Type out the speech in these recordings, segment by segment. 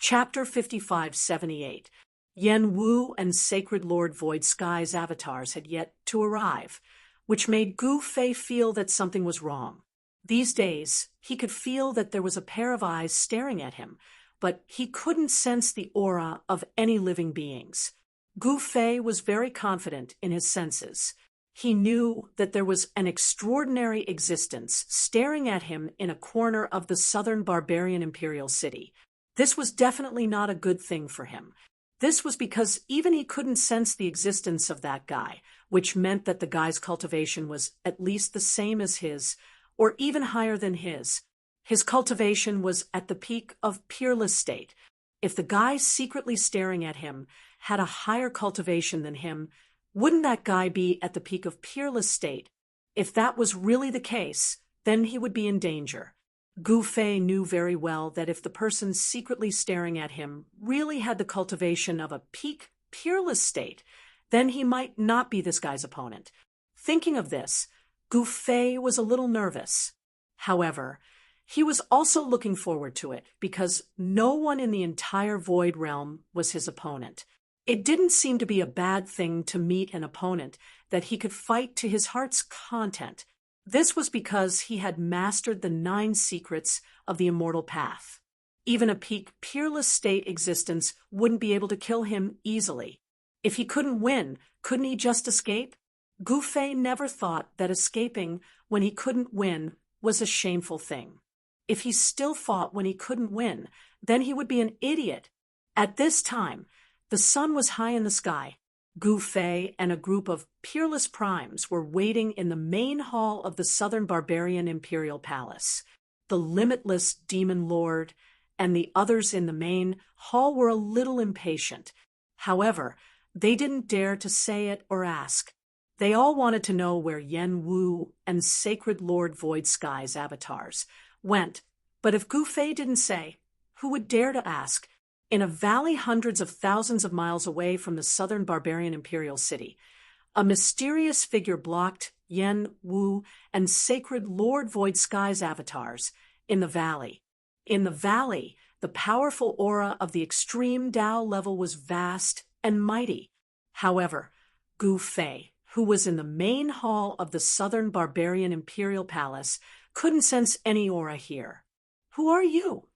Chapter 5578. Yen Wu and Sacred Lord Void Sky's avatars had yet to arrive, which made Gu Fei feel that something was wrong. These days, he could feel that there was a pair of eyes staring at him, but he couldn't sense the aura of any living beings. Gu Fei was very confident in his senses. He knew that there was an extraordinary existence staring at him in a corner of the southern barbarian imperial city. This was definitely not a good thing for him. This was because even he couldn't sense the existence of that guy, which meant that the guy's cultivation was at least the same as his, or even higher than his. His cultivation was at the peak of peerless state. If the guy secretly staring at him had a higher cultivation than him, wouldn't that guy be at the peak of peerless state? If that was really the case, then he would be in danger. Gu Fei knew very well that if the person secretly staring at him really had the cultivation of a peak peerless state, then he might not be this guy's opponent. Thinking of this, Gu Fei was a little nervous. However, he was also looking forward to it because no one in the entire Void Realm was his opponent. It didn't seem to be a bad thing to meet an opponent that he could fight to his heart's content. This was because he had mastered the 9 secrets of the immortal path. Even a peak peerless state existence wouldn't be able to kill him easily. If he couldn't win, couldn't he just escape? Gu Fei never thought that escaping when he couldn't win was a shameful thing. If he still fought when he couldn't win, then he would be an idiot. At this time, the sun was high in the sky. Gu Fei and a group of peerless primes were waiting in the main hall of the Southern Barbarian Imperial Palace. The limitless Demon Lord and the others in the main hall were a little impatient. However, they didn't dare to say it or ask. They all wanted to know where Yen Wu and Sacred Lord Void Sky's avatars went, but if Gu Fei didn't say, who would dare to ask? In a valley hundreds of thousands of miles away from the southern barbarian imperial city, a mysterious figure blocked Yen Wu and Sacred Lord Void Sky's avatars in the valley. In the valley, the powerful aura of the extreme Tao level was vast and mighty. However, Gu Fei, who was in the main hall of the southern barbarian imperial palace, couldn't sense any aura here. Who are you?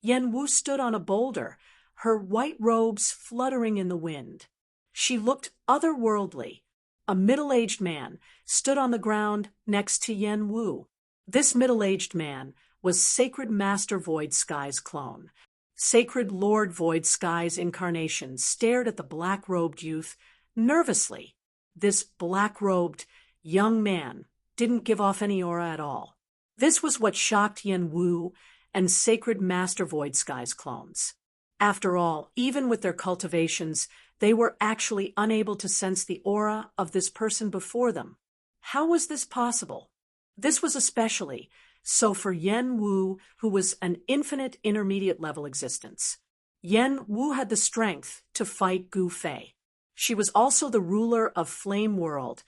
Yen Wu stood on a boulder, her white robes fluttering in the wind. She looked otherworldly. A middle-aged man stood on the ground next to Yen Wu. This middle-aged man was Sacred Master Void Sky's clone. Sacred Lord Void Sky's incarnation stared at the black-robed youth nervously. This black-robed young man didn't give off any aura at all. This was what shocked Yen Wu and Sacred Master Void Sky's clones. After all, even with their cultivations, they were actually unable to sense the aura of this person before them. How was this possible? This was especially so for Yen Wu, who was an infinite intermediate level existence. Yen Wu had the strength to fight Gu Fei. She was also the ruler of Flame World,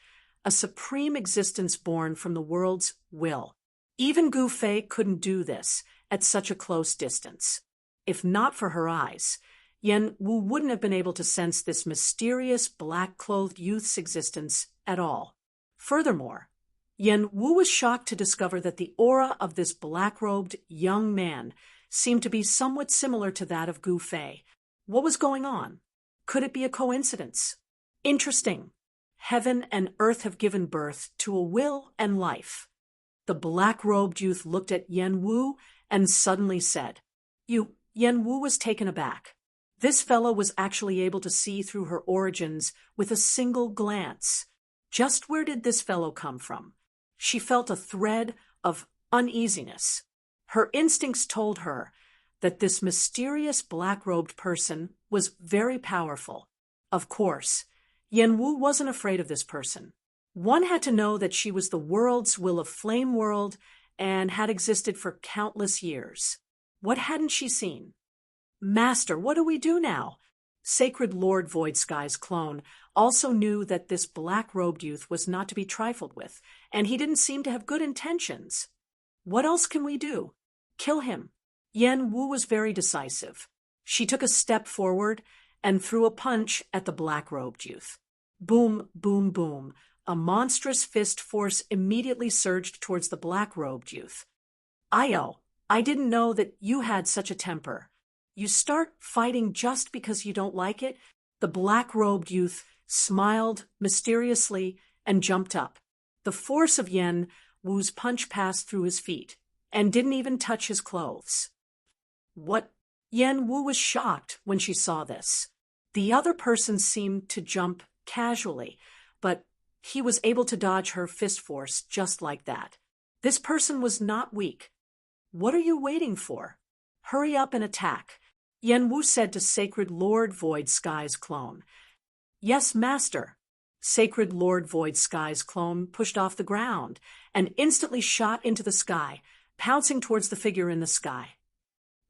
a supreme existence born from the world's will. Even Gu Fei couldn't do this at such a close distance. If not for her eyes, Yen Wu wouldn't have been able to sense this mysterious black-clothed youth's existence at all. Furthermore, Yen Wu was shocked to discover that the aura of this black-robed young man seemed to be somewhat similar to that of Gu Fei. What was going on? Could it be a coincidence? Interesting. Heaven and earth have given birth to a will and life. The black-robed youth looked at Yen Wu and suddenly said, Yen Wu was taken aback. This fellow was actually able to see through her origins with a single glance. Just where did this fellow come from? She felt a thread of uneasiness. Her instincts told her that this mysterious black-robed person was very powerful. Of course, Yen Wu wasn't afraid of this person. One had to know that she was the world's will of Flame World and had existed for countless years. What hadn't she seen? Master, what do we do now? Sacred Lord Void Sky's clone also knew that this black-robed youth was not to be trifled with, and he didn't seem to have good intentions. What else can we do? Kill him. Yen Wu was very decisive. She took a step forward and threw a punch at the black-robed youth. Boom, boom, boom. A monstrous fist force immediately surged towards the black-robed youth. Io, I didn't know that you had such a temper. You start fighting just because you don't like it? The black-robed youth smiled mysteriously and jumped up. The force of Yen Wu's punch passed through his feet and didn't even touch his clothes. What? Yen Wu was shocked when she saw this. The other person seemed to jump casually, but he was able to dodge her fist force just like that. This person was not weak. What are you waiting for? Hurry up and attack, Yen Wu said to Sacred Lord Void Sky's clone. Yes, master. Sacred Lord Void Sky's clone pushed off the ground and instantly shot into the sky, pouncing towards the figure in the sky.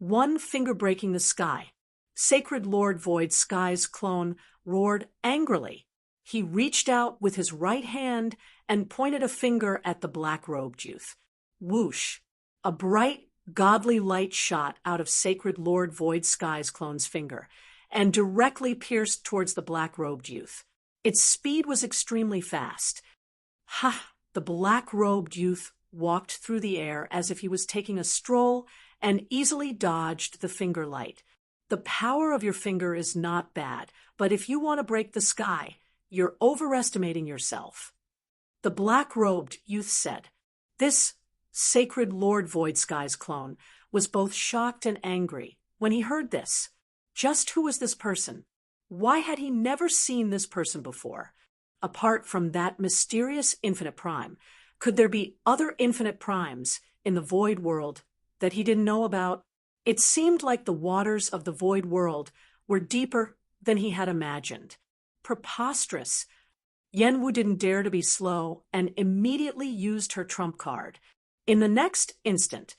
One finger breaking the sky. Sacred Lord Void Sky's clone roared angrily. He reached out with his right hand and pointed a finger at the black-robed youth. Whoosh! A bright, godly light shot out of Sacred Lord Void Sky's clone's finger and directly pierced towards the black-robed youth. Its speed was extremely fast. Ha! The black-robed youth walked through the air as if he was taking a stroll and easily dodged the finger light. The power of your finger is not bad, but if you want to break the sky, you're overestimating yourself. The black-robed youth said. This Sacred Lord Void Sky's clone was both shocked and angry when he heard this. Just who was this person? Why had he never seen this person before? Apart from that mysterious infinite prime, could there be other infinite primes in the void world that he didn't know about? It seemed like the waters of the void world were deeper than he had imagined. Preposterous. Yen Wu didn't dare to be slow and immediately used her trump card. In the next instant,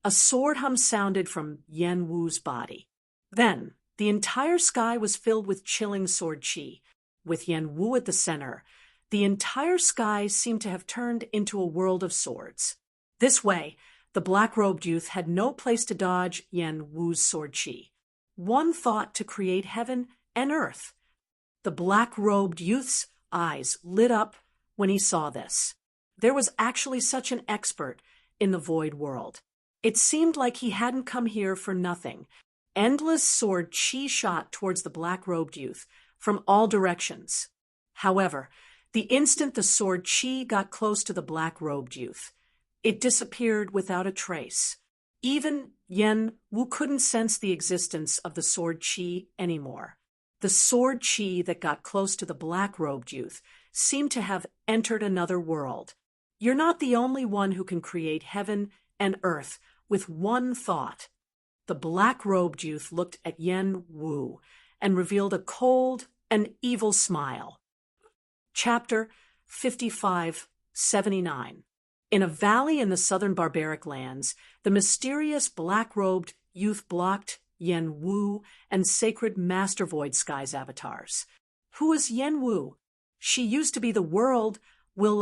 a sword hum sounded from Yen Wu's body. Then, the entire sky was filled with chilling sword chi. With Yen Wu at the center, the entire sky seemed to have turned into a world of swords. This way, the black-robed youth had no place to dodge Yen Wu's sword chi. One thought to create heaven and earth. The black-robed youth's eyes lit up when he saw this. There was actually such an expert in the void world. It seemed like he hadn't come here for nothing. Endless sword chi shot towards the black-robed youth from all directions. However, the instant the sword chi got close to the black-robed youth, it disappeared without a trace. Even Yen Wu couldn't sense the existence of the sword chi anymore. The sword chi that got close to the black-robed youth seemed to have entered another world. You're not the only one who can create heaven and earth with one thought. The black-robed youth looked at Yen Wu and revealed a cold and evil smile. Chapter 55-79. In a valley in the southern barbaric lands, the mysterious black-robed youth blocked Yen Wu and Sacred Master Void Sky's avatars. Who is Yen Wu? She used to be the will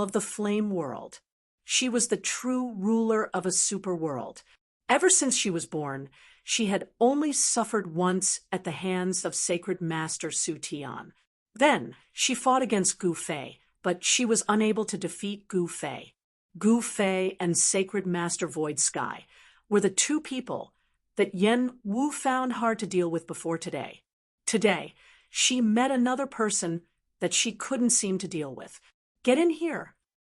of the flame world. She was the true ruler of a super world. Ever since she was born, she had only suffered once at the hands of Sacred Master Su Tian. Then she fought against Gu Fei, but she was unable to defeat Gu Fei. Gu Fei and Sacred Master Void Sky were the two people that Yen Wu found hard to deal with before today. Today, she met another person that she couldn't seem to deal with. Get in here.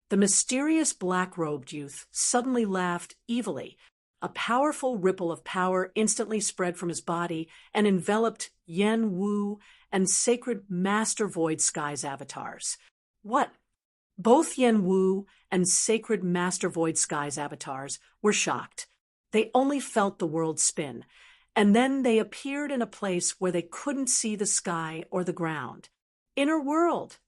The mysterious black-robed youth suddenly laughed evilly. A powerful ripple of power instantly spread from his body and enveloped Yen Wu and Sacred Master Void Sky's avatars. What? Both Yen Wu and Sacred Master Void Sky's avatars were shocked. They only felt the world spin, and then they appeared in a place where they couldn't see the sky or the ground. Inner world.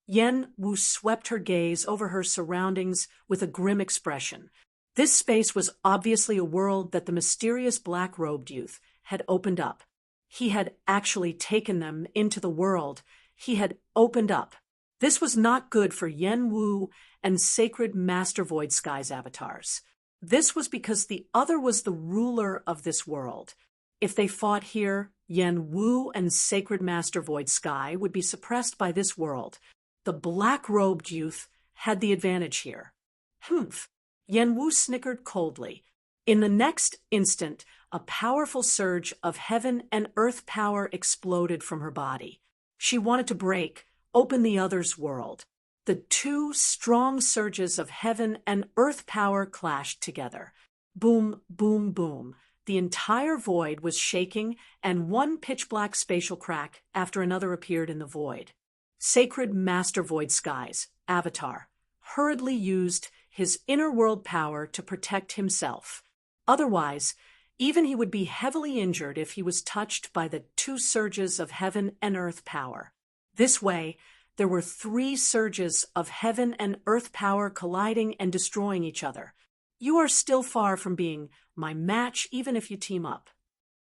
Yen Wu swept her gaze over her surroundings with a grim expression. This space was obviously a world that the mysterious black-robed youth had opened up. He had actually taken them into the world. He had opened up. This was not good for Yen Wu and Sacred Master Void Sky's avatars. This was because the other was the ruler of this world. If they fought here, Yen Wu and Sacred Master Void Sky would be suppressed by this world. The black-robed youth had the advantage here. Humph! Yen Wu snickered coldly. In the next instant, a powerful surge of heaven and earth power exploded from her body. She wanted to break open the other's world. The two strong surges of heaven and earth power clashed together. Boom, boom, boom. The entire void was shaking, and one pitch-black spatial crack after another appeared in the void. Sacred Master Void Skies, Avatar, hurriedly used his inner world power to protect himself. Otherwise, even he would be heavily injured if he was touched by the two surges of heaven and earth power. This way, there were 3 surges of heaven and earth power colliding and destroying each other. You are still far from being my match even if you team up.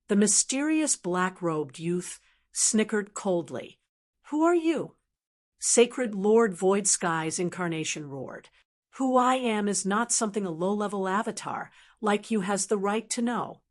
The mysterious black-robed youth snickered coldly. Who are you? Sacred Lord Void Sky's incarnation roared. Who I am is not something a low-level avatar like you has the right to know.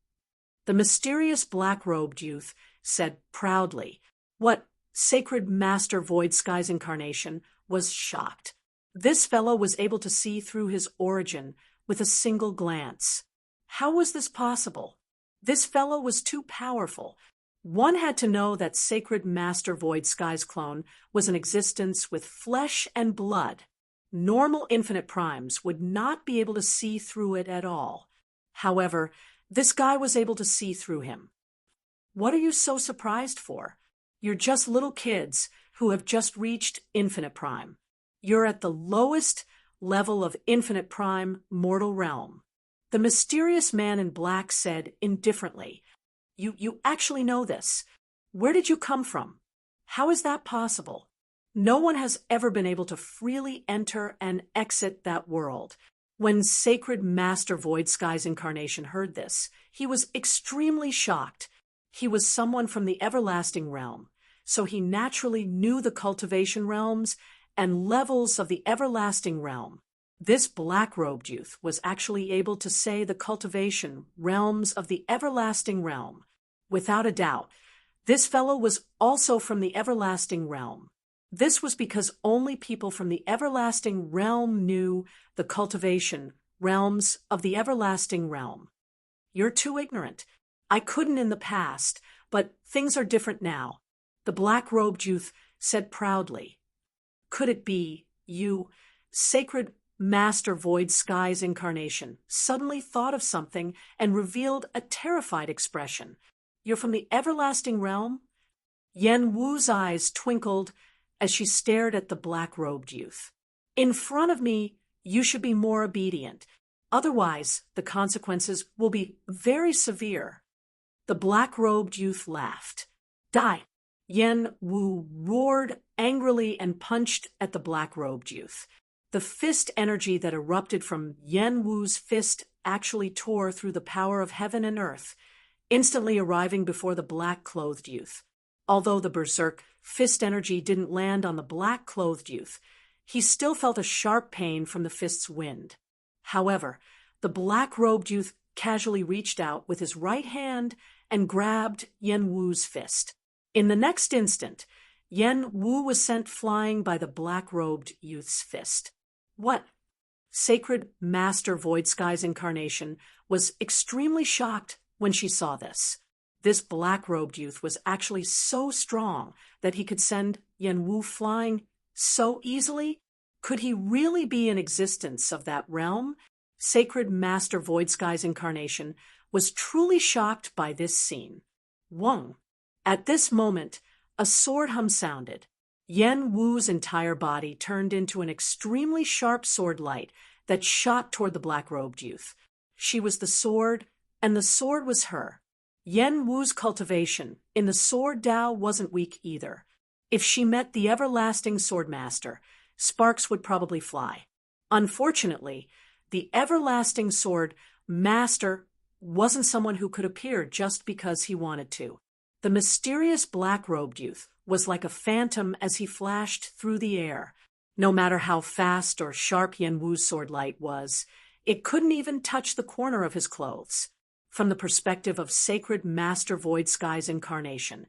The mysterious black-robed youth said proudly. What Sacred Master Void Sky's incarnation was shocked. This fellow was able to see through his origin with a single glance. How was this possible? This fellow was too powerful. One had to know that Sacred Master Void Sky's clone was an existence with flesh and blood. Normal infinite primes would not be able to see through it at all. However, this guy was able to see through him. What are you so surprised for? You're just little kids who have just reached infinite prime. You're at the lowest level of infinite prime mortal realm. The mysterious man in black said indifferently, You actually know this. Where did you come from? How is that possible? No one has ever been able to freely enter and exit that world. When Sacred Master Void Sky's incarnation heard this, he was extremely shocked. He was someone from the everlasting realm, so he naturally knew the cultivation realms and levels of the everlasting realm. This black-robed youth was actually able to say the cultivation realms of the everlasting realm. Without a doubt, this fellow was also from the everlasting realm. This was because only people from the everlasting realm knew the cultivation realms of the everlasting realm. You're too ignorant. I couldn't in the past, but things are different now, the black-robed youth said proudly. Could it be you, Sacred Master Void Sky's incarnation, suddenly thought of something and revealed a terrified expression? You're from the everlasting realm? Yen Wu's eyes twinkled as she stared at the black-robed youth. In front of me, you should be more obedient. Otherwise, the consequences will be very severe. The black-robed youth laughed. Die! Yen Wu roared angrily and punched at the black-robed youth. The fist energy that erupted from Yen Wu's fist actually tore through the power of heaven and earth, instantly arriving before the black-clothed youth. Although the berserk fist energy didn't land on the black-clothed youth, he still felt a sharp pain from the fist's wind. However, the black-robed youth casually reached out with his right hand and grabbed Yen Wu's fist. In the next instant, Yen Wu was sent flying by the black-robed youth's fist. What? Sacred Master Void Sky's incarnation was extremely shocked when she saw this. This black-robed youth was actually so strong that he could send Yen Wu flying so easily. Could he really be an existence of that realm? Sacred Master Void Sky's incarnation was truly shocked by this scene. Wong. At this moment, a sword hum sounded. Yen Wu's entire body turned into an extremely sharp sword light that shot toward the black-robed youth. She was the sword, and the sword was her. Yen Wu's cultivation in the sword Tao wasn't weak either. If she met the everlasting swordmaster, sparks would probably fly. Unfortunately, the everlasting sword master wasn't someone who could appear just because he wanted to. The mysterious black-robed youth was like a phantom as he flashed through the air. No matter how fast or sharp Yen Wu's sword light was, it couldn't even touch the corner of his clothes. from the perspective of sacred Master Void Sky's incarnation.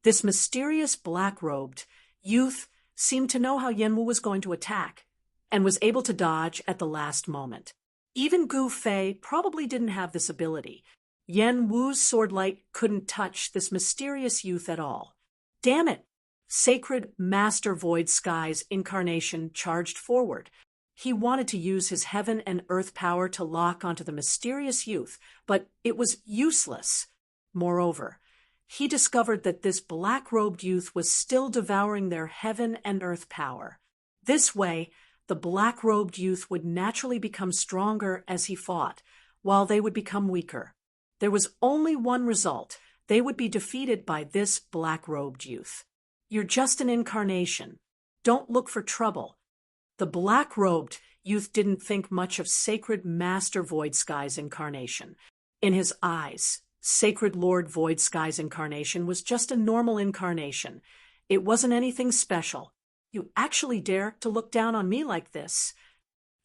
This mysterious black-robed youth seemed to know how Yanwu was going to attack, and was able to dodge at the last moment. Even Gu Fei probably didn't have this ability. Yanwu's swordlight couldn't touch this mysterious youth at all. Damn it! Sacred Master Void Sky's incarnation charged forward. He wanted to use his heaven and earth power to lock onto the mysterious youth, but it was useless. Moreover, he discovered that this black-robed youth was still devouring their heaven and earth power. This way, the black-robed youth would naturally become stronger as he fought, while they would become weaker. There was only one result. They would be defeated by this black-robed youth. You're just an incarnation. Don't look for trouble. The black-robed youth didn't think much of Sacred Master Void Sky's incarnation. In his eyes, Sacred Lord Void Sky's incarnation was just a normal incarnation. It wasn't anything special. You actually dare to look down on me like this?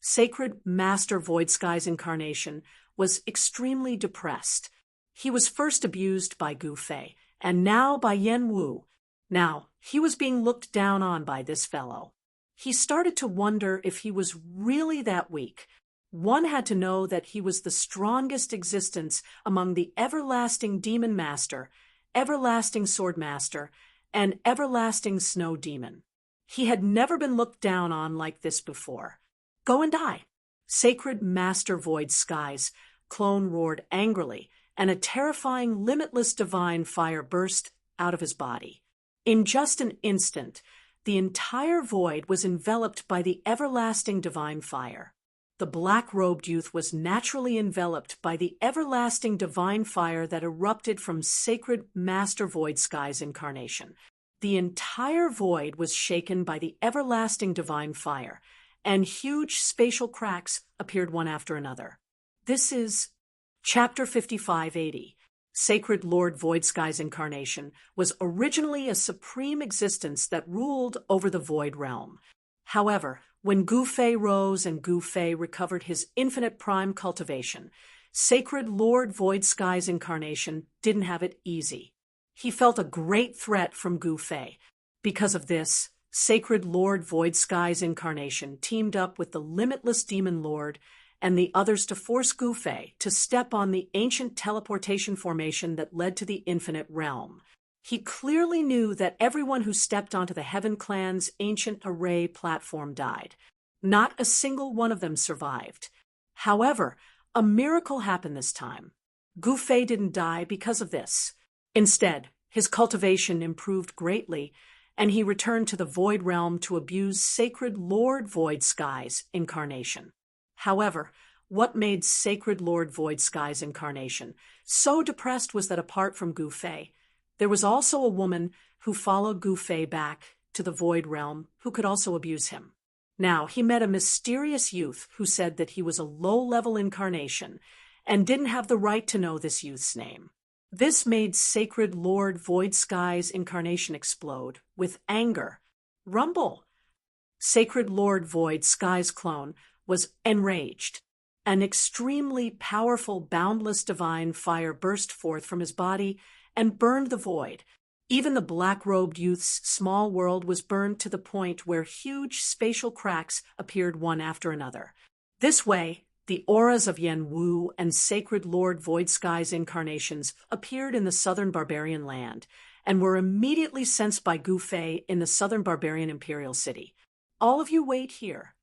Sacred Master Void Sky's incarnation was extremely depressed. He was first abused by Gu Fei, and now by Yanwu. Now, he was being looked down on by this fellow. He started to wonder if he was really that weak. One had to know that he was the strongest existence among the everlasting demon master, everlasting sword master, and everlasting snow demon. He had never been looked down on like this before. Go and die. Sacred Master Void Sky's clone roared angrily, and a terrifying, limitless divine fire burst out of his body. In just an instant, the entire void was enveloped by the everlasting divine fire. The black-robed youth was naturally enveloped by the everlasting divine fire that erupted from Sacred Master Void Sky's incarnation. The entire void was shaken by the everlasting divine fire, and huge spatial cracks appeared one after another. This is Chapter 5580. Sacred Lord Void Sky's incarnation was originally a supreme existence that ruled over the void realm. However, when Gu Fei rose and Gu Fei recovered his infinite prime cultivation, Sacred Lord Void Sky's incarnation didn't have it easy. He felt a great threat from Gu Fei. Because of this, Sacred Lord Void Sky's incarnation teamed up with the limitless Demon Lord and the others to force Gu Fei to step on the ancient teleportation formation that led to the infinite realm. He clearly knew that everyone who stepped onto the Heaven Clan's ancient array platform died. Not a single one of them survived. However, a miracle happened this time. Gu Fei didn't die because of this. Instead, his cultivation improved greatly, and he returned to the Void Realm to abuse Sacred Lord Void Sky's incarnation. However, what made Sacred Lord Void Sky's incarnation so depressed was that apart from Gu Fei, there was also a woman who followed Gu Fei back to the Void Realm who could also abuse him. Now, he met a mysterious youth who said that he was a low-level incarnation and didn't have the right to know this youth's name. This made Sacred Lord Void Sky's incarnation explode with anger. Rumble! Sacred Lord Void Sky's clone was enraged. An extremely powerful, boundless divine fire burst forth from his body and burned the void. Even the black-robed youth's small world was burned to the point where huge spatial cracks appeared one after another. This way, the auras of Yanwu and Sacred Lord Void Sky's incarnations appeared in the southern barbarian land and were immediately sensed by Gu Fei in the southern barbarian imperial city. All of you wait here.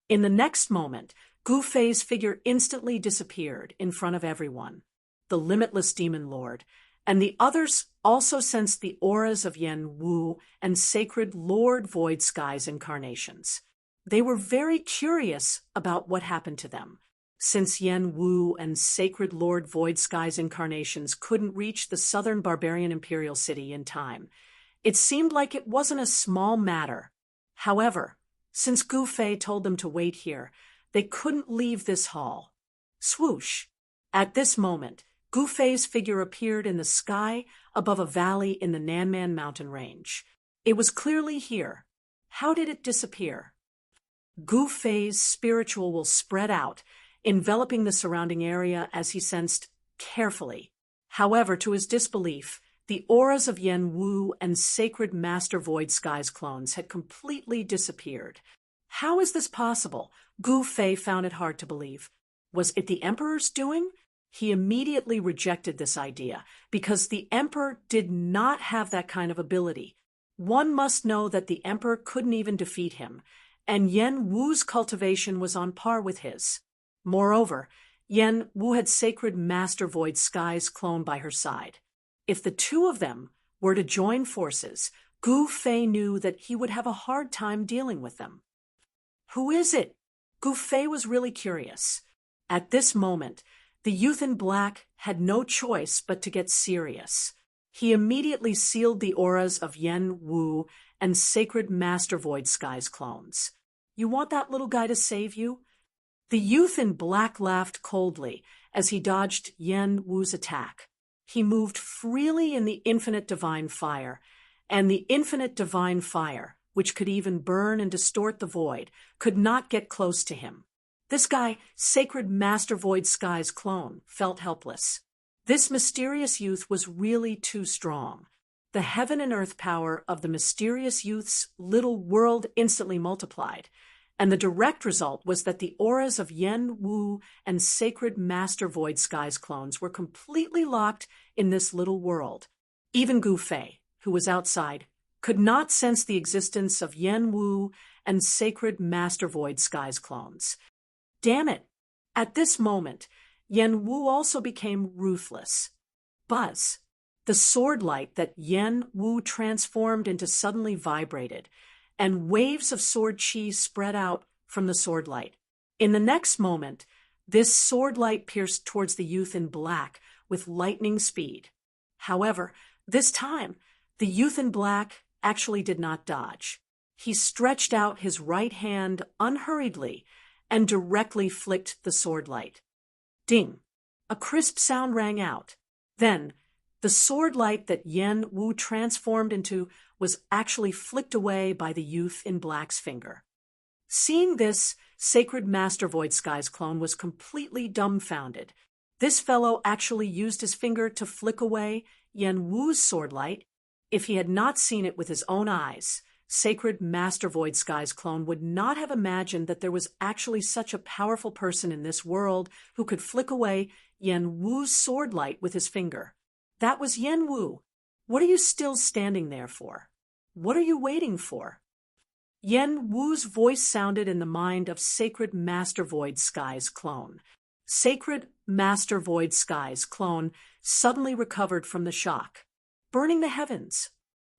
In the next moment, Gu Fei's figure instantly disappeared in front of everyone. The limitless Demon Lord and the others also sensed the auras of Yanwu and Sacred Lord Void Sky's incarnations. They were very curious about what happened to them. Since Yanwu and Sacred Lord Void Sky's incarnations couldn't reach the southern barbarian imperial city in time, it seemed like it wasn't a small matter. However, since Gu Fei told them to wait here, they couldn't leave this hall. Swoosh! At this moment, Gu Fei's figure appeared in the sky above a valley in the Nanman mountain range. It was clearly here. How did it disappear? Gu Fei's spiritual will spread out, enveloping the surrounding area as he sensed carefully. However, to his disbelief, the auras of Yen Wu and Sacred Master Void Skies clones had completely disappeared. How is this possible? Gu Fei found it hard to believe. Was it the Emperor's doing? He immediately rejected this idea, because the Emperor did not have that kind of ability. One must know that the Emperor couldn't even defeat him, and Yen Wu's cultivation was on par with his. Moreover, Yen Wu had Sacred Master Void Skies clone by her side. If the two of them were to join forces, Gu Fei knew that he would have a hard time dealing with them. Who is it? Gu Fei was really curious. At this moment, the youth in black had no choice but to get serious. He immediately sealed the auras of Yen Wu and Sacred Master Void Skies clones. You want that little guy to save you? The youth in black laughed coldly as he dodged Yen Wu's attack. He moved freely in the infinite divine fire, and the infinite divine fire, which could even burn and distort the void, could not get close to him. This guy, Sacred Master Void Skies clone, felt helpless. This mysterious youth was really too strong. The heaven and earth power of the mysterious youth's little world instantly multiplied, and the direct result was that the auras of Yen Wu and Sacred Master Void Skies clones were completely locked in this little world. Even Gu Fei, who was outside, could not sense the existence of Yen Wu and Sacred Master Void Skies clones. Damn it! At this moment, Yen Wu also became ruthless. Buzz! The sword light that Yen Wu transformed into suddenly vibrated, and waves of sword chi spread out from the sword light. In the next moment, this sword light pierced towards the youth in black with lightning speed. However, this time, the youth in black actually did not dodge. He stretched out his right hand unhurriedly and directly flicked the sword light. Ding! A crisp sound rang out. Then, the sword light that Yen Wu transformed into was actually flicked away by the youth in black's finger. Seeing this, Sacred Master Void Skies clone was completely dumbfounded. This fellow actually used his finger to flick away Yen Wu's sword light. If he had not seen it with his own eyes, Sacred Master Void Skies clone would not have imagined that there was actually such a powerful person in this world who could flick away Yen Wu's sword light with his finger. That was Yen Wu. What are you still standing there for? What are you waiting for? Yen Wu's voice sounded in the mind of Sacred Master Void Skies clone. Sacred Master Void Skies clone suddenly recovered from the shock. Burning the heavens!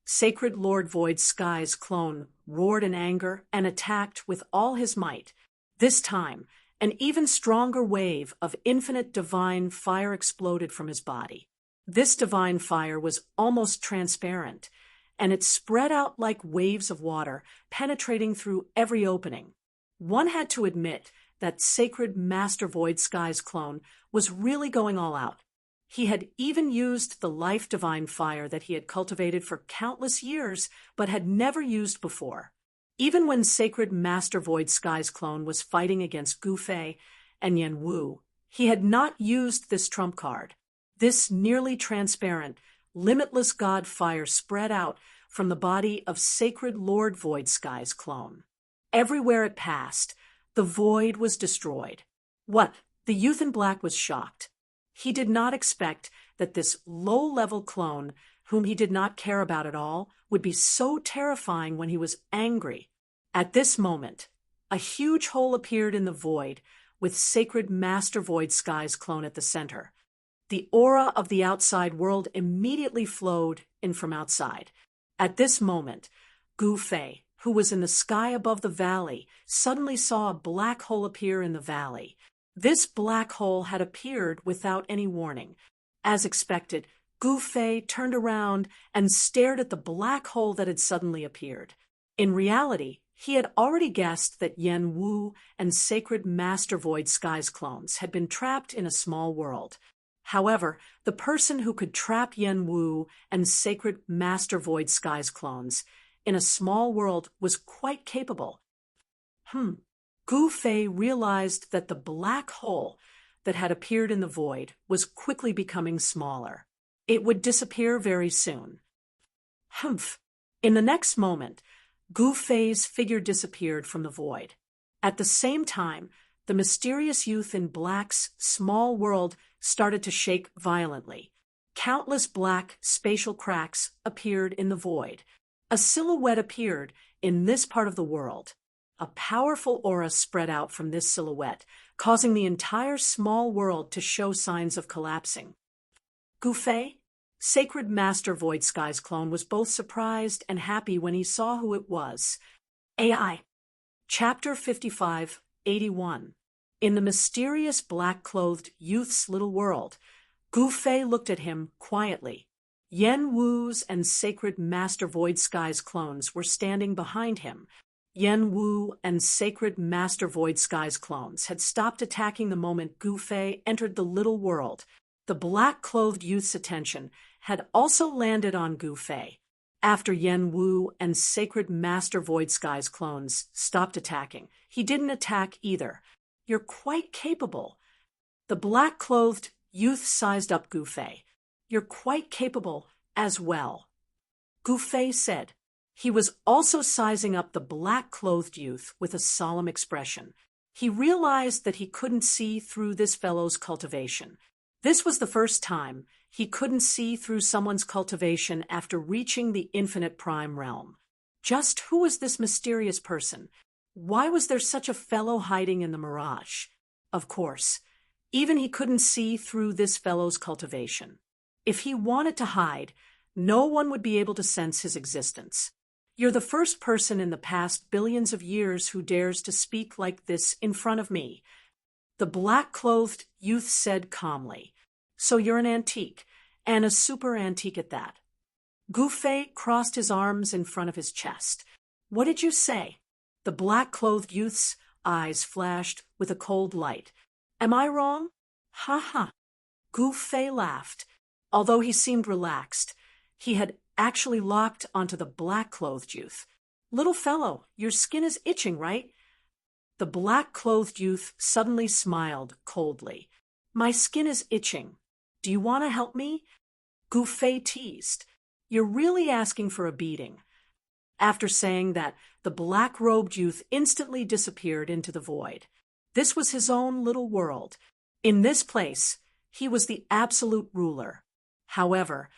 Sacred Lord Void Skies clone roared in anger and attacked with all his might. This time, an even stronger wave of infinite divine fire exploded from his body. This divine fire was almost transparent, and it spread out like waves of water, penetrating through every opening. One had to admit that Sacred Master Void Skies clone was really going all out. He had even used the life divine fire that he had cultivated for countless years, but had never used before. Even when Sacred Master Void Skies clone was fighting against Gu Fei and Yen Wu, he had not used this trump card. This nearly transparent, limitless god fire spread out from the body of Sacred Lord Void Skies clone. Everywhere it passed, the void was destroyed. What? The youth in black was shocked. He did not expect that this low-level clone, whom he did not care about at all, would be so terrifying when he was angry. At this moment, a huge hole appeared in the void, with Sacred Master Void Skies clone at the center. The aura of the outside world immediately flowed in from outside. At this moment, Gu Fei, who was in the sky above the valley, suddenly saw a black hole appear in the valley. This black hole had appeared without any warning. As expected, Gu Fei turned around and stared at the black hole that had suddenly appeared. In reality, he had already guessed that Yen Wu and Sacred Master Void Skies clones had been trapped in a small world. However, the person who could trap Yen Wu and Sacred Master Void Skies clones in a small world was quite capable. Gu Fei realized that the black hole that had appeared in the void was quickly becoming smaller. It would disappear very soon. Humph! In the next moment, Gu Fei's figure disappeared from the void. At the same time, the mysterious youth in black's small world started to shake violently. Countless black spatial cracks appeared in the void. A silhouette appeared in this part of the world. A powerful aura spread out from this silhouette, causing the entire small world to show signs of collapsing. Gu Fei, Sacred Master Void Sky's clone, was both surprised and happy when he saw who it was. AI. Chapter 55-81. In the mysterious black-clothed youth's little world, Gu Fei looked at him quietly. Yen Wu's and Sacred Master Void Sky's clones were standing behind him. Yen Wu and Sacred Master Void Sky's clones had stopped attacking the moment Gu Fei entered the little world. The black-clothed youth's attention had also landed on Gu Fei. After Yen Wu and Sacred Master Void Sky's clones stopped attacking, he didn't attack either. "You're quite capable." The black-clothed youth sized up Gu Fei. "You're quite capable as well," Gu Fei said. He was also sizing up the black-clothed youth with a solemn expression. He realized that he couldn't see through this fellow's cultivation. This was the first time he couldn't see through someone's cultivation after reaching the infinite prime realm. Just who was this mysterious person? Why was there such a fellow hiding in the mirage? Of course, even he couldn't see through this fellow's cultivation. If he wanted to hide, no one would be able to sense his existence. "You're the first person in the past billions of years who dares to speak like this in front of me," the black-clothed youth said calmly. "So you're an antique, and a super antique at that." Gu Fei crossed his arms in front of his chest. "What did you say?" The black-clothed youth's eyes flashed with a cold light. "Am I wrong?" "Ha ha." Gu Fei laughed. Although he seemed relaxed, he had actually locked onto the black-clothed youth. "Little fellow, your skin is itching, right?" The black-clothed youth suddenly smiled coldly. "My skin is itching. Do you want to help me?" Gu Fei teased. "You're really asking for a beating." After saying that, the black-robed youth instantly disappeared into the void. This was his own little world. In this place, he was the absolute ruler. However,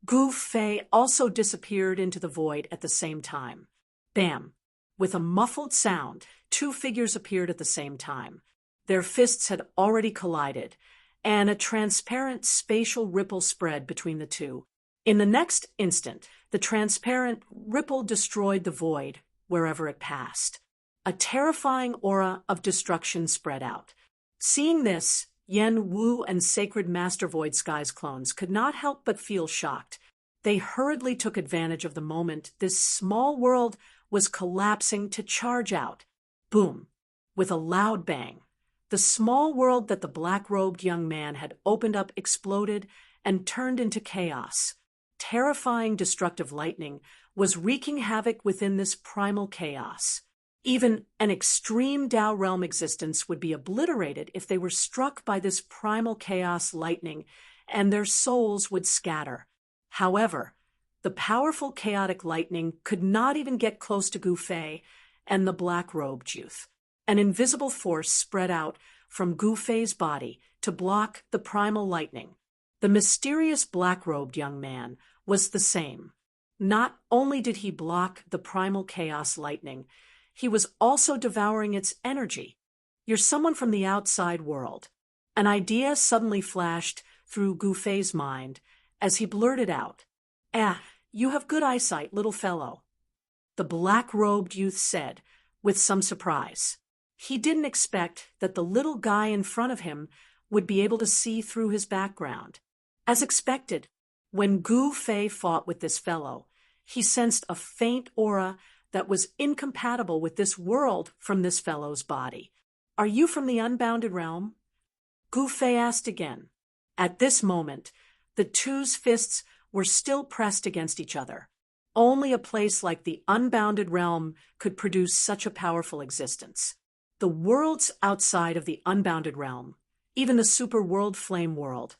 Gu Fei also disappeared into the void at the same time. Bam! With a muffled sound, two figures appeared at the same time. Their fists had already collided, and a transparent spatial ripple spread between the two. In the next instant, the transparent ripple destroyed the void wherever it passed. A terrifying aura of destruction spread out. Seeing this, Yen Wu and Sacred Master Void Sky's clones could not help but feel shocked. They hurriedly took advantage of the moment this small world was collapsing to charge out. Boom! With a loud bang, the small world that the black-robed young man had opened up exploded and turned into chaos. Terrifying destructive lightning was wreaking havoc within this primal chaos. Even an extreme Tao realm existence would be obliterated if they were struck by this primal chaos lightning, and their souls would scatter. However, the powerful chaotic lightning could not even get close to Gu Fei and the black-robed youth. An invisible force spread out from Gu Fei's body to block the primal lightning. The mysterious black-robed young man was the same. Not only did he block the primal chaos lightning, he was also devouring its energy. "You're someone from the outside world." An idea suddenly flashed through Gu Fei's mind as he blurted out, "You have good eyesight, little fellow," the black-robed youth said with some surprise. He didn't expect that the little guy in front of him would be able to see through his background. As expected, when Gu Fei fought with this fellow, he sensed a faint aura that was incompatible with this world from this fellow's body. "Are you from the unbounded realm?" Gu Fei asked again. At this moment, the two's fists were still pressed against each other. Only a place like the unbounded realm could produce such a powerful existence. The worlds outside of the unbounded realm, even the super world Flame World,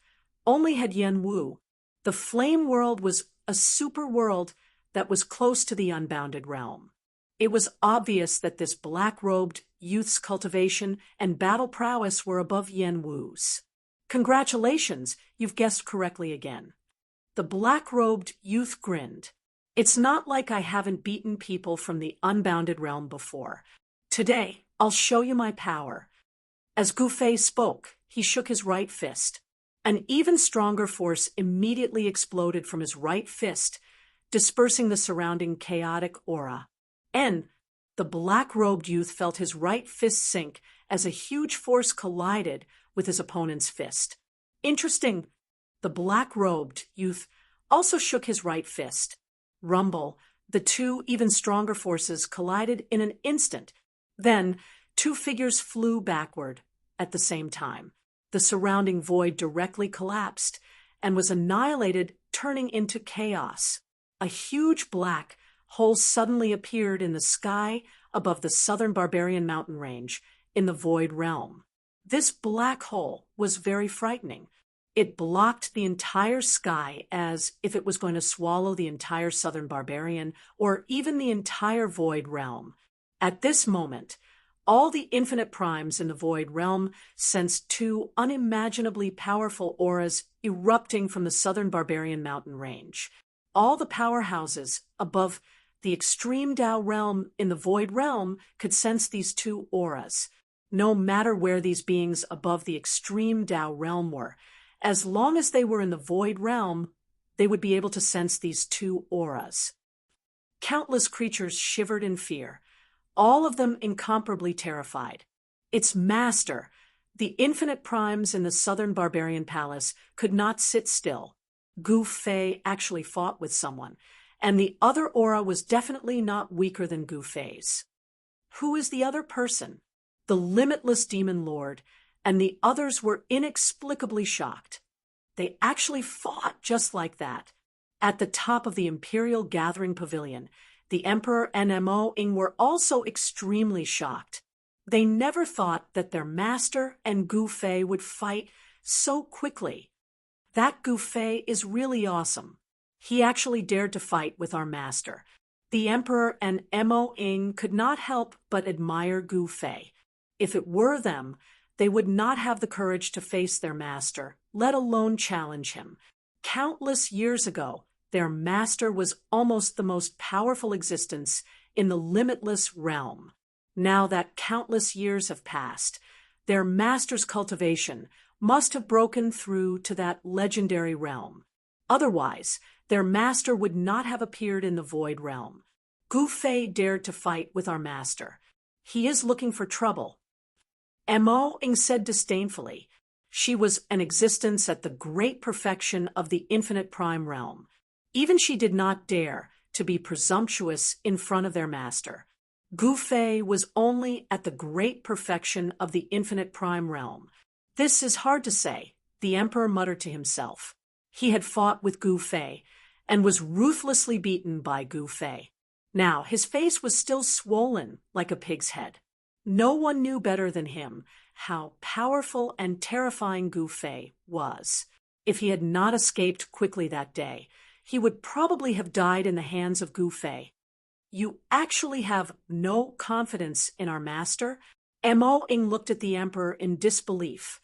only had Yen Wu. The Flame World was a super world that was close to the unbounded realm. It was obvious that this black-robed youth's cultivation and battle prowess were above Yen Wu's. Congratulations, you've guessed correctly again. The black-robed youth grinned. It's not like I haven't beaten people from the unbounded realm before. Today, I'll show you my power. As Gu Fei spoke, he shook his right fist. An even stronger force immediately exploded from his right fist, dispersing the surrounding chaotic aura. And the black-robed youth felt his right fist sink as a huge force collided with his opponent's fist. Interesting. The black-robed youth also shook his right fist. Rumble, the two even stronger forces collided in an instant. Then, two figures flew backward at the same time. The surrounding void directly collapsed and was annihilated, turning into chaos. A huge black hole suddenly appeared in the sky above the southern barbarian mountain range in the void realm. This black hole was very frightening. It blocked the entire sky as if it was going to swallow the entire southern barbarian or even the entire void realm. At this moment, all the infinite primes in the void realm sensed two unimaginably powerful auras erupting from the southern barbarian mountain range. All the powerhouses above the extreme Tao realm in the void realm could sense these two auras. No matter where these beings above the extreme Tao realm were, as long as they were in the void realm, they would be able to sense these two auras. Countless creatures shivered in fear, all of them incomparably terrified. Its master, the infinite primes in the southern barbarian palace, could not sit still. Gu Fei actually fought with someone, and the other aura was definitely not weaker than Gu Fei's. Who is the other person? The limitless demon lord, and the others were inexplicably shocked. They actually fought just like that. At the top of the Imperial Gathering Pavilion, the Emperor and Mo-ing were also extremely shocked. They never thought that their master and Gu Fei would fight so quickly. That Gu Fei is really awesome. He actually dared to fight with our master. The Emperor and Mo-ing could not help but admire Gu Fei. If it were them, they would not have the courage to face their master, let alone challenge him. Countless years ago, their master was almost the most powerful existence in the limitless realm. Now that countless years have passed, their master's cultivation must have broken through to that legendary realm. Otherwise, their master would not have appeared in the void realm. Gu Fei dared to fight with our master. He is looking for trouble. Mo-ing said disdainfully. She was an existence at the great perfection of the infinite prime realm. Even she did not dare to be presumptuous in front of their master. Gu Fei was only at the great perfection of the infinite prime realm. This is hard to say, the emperor muttered to himself. He had fought with Gu Fei and was ruthlessly beaten by Gu Fei. Now his face was still swollen like a pig's head. No one knew better than him how powerful and terrifying Gu Fei was. If he had not escaped quickly that day, he would probably have died in the hands of Gu Fei. You actually have no confidence in our master? Mo-ing looked at the emperor in disbelief.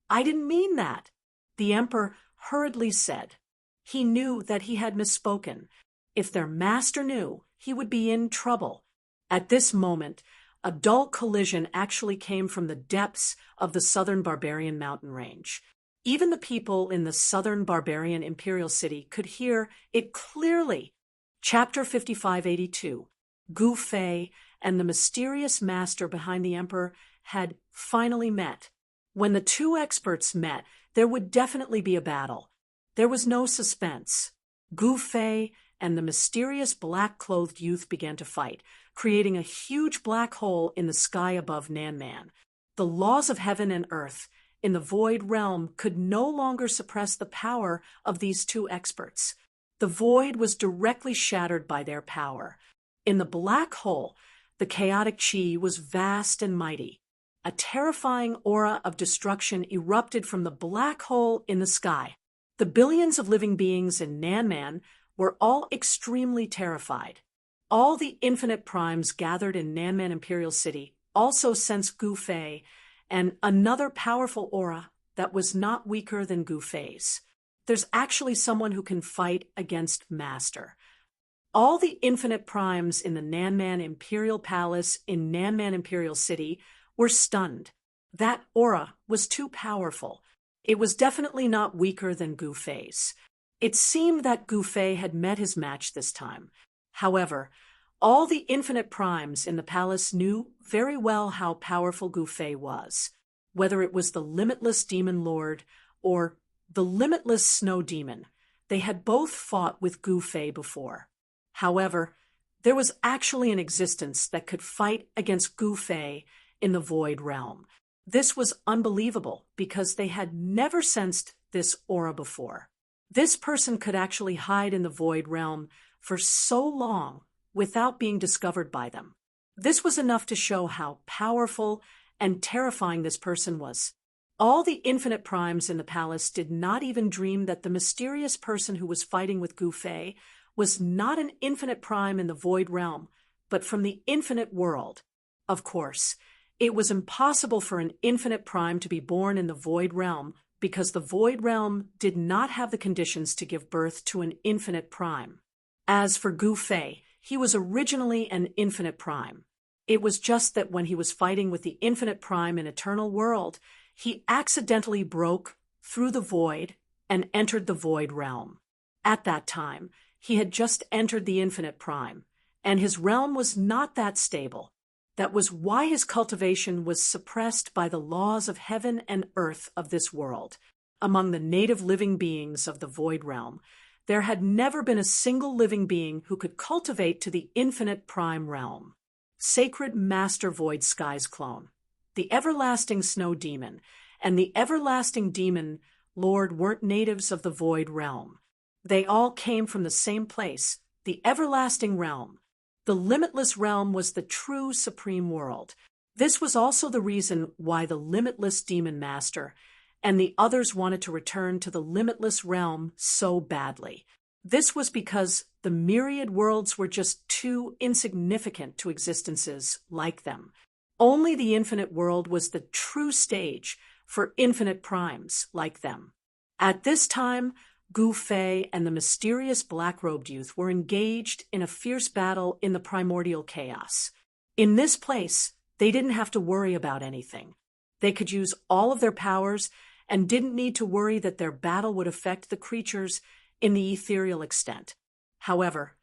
I didn't mean that, the emperor hurriedly said. He knew that he had misspoken. If their master knew, he would be in trouble. At this moment, a dull collision actually came from the depths of the southern barbarian mountain range. Even the people in the southern barbarian imperial city could hear it clearly. Chapter 5582. Gu Fei and the mysterious master behind the emperor had finally met. When the two experts met, there would definitely be a battle. There was no suspense. Gu Fei and the mysterious black-clothed youth began to fight, creating a huge black hole in the sky above Nanman. The laws of heaven and earth in the void realm could no longer suppress the power of these two experts. The void was directly shattered by their power. In the black hole, the chaotic chi was vast and mighty. a terrifying aura of destruction erupted from the black hole in the sky. The billions of living beings in Nanman were all extremely terrified. All the infinite primes gathered in Nanman Imperial City also sensed Gu Fei and another powerful aura that was not weaker than Gu Fei's. There's actually someone who can fight against Master. All the infinite primes in the Nanman Imperial Palace in Nanman Imperial City were stunned. That aura was too powerful. It was definitely not weaker than Gu Fei's. It seemed that Gu Fei had met his match this time. However, all the infinite primes in the palace knew very well how powerful Gu Fei was. Whether it was the limitless demon lord or the limitless snow demon, they had both fought with Gu Fei before. However, there was actually an existence that could fight against Gu Fei in the Void Realm. This was unbelievable because they had never sensed this aura before. This person could actually hide in the Void Realm for so long without being discovered by them. This was enough to show how powerful and terrifying this person was. All the infinite primes in the palace did not even dream that the mysterious person who was fighting with Gu Fei was not an infinite prime in the Void Realm, but from the infinite world. Of course, it was impossible for an infinite prime to be born in the Void Realm because the Void Realm did not have the conditions to give birth to an infinite prime. As for Gu Fei, he was originally an infinite prime. It was just that when he was fighting with the infinite prime in Eternal World, he accidentally broke through the void and entered the Void Realm. At that time, he had just entered the infinite prime, and his realm was not that stable. That was why his cultivation was suppressed by the laws of heaven and earth of this world. Among the native living beings of the Void Realm, there had never been a single living being who could cultivate to the infinite prime realm. Sacred Master Void Sky's clone, the everlasting snow demon, and the everlasting demon lord weren't natives of the Void Realm. They all came from the same place, the everlasting realm. The limitless realm was the true supreme world. This was also the reason why the limitless demon master and the others wanted to return to the limitless realm so badly. This was because the myriad worlds were just too insignificant to existences like them. Only the infinite world was the true stage for infinite primes like them. At this time, Gu Fei and the mysterious black-robed youth were engaged in a fierce battle in the primordial chaos. In this place, they didn't have to worry about anything. They could use all of their powers and didn't need to worry that their battle would affect the creatures in the ethereal extent. However,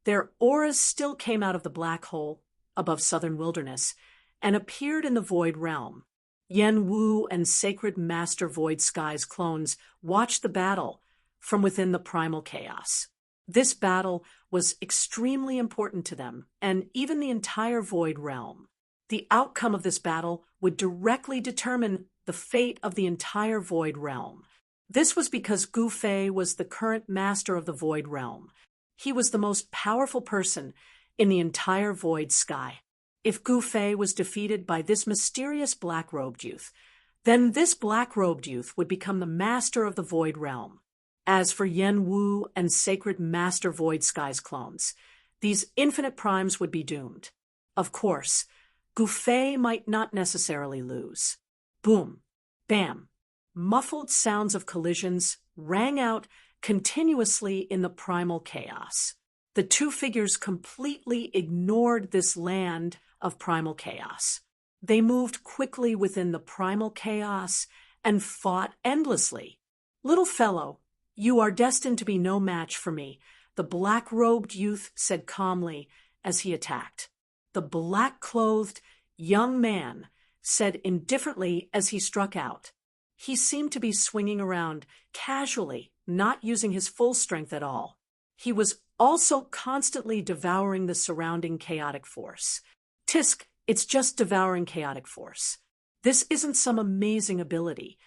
their auras still came out of the black hole above Southern Wilderness and appeared in the Void Realm. Yen Wu and Sacred Master Void Sky's clones watched the battle from within the primal chaos. This battle was extremely important to them and even the entire Void Realm. The outcome of this battle would directly determine the fate of the entire Void Realm. This was because Gu Fei was the current master of the Void Realm. He was the most powerful person in the entire Void Sky. If Gu Fei was defeated by this mysterious black-robed youth, then this black-robed youth would become the master of the Void Realm. As for Yen Wu and Sacred Master Void Sky's clones, these infinite primes would be doomed. Of course, Gu Fei might not necessarily lose. Boom, bam, muffled sounds of collisions rang out continuously in the primal chaos. The two figures completely ignored this land of primal chaos. They moved quickly within the primal chaos and fought endlessly. "Little fellow, you are destined to be no match for me," the black-robed youth said calmly as he attacked. The black-clothed young man said indifferently as he struck out. He seemed to be swinging around casually, not using his full strength at all. He was also constantly devouring the surrounding chaotic force. Tisk, it's just devouring chaotic force. This isn't some amazing ability.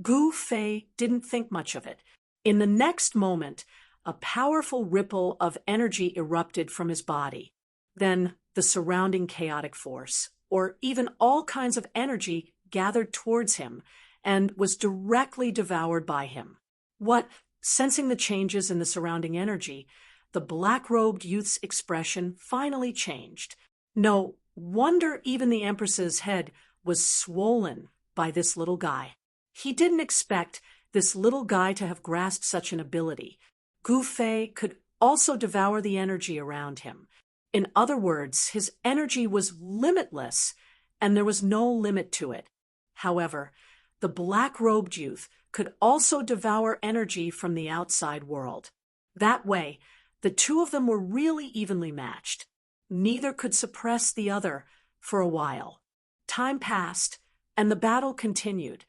Gu Fei didn't think much of it. In the next moment, a powerful ripple of energy erupted from his body. Then the surrounding chaotic force or even all kinds of energy gathered towards him and was directly devoured by him. Sensing the changes in the surrounding energy, the black-robed youth's expression finally changed. No wonder even the Empress's head was swollen by this little guy. He didn't expect this little guy to have grasped such an ability. Gu Fei could also devour the energy around him. In other words, his energy was limitless, and there was no limit to it. However, the black-robed youth could also devour energy from the outside world. That way, the two of them were really evenly matched. Neither could suppress the other for a while. Time passed, and the battle continued.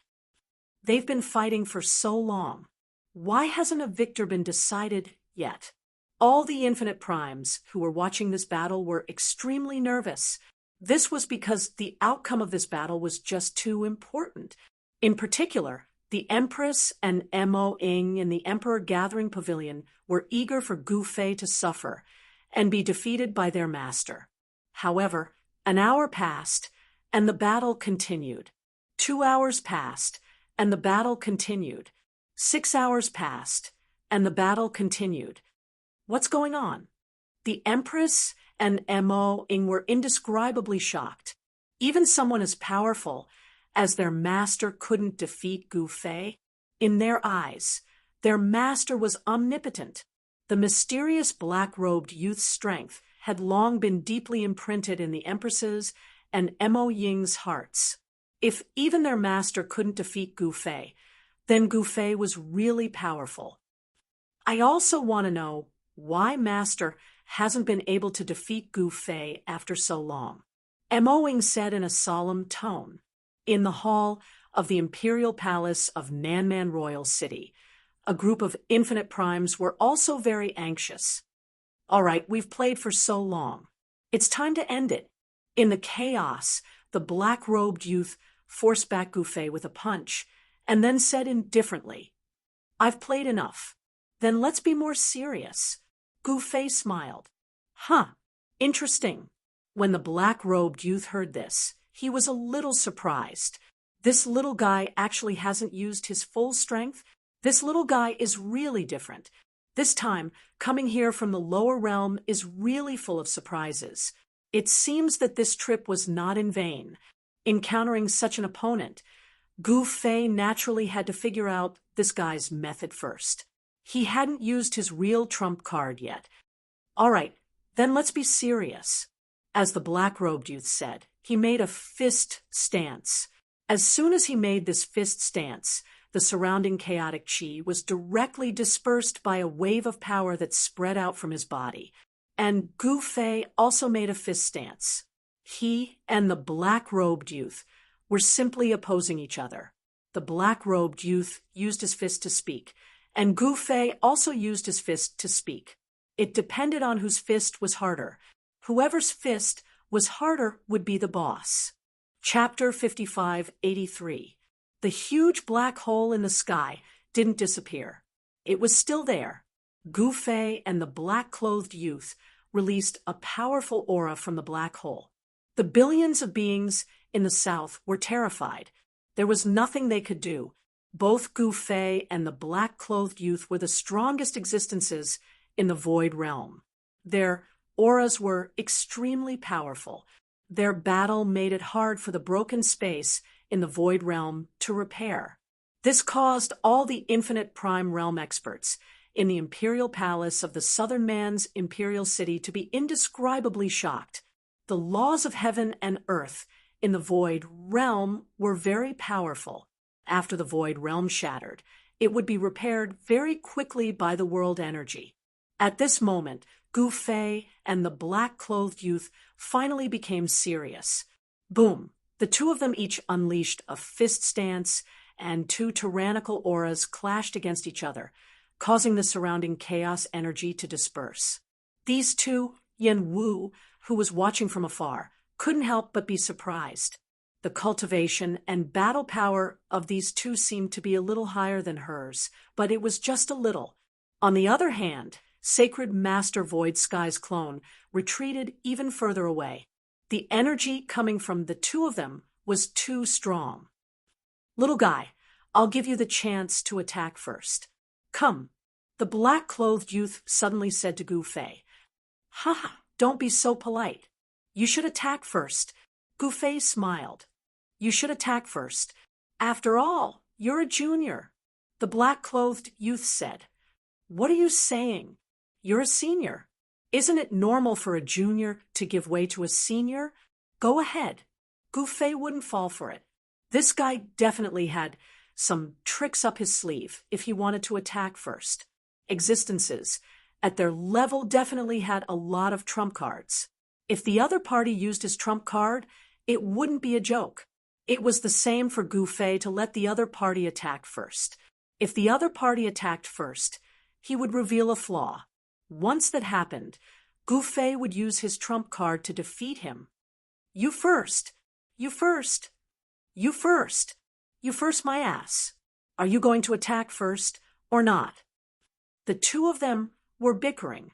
They've been fighting for so long. Why hasn't a victor been decided yet? All the Infinite Primes who were watching this battle were extremely nervous. This was because the outcome of this battle was just too important. In particular, the Empress and Mo Ying in the Emperor Gathering Pavilion were eager for Gu Fei to suffer and be defeated by their master. However, an hour passed, and the battle continued. 2 hours passed, and the battle continued. 6 hours passed, and the battle continued. What's going on? The Empress and Mo Ying were indescribably shocked. Even someone as powerful as their master couldn't defeat Gu Fei. In their eyes, their master was omnipotent. The mysterious black-robed youth's strength had long been deeply imprinted in the Empress's and Mo Ying's hearts. If even their master couldn't defeat Gu Fei, then Gu Fei was really powerful. I also want to know why Master hasn't been able to defeat Gu Fei after so long. Mo Ying said in a solemn tone. In the hall of the Imperial Palace of Nanman Royal City, a group of Infinite Primes were also very anxious. All right, we've played for so long. It's time to end it. In the chaos, the black-robed youth forced back Gu Fei with a punch, and then said indifferently, "I've played enough. Then let's be more serious." Gu Fei smiled. Interesting. When the black-robed youth heard this, he was a little surprised. This little guy actually hasn't used his full strength. This little guy is really different. This time, coming here from the lower realm is really full of surprises. It seems that this trip was not in vain. Encountering such an opponent, Gu Fei naturally had to figure out this guy's method first. He hadn't used his real trump card yet. All right, then let's be serious. As the black-robed youth said, he made a fist stance. As soon as he made this fist stance, the surrounding chaotic chi was directly dispersed by a wave of power that spread out from his body. And Gu Fei also made a fist stance. He and the black-robed youth were simply opposing each other. The black-robed youth used his fist to speak, and Gu Fei also used his fist to speak. It depended on whose fist was harder. Whoever's fist was harder would be the boss. Chapter 5583. The huge black hole in the sky didn't disappear. It was still there. Gu Fei and the black-clothed youth released a powerful aura from the black hole. The billions of beings in the south were terrified. There was nothing they could do. Both Gu Fei and the black-clothed youth were the strongest existences in the void realm. Their auras were extremely powerful. Their battle made it hard for the broken space in the void realm to repair. This caused all the Infinite Prime Realm experts in the Imperial Palace of the Southern Man's Imperial City to be indescribably shocked. The laws of heaven and earth in the void realm were very powerful. After the void realm shattered, it would be repaired very quickly by the world energy. At this moment, Gu Fei and the black-clothed youth finally became serious. Boom! The two of them each unleashed a fist stance, and two tyrannical auras clashed against each other, causing the surrounding chaos energy to disperse. These two, Yen Wu, who was watching from afar, couldn't help but be surprised. The cultivation and battle power of these two seemed to be a little higher than hers, but it was just a little. On the other hand, Sacred Master Void Sky's clone retreated even further away. The energy coming from the two of them was too strong. "Little guy, I'll give you the chance to attack first. Come," the black-clothed youth suddenly said to Gu Fei. "Ha, don't be so polite. You should attack first." Gu Fei smiled. "You should attack first. After all, you're a junior," the black-clothed youth said. "What are you saying? You're a senior. Isn't it normal for a junior to give way to a senior? Go ahead." Gu Fei wouldn't fall for it. This guy definitely had some tricks up his sleeve if he wanted to attack first. Existences at their level definitely had a lot of trump cards. If the other party used his trump card, it wouldn't be a joke. It was the same for Gu Fei to let the other party attack first. If the other party attacked first, he would reveal a flaw. Once that happened, Gu Fei would use his trump card to defeat him. "You first. You first. You first. You first, my ass. Are you going to attack first or not?" The two of them were bickering.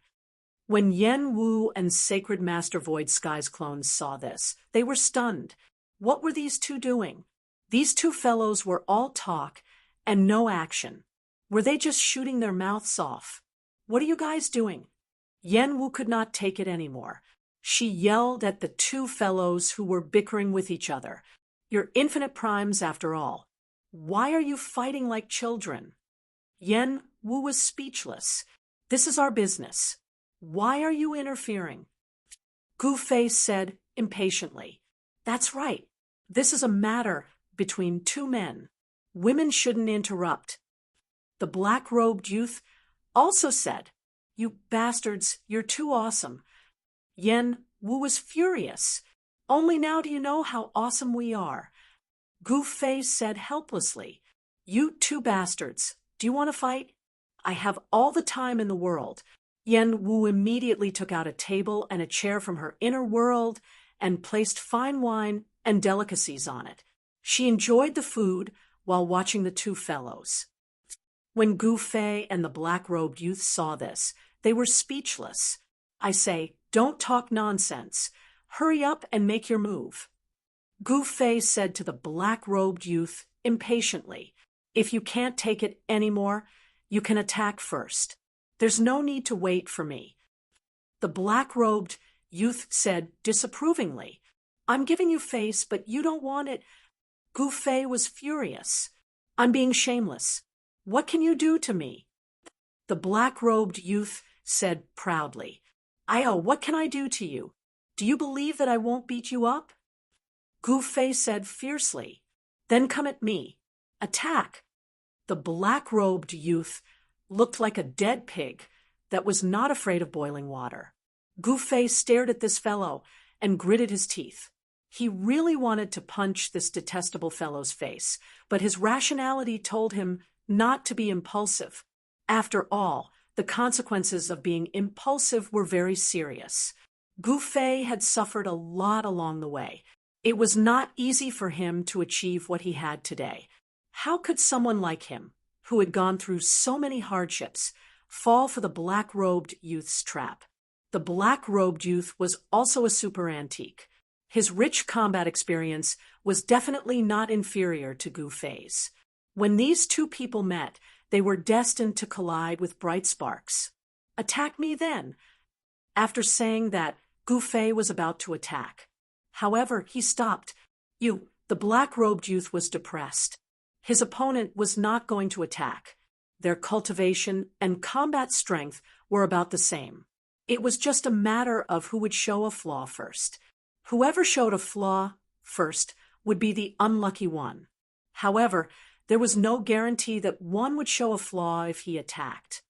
When Yen Wu and Sacred Master Void Sky's clones saw this, they were stunned. What were these two doing? These two fellows were all talk and no action. Were they just shooting their mouths off? "What are you guys doing?" Yen Wu could not take it anymore. She yelled at the two fellows who were bickering with each other. "You're infinite primes after all. Why are you fighting like children?" Yen Wu was speechless. "This is our business. Why are you interfering?" Gu Fei said impatiently. "That's right. This is a matter between two men. Women shouldn't interrupt." The black-robed youth also said, "You bastards, you're too awesome." Yen Wu was furious. "Only now do you know how awesome we are." Gu Fei said helplessly, "You two bastards, do you want to fight? I have all the time in the world." Yen Wu immediately took out a table and a chair from her inner world and placed fine wine and delicacies on it. She enjoyed the food while watching the two fellows. When Gu Fei and the black-robed youth saw this, they were speechless. "I say, don't talk nonsense. Hurry up and make your move." Gu Fei said to the black-robed youth impatiently, "If you can't take it anymore, you can attack first. There's no need to wait for me." The black-robed youth said disapprovingly, "I'm giving you face, but you don't want it." Gu Fei was furious. "I'm being shameless. What can you do to me?" The black-robed youth said proudly, What can I do to you? Do you believe that I won't beat you up?" Gu Fei said fiercely, "Then come at me. Attack." The black-robed youth looked like a dead pig that was not afraid of boiling water. Gu Fei stared at this fellow and gritted his teeth. He really wanted to punch this detestable fellow's face, but his rationality told him not to be impulsive. After all, the consequences of being impulsive were very serious. Gu Fei had suffered a lot along the way. It was not easy for him to achieve what he had today. How could someone like him, who had gone through so many hardships, fall for the black-robed youth's trap? The black-robed youth was also a super antique. His rich combat experience was definitely not inferior to Gu Fei's. When these two people met, they were destined to collide with bright sparks. "Attack me then." After saying that, Gu Fei was about to attack. However, he stopped. The black-robed youth was depressed. His opponent was not going to attack. Their cultivation and combat strength were about the same. It was just a matter of who would show a flaw first. Whoever showed a flaw first would be the unlucky one. However, there was no guarantee that one would show a flaw if he attacked.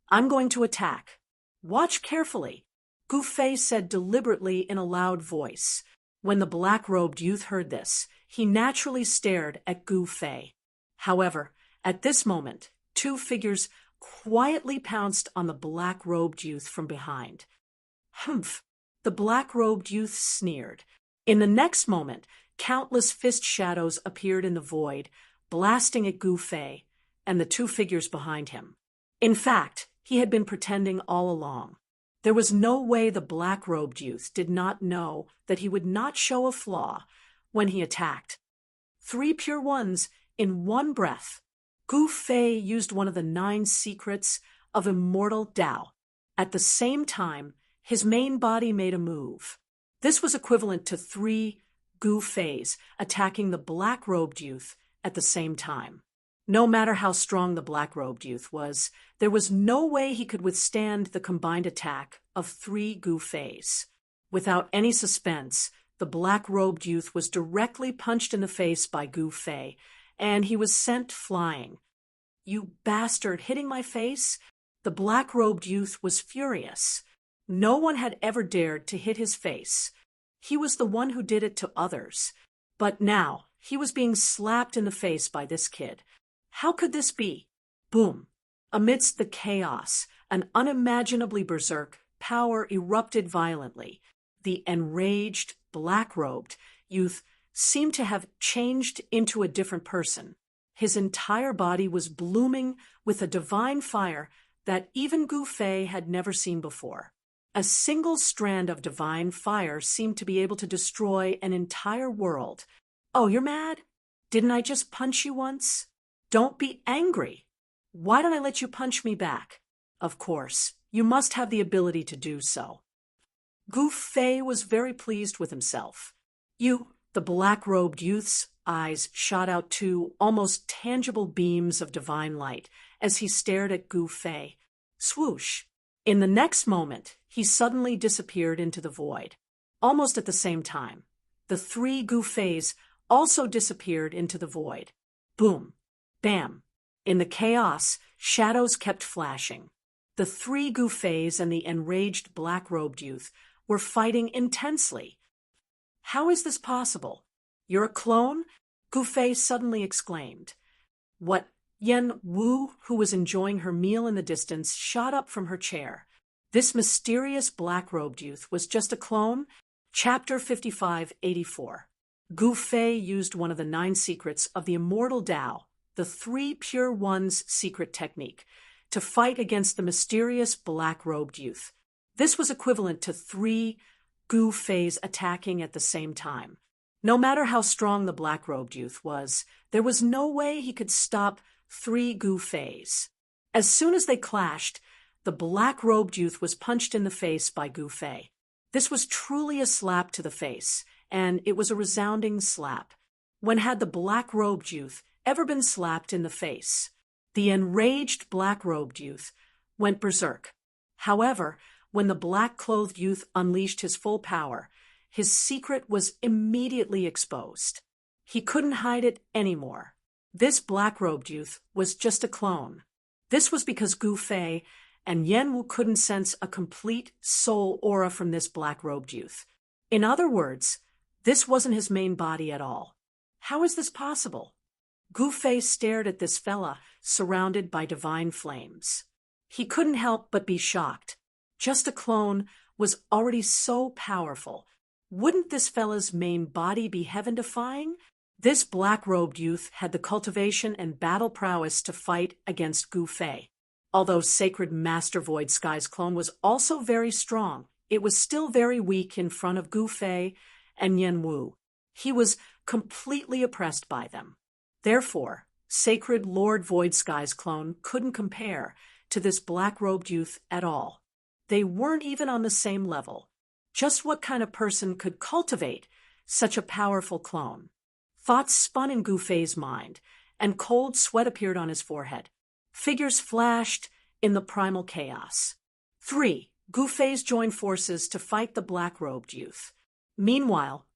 "I'm going to attack. Watch carefully," Gu Fei said deliberately in a loud voice. When the black-robed youth heard this, he naturally stared at Gu Fei. However, at this moment, two figures quietly pounced on the black-robed youth from behind. "Humph," the black-robed youth sneered. In the next moment, countless fist shadows appeared in the void, blasting at Gu Fei and the two figures behind him. In fact, he had been pretending all along. There was no way the black-robed youth did not know that he would not show a flaw when he attacked. 3 pure ones in one breath. Gu Fei used one of the 9 secrets of immortal Tao. At the same time, his main body made a move. This was equivalent to 3 Gu Feis attacking the black-robed youth at the same time. No matter how strong the black-robed youth was, there was no way he could withstand the combined attack of 3 Gu Feis. Without any suspense, the black-robed youth was directly punched in the face by Gu Fei, and he was sent flying. "You bastard, hitting my face?" The black-robed youth was furious. No one had ever dared to hit his face. He was the one who did it to others. But now, he was being slapped in the face by this kid. How could this be? Boom! Amidst the chaos, an unimaginably berserk power erupted violently. The enraged, black-robed youth seemed to have changed into a different person. His entire body was blooming with a divine fire that even Gu Fei had never seen before. A single strand of divine fire seemed to be able to destroy an entire world. "Oh, you're mad? Didn't I just punch you once? Don't be angry. Why don't I let you punch me back?" Of course, you must have the ability to do so. Gu Fei was very pleased with himself. The black-robed youth's eyes shot out 2 almost tangible beams of divine light as he stared at Gu Fei. Swoosh! In the next moment, he suddenly disappeared into the void. Almost at the same time, the 3 Gu Feis also disappeared into the void. Boom! Bam! In the chaos, shadows kept flashing. The 3 Gu Feis and the enraged black-robed youth were fighting intensely. "How is this possible? You're a clone?" Gu Fei suddenly exclaimed. What? Yen Wu, who was enjoying her meal in the distance, shot up from her chair. This mysterious black-robed youth was just a clone? Chapter 5584. Gu Fei used one of the 9 secrets of the immortal Tao, the 3 pure ones secret technique, to fight against the mysterious black-robed youth. This was equivalent to 3 Gu Feis attacking at the same time. No matter how strong the black-robed youth was, there was no way he could stop 3 Gu Feis. As soon as they clashed, the black-robed youth was punched in the face by Gu Fei. This was truly a slap to the face, and it was a resounding slap. When had the black-robed youth ever been slapped in the face? The enraged black-robed youth went berserk. However, when the black-clothed youth unleashed his full power, his secret was immediately exposed. He couldn't hide it anymore. This black-robed youth was just a clone. This was because Gu Fei and Yen Wu couldn't sense a complete soul aura from this black-robed youth. In other words, this wasn't his main body at all. How is this possible? Gu Fei stared at this fella, surrounded by divine flames. He couldn't help but be shocked. Just a clone was already so powerful. Wouldn't this fella's main body be heaven-defying? This black-robed youth had the cultivation and battle prowess to fight against Gu Fei. Although Sacred Master Void Sky's clone was also very strong, it was still very weak in front of Gu Fei and Yen Wu. He was completely oppressed by them. Therefore, Sacred Lord Void Sky's clone couldn't compare to this black-robed youth at all. They weren't even on the same level. Just what kind of person could cultivate such a powerful clone? Thoughts spun in Gu Fei's mind, and cold sweat appeared on his forehead. Figures flashed in the primal chaos. 3. Gu Fei's joined forces to fight the black-robed youth. Meanwhile,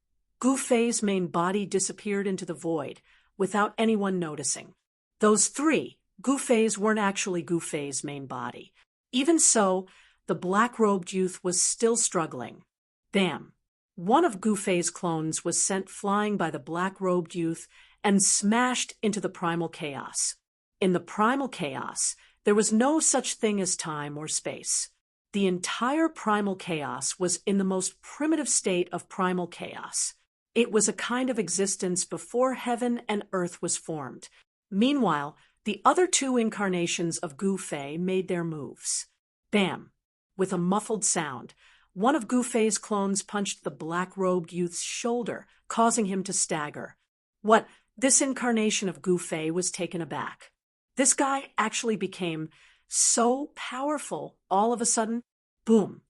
Gu Fei's main body disappeared into the void without anyone noticing. Those 3 Gu Feis weren't actually Gu Fei's main body. Even so, the black-robed youth was still struggling. Bam! One of Gu Fei's clones was sent flying by the black-robed youth and smashed into the primal chaos. In the primal chaos, there was no such thing as time or space. The entire primal chaos was in the most primitive state of primal chaos. It was a kind of existence before heaven and earth was formed. Meanwhile, the other 2 incarnations of Gu Fei made their moves. Bam! with a muffled sound, one of Gu Fei's clones punched the black-robed youth's shoulder, causing him to stagger. What? This incarnation of Gu Fei was taken aback. This guy actually became so powerful all of a sudden. Boom.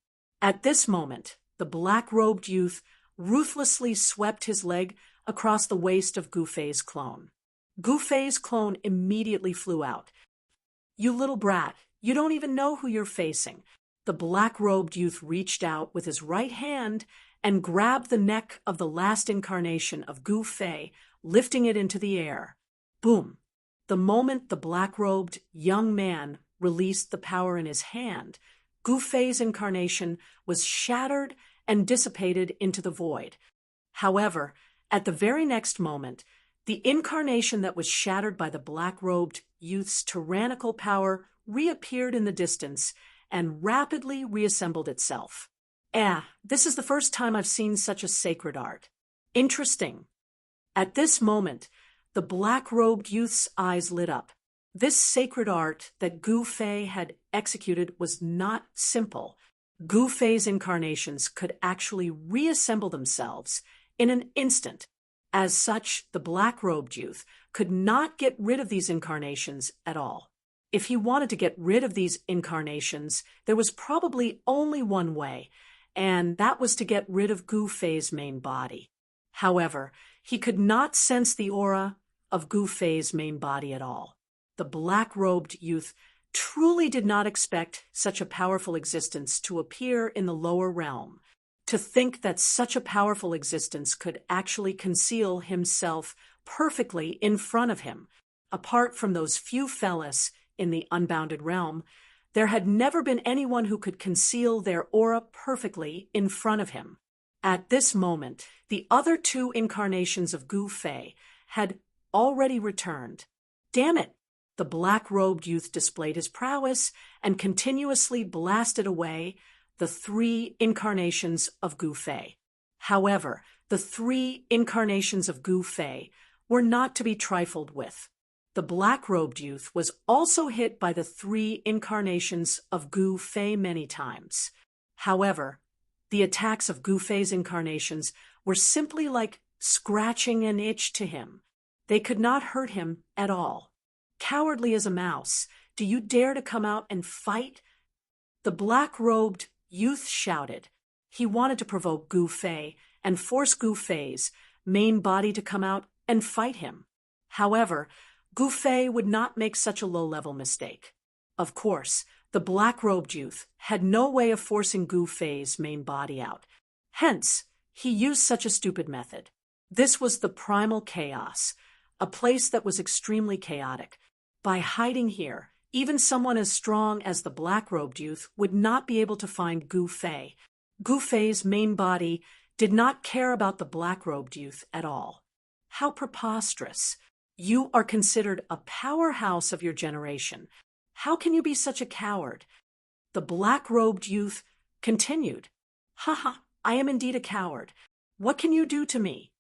At this moment, the black-robed youth ruthlessly swept his leg across the waist of Gu Fei's clone. Gu Fei's clone immediately flew out. "You little brat, you don't even know who you're facing." The black-robed youth reached out with his right hand and grabbed the neck of the last incarnation of Gu Fei, lifting it into the air. Boom! The moment the black-robed young man released the power in his hand, Gu Fei's incarnation was shattered and dissipated into the void. However, at the very next moment, the incarnation that was shattered by the black-robed youth's tyrannical power reappeared in the distance and rapidly reassembled itself. This is the first time I've seen such a sacred art. Interesting. At this moment, the black-robed youth's eyes lit up. This sacred art that Gu Fei had executed was not simple. Gu Fei's incarnations could actually reassemble themselves in an instant. As such, the black-robed youth could not get rid of these incarnations at all. If he wanted to get rid of these incarnations, there was probably only one way, and that was to get rid of Gu Fei's main body. However, he could not sense the aura of Gu Fei's main body at all. The black-robed youth truly did not expect such a powerful existence to appear in the lower realm. To think that such a powerful existence could actually conceal himself perfectly in front of him. Apart from those few fellas in the unbounded realm, there had never been anyone who could conceal their aura perfectly in front of him. At this moment, the other two incarnations of Gu Fei had already returned. Damn it! The black-robed youth displayed his prowess and continuously blasted away the three incarnations of Gu Fei. However, the three incarnations of Gu Fei were not to be trifled with. The black-robed youth was also hit by the three incarnations of Gu Fei many times. However, the attacks of Gu Fei's incarnations were simply like scratching an itch to him. They could not hurt him at all. Cowardly as a mouse, do you dare to come out and fight? The black-robed youth shouted. He wanted to provoke Gu Fei and force Gu Fei's main body to come out and fight him. However, Gu Fei would not make such a low-level mistake. Of course, the black-robed youth had no way of forcing Gu Fei's main body out. Hence, he used such a stupid method. This was the primal chaos, a place that was extremely chaotic. By hiding here, even someone as strong as the black-robed youth would not be able to find Gu Fei. Gu Fei's main body did not care about the black-robed youth at all. How preposterous! You are considered a powerhouse of your generation. How can you be such a coward? The black-robed youth continued. "Haha, I am indeed a coward. What can you do to me?"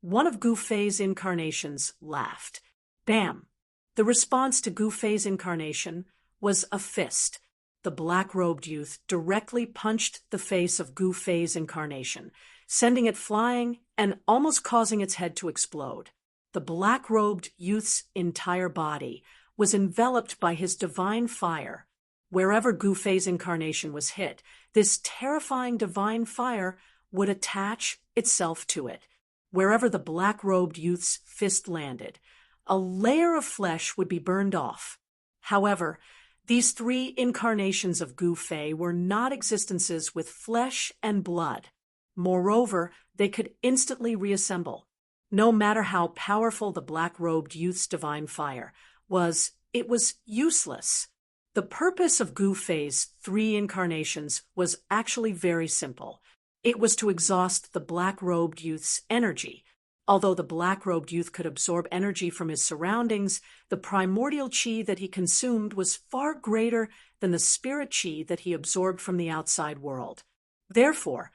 One of Gu Fei's incarnations laughed. Bam! The response to Gu Fei's incarnation was a fist. The black-robed youth directly punched the face of Gu Fei's incarnation, sending it flying and almost causing its head to explode. The black-robed youth's entire body was enveloped by his divine fire. Wherever Gu Fei's incarnation was hit, this terrifying divine fire would attach itself to it. Wherever the black-robed youth's fist landed, a layer of flesh would be burned off. However, these three incarnations of Gu Fei were not existences with flesh and blood. Moreover, they could instantly reassemble. No matter how powerful the black-robed youth's divine fire was, it was useless. The purpose of Gu Fei's three incarnations was actually very simple. It was to exhaust the black-robed youth's energy. Although the black-robed youth could absorb energy from his surroundings, the primordial chi that he consumed was far greater than the spirit chi that he absorbed from the outside world. Therefore,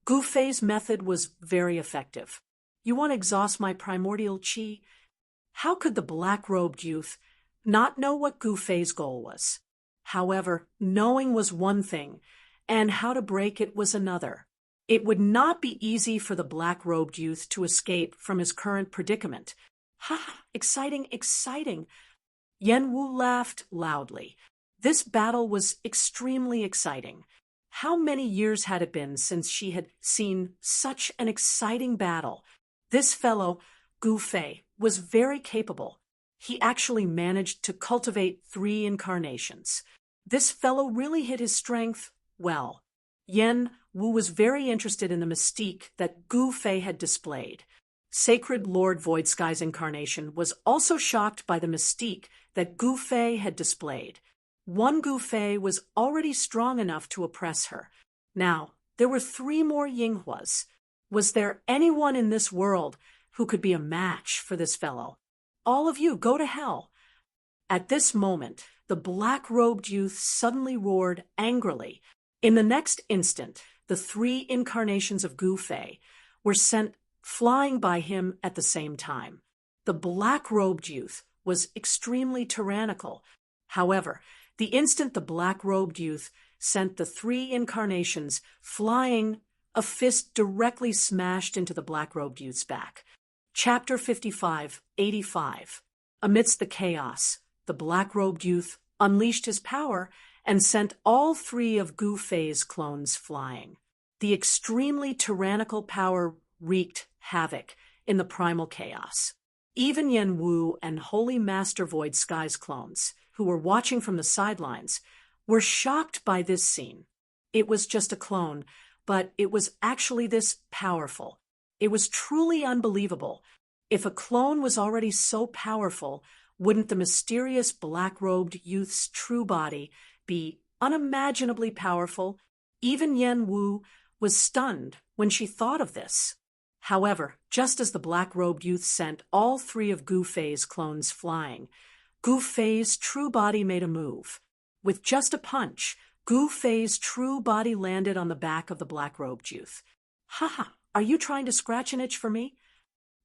Gu Fei's method was very effective. You want to exhaust my primordial chi? How could the black-robed youth not know what Gu Fei's goal was? However, knowing was one thing, and how to break it was another. It would not be easy for the black-robed youth to escape from his current predicament. Ha! Exciting, exciting! Yen Wu laughed loudly. This battle was extremely exciting. How many years had it been since she had seen such an exciting battle? This fellow, Gu Fei, was very capable. He actually managed to cultivate 3 incarnations. This fellow really hid his strength well. Yen Wu was very interested in the mystique that Gu Fei had displayed. Sacred Lord Void Sky's incarnation was also shocked by the mystique that Gu Fei had displayed. One Gu Fei was already strong enough to oppress her. Now, there were 3 more Yinghuas. Was there anyone in this world who could be a match for this fellow? All of you, go to hell. At this moment, the black-robed youth suddenly roared angrily. In the next instant, the 3 incarnations of Gu Fei were sent flying by him at the same time. The black-robed youth was extremely tyrannical. However, the instant the black-robed youth sent the 3 incarnations flying, a fist directly smashed into the black-robed youth's back. Chapter 55, 85. Amidst the chaos, the black-robed youth unleashed his power and sent all 3 of Gu Fei's clones flying. The extremely tyrannical power wreaked havoc in the primal chaos. Even Yen Wu and Holy Master Void Sky's clones, who were watching from the sidelines, were shocked by this scene. It was just a clone, but it was actually this powerful. It was truly unbelievable. If a clone was already so powerful, wouldn't the mysterious black-robed youth's true body be unimaginably powerful? Even Yen Wu was stunned when she thought of this. However, just as the black-robed youth sent all 3 of Gu Fei's clones flying, Gu Fei's true body made a move. With just a punch, Gu Fei's true body landed on the back of the black-robed youth. "Ha! Are you trying to scratch an itch for me?"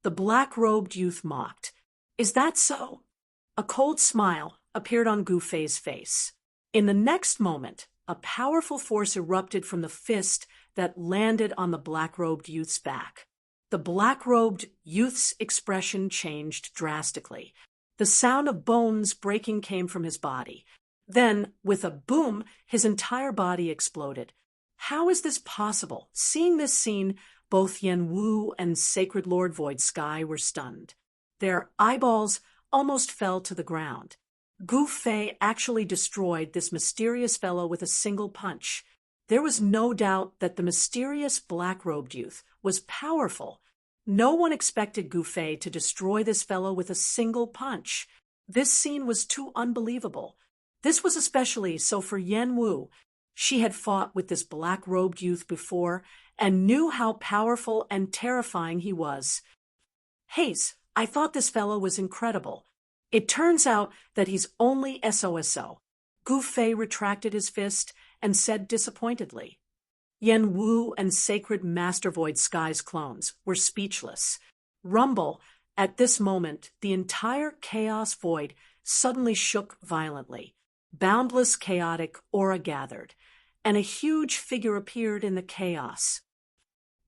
The black-robed youth mocked. "Is that so?" A cold smile appeared on Gu Fei's face. In the next moment, a powerful force erupted from the fist that landed on the black-robed youth's back. The black-robed youth's expression changed drastically. The sound of bones breaking came from his body. Then, with a boom, his entire body exploded. How is this possible? Seeing this scene, both Yen Wu and Sacred Lord Void Sky were stunned. Their eyeballs almost fell to the ground. Gu Fei actually destroyed this mysterious fellow with a single punch. There was no doubt that the mysterious black-robed youth was powerful. No one expected Gu Fei to destroy this fellow with a single punch. This scene was too unbelievable. This was especially so for Yen Wu. She had fought with this black-robed youth before and knew how powerful and terrifying he was. "Haze, I thought this fellow was incredible. It turns out that he's only SOSO. Gu Fei retracted his fist and said disappointedly. Yen Wu and Sacred Master Void Sky's clones were speechless. Rumble, at this moment, the entire chaos void suddenly shook violently. Boundless chaotic aura gathered, and a huge figure appeared in the chaos.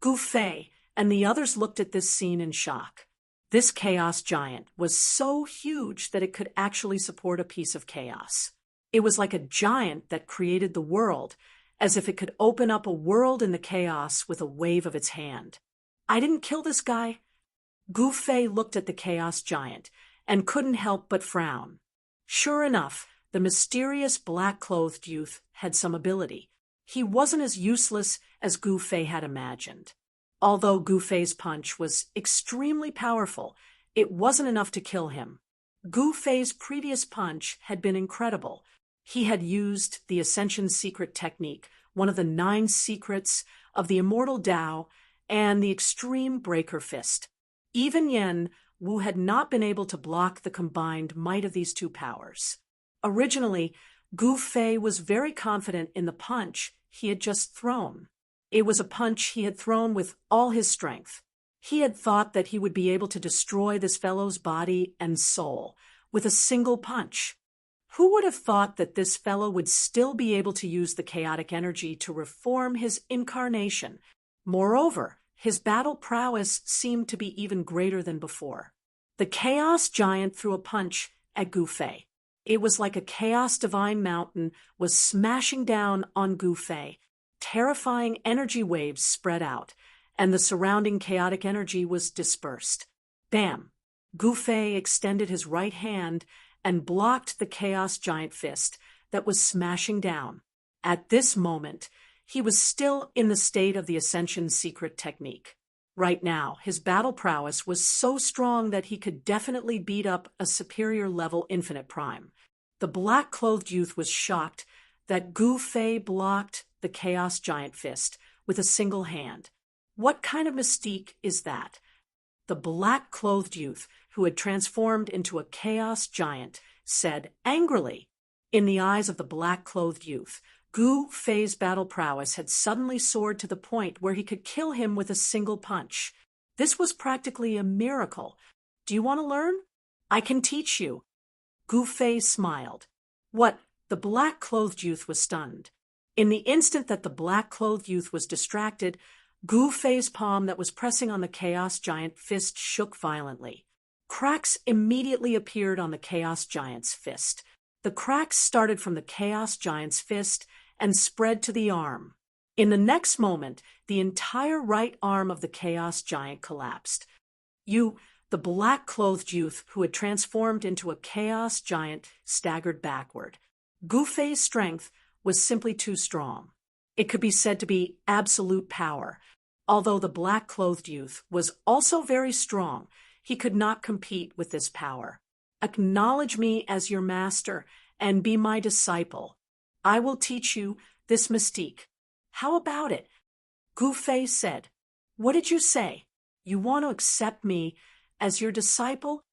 Gu Fei and the others looked at this scene in shock. This chaos giant was so huge that it could actually support a piece of chaos. It was like a giant that created the world, as if it could open up a world in the chaos with a wave of its hand. "I didn't kill this guy." Gu Fei looked at the chaos giant and couldn't help but frown. Sure enough, the mysterious black-clothed youth had some ability. He wasn't as useless as Gu Fei had imagined. Although Gu Fei's punch was extremely powerful, it wasn't enough to kill him. Gu Fei's previous punch had been incredible. He had used the Ascension Secret technique, one of the 9 secrets of the Immortal Tao, and the Extreme Breaker Fist. Even Yen Wu had not been able to block the combined might of these 2 powers. Originally, Gu Fei was very confident in the punch he had just thrown. It was a punch he had thrown with all his strength. He had thought that he would be able to destroy this fellow's body and soul with a single punch. Who would have thought that this fellow would still be able to use the chaotic energy to reform his incarnation? Moreover, his battle prowess seemed to be even greater than before. The Chaos Giant threw a punch at Gu Fei. It was like a Chaos Divine Mountain was smashing down on Gu Fei. Terrifying energy waves spread out, and the surrounding chaotic energy was dispersed. Bam! Gu Fei extended his right hand and blocked the Chaos Giant fist that was smashing down. At this moment, he was still in the state of the Ascension's secret technique. Right now, his battle prowess was so strong that he could definitely beat up a superior-level Infinite Prime. The black-clothed youth was shocked that Gu Fei blocked the Chaos Giant fist with a single hand. What kind of mystique is that? The black-clothed youth, who had transformed into a Chaos Giant, said angrily. In the eyes of the black-clothed youth, Gu Fei's battle prowess had suddenly soared to the point where he could kill him with a single punch. This was practically a miracle. Do you want to learn? I can teach you. Gu Fei smiled. What? The black-clothed youth was stunned. In the instant that the black-clothed youth was distracted, Gu Fei's palm that was pressing on the Chaos Giant fist shook violently. Cracks immediately appeared on the Chaos Giant's fist. The cracks started from the Chaos Giant's fist and spread to the arm. In the next moment, the entire right arm of the Chaos Giant collapsed. The black-clothed youth who had transformed into a Chaos Giant staggered backward. Gu Fei's strength was simply too strong. It could be said to be absolute power. Although the black-clothed youth was also very strong, he could not compete with this power. Acknowledge me as your master and be my disciple. I will teach you this mystique. How about it? Gu Fei said. What did you say? You want to accept me as your disciple?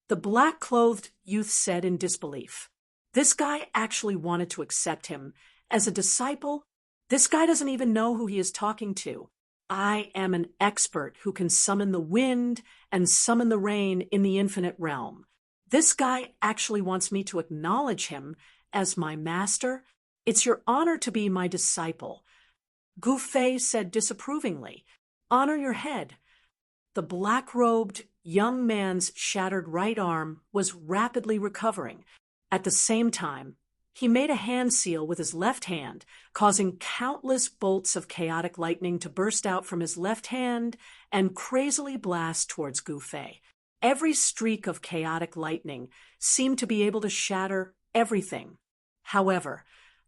The black-clothed youth said in disbelief. This guy actually wanted to accept him as a disciple? This guy doesn't even know who he is talking to. I am an expert who can summon the wind and summon the rain in the infinite realm. This guy actually wants me to acknowledge him as my master. It's your honor to be my disciple. Gu Fei said disapprovingly, honor your head. The black-robed young man's shattered right arm was rapidly recovering. At the same time, he made a hand seal with his left hand, causing countless bolts of chaotic lightning to burst out from his left hand and crazily blast towards Gu Fei. Every streak of chaotic lightning seemed to be able to shatter everything. However,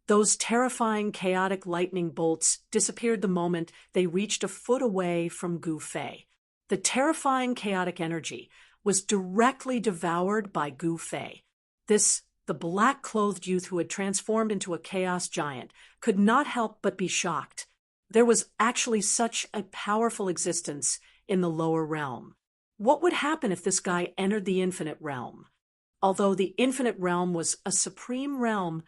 those terrifying chaotic lightning bolts disappeared the moment they reached a foot away from Gu Fei. The terrifying chaotic energy was directly devoured by Gu Fei. The black-clothed youth who had transformed into a Chaos Giant could not help but be shocked. There was actually such a powerful existence in the lower realm. What would happen if this guy entered the infinite realm? Although the infinite realm was a supreme realm,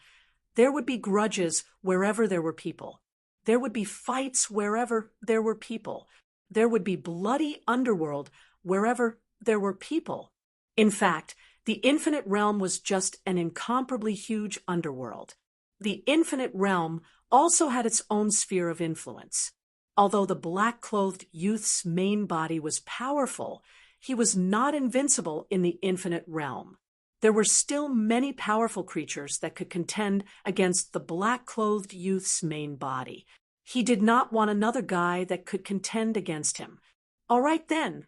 there would be grudges wherever there were people. There would be fights wherever there were people. There would be bloody underworld wherever there were people. In fact, the infinite realm was just an incomparably huge underworld. The infinite realm also had its own sphere of influence. Although the black-clothed youth's main body was powerful, he was not invincible in the infinite realm. There were still many powerful creatures that could contend against the black-clothed youth's main body. He did not want another guy that could contend against him. All right then.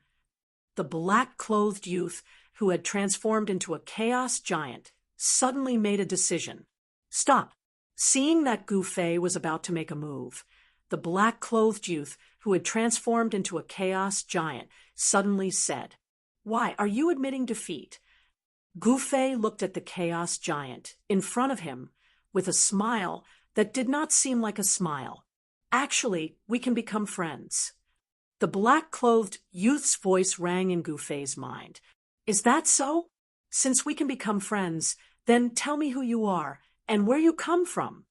The black-clothed youth who had transformed into a Chaos Giant suddenly made a decision. Stop. Seeing that Gu Fei was about to make a move, the black-clothed youth who had transformed into a Chaos Giant suddenly said, Why, are you admitting defeat? Gu Fei looked at the Chaos Giant in front of him with a smile that did not seem like a smile. Actually, we can become friends. The black-clothed youth's voice rang in Gu Fei's mind. Is that so? Since we can become friends, then tell me who you are and where you come from.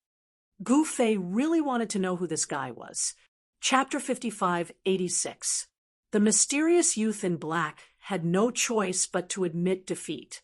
Gu Fei really wanted to know who this guy was. Chapter 55-86. The mysterious youth in black had no choice but to admit defeat.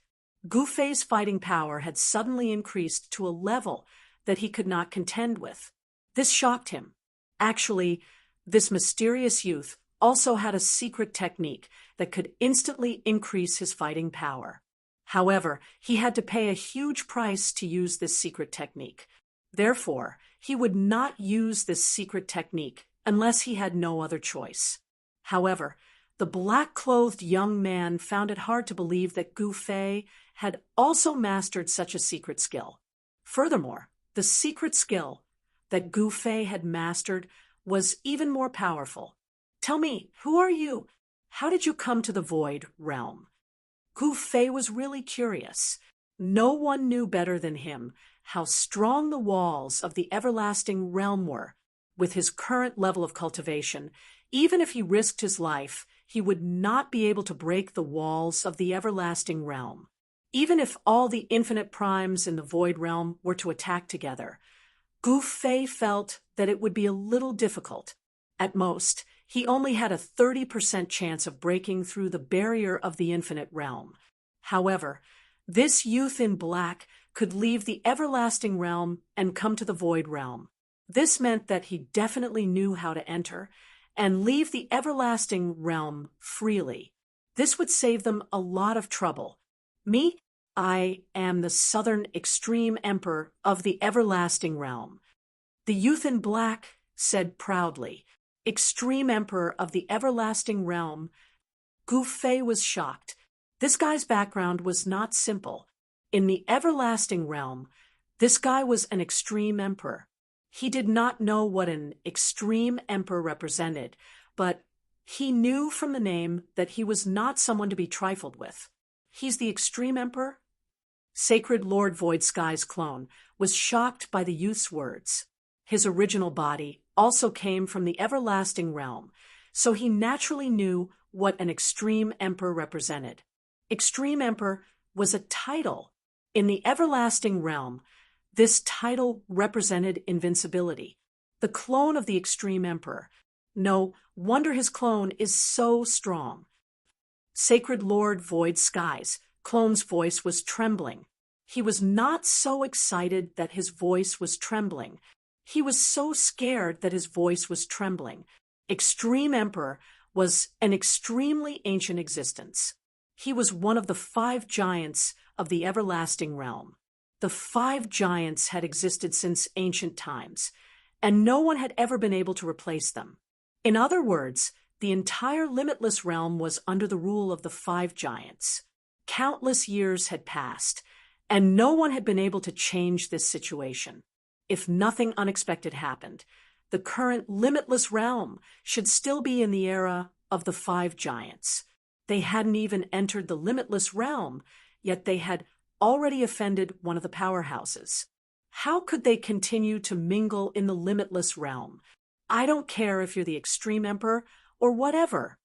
Gu Fei's fighting power had suddenly increased to a level that he could not contend with. This shocked him. Actually, this mysterious youth also had a secret technique that could instantly increase his fighting power. However, he had to pay a huge price to use this secret technique. Therefore, he would not use this secret technique unless he had no other choice. However, the black-clothed young man found it hard to believe that Gu Fei had also mastered such a secret skill. Furthermore, the secret skill that Gu Fei had mastered was even more powerful. Tell me, who are you? How did you come to the Void Realm? Gu Fei was really curious. No one knew better than him how strong the walls of the everlasting realm were. With his current level of cultivation, even if he risked his life, he would not be able to break the walls of the everlasting realm. Even if all the infinite primes in the Void Realm were to attack together, Gu Fei felt that it would be a little difficult. At most, he only had a 30% chance of breaking through the barrier of the infinite realm. However, this youth in black could leave the everlasting realm and come to the Void Realm. This meant that he definitely knew how to enter and leave the everlasting realm freely. This would save them a lot of trouble. Me? I am the Southern Extreme Emperor of the everlasting realm. The youth in black said proudly, Extreme Emperor of the everlasting realm. Gu Fei was shocked. This guy's background was not simple. In the everlasting realm, this guy was an extreme emperor. He did not know what an extreme emperor represented, but he knew from the name that he was not someone to be trifled with. He's the extreme emperor? Sacred Lord Void Sky's clone was shocked by the youth's words. His original body also came from the everlasting realm, so he naturally knew what an extreme emperor represented. Extreme Emperor was a title. In the everlasting realm, this title represented invincibility. The clone of the Extreme Emperor. No wonder his clone is so strong. Sacred Lord Void Sky's clone's voice was trembling. He was not so excited that his voice was trembling. He was so scared that his voice was trembling. Extreme Emperor was an extremely ancient existence. He was one of the 5 giants of the everlasting realm. The 5 giants had existed since ancient times, and no one had ever been able to replace them. In other words, the entire limitless realm was under the rule of the 5 giants. Countless years had passed, and no one had been able to change this situation. If nothing unexpected happened, the current limitless realm should still be in the era of the 5 giants. They hadn't even entered the limitless realm, yet they had already offended one of the powerhouses. How could they continue to mingle in the limitless realm? I don't care if you're the Extreme Emperor or whatever.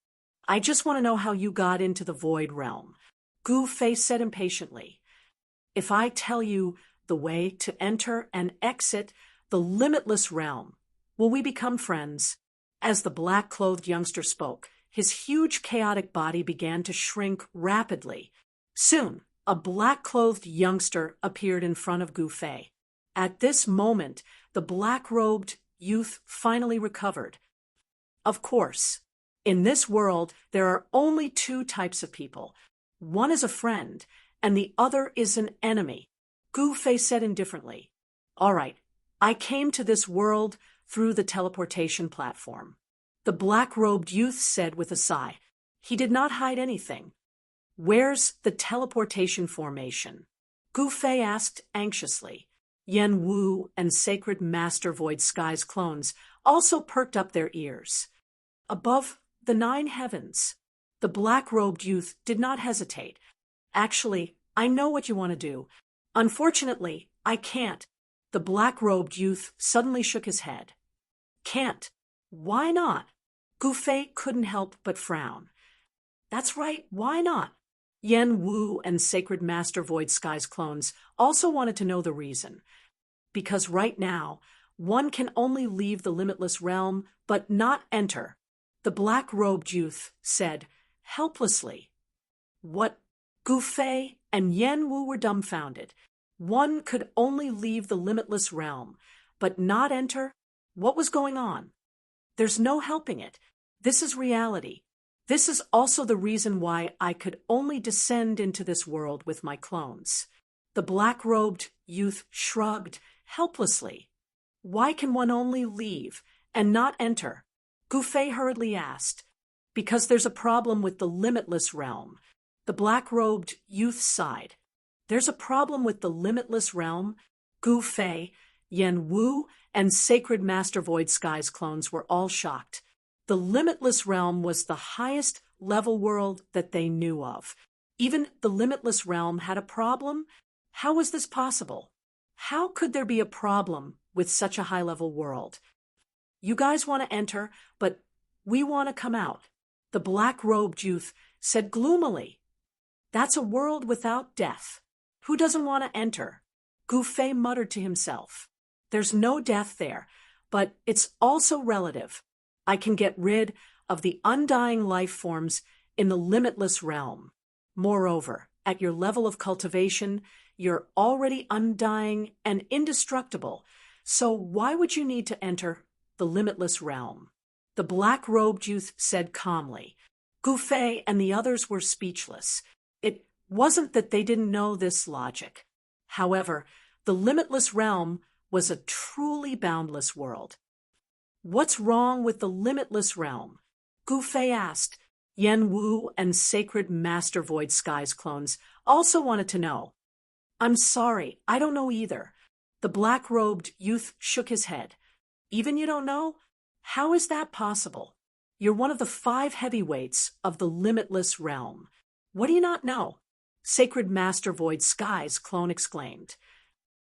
I just want to know how you got into the Void Realm. Gu Fei said impatiently. If I tell you the way to enter and exit the limitless realm, will we become friends? As the black-clothed youngster spoke, his huge chaotic body began to shrink rapidly. Soon, a black-clothed youngster appeared in front of Gu Fei. At this moment, the black-robed youth finally recovered. Of course, in this world, there are only 2 types of people. One is a friend, and the other is an enemy. Gu Fei said indifferently, All right, I came to this world through the teleportation platform. The black-robed youth said with a sigh. He did not hide anything. Where's the teleportation formation? Gu Fei asked anxiously. Yen Wu and Sacred Master Void Sky's clones also perked up their ears. Above the 9 heavens. The black-robed youth did not hesitate. Actually, I know what you want to do. Unfortunately, I can't. The black-robed youth suddenly shook his head. Can't. Why not? Gu Fei couldn't help but frown. That's right, why not? Yen Wu and Sacred Master Void Sky's clones also wanted to know the reason. Because right now, one can only leave the limitless realm, but not enter. The black-robed youth said, helplessly. What? Gu Fei and Yen Wu were dumbfounded. One could only leave the limitless realm, but not enter? What was going on? There's no helping it. This is reality. This is also the reason why I could only descend into this world with my clones. The black-robed youth shrugged helplessly. Why can one only leave and not enter? Gu Fei hurriedly asked. Because there's a problem with the limitless realm. The black-robed youth sighed. There's a problem with the limitless realm? Gu Fei, Yen Wu, and Sacred Master Void Sky's clones were all shocked. The limitless realm was the highest level world that they knew of. Even the limitless realm had a problem? How was this possible? How could there be a problem with such a high-level world? You guys want to enter, but we want to come out, the black-robed youth said gloomily. That's a world without death. Who doesn't want to enter? Gu Fei muttered to himself. There's no death there, but it's also relative. I can get rid of the undying life forms in the limitless realm. Moreover, at your level of cultivation, you're already undying and indestructible, so why would you need to enter the limitless realm? The black-robed youth said calmly. Gu Fei and the others were speechless. It wasn't that they didn't know this logic. However, the limitless realm was a truly boundless world. What's wrong with the limitless realm? Gu Fei asked. Yen Wu and Sacred Master Void Sky's clones also wanted to know. I'm sorry, I don't know either. The black-robed youth shook his head. Even you don't know? How is that possible? You're one of the 5 heavyweights of the limitless realm. What do you not know? Sacred Master Void Sky's clone exclaimed.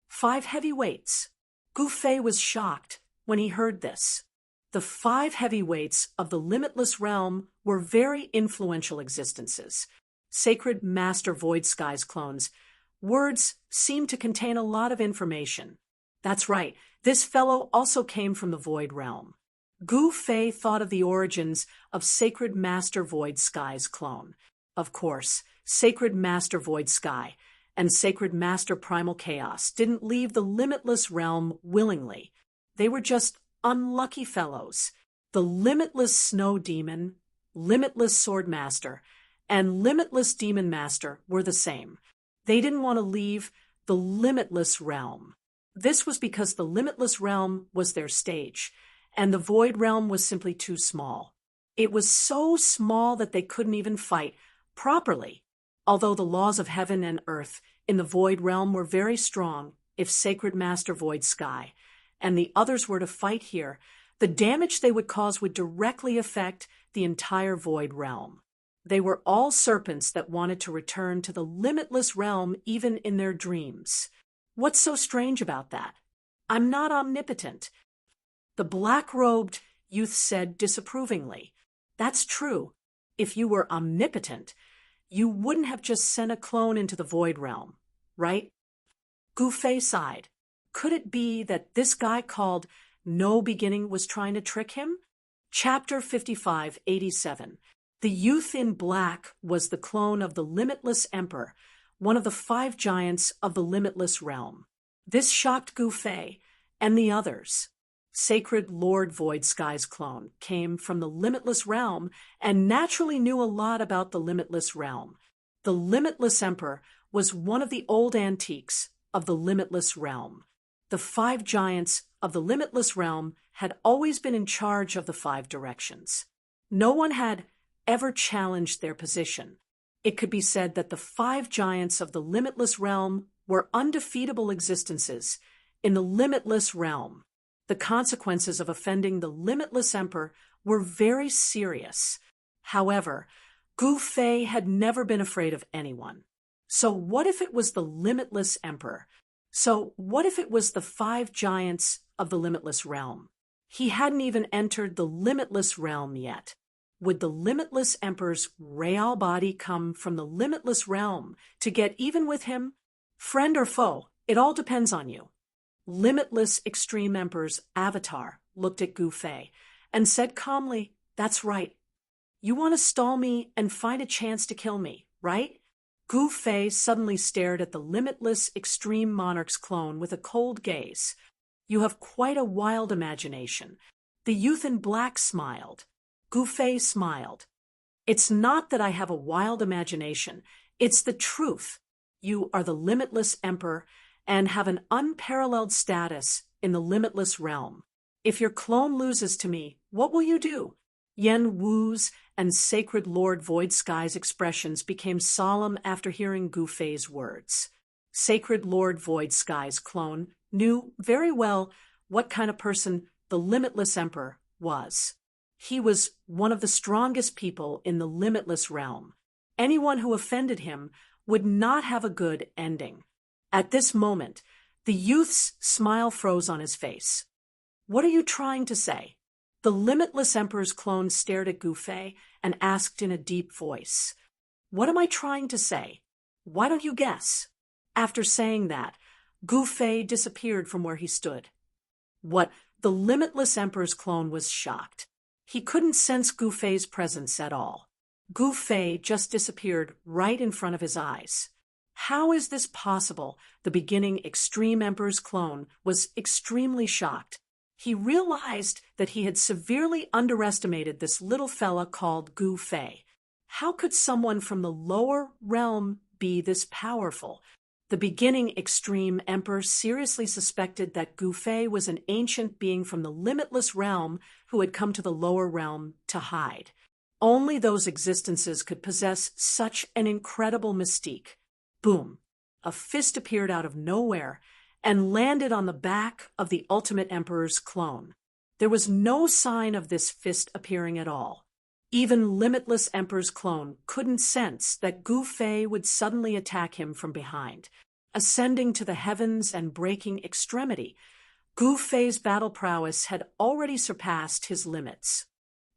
5 heavyweights. Gu Fei was shocked when he heard this. The 5 heavyweights of the limitless realm were very influential existences. Sacred Master Void Sky's clones. Words seem to contain a lot of information. That's right, this fellow also came from the Void Realm. Gu Fei thought of the origins of Sacred Master Void Sky's clone. Of course, Sacred Master Void Sky and Sacred Master Primal Chaos didn't leave the limitless realm willingly. They were just unlucky fellows. The Limitless Snow Demon, Limitless Sword Master, and Limitless Demon Master were the same. They didn't want to leave the limitless realm. This was because the limitless realm was their stage, and the void realm was simply too small. It was so small that they couldn't even fight properly. Although the laws of heaven and earth in the void realm were very strong, if Sacred Master Void Sky and the others were to fight here, the damage they would cause would directly affect the entire void realm. They were all serpents that wanted to return to the limitless realm even in their dreams. What's so strange about that? I'm not omnipotent. The black-robed youth said disapprovingly. That's true. If you were omnipotent, you wouldn't have just sent a clone into the void realm, right? Gu Fei sighed. Could it be that this guy called No Beginning was trying to trick him? Chapter 5587. The youth in black was the clone of the Limitless Emperor, one of the 5 giants of the limitless realm. This shocked Gu Fei and the others. Sacred Lord Void Sky's clone came from the limitless realm and naturally knew a lot about the limitless realm. The Limitless Emperor was one of the old antiques of the limitless realm. The 5 giants of the limitless realm had always been in charge of the 5 directions. No one had ever challenged their position. It could be said that the 5 giants of the limitless realm were undefeatable existences in the limitless realm. The consequences of offending the limitless emperor were very serious. However, Gu Fei had never been afraid of anyone. So what if it was the limitless emperor? So what if it was the 5 giants of the limitless realm? He hadn't even entered the limitless realm yet. Would the limitless emperor's real body come from the limitless realm to get even with him? Friend or foe, it all depends on you. Limitless Extreme Emperor's avatar looked at Gu Fei and said calmly, That's right. You want to stall me and find a chance to kill me, right? Gu Fei suddenly stared at the limitless Extreme Monarch's clone with a cold gaze. "You have quite a wild imagination." The youth in black smiled. Gu Fei smiled. "It's not that I have a wild imagination, it's the truth. You are the limitless emperor and have an unparalleled status in the limitless realm. If your clone loses to me, what will you do?" Yen Wu's and Sacred Lord Void Sky's expressions became solemn after hearing Gu Fei's words. Sacred Lord Void Sky's clone knew very well what kind of person the limitless emperor was. He was one of the strongest people in the limitless realm. Anyone who offended him would not have a good ending. At this moment, the youth's smile froze on his face. "What are you trying to say?" The limitless emperor's clone stared at Gu Fei and asked in a deep voice. "What am I trying to say? Why don't you guess?" After saying that, Gu Fei disappeared from where he stood. What the limitless emperor's clone was shocked. He couldn't sense Gu Fei's presence at all. Gu Fei just disappeared right in front of his eyes. How is this possible? The beginning Extreme Emperor's clone was extremely shocked. He realized that he had severely underestimated this little fella called Gu Fei. How could someone from the lower realm be this powerful? The beginning Extreme Emperor seriously suspected that Gu Fei was an ancient being from the limitless realm who had come to the lower realm to hide. Only those existences could possess such an incredible mystique. Boom! A fist appeared out of nowhere and landed on the back of the Ultimate Emperor's clone. There was no sign of this fist appearing at all. Even Limitless Emperor's clone couldn't sense that Gu Fei would suddenly attack him from behind. Ascending to the heavens and breaking extremity, Gu Fei's battle prowess had already surpassed his limits.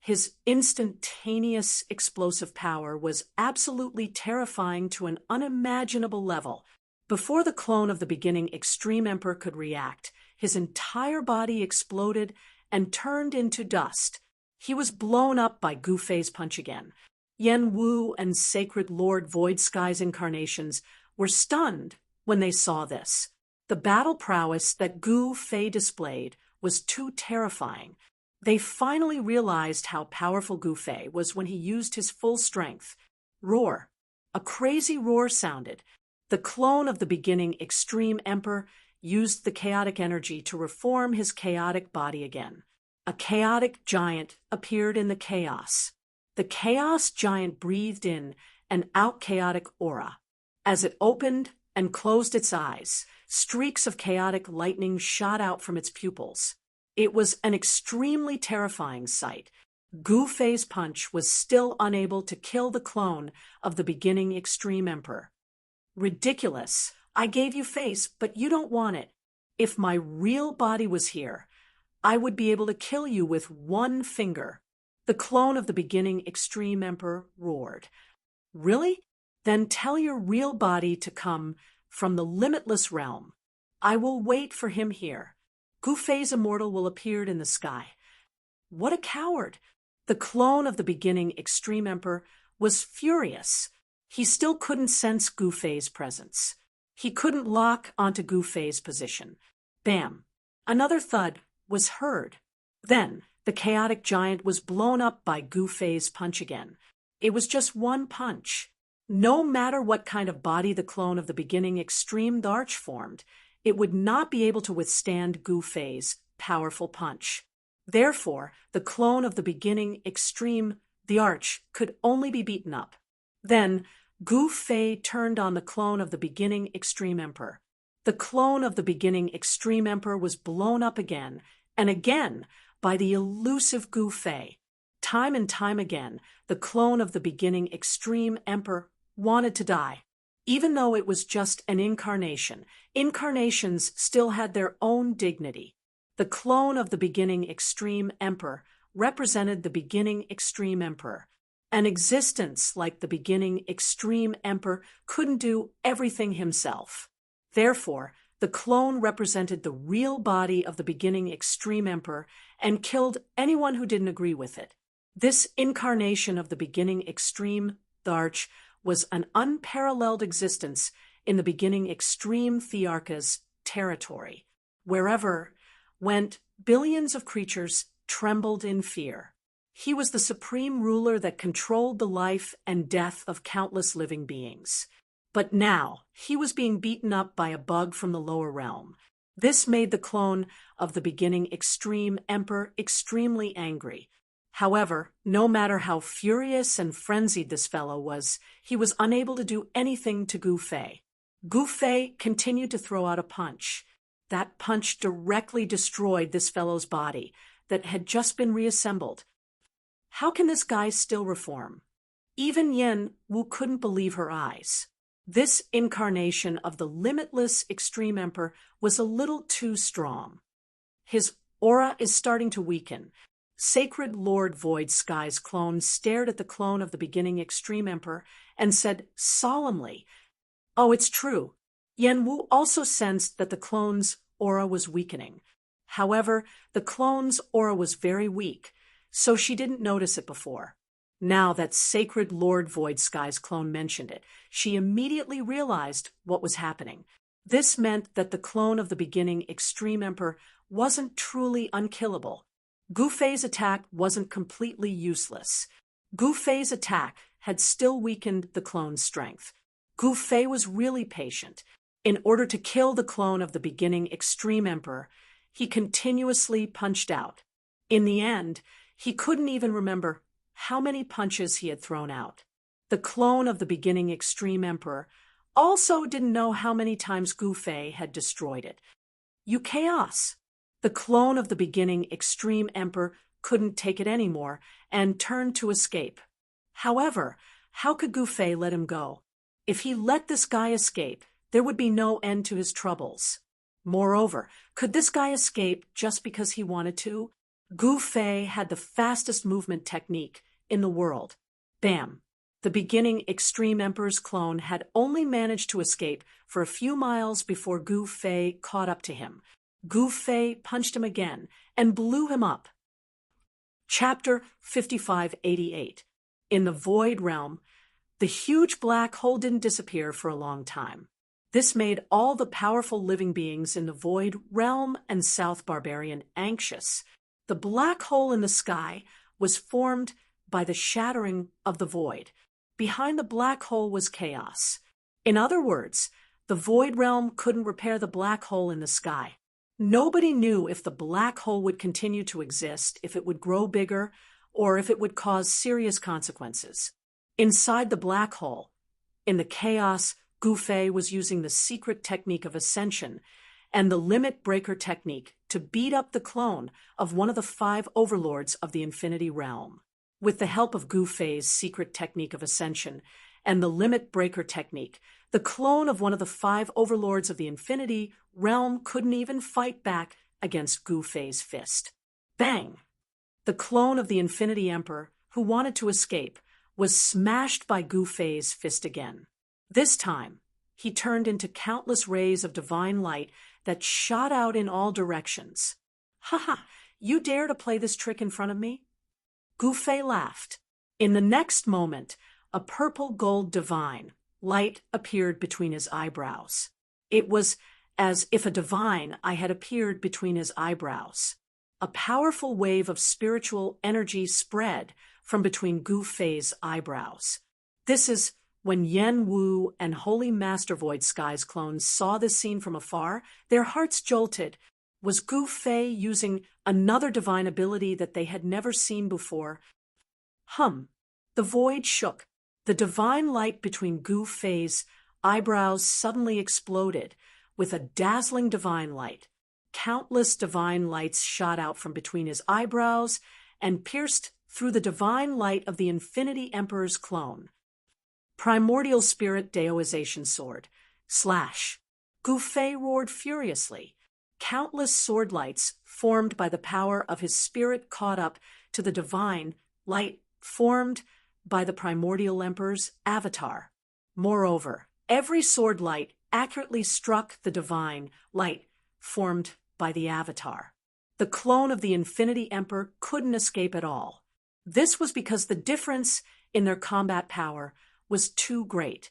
His instantaneous explosive power was absolutely terrifying to an unimaginable level. Before the clone of the beginning Extreme Emperor could react, his entire body exploded and turned into dust. He was blown up by Gu Fei's punch again. Yen Wu and Sacred Lord Void Sky's incarnations were stunned when they saw this. The battle prowess that Gu Fei displayed was too terrifying. They finally realized how powerful Gu Fei was when he used his full strength. Roar! A crazy roar sounded. The clone of the beginning Extreme Emperor used the chaotic energy to reform his chaotic body again. A chaotic giant appeared in the chaos. The chaos giant breathed in an out-chaotic aura. As it opened and closed its eyes, streaks of chaotic lightning shot out from its pupils. It was an extremely terrifying sight. Gu Fei's punch was still unable to kill the clone of the beginning Extreme Emperor. "Ridiculous. I gave you face, but you don't want it. If my real body was here, I would be able to kill you with one finger." The clone of the beginning Extreme Emperor roared. "Really? Then tell your real body to come from the limitless realm. I will wait for him here. Gu Fei's immortal will appear in the sky." What a coward! The clone of the beginning Extreme Emperor was furious. He still couldn't sense Gu Fei's presence. He couldn't lock onto Gu Fei's position. Bam! Another thud was heard. Then the chaotic giant was blown up by Gu Fei's punch again. It was just one punch. No matter what kind of body the clone of the beginning Extreme Arch formed, it would not be able to withstand Gu Fei's powerful punch. Therefore, the clone of the beginning Extreme the Arch could only be beaten up. Then Gu Fei turned on the clone of the beginning Extreme Emperor. The clone of the beginning Extreme Emperor was blown up again and again by the elusive Gu Fei. Time and time again, the clone of the beginning Extreme Emperor wanted to die. Even though it was just an incarnation, incarnations still had their own dignity. The clone of the beginning Extreme Emperor represented the beginning Extreme Emperor. An existence like the beginning Extreme Emperor couldn't do everything himself. Therefore, the clone represented the real body of the beginning Extreme Emperor and killed anyone who didn't agree with it. This incarnation of the beginning Extreme Arch was an unparalleled existence in the beginning extreme Thearcha's territory. Wherever went, billions of creatures trembled in fear. He was the supreme ruler that controlled the life and death of countless living beings. But now, he was being beaten up by a bug from the lower realm. This made the clone of the beginning extreme emperor extremely angry. However, no matter how furious and frenzied this fellow was, he was unable to do anything to Gu Fei. Gu Fei continued to throw out a punch. That punch directly destroyed this fellow's body that had just been reassembled. How can this guy still reform? Even Yen Wu couldn't believe her eyes. This incarnation of the limitless extreme emperor was a little too strong. His aura is starting to weaken. Sacred Lord Void Sky's clone stared at the clone of the beginning extreme emperor and said solemnly, "Oh, it's true." Yen Wu also sensed that the clone's aura was weakening. However, the clone's aura was very weak, so she didn't notice it before. Now that Sacred Lord Void Sky's clone mentioned it, she immediately realized what was happening. This meant that the clone of the beginning extreme emperor wasn't truly unkillable. Gu Fei's attack wasn't completely useless. Gu Fei's attack had still weakened the clone's strength. Gu Fei was really patient. In order to kill the clone of the beginning extreme emperor, he continuously punched out. In the end, he couldn't even remember how many punches he had thrown out. The clone of the beginning extreme emperor also didn't know how many times Gu Fei had destroyed it. You chaos! The clone of the beginning extreme emperor couldn't take it anymore and turned to escape. However, how could Gu Fei let him go? If he let this guy escape, there would be no end to his troubles. Moreover, could this guy escape just because he wanted to? Gu Fei had the fastest movement technique in the world. Bam! The beginning extreme emperor's clone had only managed to escape for a few miles before Gu Fei caught up to him. Gu Fei punched him again and blew him up. Chapter 5588. In the Void Realm, the huge black hole didn't disappear for a long time. This made all the powerful living beings in the Void Realm and South Barbarian anxious. The black hole in the sky was formed by the shattering of the void. Behind the black hole was chaos. In other words, the Void Realm couldn't repair the black hole in the sky. Nobody knew if the black hole would continue to exist, if it would grow bigger, or if it would cause serious consequences. Inside the black hole, in the chaos, Gu Fei was using the secret technique of ascension and the limit breaker technique to beat up the clone of one of the 5 overlords of the Infinity Realm. With the help of Gu Fei's secret technique of ascension and the limit breaker technique, the clone of one of the 5 overlords of the Infinity Realm couldn't even fight back against Gu Fei's fist. Bang! The clone of the Infinity Emperor, who wanted to escape, was smashed by Gu Fei's fist again. This time, he turned into countless rays of divine light that shot out in all directions. "Ha ha! You dare to play this trick in front of me?" Gu Fei laughed. In the next moment, a purple gold divine light appeared between his eyebrows. It was as if a divine eye had appeared between his eyebrows. A powerful wave of spiritual energy spread from between Gu Fei's eyebrows. This is when Yen Wu and Holy Master Void Sky's clones saw this scene from afar, their hearts jolted. Was Gu Fei using another divine ability that they had never seen before? The void shook. The divine light between Gu Fei's eyebrows suddenly exploded with a dazzling divine light. Countless divine lights shot out from between his eyebrows and pierced through the divine light of the Infinity Emperor's clone. Primordial Spirit Daoization Sword. Slash. Gu Fei roared furiously. Countless sword lights formed by the power of his spirit caught up to the divine light formed by the Primordial Emperor's avatar. Moreover, every sword light accurately struck the divine light formed by the avatar. The clone of the Infinity Emperor couldn't escape at all. This was because the difference in their combat power was too great.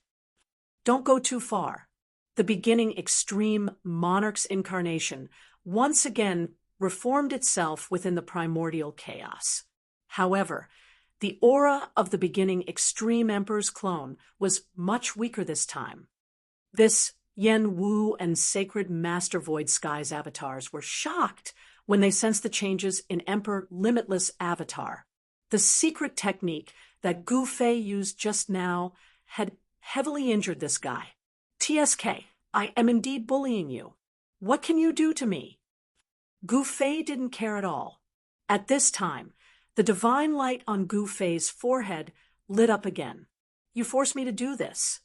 Don't go too far. The beginning extreme monarch's incarnation once again reformed itself within the primordial chaos. However, the aura of the beginning extreme emperor's clone was much weaker this time. This Yen Wu and Sacred Master Void Skies avatars were shocked when they sensed the changes in Emperor Limitless avatar. The secret technique that Gu Fei used just now had heavily injured this guy. TSK, I am indeed bullying you. What can you do to me? Gu Fei didn't care at all. At this time, the divine light on Gu Fei's forehead lit up again. You forced me to do this.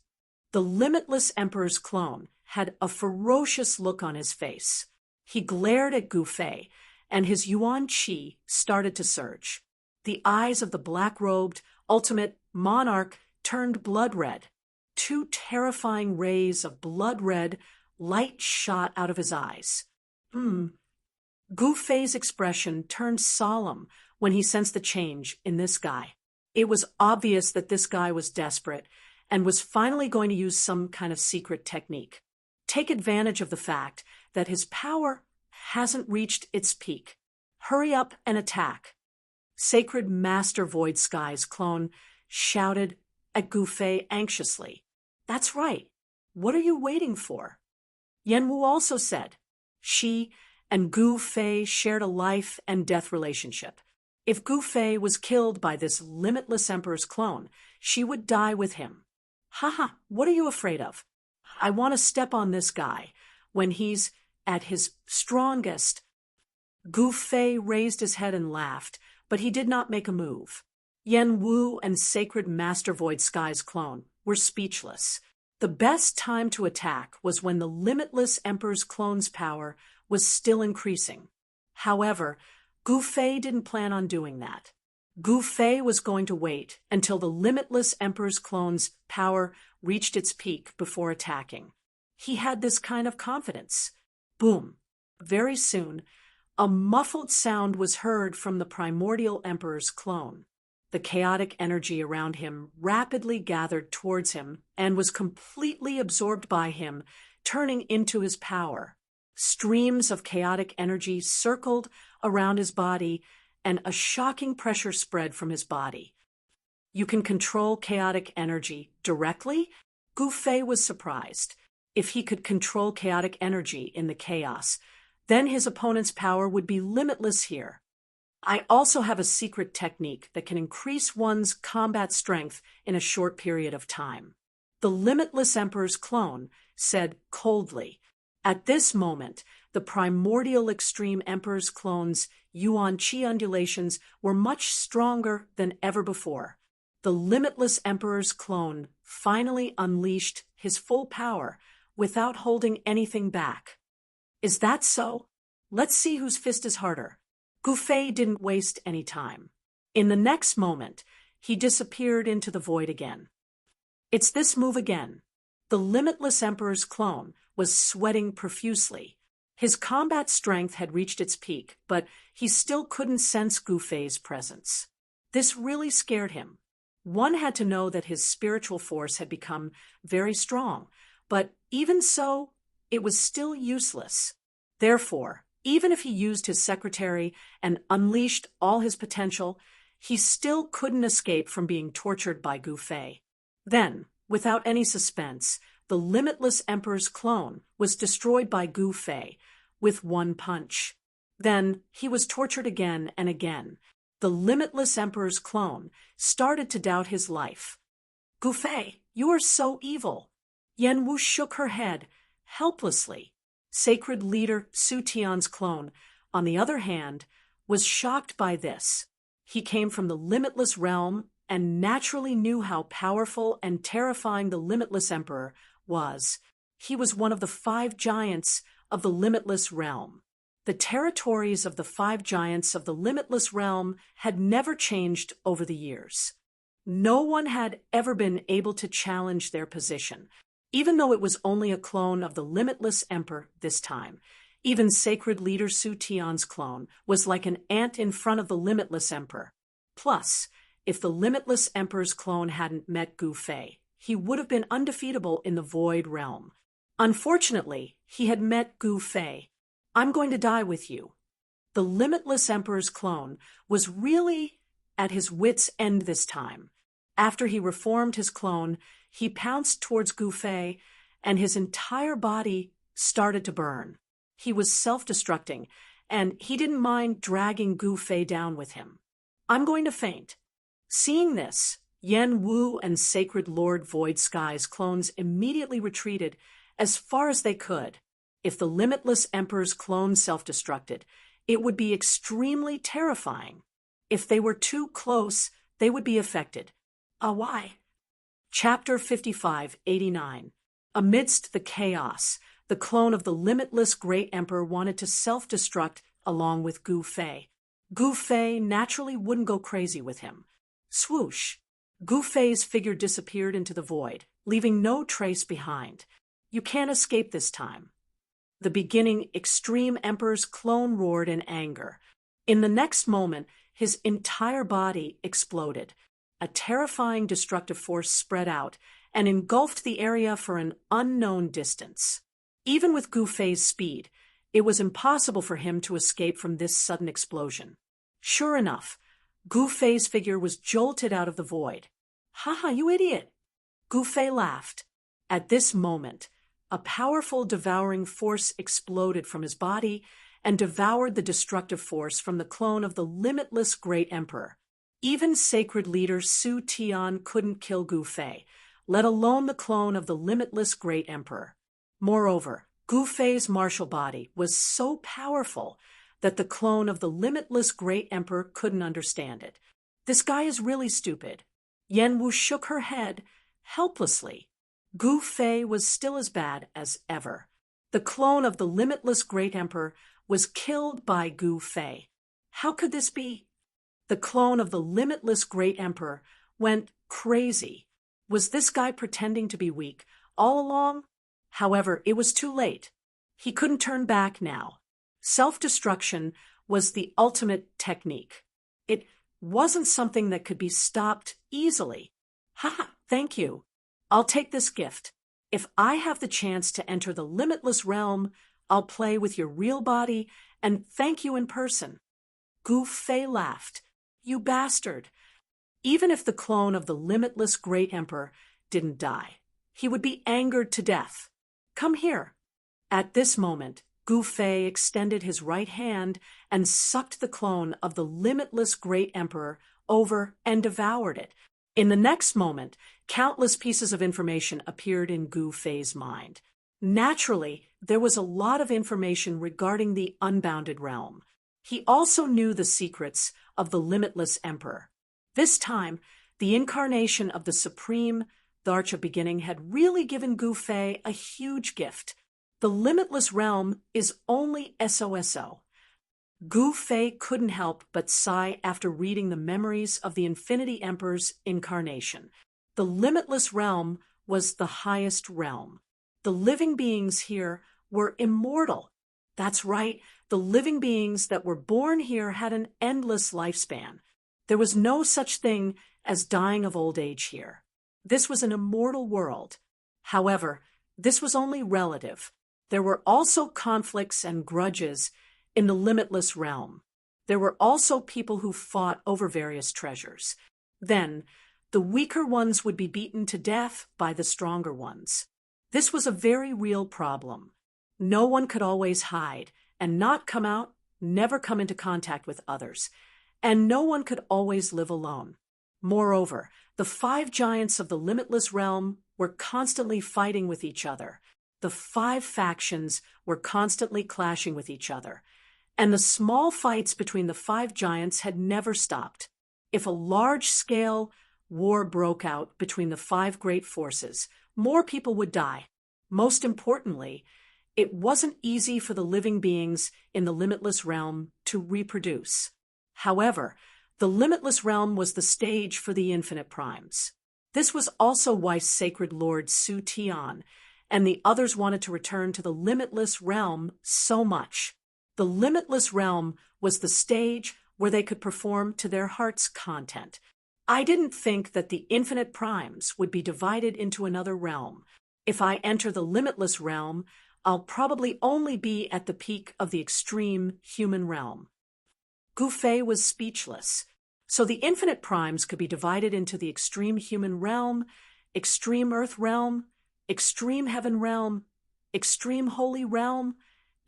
The Limitless Emperor's clone had a ferocious look on his face. He glared at Gu Fei, and his yuan qi started to surge. The eyes of the black-robed, ultimate monarch turned blood red. Two terrifying rays of blood red light shot out of his eyes. Gu Fei's expression turned solemn when he sensed the change in this guy. It was obvious that this guy was desperate and was finally going to use some kind of secret technique. Take advantage of the fact that his power hasn't reached its peak. Hurry up and attack. Sacred Master Void Skies clone shouted at Gu Fei anxiously. That's right. What are you waiting for? Yen Wu also said. She and Gu Fei shared a life and death relationship. If Gu Fei was killed by this Limitless Emperor's clone, she would die with him. Haha, what are you afraid of? I want to step on this guy when he's at his strongest. Gu Fei raised his head and laughed, but he did not make a move. Yen Wu and Sacred Master Void Skies clone were speechless. The best time to attack was when the Limitless Emperor's clone's power was still increasing. However, Gu Fei didn't plan on doing that. Gu Fei was going to wait until the Limitless Emperor's clone's power reached its peak before attacking. He had this kind of confidence. Boom. Very soon, a muffled sound was heard from the primordial Emperor's clone. The chaotic energy around him rapidly gathered towards him and was completely absorbed by him, turning into his power. Streams of chaotic energy circled around his body, and a shocking pressure spread from his body. You can control chaotic energy directly? Gu Fei was surprised. If he could control chaotic energy in the chaos, then his opponent's power would be limitless here. I also have a secret technique that can increase one's combat strength in a short period of time. The Limitless Emperor's clone said coldly. At this moment, the primordial extreme Emperor's clone's yuan qi undulations were much stronger than ever before. The Limitless Emperor's clone finally unleashed his full power without holding anything back. Is that so? Let's see whose fist is harder. Gu Fei didn't waste any time. In the next moment, he disappeared into the void again. It's this move again. The Limitless Emperor's clone was sweating profusely. His combat strength had reached its peak, but he still couldn't sense Gu Fei's presence. This really scared him. One had to know that his spiritual force had become very strong, but even so, it was still useless. Therefore, even if he used his secretary and unleashed all his potential, he still couldn't escape from being tortured by Gu Fei. Then, without any suspense, the Limitless Emperor's clone was destroyed by Gu Fei with one punch. Then he was tortured again and again. The Limitless Emperor's clone started to doubt his life. Gu Fei, you are so evil. Yen Wu shook her head, helplessly. Sacred Leader Su Tian's clone, on the other hand, was shocked by this. He came from the Limitless realm and naturally knew how powerful and terrifying the Limitless Emperor was. He was one of the 5 giants of the Limitless realm. The territories of the 5 giants of the Limitless realm had never changed over the years. No one had ever been able to challenge their position, even though it was only a clone of the Limitless Emperor this time. Even Sacred Leader Su Tian's clone was like an ant in front of the Limitless Emperor. Plus, If the Limitless Emperor's clone hadn't met Gu Fei, he would have been undefeatable in the Void Realm. Unfortunately, he had met Gu Fei. I'm going to die with you. The Limitless Emperor's clone was really at his wits' end this time. After he reformed his clone, he pounced towards Gu Fei, and his entire body started to burn. He was self-destructing, and he didn't mind dragging Gu Fei down with him. I'm going to faint. Seeing this, Yan Wu and Sacred Lord Void Sky's clones immediately retreated as far as they could. If the Limitless Emperor's clone self-destructed, it would be extremely terrifying. If they were too close, they would be affected. Why? Chapter 55-89. Amidst the chaos, the clone of the Limitless Great Emperor wanted to self-destruct along with Gu Fei. Gu Fei naturally wouldn't go crazy with him. Swoosh! Gu Fei's figure disappeared into the void, leaving no trace behind. You can't escape this time. The beginning Extreme Emperor's clone roared in anger. In the next moment, his entire body exploded. A terrifying destructive force spread out and engulfed the area for an unknown distance. Even with Gu Fei's speed, it was impossible for him to escape from this sudden explosion. Sure enough, Gu Fei's figure was jolted out of the void. "Haha, you idiot!" Gu Fei laughed. At this moment, a powerful devouring force exploded from his body and devoured the destructive force from the clone of the Limitless Great Emperor. Even sacred leader Su Tian couldn't kill Gu Fei, let alone the clone of the Limitless Great Emperor. Moreover, Gu Fei's martial body was so powerful that the clone of the Limitless Great Emperor couldn't understand it. This guy is really stupid. Yan Wu shook her head helplessly. Gu Fei was still as bad as ever. The clone of the Limitless Great Emperor was killed by Gu Fei. How could this be? The clone of the Limitless Great Emperor went crazy. Was this guy pretending to be weak all along? However, it was too late. He couldn't turn back now. Self-destruction was the ultimate technique. It wasn't something that could be stopped easily. Ha! Thank you. I'll take this gift. If I have the chance to enter the Limitless Realm, I'll play with your real body and thank you in person. Gu Fei laughed. You bastard. Even if the clone of the Limitless Great Emperor didn't die, he would be angered to death. Come here. At this moment, Gu Fei extended his right hand and sucked the clone of the Limitless Great Emperor over and devoured it. In the next moment, countless pieces of information appeared in Gu Fei's mind. Naturally, there was a lot of information regarding the unbounded realm. He also knew the secrets of the Limitless Emperor. This time, the incarnation of the Supreme, the Arch of Beginning, had really given Gu Fei a huge gift. The Limitless Realm is only SOSO. Gu Fei couldn't help but sigh after reading the memories of the Infinity Emperor's incarnation. The Limitless Realm was the highest realm. The living beings here were immortal. That's right, the living beings that were born here had an endless lifespan. There was no such thing as dying of old age here. This was an immortal world. However, this was only relative. There were also conflicts and grudges in the Limitless Realm. There were also people who fought over various treasures. Then, the weaker ones would be beaten to death by the stronger ones. This was a very real problem. No one could always hide and not come out, never come into contact with others, and no one could always live alone. Moreover, the 5 giants of the Limitless Realm were constantly fighting with each other. The 5 factions were constantly clashing with each other, and the small fights between the 5 giants had never stopped. If a large-scale war broke out between the 5 great forces, more people would die. Most importantly, it wasn't easy for the living beings in the Limitless Realm to reproduce. However, the Limitless Realm was the stage for the infinite primes. This was also why Sacred Lord Su Tian and the others wanted to return to the Limitless Realm so much. The Limitless Realm was the stage where they could perform to their heart's content. I didn't think that the infinite primes would be divided into another realm. If I enter the limitless realm, I'll probably only be at the peak of the extreme human realm. Gu Fei was speechless. So the infinite primes could be divided into the extreme human realm, extreme earth realm, extreme heaven realm, extreme holy realm,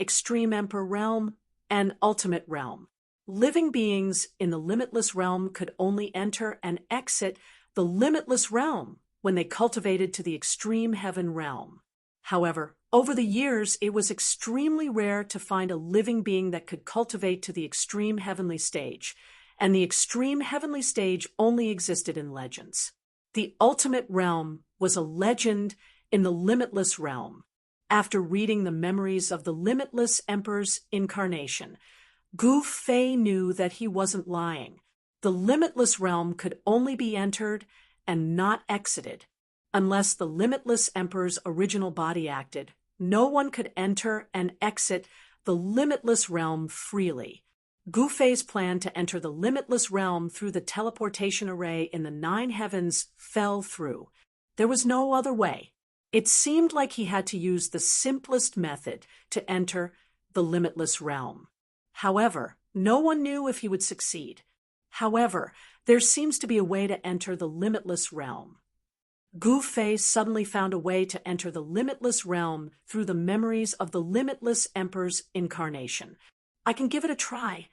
extreme emperor realm, and ultimate realm. Living beings in the limitless realm could only enter and exit the limitless realm when they cultivated to the extreme heaven realm. However, over the years, it was extremely rare to find a living being that could cultivate to the extreme heavenly stage, and the extreme heavenly stage only existed in legends. The ultimate realm was a legend in the limitless realm. After reading the memories of the limitless emperor's incarnation, Gu Fei knew that he wasn't lying. The limitless realm could only be entered and not exited. Unless the limitless emperor's original body acted, no one could enter and exit the limitless realm freely. Gu Fei's plan to enter the limitless realm through the teleportation array in the 9 heavens fell through. There was no other way. It seemed like he had to use the simplest method to enter the limitless realm. However, no one knew if he would succeed. However, there seems to be a way to enter the limitless realm. Gu Fei suddenly found a way to enter the limitless realm through the memories of the limitless emperor's incarnation. I can give it a try.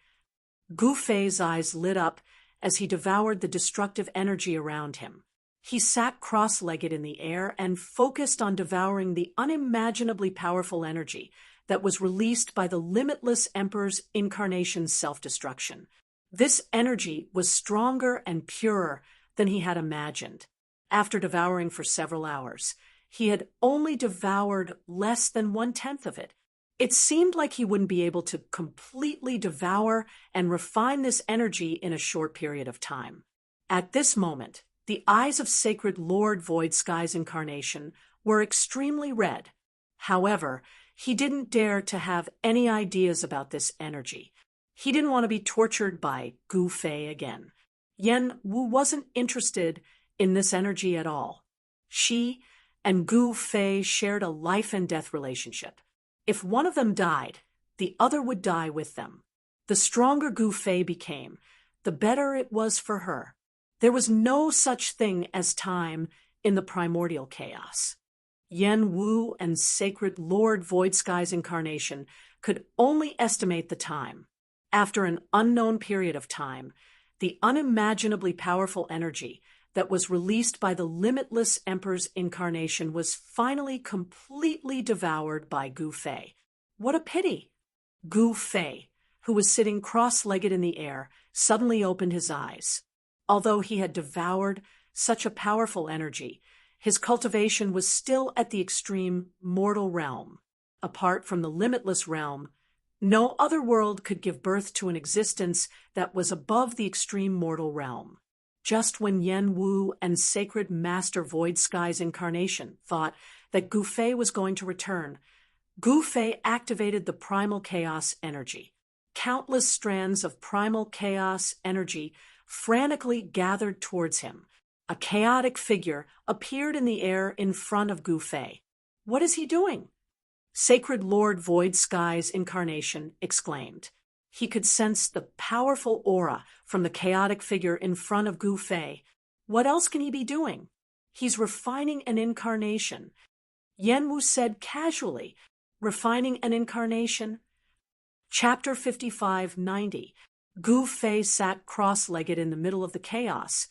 Gu Fei's eyes lit up as he devoured the destructive energy around him. He sat cross-legged in the air and focused on devouring the unimaginably powerful energy that was released by the limitless emperor's incarnation's self-destruction. This energy was stronger and purer than he had imagined. After devouring for several hours, he had only devoured less than 1/10 of it. It seemed like he wouldn't be able to completely devour and refine this energy in a short period of time. At this moment, the eyes of Sacred Lord Void Sky's incarnation were extremely red. However, he didn't dare to have any ideas about this energy. He didn't want to be tortured by Gu Fei again. Yen Wu wasn't interested in this energy at all. She and Gu Fei shared a life and death relationship. If one of them died, the other would die with them. The stronger Gu Fei became, the better it was for her. There was no such thing as time in the primordial chaos. Yen Wu and Sacred Lord Void Sky's incarnation could only estimate the time. After an unknown period of time, the unimaginably powerful energy that was released by the limitless emperor's incarnation was finally completely devoured by Gu Fei. What a pity! Gu Fei, who was sitting cross-legged in the air, suddenly opened his eyes. Although he had devoured such a powerful energy, his cultivation was still at the extreme mortal realm. Apart from the limitless realm, no other world could give birth to an existence that was above the extreme mortal realm. Just when Yen Wu and Sacred Master Void Sky's incarnation thought that Gu Fei was going to return, Gu Fei activated the primal chaos energy. Countless strands of primal chaos energy frantically gathered towards him. A chaotic figure appeared in the air in front of Gu Fei. What is he doing? Sacred Lord Void Sky's incarnation exclaimed. He could sense the powerful aura from the chaotic figure in front of Gu Fei. What else can he be doing? He's refining an incarnation. Yen Wu said casually, refining an incarnation? Chapter 5590. Gu Fei sat cross-legged in the middle of the chaos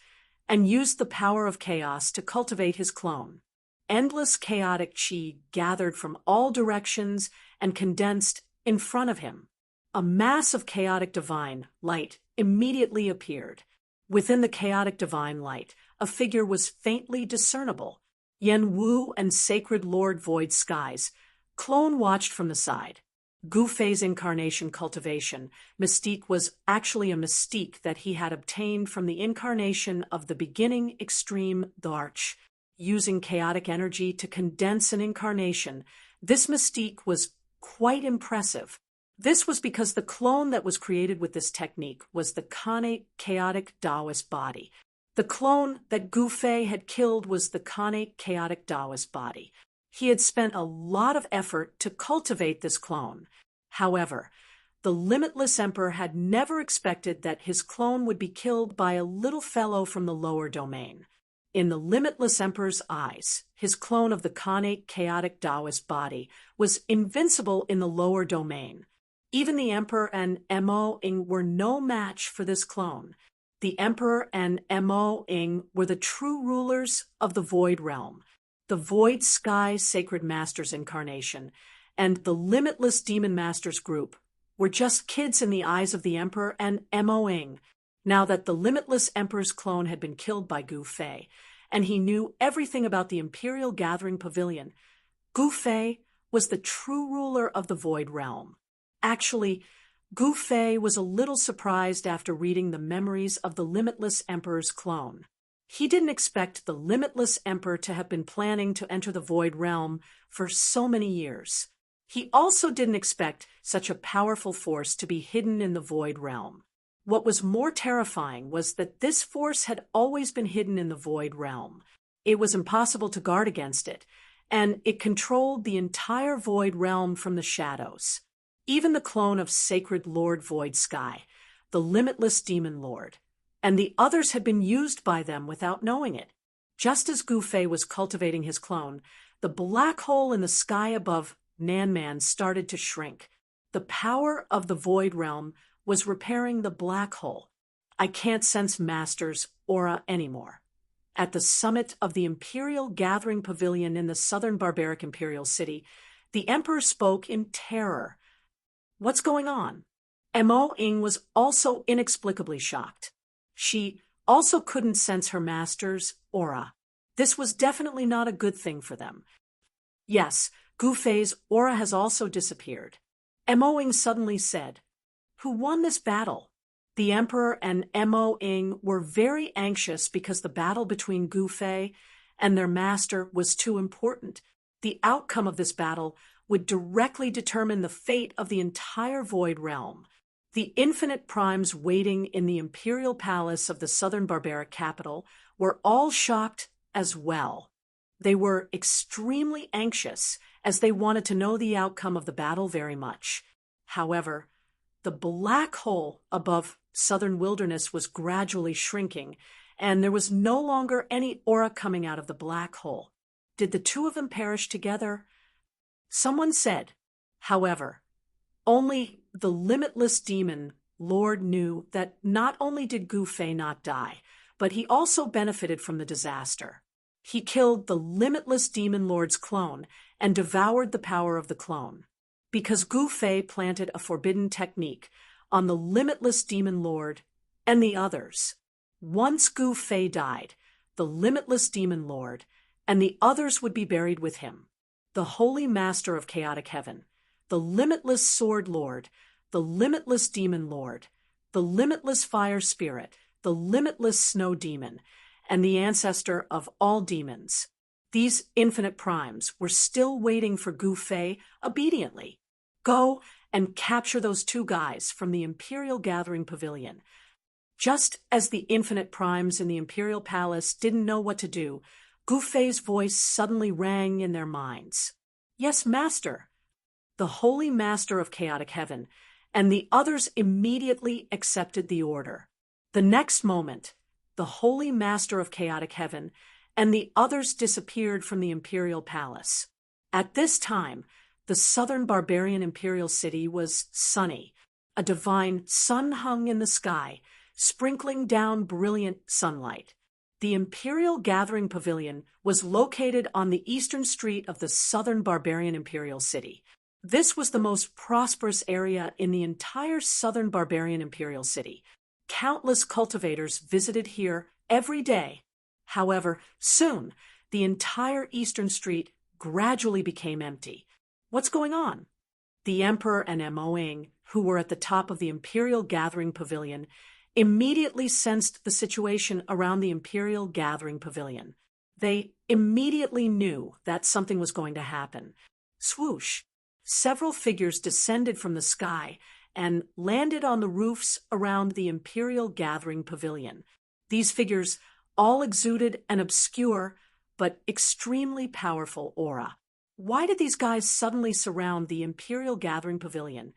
and used the power of chaos to cultivate his clone. Endless chaotic chi gathered from all directions and condensed in front of him. A mass of chaotic divine light immediately appeared. Within the chaotic divine light, a figure was faintly discernible. Yen Wu and Sacred Lord Void Skies clone watched from the side. Gu Fei's incarnation cultivation mystique was actually a mystique that he had obtained from the incarnation of the beginning extreme Darch. Using chaotic energy to condense an incarnation, this mystique was quite impressive. This was because the clone that was created with this technique was the Khanate chaotic Taoist body. The clone that Gu Fei had killed was the Khanate chaotic Taoist body. He had spent a lot of effort to cultivate this clone. However, the Limitless Emperor had never expected that his clone would be killed by a little fellow from the lower domain. In the Limitless Emperor's eyes, his clone of the Khanate chaotic Taoist body was invincible in the lower domain. Even the Emperor and Mo Ing were no match for this clone. The Emperor and Mo Ing were the true rulers of the Void Realm, the Void Sky Sacred Masters incarnation, and the Limitless Demon Masters group were just kids in the eyes of the Emperor and Mo Ing, now that the Limitless Emperor's clone had been killed by Gu Fei, and he knew everything about the Imperial Gathering Pavilion. Gu Fei was the true ruler of the Void Realm. Actually, Gu Fei was a little surprised after reading the memories of the Limitless Emperor's clone. He didn't expect the Limitless Emperor to have been planning to enter the Void Realm for so many years. He also didn't expect such a powerful force to be hidden in the Void Realm. What was more terrifying was that this force had always been hidden in the Void Realm. It was impossible to guard against it, and it controlled the entire Void Realm from the shadows. Even the clone of Sacred Lord Void Sky, the Limitless Demon Lord, and the others had been used by them without knowing it. Just as Gu Fei was cultivating his clone, the black hole in the sky above Nanman started to shrink. The power of the Void Realm was repairing the black hole. I can't sense Master's aura anymore. At the summit of the Imperial Gathering Pavilion in the southern barbaric Imperial City, the Emperor spoke in terror. What's going on? Mo Ing was also inexplicably shocked. She also couldn't sense her master's aura. This was definitely not a good thing for them. Yes, Gu Fei's aura has also disappeared. Mo Ing suddenly said, "Who won this battle?" The Emperor and Mo Ing were very anxious because the battle between Gu Fei and their master was too important. The outcome of this battle would directly determine the fate of the entire Void Realm. The infinite primes waiting in the imperial palace of the southern barbaric capital were all shocked as well. They were extremely anxious as they wanted to know the outcome of the battle very much. However, the black hole above southern wilderness was gradually shrinking, and there was no longer any aura coming out of the black hole. Did the two of them perish together? Someone said. However, only the Limitless Demon Lord knew that not only did Gu Fei not die, but he also benefited from the disaster. He killed the Limitless Demon Lord's clone and devoured the power of the clone. Because Gu Fei planted a forbidden technique on the Limitless Demon Lord and the others. Once Gu Fei died, the Limitless Demon Lord and the others would be buried with him. The Holy Master of Chaotic Heaven, the Limitless Sword Lord, the Limitless Demon Lord, the Limitless Fire Spirit, the Limitless Snow Demon, and the ancestor of all demons. These infinite primes were still waiting for Gu Fei obediently. Go and capture those two guys from the Imperial Gathering Pavilion. Just as the infinite primes in the Imperial Palace didn't know what to do, Gu Fei's voice suddenly rang in their minds. Yes, Master. The Holy Master of Chaotic Heaven and the others immediately accepted the order. The next moment, the Holy Master of Chaotic Heaven and the others disappeared from the Imperial Palace. At this time, the southern barbarian Imperial City was sunny. A divine sun hung in the sky, sprinkling down brilliant sunlight. The Imperial Gathering Pavilion was located on the eastern street of the southern barbarian Imperial City. This was the most prosperous area in the entire southern barbarian Imperial City. Countless cultivators visited here every day. However, soon, the entire eastern street gradually became empty. What's going on? The Emperor and Mo Ing, who were at the top of the Imperial Gathering Pavilion, immediately sensed the situation around the Imperial Gathering Pavilion. They immediately knew that something was going to happen. Swoosh! Several figures descended from the sky and landed on the roofs around the Imperial Gathering Pavilion. These figures all exuded an obscure but extremely powerful aura. Why did these guys suddenly surround the Imperial Gathering Pavilion?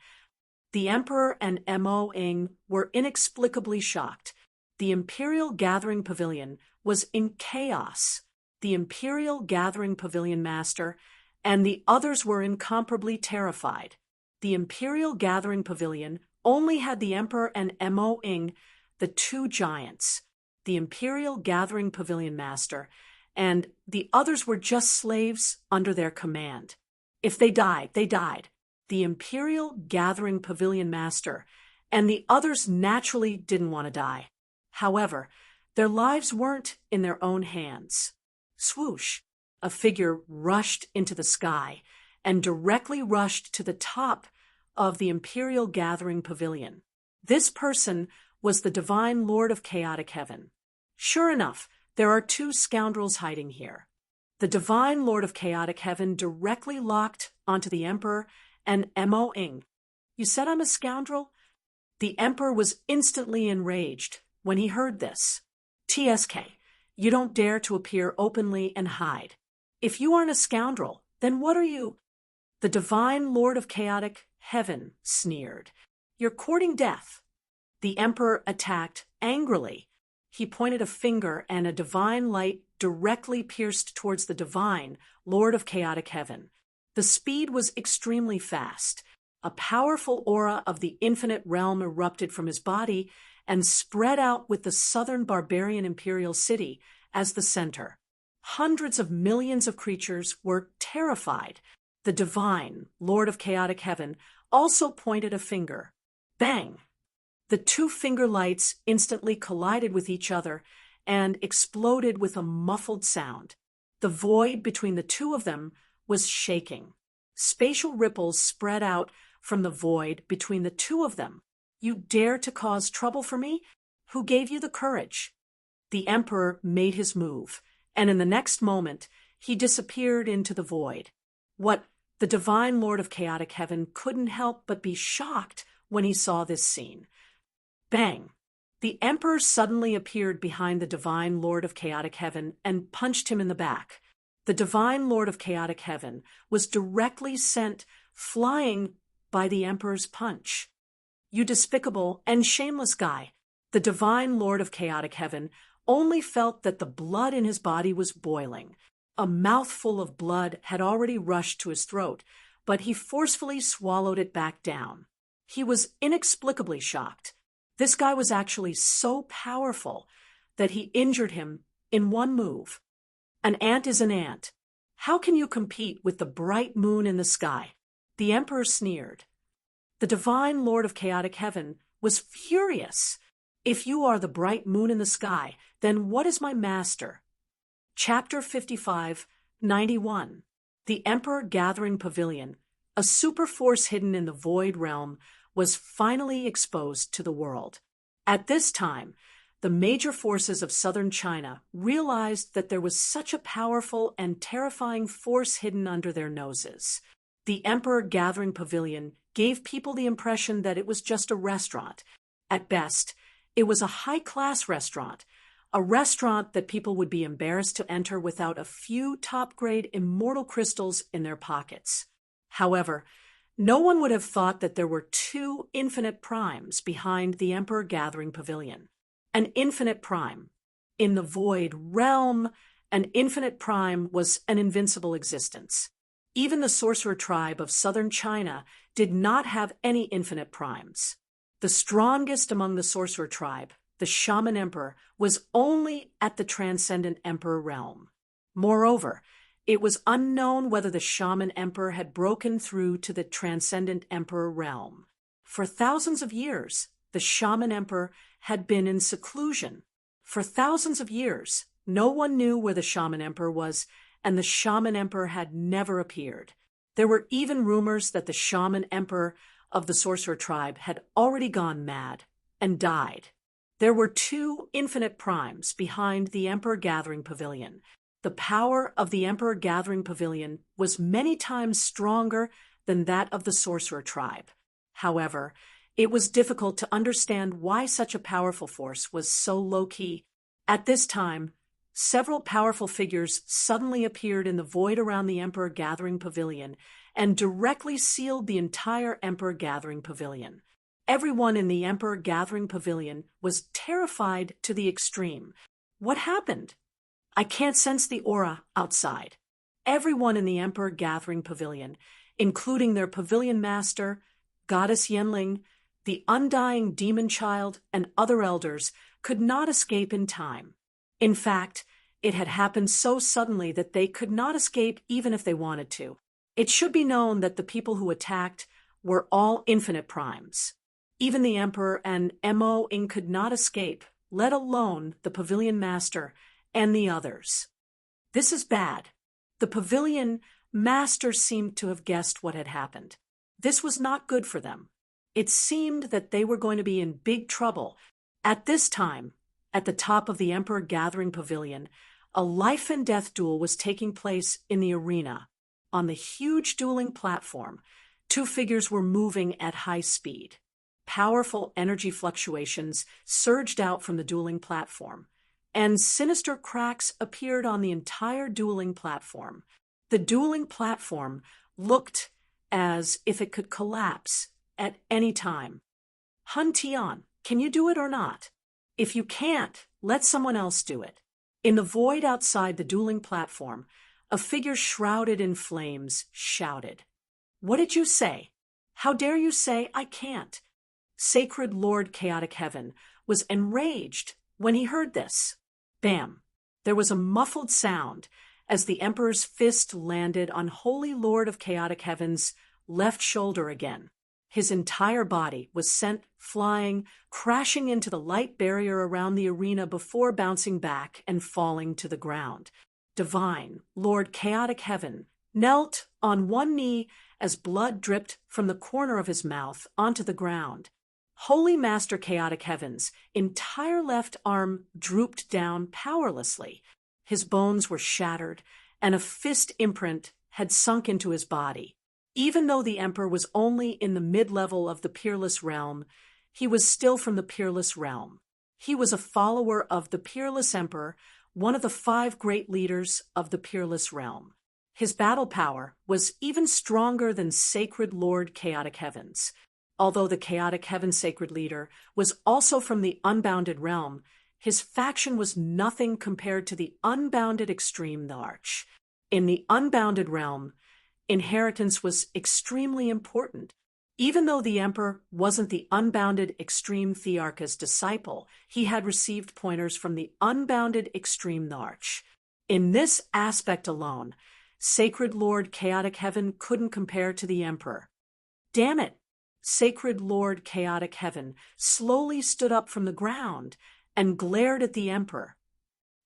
The Emperor and Mo Ing were inexplicably shocked. The Imperial Gathering Pavilion was in chaos. The Imperial Gathering Pavilion Master and the others were incomparably terrified. The Imperial Gathering Pavilion only had the Emperor and Mo Ing, the two giants. The Imperial Gathering Pavilion Master and the others were just slaves under their command. If they died, they died. The Imperial Gathering Pavilion Master and the others naturally didn't want to die. However, their lives weren't in their own hands. Swoosh! A figure rushed into the sky and directly rushed to the top of the Imperial Gathering Pavilion. This person was the Divine Lord of Chaotic Heaven. Sure enough, there are two scoundrels hiding here. The Divine Lord of Chaotic Heaven directly locked onto the Emperor and Mo Ing. You said I'm a scoundrel? The Emperor was instantly enraged when he heard this. TSK, you don't dare to appear openly and hide. If you aren't a scoundrel, then what are you? The Divine Lord of Chaotic Heaven sneered. You're courting death. The Emperor attacked angrily. He pointed a finger and a divine light directly pierced towards the Divine Lord of Chaotic Heaven. The speed was extremely fast. A powerful aura of the infinite realm erupted from his body and spread out with the southern barbarian imperial city as the center. Hundreds of millions of creatures were terrified. The Divine Lord of Chaotic Heaven also pointed a finger. Bang! The two finger lights instantly collided with each other and exploded with a muffled sound. The void between the two of them was shaking. Spatial ripples spread out from the void between the two of them. You dare to cause trouble for me? Who gave you the courage? The Emperor made his move, and in the next moment, he disappeared into the void. What the Divine Lord of Chaotic Heaven couldn't help but be shocked when he saw this scene. Bang! The Emperor suddenly appeared behind the Divine Lord of Chaotic Heaven and punched him in the back. The Divine Lord of Chaotic Heaven was directly sent flying by the Emperor's punch. You despicable and shameless guy! The Divine Lord of Chaotic Heaven only felt that the blood in his body was boiling. A mouthful of blood had already rushed to his throat, but he forcefully swallowed it back down. He was inexplicably shocked. This guy was actually so powerful that he injured him in one move. An ant is an ant. How can you compete with the bright moon in the sky? The Emperor sneered. The Divine Lord of Chaotic Heaven was furious. If you are the bright moon in the sky, then what is my master? Chapter 55, 91. The Emperor Gathering Pavilion, a super force hidden in the void realm, was finally exposed to the world. At this time, the major forces of southern China realized that there was such a powerful and terrifying force hidden under their noses. The Emperor Gathering Pavilion gave people the impression that it was just a restaurant. At best, it was a high-class restaurant, a restaurant that people would be embarrassed to enter without a few top-grade immortal crystals in their pockets. However, no one would have thought that there were two infinite primes behind the Emperor Gathering Pavilion. An infinite prime. In the void realm, an infinite prime was an invincible existence. Even the sorcerer tribe of southern China did not have any infinite primes. The strongest among the sorcerer tribe, the Shaman Emperor, was only at the Transcendent Emperor realm. Moreover, it was unknown whether the Shaman Emperor had broken through to the Transcendent Emperor realm. For thousands of years, the Shaman Emperor had been in seclusion. For thousands of years, no one knew where the Shaman Emperor was, and the Shaman Emperor had never appeared. There were even rumors that the Shaman Emperor of the sorcerer tribe had already gone mad and died. There were two infinite primes behind the Emperor Gathering Pavilion. The power of the Emperor Gathering Pavilion was many times stronger than that of the sorcerer tribe. However, it was difficult to understand why such a powerful force was so low-key. At this time, several powerful figures suddenly appeared in the void around the Emperor Gathering Pavilion and directly sealed the entire Emperor Gathering Pavilion. Everyone in the Emperor Gathering Pavilion was terrified to the extreme. What happened? I can't sense the aura outside. Everyone in the Emperor Gathering Pavilion, including their pavilion master, Goddess Yenling, the undying demon child, and other elders, could not escape in time. In fact, it had happened so suddenly that they could not escape even if they wanted to. It should be known that the people who attacked were all infinite primes. Even the Emperor and Mo-ing could not escape, let alone the pavilion master and the others. This is bad. The pavilion master seemed to have guessed what had happened. This was not good for them. It seemed that they were going to be in big trouble. At this time, at the top of the Emperor Gathering Pavilion, a life and death duel was taking place in the arena. On the huge dueling platform, two figures were moving at high speed. Powerful energy fluctuations surged out from the dueling platform, and sinister cracks appeared on the entire dueling platform. The dueling platform looked as if it could collapse at any time. Hun Tian, can you do it or not? If you can't, let someone else do it. In the void outside the dueling platform, a figure shrouded in flames shouted, "What did you say? How dare you say I can't?" Sacred Lord Chaotic Heaven was enraged when he heard this. Bam! There was a muffled sound as the Emperor's fist landed on Holy Lord of Chaotic Heaven's left shoulder again. His entire body was sent flying, crashing into the light barrier around the arena before bouncing back and falling to the ground. Divine Lord Chaotic Heaven knelt on one knee as blood dripped from the corner of his mouth onto the ground. Holy Master Chaotic Heaven's entire left arm drooped down powerlessly. His bones were shattered, and a fist imprint had sunk into his body. Even though the Emperor was only in the mid-level of the Peerless Realm, he was still from the Peerless Realm. He was a follower of the Peerless Emperor, one of the 5 great leaders of the Peerless Realm. His battle power was even stronger than Sacred Lord Chaotic Heaven's. Although the Chaotic Heaven Sacred Leader was also from the Unbounded Realm, his faction was nothing compared to the Unbounded Extreme Arch. In the Unbounded Realm, inheritance was extremely important. Even though the Emperor wasn't the Unbounded Extreme Thearch's disciple, he had received pointers from the Unbounded Extreme Arch. In this aspect alone, Sacred Lord Chaotic Heaven couldn't compare to the Emperor. Damn it! Sacred Lord Chaotic Heaven slowly stood up from the ground and glared at the Emperor.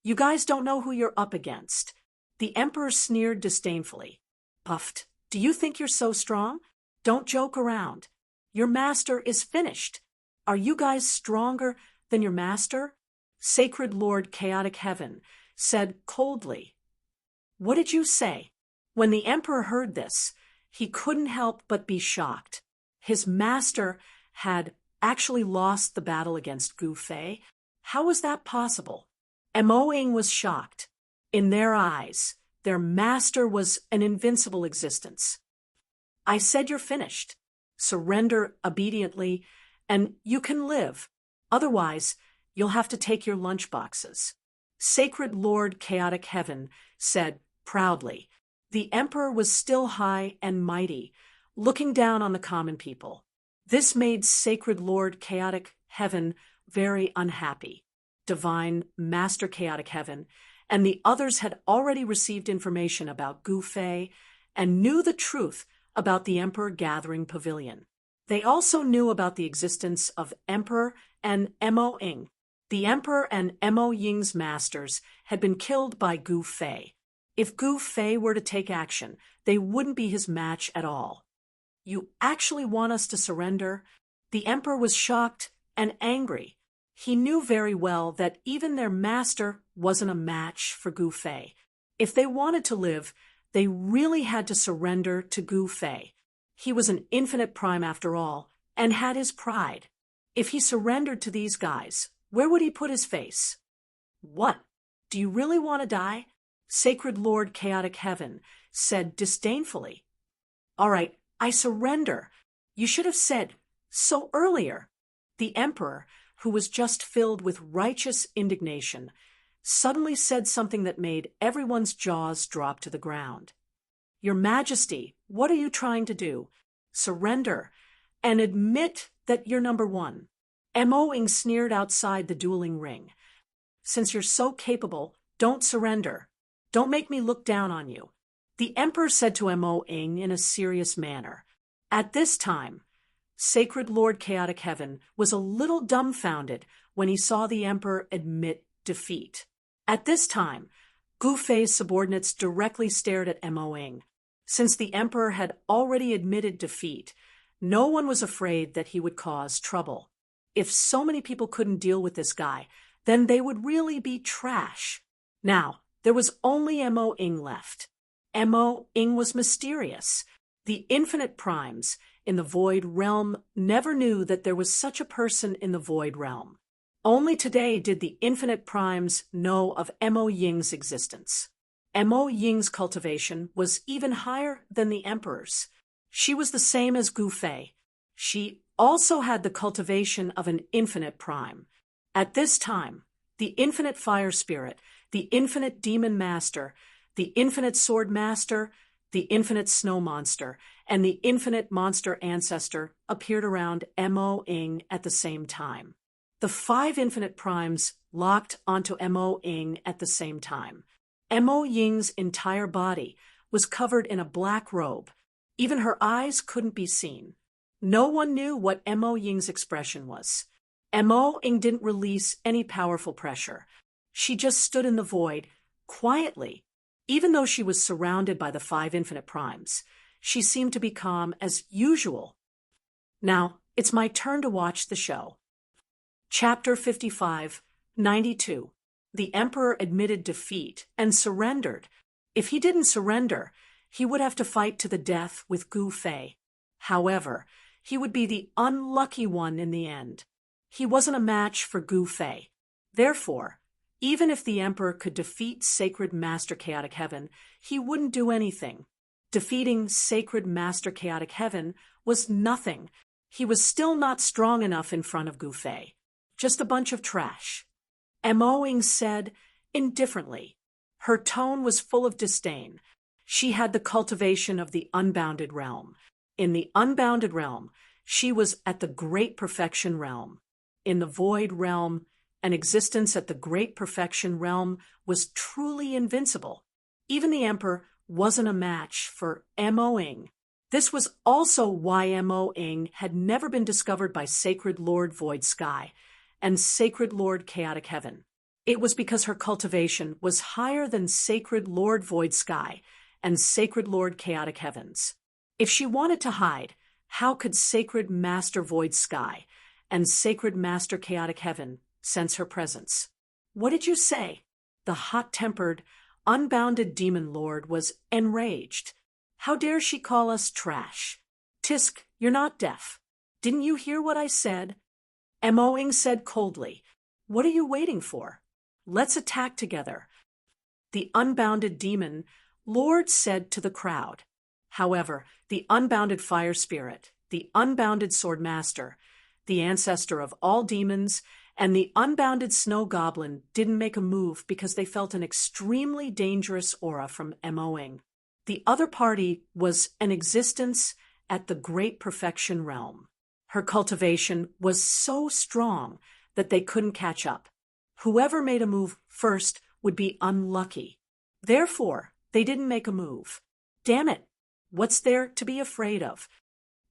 "You guys don't know who you're up against." The Emperor sneered disdainfully. Puffed, "Do you think you're so strong? Don't joke around. Your master is finished. Are you guys stronger than your master?" Sacred Lord Chaotic Heaven said coldly. "What did you say?" When the Emperor heard this, he couldn't help but be shocked. His master had actually lost the battle against Gu Fei. How was that possible? Mo-ing was shocked. In their eyes, their master was an invincible existence. "I said you're finished. Surrender obediently, and you can live. Otherwise, you'll have to take your lunch boxes." Sacred Lord Chaotic Heaven said proudly. The Emperor was still high and mighty, looking down on the common people. This made Sacred Lord Chaotic Heaven very unhappy. Divine Master Chaotic Heaven and the others had already received information about Gu Fei and knew the truth about the Emperor Gathering Pavilion. They also knew about the existence of Emperor and Mo-ing. The Emperor and Mo-ing's masters had been killed by Gu Fei. If Gu Fei were to take action, they wouldn't be his match at all. "You actually want us to surrender?" The Emperor was shocked and angry. He knew very well that even their master wasn't a match for Gu Fei. If they wanted to live, they really had to surrender to Gu Fei. He was an infinite prime after all, and had his pride. If he surrendered to these guys, where would he put his face? What? Do you really want to die? Sacred Lord Chaotic Heaven said disdainfully. All right, I surrender. You should have said so earlier. The emperor, who was just filled with righteous indignation, suddenly said something that made everyone's jaws drop to the ground. Your Majesty, what are you trying to do? Surrender and admit that you're number one. Mo-ing sneered outside the dueling ring. Since you're so capable, don't surrender. Don't make me look down on you. The emperor said to Mo-ing in a serious manner. At this time, Sacred Lord Chaotic Heaven was a little dumbfounded when he saw the emperor admit defeat. At this time, Gu Fei's subordinates directly stared at Mo-ing. Since the emperor had already admitted defeat, no one was afraid that he would cause trouble. If so many people couldn't deal with this guy, then they would really be trash. Now, there was only Mo-ing left. Mo-ing was mysterious. The infinite primes in the Void Realm never knew that there was such a person in the Void Realm. Only today did the infinite primes know of Mo-ing's existence. Mo-ing's cultivation was even higher than the Emperor's. She was the same as Gu Fei. She also had the cultivation of an infinite prime. At this time, the infinite fire spirit, the infinite demon master, the infinite sword master, the infinite snow monster, and the infinite monster ancestor appeared around Mo-ing at the same time. The 5 infinite primes locked onto Mo-ing at the same time. Mo-ing's entire body was covered in a black robe. Even her eyes couldn't be seen. No one knew what Mo-ing's expression was. Mo-ing didn't release any powerful pressure. She just stood in the void, quietly. Even though she was surrounded by the 5 infinite primes, she seemed to be calm as usual. Now, it's my turn to watch the show. Chapter 55, 92. The Emperor admitted defeat and surrendered. If he didn't surrender, he would have to fight to the death with Gu Fei. However, he would be the unlucky one in the end. He wasn't a match for Gu Fei. Therefore, even if the Emperor could defeat Sacred Master Chaotic Heaven, he wouldn't do anything. Defeating Sacred Master Chaotic Heaven was nothing. He was still not strong enough in front of Gu Fei. Just a bunch of trash. Mo-ing said indifferently. Her tone was full of disdain. She had the cultivation of the unbounded realm. In the unbounded realm, she was at the great perfection realm. In the void realm, an existence at the great perfection realm was truly invincible. Even the Emperor wasn't a match for Mo-ing. This was also why Mo-ing had never been discovered by Sacred Lord Void Sky and Sacred Lord Chaotic Heaven. It was because her cultivation was higher than Sacred Lord Void Sky and Sacred Lord Chaotic Heavens. If she wanted to hide, how could Sacred Master Void Sky and Sacred Master Chaotic Heaven sense her presence? What did you say? The hot-tempered, unbounded demon lord was enraged. How dare she call us trash? Tisk, you're not deaf. Didn't you hear what I said? Mo-ing said coldly. What are you waiting for? Let's attack together. The unbounded demon lord said to the crowd. However, the unbounded fire spirit, the unbounded sword master, the ancestor of all demons, and the unbounded snow goblin didn't make a move because they felt an extremely dangerous aura from Mo-ing. The other party was an existence at the great perfection realm. Her cultivation was so strong that they couldn't catch up. Whoever made a move first would be unlucky. Therefore, they didn't make a move. Damn it! What's there to be afraid of?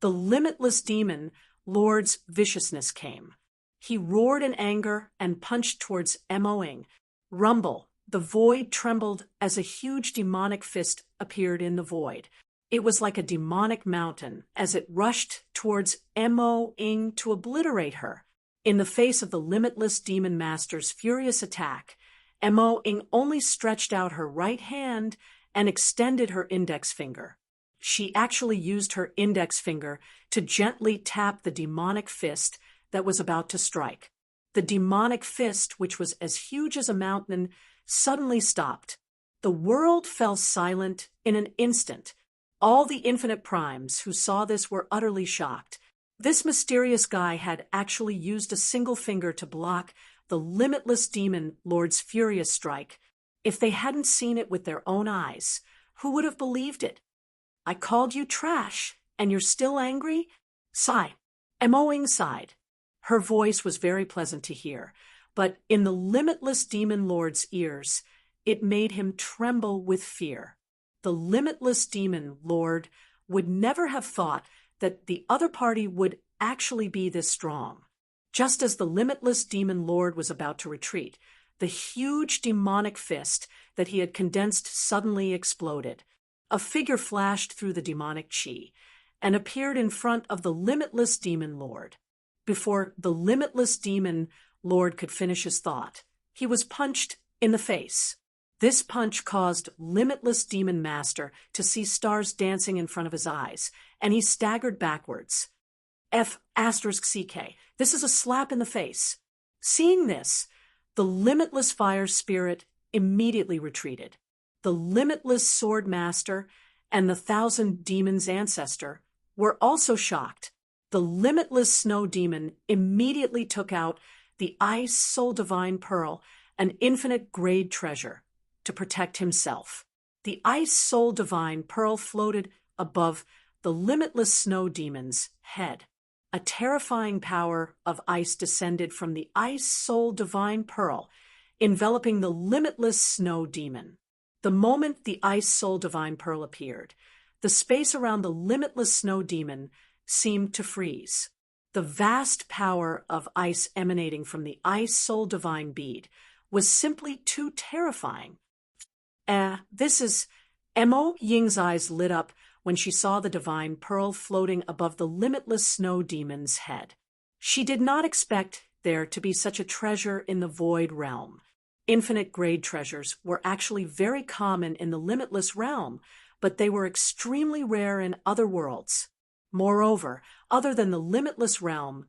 The limitless demon lord's viciousness came. He roared in anger and punched towards Mo-ing. Rumble. The void trembled as a huge demonic fist appeared in the void. It was like a demonic mountain as it rushed towards Mo-ing to obliterate her. In the face of the limitless demon master's furious attack, Mo-ing only stretched out her right hand and extended her index finger. She actually used her index finger to gently tap the demonic fist that was about to strike. The demonic fist, which was as huge as a mountain, suddenly stopped. The world fell silent in an instant. All the infinite primes who saw this were utterly shocked. This mysterious guy had actually used a single finger to block the limitless demon lord's furious strike. If they hadn't seen it with their own eyes, who would have believed it? I called you trash, and you're still angry? Sigh. Emoing sighed. Her voice was very pleasant to hear, but in the limitless demon lord's ears, it made him tremble with fear. The limitless demon lord would never have thought that the other party would actually be this strong. Just as the limitless demon lord was about to retreat, the huge demonic fist that he had condensed suddenly exploded. A figure flashed through the demonic chi and appeared in front of the limitless demon lord. Before the limitless demon lord could finish his thought, he was punched in the face. This punch caused limitless demon master to see stars dancing in front of his eyes, and he staggered backwards. F***CK. This is a slap in the face. Seeing this, the limitless fire spirit immediately retreated. The limitless sword master and the 1,000 demons' ancestor were also shocked. The limitless snow demon immediately took out the ice soul divine pearl, an infinite grade treasure, to protect himself. The ice soul divine pearl floated above the limitless snow demon's head. A terrifying power of ice descended from the ice soul divine pearl, enveloping the limitless snow demon. The moment the ice soul divine pearl appeared, the space around the limitless snow demon seemed to freeze. The vast power of ice emanating from the ice soul divine bead was simply too terrifying. This is... Mo Ying's eyes lit up when she saw the divine pearl floating above the limitless snow demon's head. She did not expect there to be such a treasure in the void realm. Infinite grade treasures were actually very common in the limitless realm, but they were extremely rare in other worlds. Moreover, other than the limitless realm,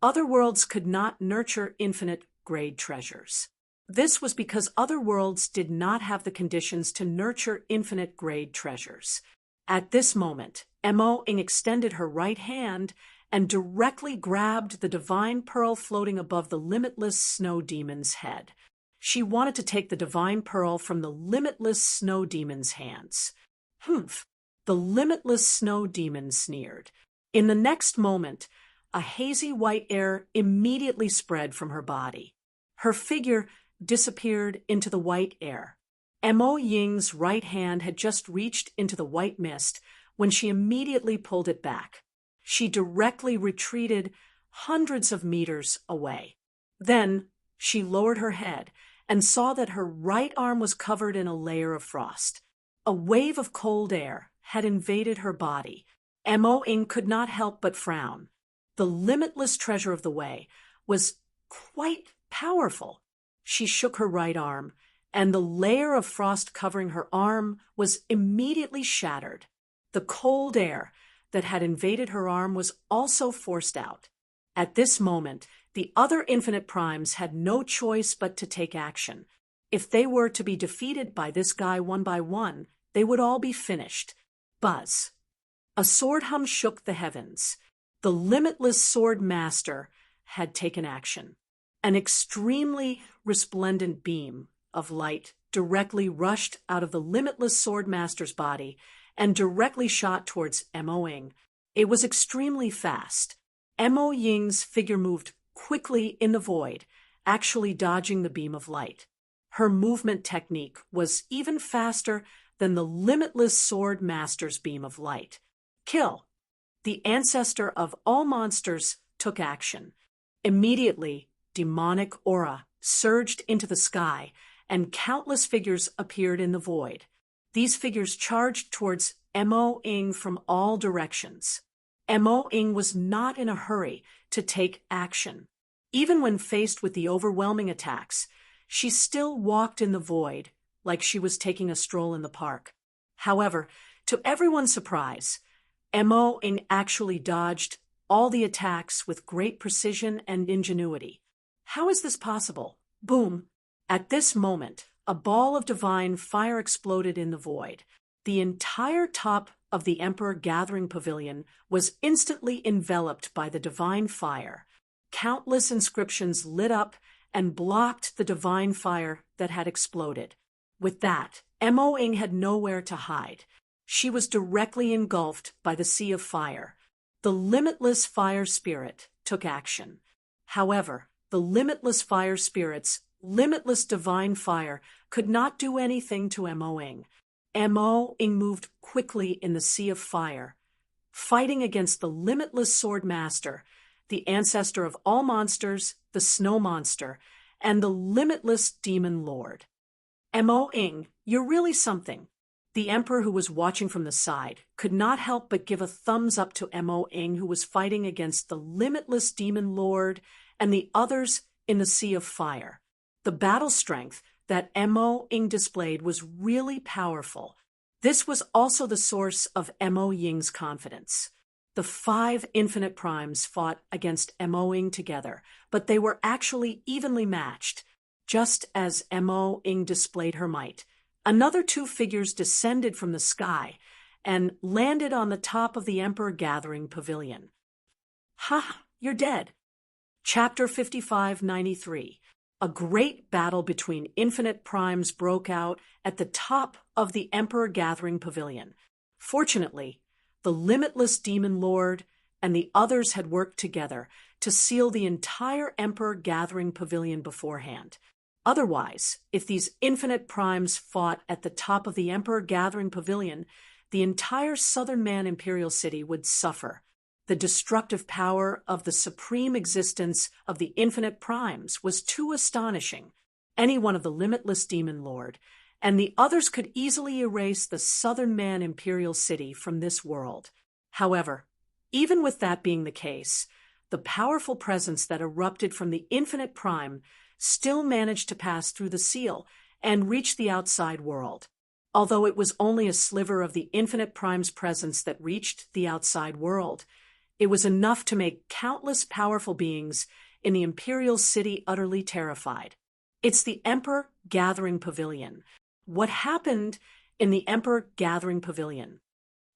other worlds could not nurture infinite grade treasures. This was because other worlds did not have the conditions to nurture infinite grade treasures. At this moment, Mo Ying extended her right hand and directly grabbed the divine pearl floating above the limitless snow demon's head. She wanted to take the divine pearl from the limitless snow demon's hands. Humph! The limitless snow demon sneered. In the next moment, a hazy white air immediately spread from her body. Her figure disappeared into the white air. Mo Ying's right hand had just reached into the white mist when she immediately pulled it back. She directly retreated hundreds of meters away. Then she lowered her head and saw that her right arm was covered in a layer of frost. A wave of cold air had invaded her body. Mo Ying could not help but frown. The limitless treasure of the way was quite powerful. She shook her right arm, and the layer of frost covering her arm was immediately shattered. The cold air that had invaded her arm was also forced out. At this moment, the other infinite primes had no choice but to take action. If they were to be defeated by this guy one by one, they would all be finished. Buzz. A sword hum shook the heavens. The limitless sword master had taken action. An extremely resplendent beam of light directly rushed out of the limitless sword master's body and directly shot towards Mo Ying. It was extremely fast. Mo Ying's figure moved quickly in the void, actually dodging the beam of light. Her movement technique was even faster than the limitless sword master's beam of light. Kill! The ancestor of all monsters took action. Immediately, demonic aura surged into the sky, and countless figures appeared in the void. These figures charged towards Mo Ying from all directions. Mo Ying was not in a hurry to take action. Even when faced with the overwhelming attacks, she still walked in the void like she was taking a stroll in the park. However, to everyone's surprise, Mo Ying actually dodged all the attacks with great precision and ingenuity. How is this possible? Boom! At this moment, a ball of divine fire exploded in the void. The entire top of the Emperor Gathering Pavilion was instantly enveloped by the divine fire. Countless inscriptions lit up and blocked the divine fire that had exploded. With that, Mo Ing had nowhere to hide. She was directly engulfed by the sea of fire. The limitless fire spirit took action. However, the limitless fire spirit's limitless divine fire could not do anything to Mo Ing. Mo Ing moved quickly in the sea of fire, fighting against the limitless sword master, the ancestor of all monsters, the snow monster, and the limitless demon lord. Mo Ing, you're really something. The emperor, who was watching from the side, could not help but give a thumbs up to Mo Ing, who was fighting against the limitless demon lord and the others in the sea of fire. The battle strength that Mo Ing displayed was really powerful. This was also the source of Mo Ying's confidence. The 5 infinite primes fought against Mo Ing together, but they were actually evenly matched. Just as Mo Ing displayed her might, another 2 figures descended from the sky and landed on the top of the Emperor Gathering Pavilion. Ha! You're dead. Chapter 5593. A great battle between infinite primes broke out at the top of the Emperor Gathering Pavilion. Fortunately, the limitless demon lord and the others had worked together to seal the entire Emperor Gathering Pavilion beforehand. Otherwise, if these infinite primes fought at the top of the Emperor Gathering Pavilion, the entire Southern Man Imperial City would suffer. The destructive power of the supreme existence of the infinite primes was too astonishing. Any one of the limitless demon lord and the others could easily erase the Southern Man Imperial City from this world. However, even with that being the case, the powerful presence that erupted from the infinite prime still managed to pass through the seal and reach the outside world. Although it was only a sliver of the infinite prime's presence that reached the outside world, it was enough to make countless powerful beings in the Imperial City utterly terrified. It's the Emperor Gathering Pavilion. What happened in the Emperor Gathering Pavilion?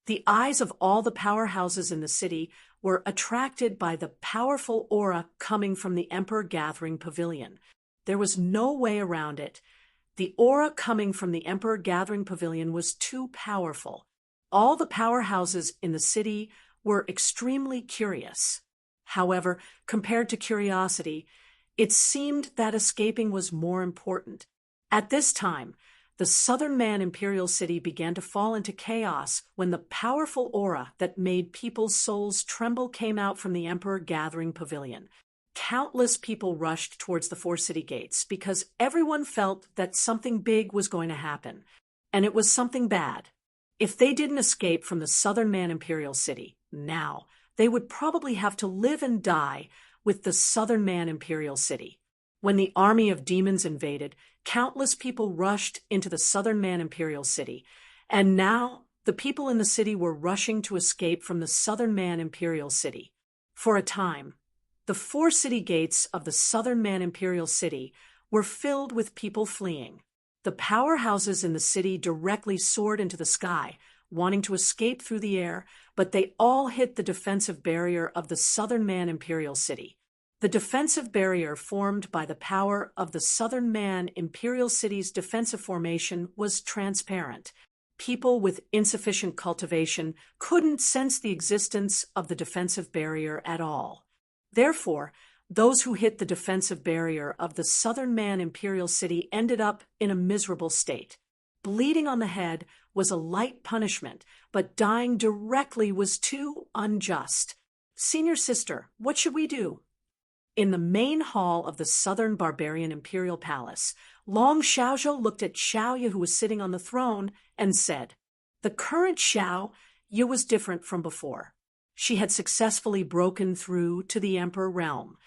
The eyes of all the powerhouses in the city were attracted by the powerful aura coming from the Emperor Gathering Pavilion. There was no way around it. The aura coming from the Emperor Gathering Pavilion was too powerful. All the powerhouses in the city were extremely curious. However, compared to curiosity, it seemed that escaping was more important. At this time, the Southern Man Imperial City began to fall into chaos when the powerful aura that made people's souls tremble came out from the Emperor Gathering Pavilion. Countless people rushed towards the 4 city gates because everyone felt that something big was going to happen, and it was something bad. If they didn't escape from the Southern Man Imperial City, now, they would probably have to live and die with the Southern Man Imperial City. When the army of demons invaded, countless people rushed into the Southern Man Imperial City, and now the people in the city were rushing to escape from the Southern Man Imperial City. For a time, the 4 city gates of the Southern Man Imperial City were filled with people fleeing. The powerhouses in the city directly soared into the sky, wanting to escape through the air, but they all hit the defensive barrier of the Southern Man Imperial City. The defensive barrier formed by the power of the Southern Man Imperial City's defensive formation was transparent. People with insufficient cultivation couldn't sense the existence of the defensive barrier at all. Therefore, those who hit the defensive barrier of the Southern Man Imperial City ended up in a miserable state. Bleeding on the head was a light punishment, but dying directly was too unjust. Senior sister, what should we do? In the main hall of the Southern Barbarian Imperial Palace, Long Xiaozhou looked at Xiaoyu, who was sitting on the throne, and said, "The current Xiaoyu was different from before. She had successfully broken through to the Emperor realm.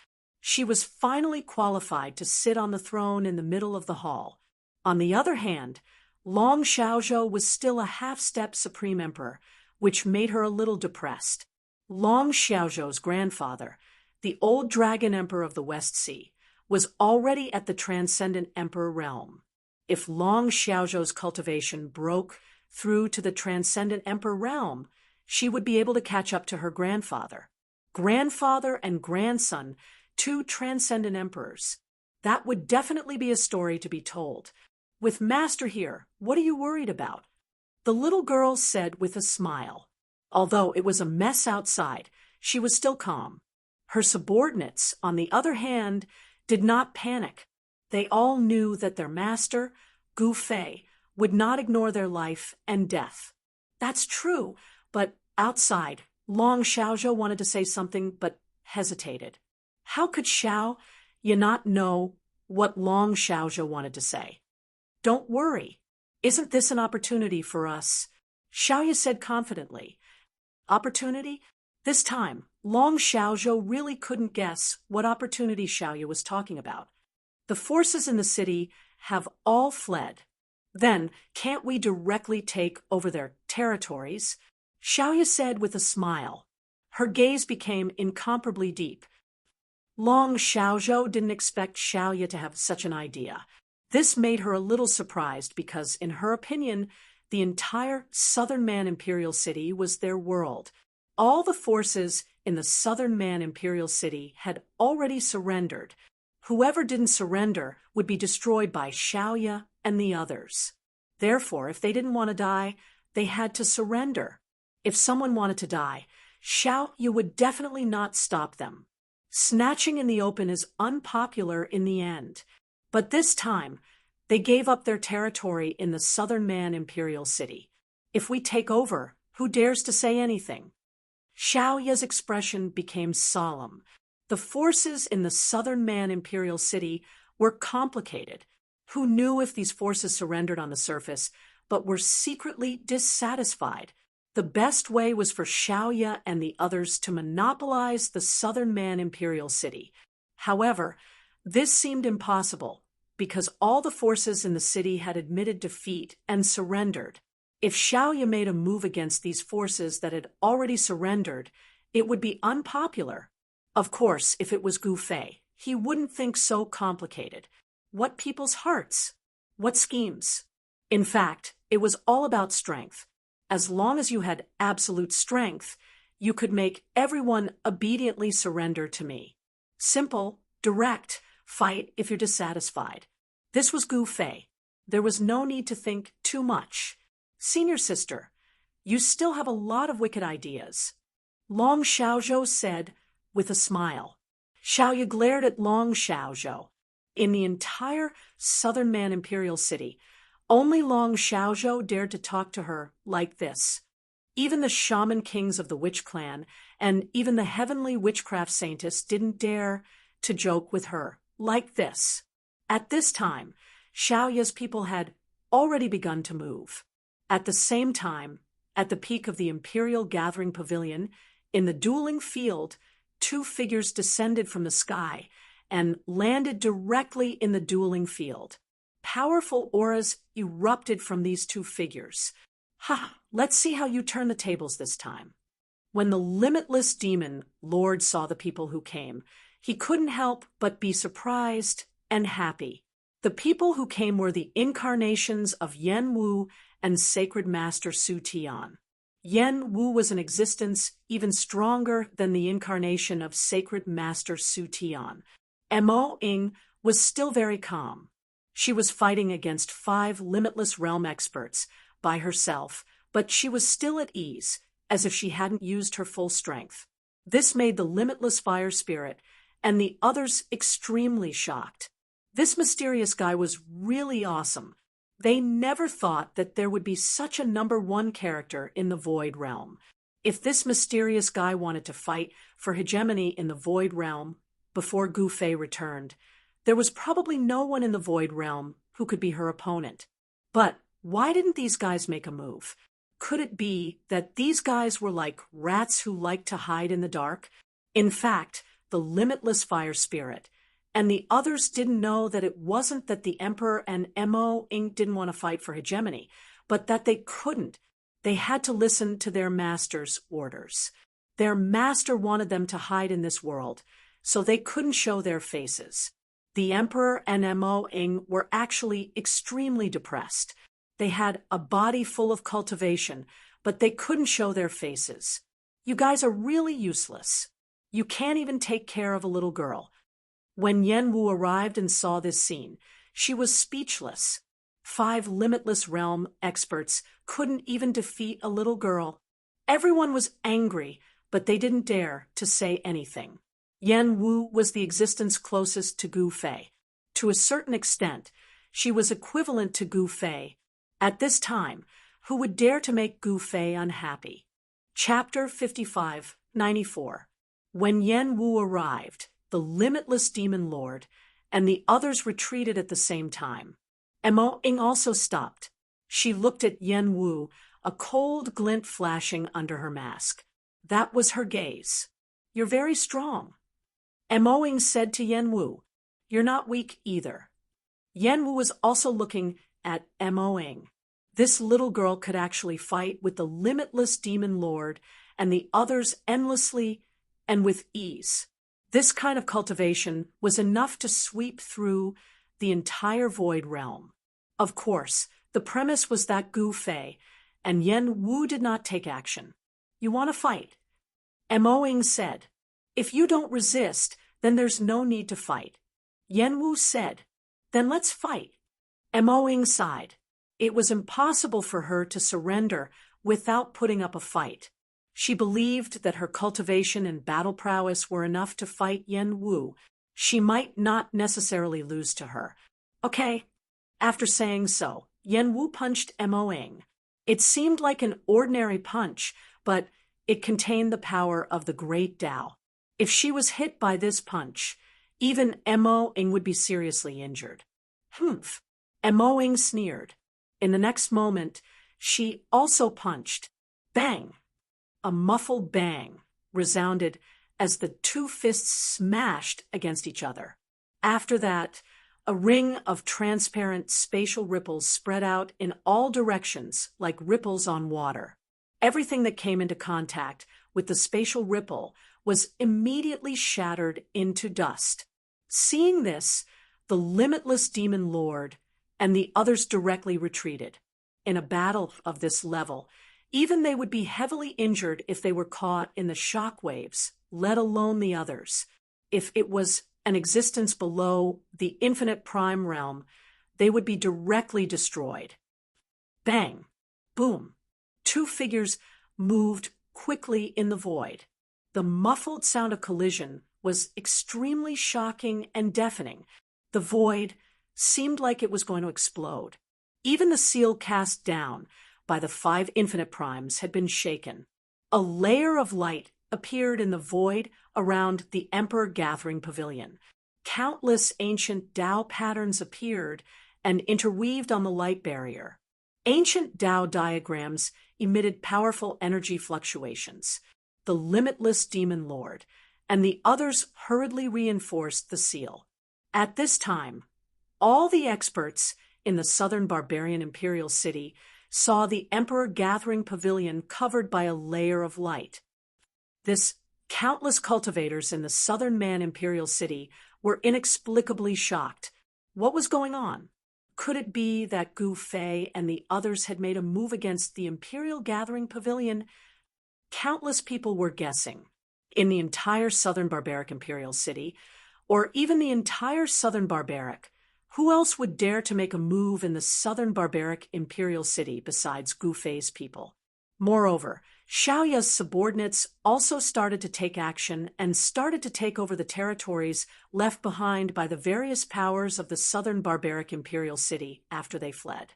She was finally qualified to sit on the throne in the middle of the hall. On the other hand, Long Xiaozhou was still a half-step Supreme Emperor, which made her a little depressed. Long Xiaozhou's grandfather, the old Dragon Emperor of the West Sea, was already at the Transcendent Emperor realm. If Long Xiaozhou's cultivation broke through to the Transcendent Emperor realm, she would be able to catch up to her grandfather. Grandfather and grandson, two Transcendent Emperors. That would definitely be a story to be told. With Master here, what are you worried about? The little girl said with a smile. Although it was a mess outside, she was still calm. Her subordinates, on the other hand, did not panic. They all knew that their master, Gu Fei, would not ignore their life and death. That's true, but outside, Long Xiaozhou wanted to say something but hesitated. How could Xiao you not know what Long Xiaozhou wanted to say? Don't worry. Isn't this an opportunity for us? Xiaoya said confidently. Opportunity? This time, Long Xiaozhou really couldn't guess what opportunity Xiaoya was talking about. The forces in the city have all fled. Then, can't we directly take over their territories? Xiaoya said with a smile. Her gaze became incomparably deep. Long Xiaozhou didn't expect Xiaoya to have such an idea. This made her a little surprised because, in her opinion, the entire Southern Man Imperial City was their world. All the forces in the Southern Man Imperial City had already surrendered. Whoever didn't surrender would be destroyed by Xiaoya and the others. Therefore, if they didn't want to die, they had to surrender. If someone wanted to die, Xiaoya would definitely not stop them. Snatching in the open is unpopular in the end. But this time, they gave up their territory in the Southern Man Imperial City. If we take over, who dares to say anything? Xiaoya's expression became solemn. The forces in the Southern Man Imperial City were complicated. Who knew if these forces surrendered on the surface, but were secretly dissatisfied? The best way was for Xiaoya and the others to monopolize the Southern Man Imperial City. However, this seemed impossible because all the forces in the city had admitted defeat and surrendered. If Xiaoya made a move against these forces that had already surrendered, it would be unpopular. Of course, if it was Gu Fei, he wouldn't think so complicated. What people's hearts? What schemes? In fact, it was all about strength. As long as you had absolute strength, you could make everyone obediently surrender to me. Simple, direct, fight if you're dissatisfied. This was Gu Fei. There was no need to think too much. Senior sister, you still have a lot of wicked ideas. Long Xiaozhou said with a smile. Xiaoya glared at Long Xiaozhou. In the entire Southern Man Imperial City, only Long Xiaozhou dared to talk to her like this. Even the shaman kings of the witch clan and even the heavenly witchcraft saintess didn't dare to joke with her like this. At this time, Xiaoya's people had already begun to move. At the same time, at the peak of the Imperial Gathering Pavilion, in the dueling field, two figures descended from the sky and landed directly in the dueling field. Powerful auras erupted from these two figures. Let's see how you turn the tables this time. When the limitless demon lord saw the people who came, he couldn't help but be surprised and happy. The people who came were the incarnations of Yan Wu and Sacred Master Su Tian. Yan Wu was in existence even stronger than the incarnation of Sacred Master Su Tian. Mo Ying was still very calm. She was fighting against 5 limitless realm experts by herself, but she was still at ease, as if she hadn't used her full strength. This made the limitless fire spirit and the others extremely shocked. This mysterious guy was really awesome. They never thought that there would be such a #1 character in the Void Realm. If this mysterious guy wanted to fight for hegemony in the Void Realm before Gu Fei returned, there was probably no one in the Void Realm who could be her opponent. But why didn't these guys make a move? Could it be that these guys were like rats who like to hide in the dark? In fact, the limitless fire spirit and the others didn't know that it wasn't that the Emperor and Mo Ying didn't want to fight for hegemony, but that they couldn't. They had to listen to their master's orders. Their master wanted them to hide in this world, so they couldn't show their faces. The emperor and Mo-ing were actually extremely depressed. They had a body full of cultivation, but they couldn't show their faces. You guys are really useless. You can't even take care of a little girl. When Yen Wu arrived and saw this scene, she was speechless. 5 limitless realm experts couldn't even defeat a little girl. Everyone was angry, but they didn't dare to say anything. Yen Wu was the existence closest to Gu Fei. To a certain extent, she was equivalent to Gu Fei. At this time, who would dare to make Gu Fei unhappy? Chapter 55-94. When Yen Wu arrived, the limitless demon lord, and the others retreated at the same time. Mo-ing also stopped. She looked at Yen Wu, a cold glint flashing under her mask. That was her gaze. "You're very strong." Mo-ing said to Yen Wu, "You're not weak either." Yen Wu was also looking at Mo-ing. This little girl could actually fight with the limitless demon lord and the others endlessly and with ease. This kind of cultivation was enough to sweep through the entire void realm. Of course, the premise was that Gu Fei and Yen Wu did not take action. "You want to fight?" Mo-ing said. "If you don't resist, then there's no need to fight." Yen Wu said, "Then let's fight." Mo-ing sighed. It was impossible for her to surrender without putting up a fight. She believed that her cultivation and battle prowess were enough to fight Yen Wu. She might not necessarily lose to her. "Okay." After saying so, Yen Wu punched Mo-ing. It seemed like an ordinary punch, but it contained the power of the Great Tao. If she was hit by this punch, even Mo-ing would be seriously injured. "Humph." Mo-ing sneered. In the next moment, she also punched. Bang! A muffled bang resounded as the 2 fists smashed against each other. After that, a ring of transparent spatial ripples spread out in all directions like ripples on water. Everything that came into contact with the spatial ripple was immediately shattered into dust. Seeing this, the limitless demon lord and the others directly retreated. In a battle of this level, even they would be heavily injured if they were caught in the shock waves, let alone the others. If it was an existence below the infinite prime realm, they would be directly destroyed. Bang! Boom! 2 figures moved quickly in the void. The muffled sound of collision was extremely shocking and deafening. The void seemed like it was going to explode. Even the seal cast down by the 5 infinite primes had been shaken. A layer of light appeared in the void around the Emperor Gathering Pavilion. Countless ancient Tao patterns appeared and interweaved on the light barrier. Ancient Tao diagrams emitted powerful energy fluctuations. The limitless demon lord and the others hurriedly reinforced the seal. At this time, all the experts in the southern barbarian imperial city saw the Emperor Gathering Pavilion covered by a layer of light. This countless cultivators in the southern Man imperial city were inexplicably shocked. What was going on? Could it be that Gu Fei and the others had made a move against the Imperial Gathering Pavilion? Countless people were guessing. In the entire southern barbaric imperial city, or even the entire southern barbaric, who else would dare to make a move in the southern barbaric imperial city besides Gu Fei's people? Moreover, Xiaoya's subordinates also started to take action and started to take over the territories left behind by the various powers of the southern barbaric imperial city after they fled.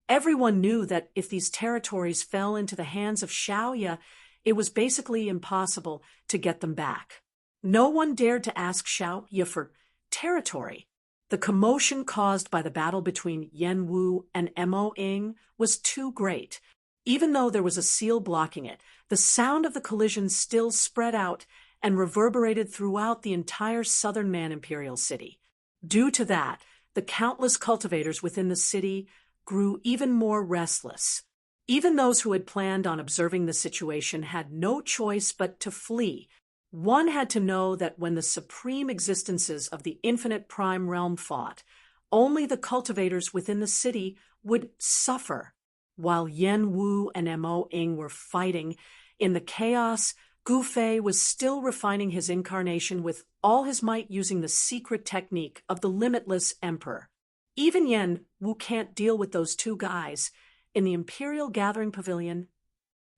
Everyone knew that if these territories fell into the hands of Xiaoya, it was basically impossible to get them back. No one dared to ask Xiaoya for territory. The commotion caused by the battle between Yen Wu and Mo-ing was too great. Even though there was a seal blocking it, the sound of the collision still spread out and reverberated throughout the entire southern Man imperial city. Due to that, the countless cultivators within the city grew even more restless. Even those who had planned on observing the situation had no choice but to flee. One had to know that when the supreme existences of the infinite prime realm fought, only the cultivators within the city would suffer. While Yen Wu and Mo Ying were fighting in the chaos, Gu Fei was still refining his incarnation with all his might, using the secret technique of the limitless emperor. Even Yen Wu can't deal with those two guys in the Imperial Gathering Pavilion.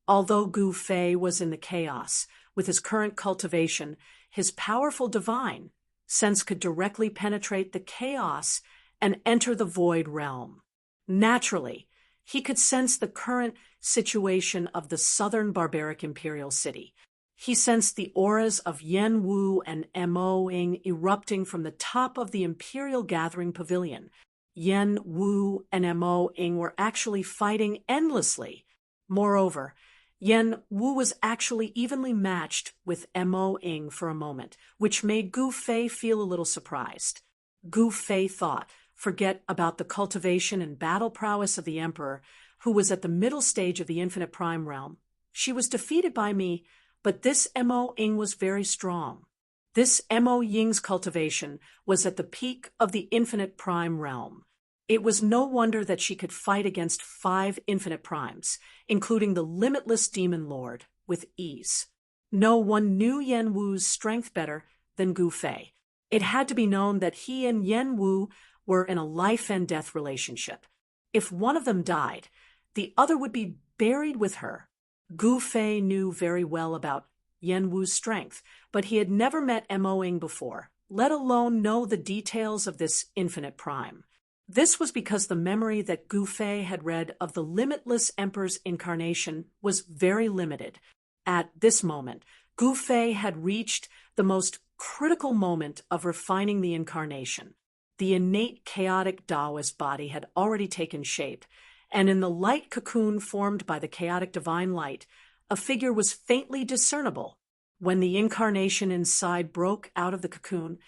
Although Gu Fei was in the chaos, with his current cultivation, his powerful divine sense could directly penetrate the chaos and enter the void realm. Naturally, he could sense the current situation of the southern barbaric imperial city. He sensed the auras of Yen Wu and Mo Ying erupting from the top of the Imperial Gathering Pavilion. Yen Wu and Mo Ying were actually fighting endlessly. Moreover, Yen Wu was actually evenly matched with Mo Ying for a moment, which made Gu Fei feel a little surprised. Gu Fei thought, forget about the cultivation and battle prowess of the Emperor, who was at the middle stage of the infinite prime realm. She was defeated by me, but this Mo Ying was very strong. This Mo Ying's cultivation was at the peak of the infinite prime realm. It was no wonder that she could fight against 5 infinite primes, including the limitless demon lord, with ease. No one knew Yen Wu's strength better than Gu Fei. It had to be known that he and Yen Wu were in a life-and-death relationship. If one of them died, the other would be buried with her. Gu Fei knew very well about Yen Wu's strength, but he had never met Mo Ying before, let alone know the details of this infinite prime. This was because the memory that Gu Fei had read of the limitless Emperor's incarnation was very limited. At this moment, Gu Fei had reached the most critical moment of refining the incarnation. The innate chaotic Taoist body had already taken shape, and in the light cocoon formed by the chaotic divine light, a figure was faintly discernible. When the incarnation inside broke out of the cocoon,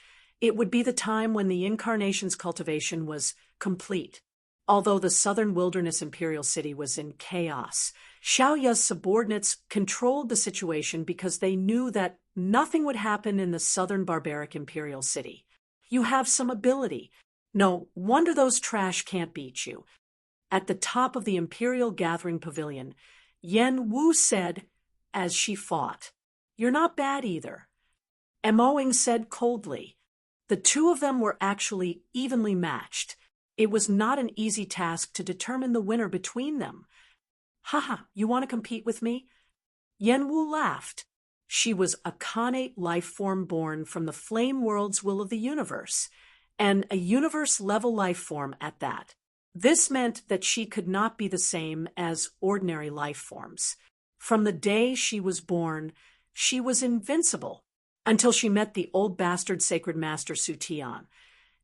it would be the time when the incarnation's cultivation was complete. Although the southern wilderness imperial city was in chaos, Xiaoya's subordinates controlled the situation because they knew that nothing would happen in the southern barbaric imperial city. You have some ability. No wonder those trash can't beat you. At the top of the Imperial Gathering Pavilion, Yen Wu said as she fought, "You're not bad either." Mo Ying said coldly. The two of them were actually evenly matched. It was not an easy task to determine the winner between them. "Haha, you want to compete with me?" Yen Wu laughed. She was a Khanate life form born from the flame world's will of the universe, and a universe-level life form at that. This meant that she could not be the same as ordinary life forms. From the day she was born, she was invincible, until she met the old bastard Sacred Master Su Tian.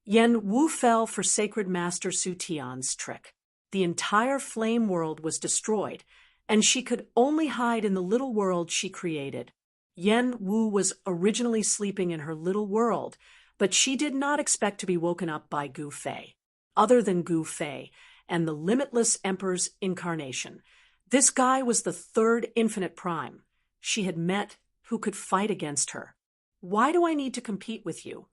Yen Wu fell for Sacred Master Su Tian's trick. The entire flame world was destroyed, and she could only hide in the little world she created. Yen Wu was originally sleeping in her little world, but she did not expect to be woken up by Gu Fei. Other than Gu Fei and the limitless Emperor's incarnation, this guy was the third infinite prime she had met who could fight against her. "Why do I need to compete with you?"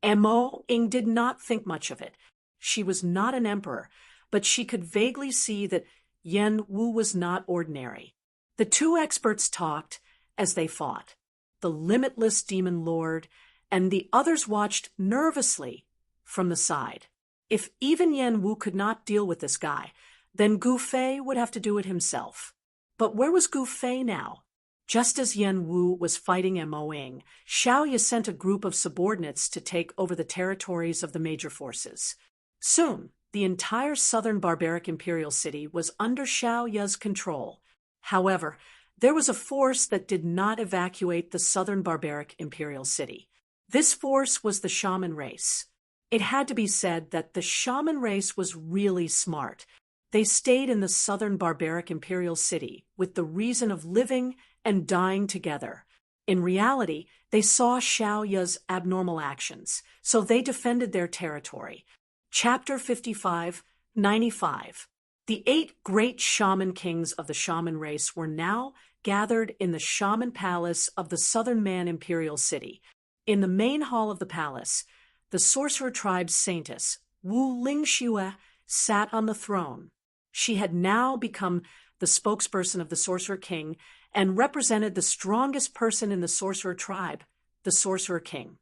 Mo Ying did not think much of it. She was not an emperor, but she could vaguely see that Yen Wu was not ordinary. The two experts talked as they fought. The limitless demon lord and the others watched nervously from the side. If even Yen Wu could not deal with this guy, then Gu Fei would have to do it himself. But where was Gu Fei now? Just as Yen Wu was fighting Mo Ying, Xiaoya sent a group of subordinates to take over the territories of the major forces. Soon, the entire southern barbaric imperial city was under Xiaoya's control. However, there was a force that did not evacuate the southern barbaric imperial city. This force was the shaman race. It had to be said that the shaman race was really smart. They stayed in the southern barbaric imperial city with the reason of living and dying together. In reality, they saw Xiaoya's abnormal actions, so they defended their territory. Chapter 55-95. The 8 great shaman kings of the shaman race were now gathered in the shaman palace of the Southern Man Imperial City. In the main hall of the palace, the sorcerer tribe's saintess, Wu Lingxue, sat on the throne. She had now become the spokesperson of the Sorcerer King and represented the strongest person in the sorcerer tribe, the Sorcerer King.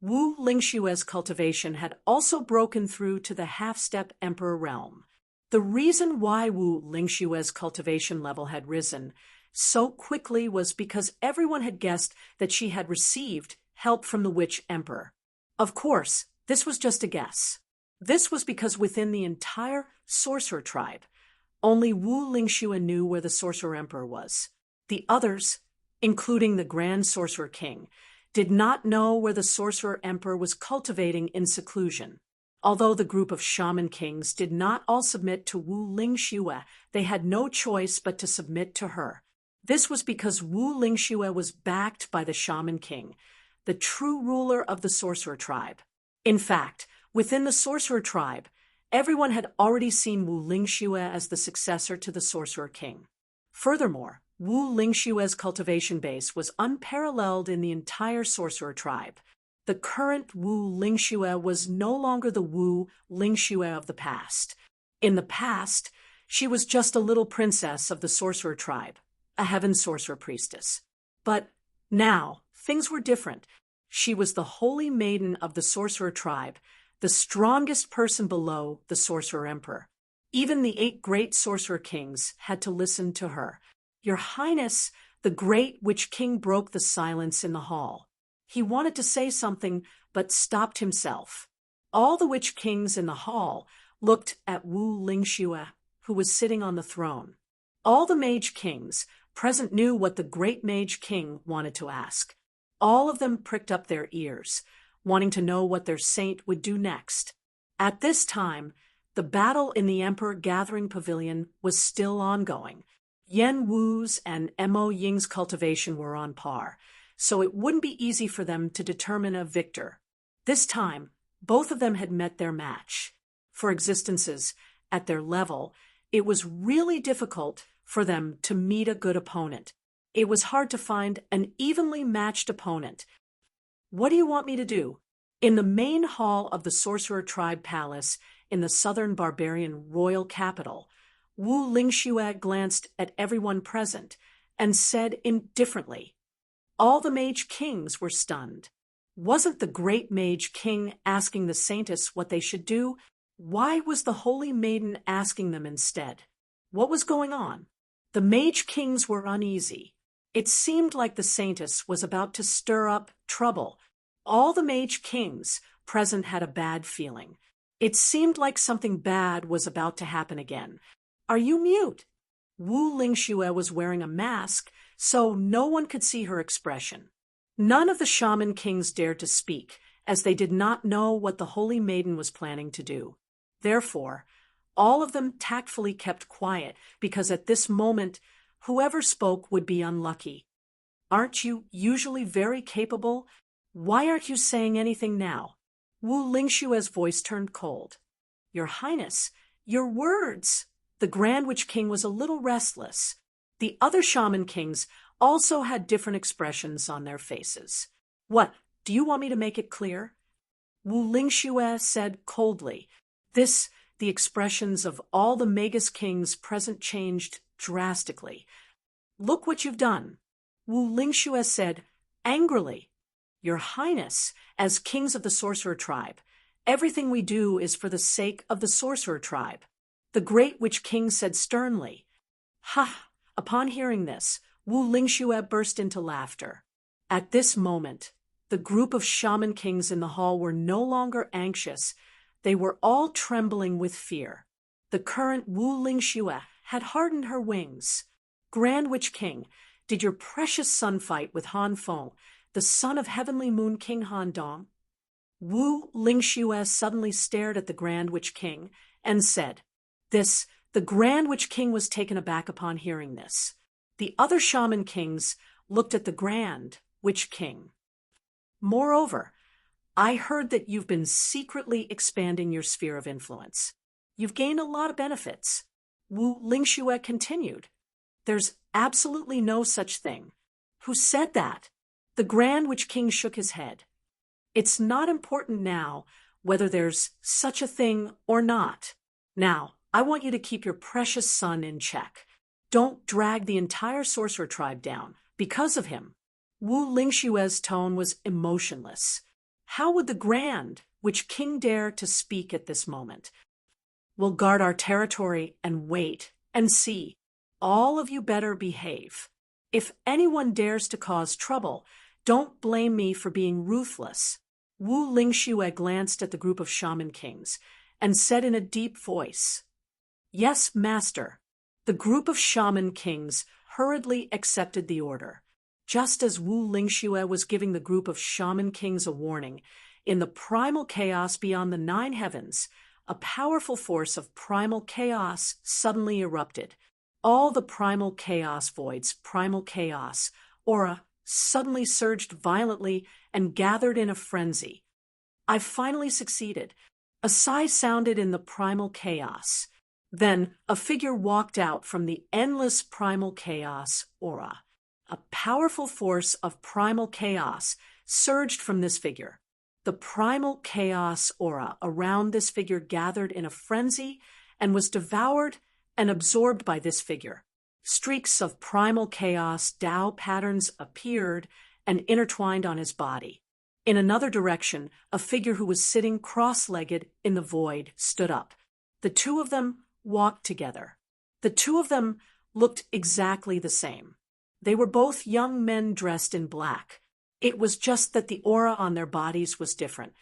Wu Lingxue's cultivation had also broken through to the half-step emperor realm. The reason why Wu Lingxue's cultivation level had risen so quickly was because everyone had guessed that she had received help from the witch emperor. Of course, this was just a guess. This was because within the entire sorcerer tribe, only Wu Lingxue knew where the sorcerer emperor was. The others, including the Grand Sorcerer King, did not know where the sorcerer emperor was cultivating in seclusion. Although the group of shaman kings did not all submit to Wu Lingxue, they had no choice but to submit to her. This was because Wu Lingxue was backed by the shaman king, the true ruler of the sorcerer tribe. In fact, within the sorcerer tribe, everyone had already seen Wu Lingxue as the successor to the sorcerer king. Furthermore, Wu Lingxue's cultivation base was unparalleled in the entire sorcerer tribe. The current Wu Lingxue was no longer the Wu Lingxue of the past. In the past, she was just a little princess of the sorcerer tribe, a heaven sorcerer priestess. But now, things were different. She was the holy maiden of the sorcerer tribe, the strongest person below the sorcerer emperor. Even the 8 great sorcerer kings had to listen to her. Your Highness, the great witch king broke the silence in the hall. He wanted to say something, but stopped himself. All the witch kings in the hall looked at Wu Lingxue, who was sitting on the throne. All the mage kings present knew what the great mage king wanted to ask. All of them pricked up their ears, wanting to know what their saint would do next. At this time, the battle in the Emperor Gathering Pavilion was still ongoing. Yan Wu's and Mo Ying's cultivation were on par, so it wouldn't be easy for them to determine a victor. This time, both of them had met their match. For existences at their level, it was really difficult for them to meet a good opponent. It was hard to find an evenly matched opponent. What do you want me to do? In the main hall of the Sorcerer Tribe Palace in the Southern Barbarian royal capital, Wu Lingxue glanced at everyone present and said indifferently. All the mage kings were stunned. Wasn't the great mage king asking the saintess what they should do? Why was the holy maiden asking them instead? What was going on? The mage kings were uneasy. It seemed like the saintess was about to stir up trouble. All the mage kings present had a bad feeling. It seemed like something bad was about to happen again. Are you mute? Wu Lingxue was wearing a mask, so no one could see her expression. None of the shaman kings dared to speak, as they did not know what the holy maiden was planning to do. Therefore, all of them tactfully kept quiet, because at this moment, whoever spoke would be unlucky. Aren't you usually very capable? Why aren't you saying anything now? Wu Lingxue's voice turned cold. Your Highness, your words! The Grand Witch King was a little restless. The other shaman kings also had different expressions on their faces. What, do you want me to make it clear? Wu Lingxue said coldly. The expressions of all the Magus kings present changed drastically. Look what you've done. Wu Lingxue said angrily. Your Highness, as kings of the sorcerer tribe, everything we do is for the sake of the sorcerer tribe. The great witch king said sternly. Ha! Upon hearing this, Wu Lingxue burst into laughter. At this moment, the group of shaman kings in the hall were no longer anxious. They were all trembling with fear. The current Wu Lingxue had hardened her wings. Grand Witch King, did your precious son fight with Han Feng, the son of Heavenly Moon King Han Dong? Wu Lingxue suddenly stared at the Grand Witch King and said, The Grand Witch King was taken aback upon hearing this. The other shaman kings looked at the Grand Witch King. Moreover, I heard that you've been secretly expanding your sphere of influence. You've gained a lot of benefits. Wu Lingxue continued. There's absolutely no such thing. Who said that? The Grand Witch King shook his head. It's not important now whether there's such a thing or not. Now, I want you to keep your precious son in check. Don't drag the entire sorcerer tribe down because of him. Wu Lingshue's tone was emotionless. How would the Grand Witch King dare to speak at this moment? We'll guard our territory and wait and see. All of you better behave. If anyone dares to cause trouble, don't blame me for being ruthless. Wu Lingxue glanced at the group of shaman kings and said in a deep voice, "Yes, master." The group of shaman kings hurriedly accepted the order. Just as Wu Lingxue was giving the group of shaman kings a warning, in the primal chaos beyond the 9 heavens, a powerful force of primal chaos suddenly erupted. All the primal chaos voids, primal chaos, aura, suddenly surged violently and gathered in a frenzy. "I've finally succeeded." A sigh sounded in the primal chaos. Then a figure walked out from the endless primal chaos aura. A powerful force of primal chaos surged from this figure. The primal chaos aura around this figure gathered in a frenzy and was devoured and absorbed by this figure. Streaks of primal chaos Tao patterns appeared and intertwined on his body. In another direction, a figure who was sitting cross-legged in the void stood up. The two of them walked together. The two of them looked exactly the same. They were both young men dressed in black. It was just that the aura on their bodies was different.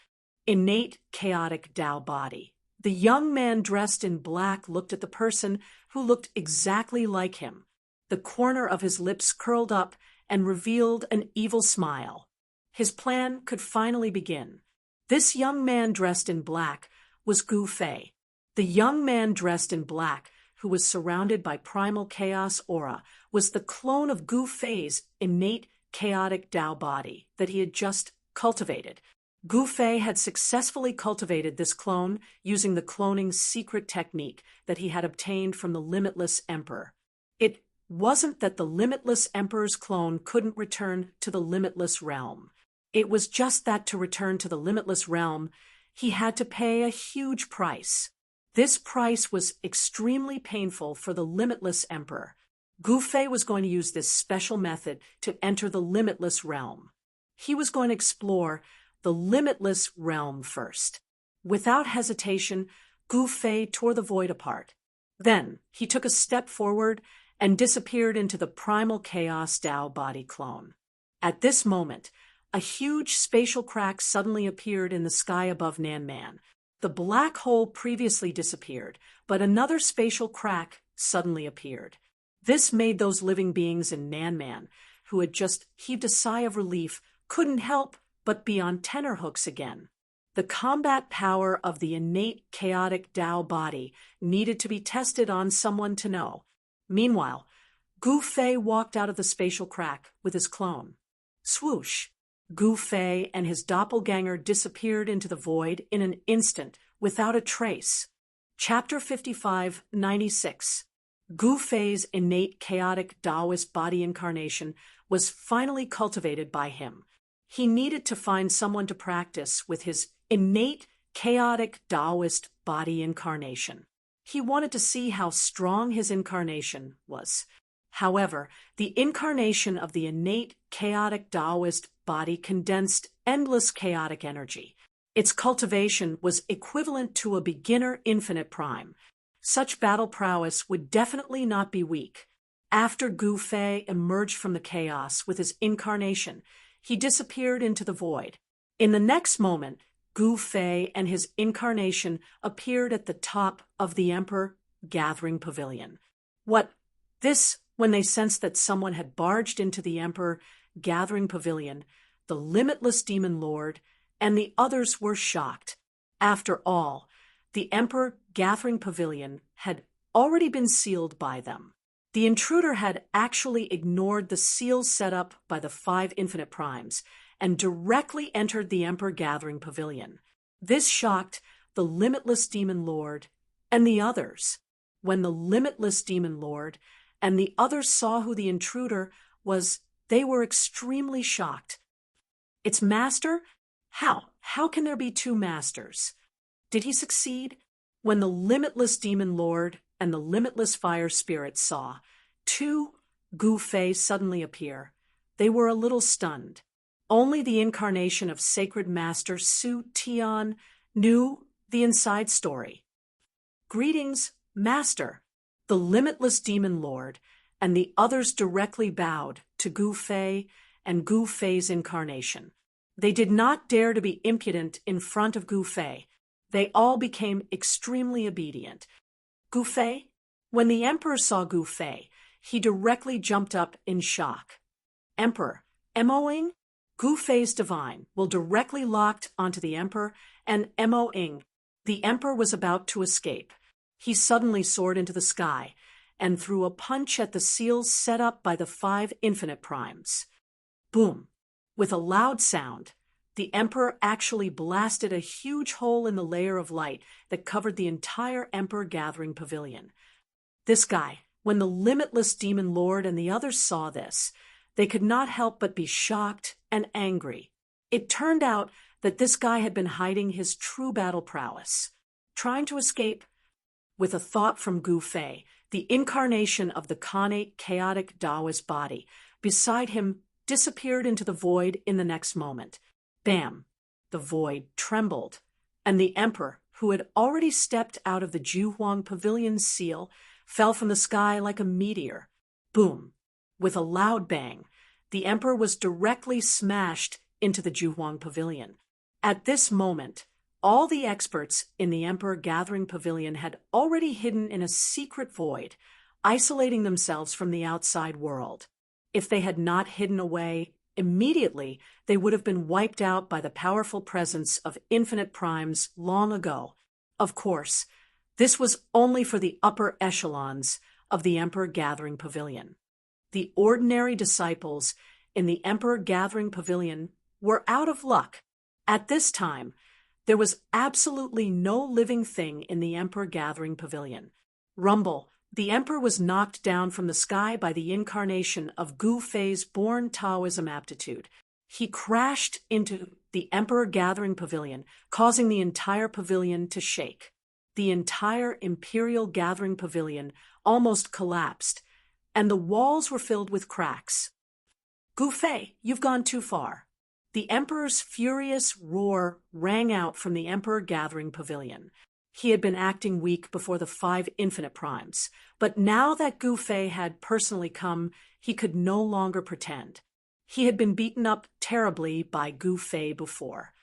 Innate, chaotic Tao body. The young man dressed in black looked at the person who looked exactly like him. The corner of his lips curled up and revealed an evil smile. His plan could finally begin. This young man dressed in black was Gu Fei. The young man dressed in black, who was surrounded by primal chaos aura, was the clone of Gu Fei's innate chaotic Tao body that he had just cultivated. Gu Fei had successfully cultivated this clone using the cloning secret technique that he had obtained from the Limitless Emperor. It wasn't that the Limitless Emperor's clone couldn't return to the Limitless Realm. It was just that to return to the Limitless Realm, he had to pay a huge price. This price was extremely painful for the Limitless Emperor. Gu Fei was going to use this special method to enter the Limitless Realm. He was going to explore the Limitless Realm first. Without hesitation, Gu Fei tore the void apart. Then he took a step forward and disappeared into the primal chaos Tao body clone. At this moment, a huge spatial crack suddenly appeared in the sky above Nanman. The black hole previously disappeared, but another spatial crack suddenly appeared. This made those living beings in Nanman, who had just heaved a sigh of relief, couldn't help but be on tenterhooks again. The combat power of the innate chaotic Tao body needed to be tested on someone to know. Meanwhile, Gu Fei walked out of the spatial crack with his clone. Swoosh! Gu Fei and his doppelganger disappeared into the void in an instant, without a trace. Chapter 55-96. Gu Fei's innate chaotic Taoist body incarnation was finally cultivated by him. He needed to find someone to practice with his innate chaotic Taoist body incarnation. He wanted to see how strong his incarnation was. However, the incarnation of the innate chaotic Taoist body condensed endless chaotic energy. Its cultivation was equivalent to a beginner infinite prime. Such battle prowess would definitely not be weak. After Gu Fei emerged from the chaos with his incarnation, he disappeared into the void. In the next moment, Gu Fei and his incarnation appeared at the top of the Emperor Gathering Pavilion. When they sensed that someone had barged into the Emperor Gathering Pavilion, the Limitless Demon Lord and the others were shocked. After all, the Emperor Gathering Pavilion had already been sealed by them. The intruder had actually ignored the seals set up by the 5 infinite primes and directly entered the Emperor Gathering Pavilion. This shocked the Limitless Demon Lord and the others. When the Limitless Demon Lord and the others saw who the intruder was, they were extremely shocked. Its master? How? How can there be two masters? Did he succeed? When the limitless demon lord and the limitless fire spirit saw two Gu Fei suddenly appear, they were a little stunned. Only the incarnation of sacred master Su Tian knew the inside story. Greetings, master. The limitless demon lord and the others directly bowed to Gu Fei and Gu Fei's incarnation. They did not dare to be impudent in front of Gu Fei. They all became extremely obedient. Gu Fei? When the emperor saw Gu Fei, he directly jumped up in shock. Emperor, Mo-ing? Gu Fei's divine will directly locked onto the emperor, and Mo-ing. The emperor was about to escape. He suddenly soared into the sky and threw a punch at the seals set up by the 5 infinite primes. Boom! With a loud sound, the emperor actually blasted a huge hole in the layer of light that covered the entire Emperor Gathering Pavilion. This guy, when the limitless demon lord and the others saw this, they could not help but be shocked and angry. It turned out that this guy had been hiding his true battle prowess, trying to escape. With a thought from Gu Fei, the incarnation of the Khanate chaotic Taoist body beside him disappeared into the void in the next moment. Bam! The void trembled, and the emperor, who had already stepped out of the Juhuang Pavilion's seal, fell from the sky like a meteor. Boom! With a loud bang, the emperor was directly smashed into the Juhuang Pavilion. At this moment, all the experts in the Emperor Gathering Pavilion had already hidden in a secret void, isolating themselves from the outside world. If they had not hidden away immediately, they would have been wiped out by the powerful presence of infinite primes long ago. Of course, this was only for the upper echelons of the Emperor Gathering Pavilion. The ordinary disciples in the Emperor Gathering Pavilion were out of luck. At this time, there was absolutely no living thing in the Emperor Gathering Pavilion. Rumble, the emperor was knocked down from the sky by the incarnation of Gu Fei's born Taoism aptitude. He crashed into the Emperor Gathering Pavilion, causing the entire pavilion to shake. The entire Imperial Gathering Pavilion almost collapsed, and the walls were filled with cracks. Gu Fei, you've gone too far. The emperor's furious roar rang out from the Emperor Gathering Pavilion. He had been acting weak before the 5 infinite primes, but now that Gu Fei had personally come, he could no longer pretend. He had been beaten up terribly by Gu Fei before.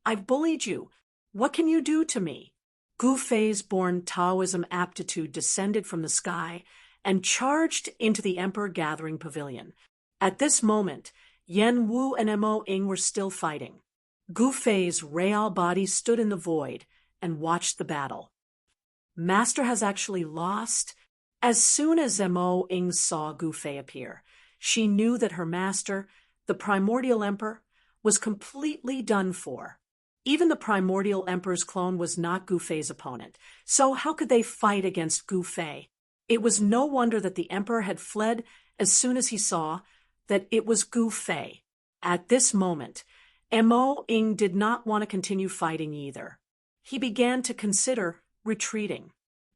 I've bullied you. What can you do to me? Gu Fei's born Taoism aptitude descended from the sky and charged into the Emperor Gathering Pavilion. At this moment, Yan Wu and Mo-ing were still fighting. Gu Fei's real body stood in the void and watched the battle. Master has actually lost. As soon as Mo-ing saw Gu Fei appear, she knew that her master, the Primordial Emperor, was completely done for. Even the Primordial Emperor's clone was not Gu Fei's opponent, so how could they fight against Gu Fei? It was no wonder that the Emperor had fled as soon as he saw that it was Gu Fei. At this moment, Mo-ing did not want to continue fighting either. He began to consider retreating.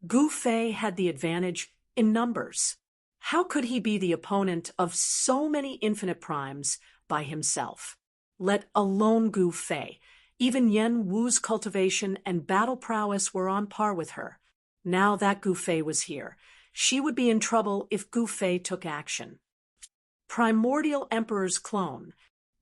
Gu Fei had the advantage in numbers. How could he be the opponent of so many infinite primes by himself? Let alone Gu Fei. Even Yan Wu's cultivation and battle prowess were on par with her. Now that Gu Fei was here, she would be in trouble if Gu Fei took action. Primordial Emperor's clone,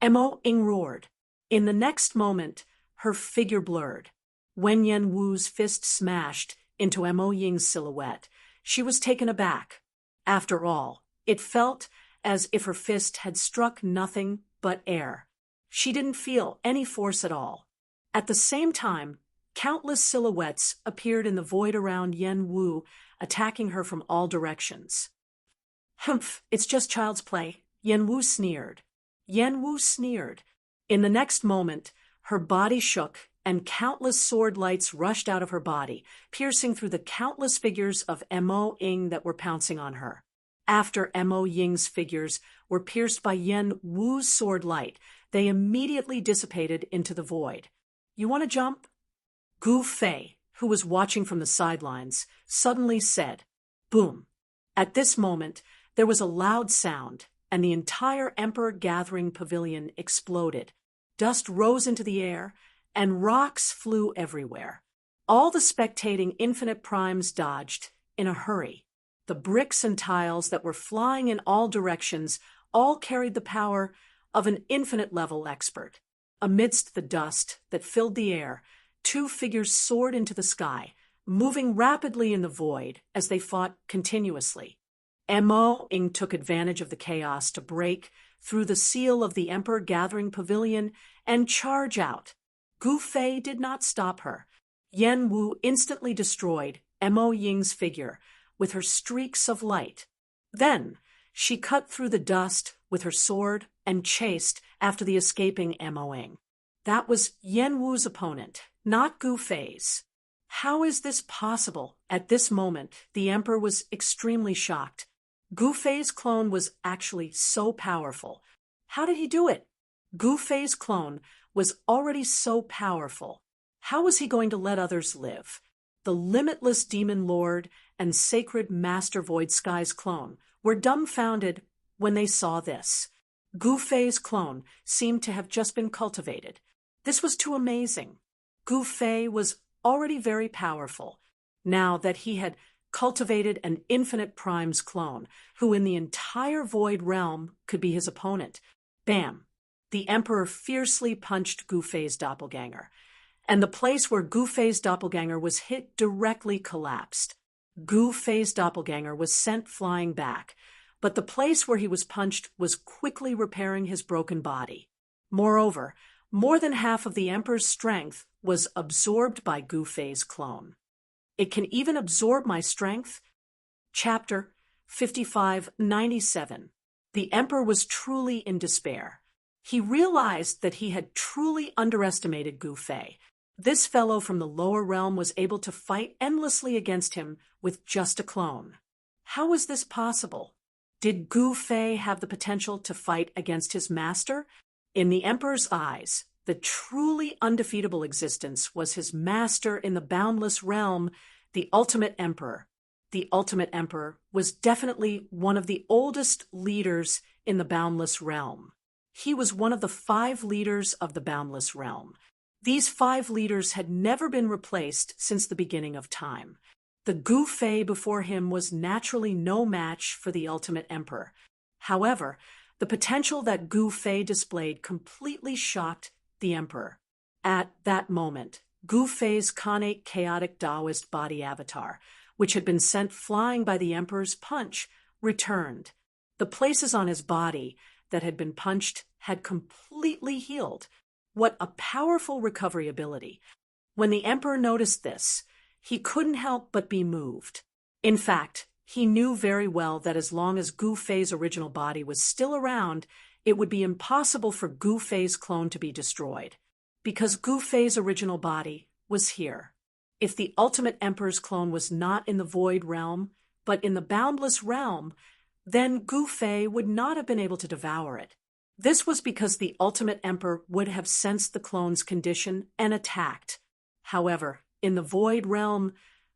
Mo-ing roared. In the next moment, her figure blurred. When Yan Wu's fist smashed into Mo-ying's silhouette, she was taken aback. After all, it felt as if her fist had struck nothing but air. She didn't feel any force at all. At the same time, countless silhouettes appeared in the void around Yan Wu, attacking her from all directions. Humph, it's just child's play, Yan Wu sneered. Yan Wu sneered. In the next moment, her body shook and countless sword lights rushed out of her body, piercing through the countless figures of Mo-ing that were pouncing on her. After Mo Ying's figures were pierced by Yen Wu's sword light, they immediately dissipated into the void. "You want to jump?" Gu Fei, who was watching from the sidelines, suddenly said, "Boom." At this moment, there was a loud sound, and the entire Emperor Gathering Pavilion exploded. Dust rose into the air, and rocks flew everywhere. All the spectating Infinite Primes dodged in a hurry. The bricks and tiles that were flying in all directions all carried the power of an infinite-level expert. Amidst the dust that filled the air, two figures soared into the sky, moving rapidly in the void as they fought continuously. Mo Ying took advantage of the chaos to break through the seal of the Emperor Gathering Pavilion and charge out. Gu Fei did not stop her. Yen Wu instantly destroyed Mo Ying's figure with her streaks of light. Then she cut through the dust with her sword and chased after the escaping Mo Ying. That was Yen Wu's opponent, not Gu Fei's. How is this possible? At this moment, the emperor was extremely shocked. Gu Fei's clone was actually so powerful. How did he do it? Gu Fei's clone was already so powerful. How was he going to let others live? The limitless demon lord and sacred master Void Sky's clone were dumbfounded when they saw this. Gu Fei's clone seemed to have just been cultivated. This was too amazing. Gu Fei was already very powerful. Now that he had cultivated an Infinite Primes clone, who in the entire Void realm could be his opponent. Bam! The Emperor fiercely punched Gu Fei's doppelganger, and the place where Gu Fei's doppelganger was hit directly collapsed. Gu Fei's doppelganger was sent flying back, but the place where he was punched was quickly repairing his broken body. Moreover, more than half of the Emperor's strength was absorbed by Gu Fei's clone. It can even absorb my strength? Chapter 5597. The Emperor was truly in despair. He realized that he had truly underestimated Gu Fei. This fellow from the lower realm was able to fight endlessly against him with just a clone. How was this possible? Did Gu Fei have the potential to fight against his master? In the Emperor's eyes, the truly undefeatable existence was his master in the boundless realm, the Ultimate Emperor. The Ultimate Emperor was definitely one of the oldest leaders in the boundless realm. He was one of the 5 leaders of the boundless realm. These 5 leaders had never been replaced since the beginning of time. The Gu Fei before him was naturally no match for the Ultimate Emperor. However, the potential that Gu Fei displayed completely shocked the Emperor. At that moment, Gu Fei's Khanate chaotic Taoist body avatar, which had been sent flying by the Emperor's punch, returned. The places on his body that had been punched had completely healed. What a powerful recovery ability. When the Emperor noticed this, he couldn't help but be moved. In fact, he knew very well that as long as Gu Fei's original body was still around, it would be impossible for Gu Fei's clone to be destroyed, because Gu Fei's original body was here. If the Ultimate Emperor's clone was not in the Void realm, but in the Boundless realm, then Gu Fei would not have been able to devour it. This was because the Ultimate Emperor would have sensed the clone's condition and attacked. However, in the Void realm,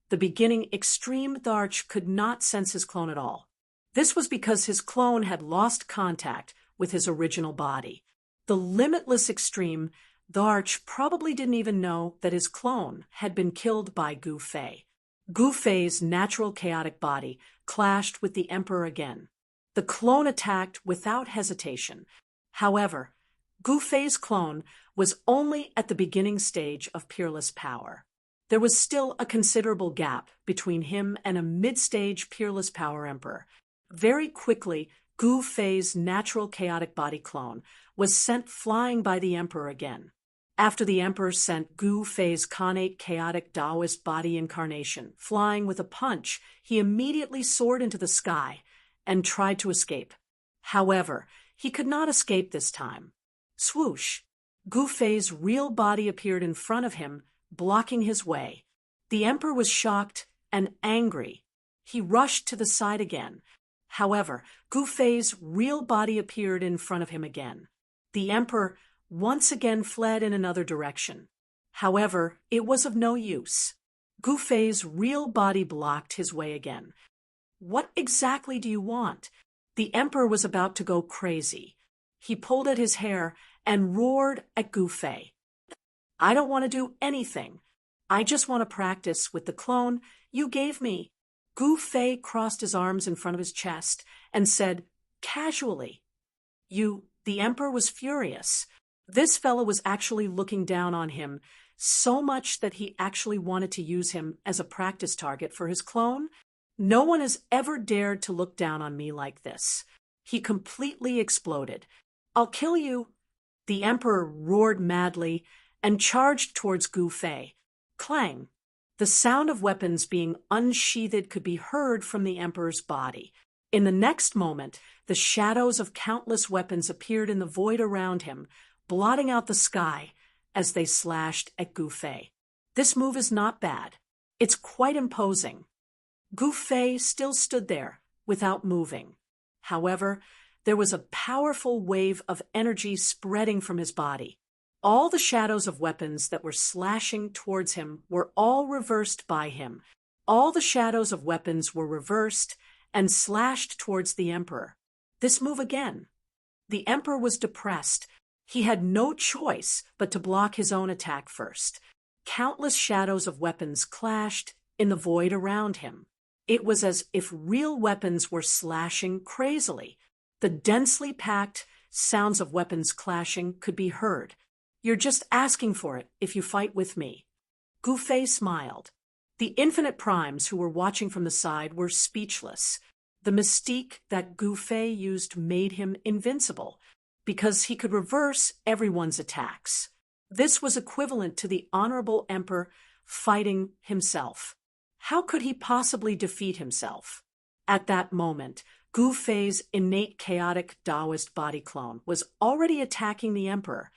the beginning Extreme Tharch could not sense his clone at all. This was because his clone had lost contact with his original body. The limitless Extreme Tharch probably didn't even know that his clone had been killed by Gu Fei. Gu Fei's natural chaotic body clashed with the Emperor again. The clone attacked without hesitation. However, Gu Fei's clone was only at the beginning stage of peerless power. There was still a considerable gap between him and a mid-stage peerless power emperor. Very quickly, Gu Fei's natural chaotic body clone was sent flying by the emperor again. After the emperor sent Gu Fei's Khanate chaotic Taoist body incarnation flying with a punch, he immediately soared into the sky and tried to escape. However, he could not escape this time. Swoosh! Gu Fei's real body appeared in front of him, blocking his way. The emperor was shocked and angry. He rushed to the side again. However, Gu Fei's real body appeared in front of him again. The emperor once again fled in another direction. However, it was of no use. Gu Fei's real body blocked his way again. What exactly do you want? The emperor was about to go crazy. He pulled at his hair and roared at Gu Fei. I don't want to do anything. I just want to practice with the clone you gave me. Gu Fei crossed his arms in front of his chest and said, casually, the emperor was furious. This fellow was actually looking down on him so much that he actually wanted to use him as a practice target for his clone. No one has ever dared to look down on me like this. He completely exploded. I'll kill you. The emperor roared madly and charged towards Gu Fei. Clang! The sound of weapons being unsheathed could be heard from the emperor's body. In the next moment, the shadows of countless weapons appeared in the void around him, blotting out the sky as they slashed at Gu Fei. This move is not bad. It's quite imposing. Gu Fei still stood there, without moving. However, there was a powerful wave of energy spreading from his body. All the shadows of weapons that were slashing towards him were all reversed by him. All the shadows of weapons were reversed and slashed towards the emperor. This move again. The emperor was depressed. He had no choice but to block his own attack first. Countless shadows of weapons clashed in the void around him. It was as if real weapons were slashing crazily. The densely packed sounds of weapons clashing could be heard. You're just asking for it if you fight with me. Gu Fei smiled. The infinite primes who were watching from the side were speechless. The mystique that Gu Fei used made him invincible, because he could reverse everyone's attacks. This was equivalent to the honorable emperor fighting himself. How could he possibly defeat himself? At that moment, Gu Fei's innate chaotic Taoist body clone was already attacking the emperor.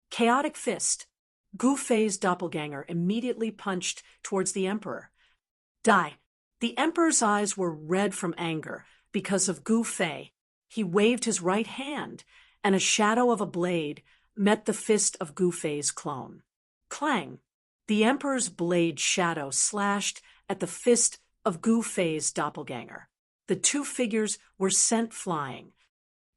Chaotic fist. Gu Fei's doppelganger immediately punched towards the emperor. Die. The emperor's eyes were red from anger because of Gu Fei. He waved his right hand, and a shadow of a blade met the fist of Gu Fei's clone. Clang! The emperor's blade shadow slashed at the fist of Gu Fei's doppelganger. The two figures were sent flying.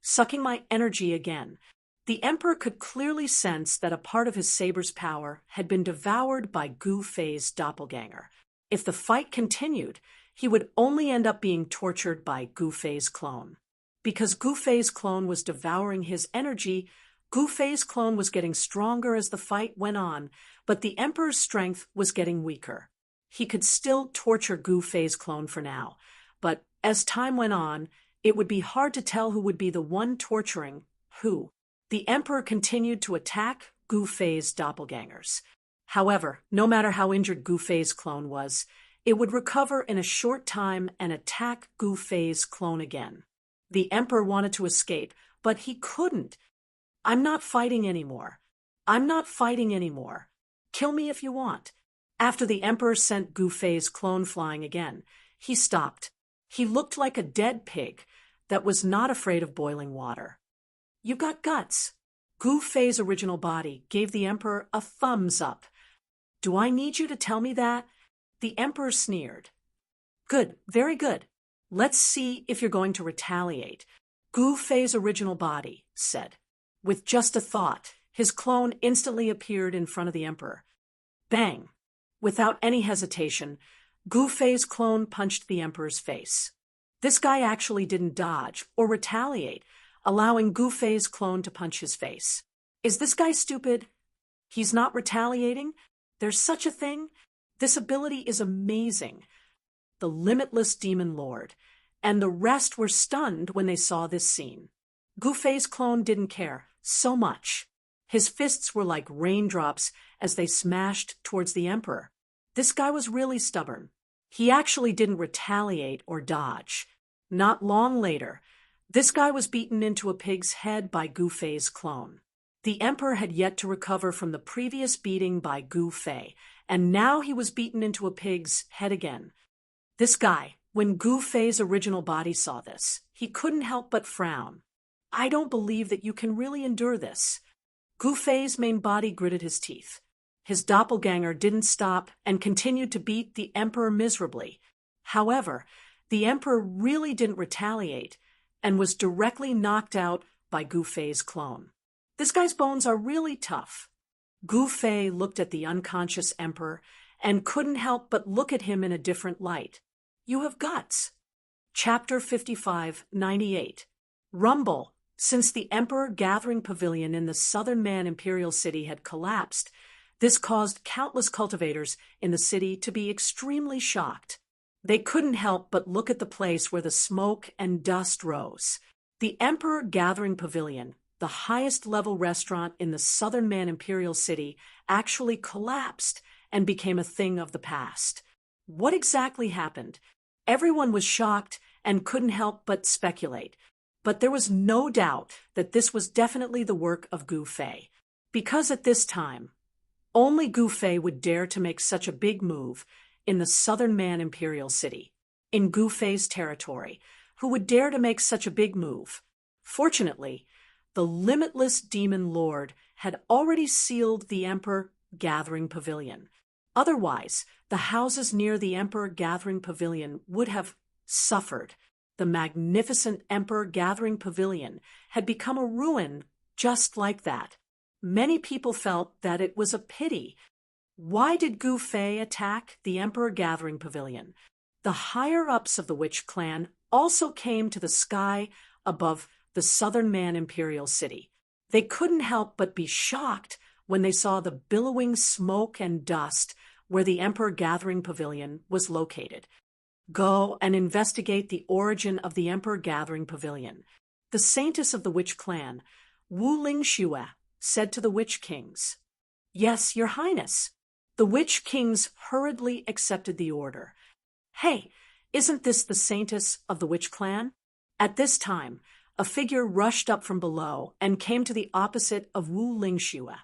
Sucking my energy again, the emperor could clearly sense that a part of his saber's power had been devoured by Gu Fei's doppelganger. If the fight continued, he would only end up being tortured by Gu Fei's clone. Because Gu Fei's clone was devouring his energy, Gu Fei's clone was getting stronger as the fight went on, but the emperor's strength was getting weaker. He could still torture Gu Fei's clone for now, but as time went on, it would be hard to tell who would be the one torturing who. The emperor continued to attack Gu Fei's doppelgangers. However, no matter how injured Gu Fei's clone was, it would recover in a short time and attack Gu Fei's clone again. The emperor wanted to escape, but he couldn't. I'm not fighting anymore. I'm not fighting anymore. Kill me if you want. After the emperor sent Gu Fei's clone flying again, he stopped. He looked like a dead pig that was not afraid of boiling water. You got guts. Gu Fei's original body gave the emperor a thumbs up. Do I need you to tell me that? The emperor sneered. Good, very good. Let's see if you're going to retaliate. Gu Fei's original body said. With just a thought, his clone instantly appeared in front of the emperor. Bang! Without any hesitation, Gu Fei's clone punched the emperor's face. This guy actually didn't dodge or retaliate, allowing Gu Fei's clone to punch his face. Is this guy stupid? He's not retaliating? There's such a thing? This ability is amazing. The limitless demon lord, and the rest were stunned when they saw this scene. Gu Fei's clone didn't care so much. His fists were like raindrops as they smashed towards the emperor. This guy was really stubborn. He actually didn't retaliate or dodge. Not long later, this guy was beaten into a pig's head by Gu Fei's clone. The emperor had yet to recover from the previous beating by Gu Fei, and now he was beaten into a pig's head again. This guy, When Gu Fei's original body saw this, he couldn't help but frown. I don't believe that you can really endure this. Gu Fei's main body gritted his teeth. His doppelganger didn't stop and continued to beat the emperor miserably. However, the emperor really didn't retaliate and was directly knocked out by Gu Fei's clone. This guy's bones are really tough. Gu Fei looked at the unconscious emperor and couldn't help but look at him in a different light. You have guts. Chapter 55-98. Rumble. Since the Emperor Gathering Pavilion in the southern Man Imperial City had collapsed, this caused countless cultivators in the city to be extremely shocked. They couldn't help but look at the place where the smoke and dust rose. The Emperor Gathering Pavilion, the highest-level restaurant in the southern Man Imperial City, actually collapsed and became a thing of the past. What exactly happened? Everyone was shocked and couldn't help but speculate. But there was no doubt that this was definitely the work of Gu Fei. Because at this time, only Gu Fei would dare to make such a big move in the southern Man Imperial City, in Gu Fei's territory, who would dare to make such a big move. Fortunately, the limitless demon lord had already sealed the Emperor Gathering Pavilion. Otherwise, the houses near the Emperor Gathering Pavilion would have suffered. The magnificent Emperor Gathering Pavilion had become a ruin just like that. Many people felt that it was a pity. Why did Gu Fei attack the Emperor Gathering Pavilion? The higher-ups of the Witch Clan also came to the sky above the southern Man Imperial City. They couldn't help but be shocked when they saw the billowing smoke and dust where the Emperor Gathering Pavilion was located. Go and investigate the origin of the Emperor Gathering Pavilion. The saintess of the Witch Clan, Wu Lingxue, said to the Witch Kings. Yes, Your Highness. The Witch Kings hurriedly accepted the order. Hey, isn't this the saintess of the Witch Clan? At this time, a figure rushed up from below and came to the opposite of Wu Lingxue.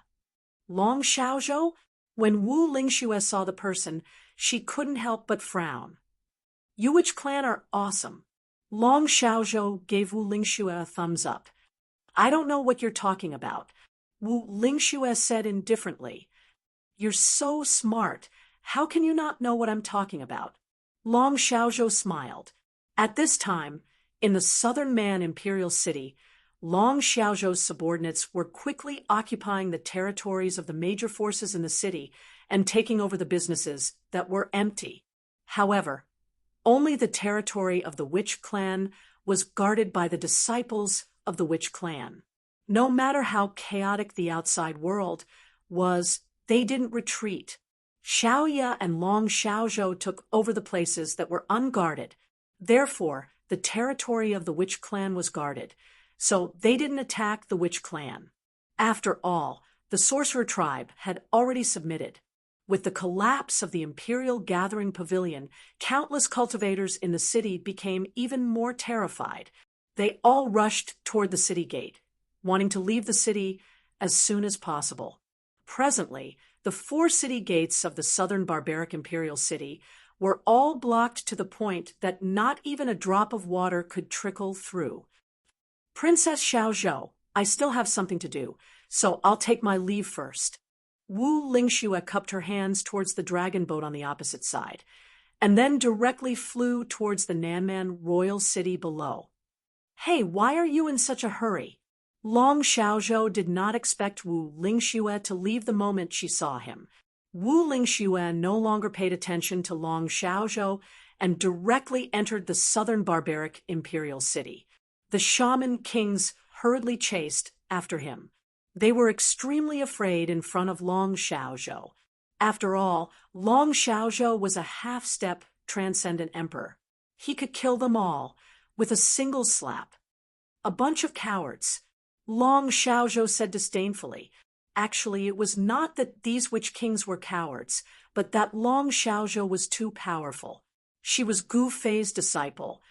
Long Xiaozhou? When Wu Lingxue saw the person, she couldn't help but frown. You Witch Clan are awesome. Long Xiaozhou gave Wu Lingxue a thumbs up. I don't know what you're talking about, Wu Lingxue said indifferently. You're so smart. How can you not know what I'm talking about? Long Xiaozhou smiled. At this time, in the southern Man Imperial City, Long Xiaozhou's subordinates were quickly occupying the territories of the major forces in the city and taking over the businesses that were empty. However, only the territory of the Witch Clan was guarded by the disciples of the Witch Clan. No matter how chaotic the outside world was, they didn't retreat. Xiaoya and Long Xiaozhou took over the places that were unguarded. Therefore, the territory of the Witch Clan was guarded, so they didn't attack the Witch Clan. After all, the Sorcerer tribe had already submitted. With the collapse of the Imperial Gathering Pavilion, countless cultivators in the city became even more terrified. They all rushed toward the city gate, wanting to leave the city as soon as possible. Presently, the 4 city gates of the southern barbaric Imperial City were all blocked to the point that not even a drop of water could trickle through. Princess Xiaozhou, I still have something to do, so I'll take my leave first. Wu Lingxue cupped her hands towards the dragon boat on the opposite side, and then directly flew towards the Nanman royal city below. Hey, why are you in such a hurry? Long Xiaozhou did not expect Wu Lingxue to leave the moment she saw him. Wu Lingxue no longer paid attention to Long Xiaozhou and directly entered the southern barbaric Imperial City. The shaman kings hurriedly chased after him. They were extremely afraid in front of Long Xiaozhou. After all, Long Xiaozhou was a half-step transcendent emperor. He could kill them all with a single slap. A bunch of cowards. Long Xiaozhou said disdainfully. Actually, it was not that these witch kings were cowards, but that Long Xiaozhou was too powerful. She was Gu Fei's disciple,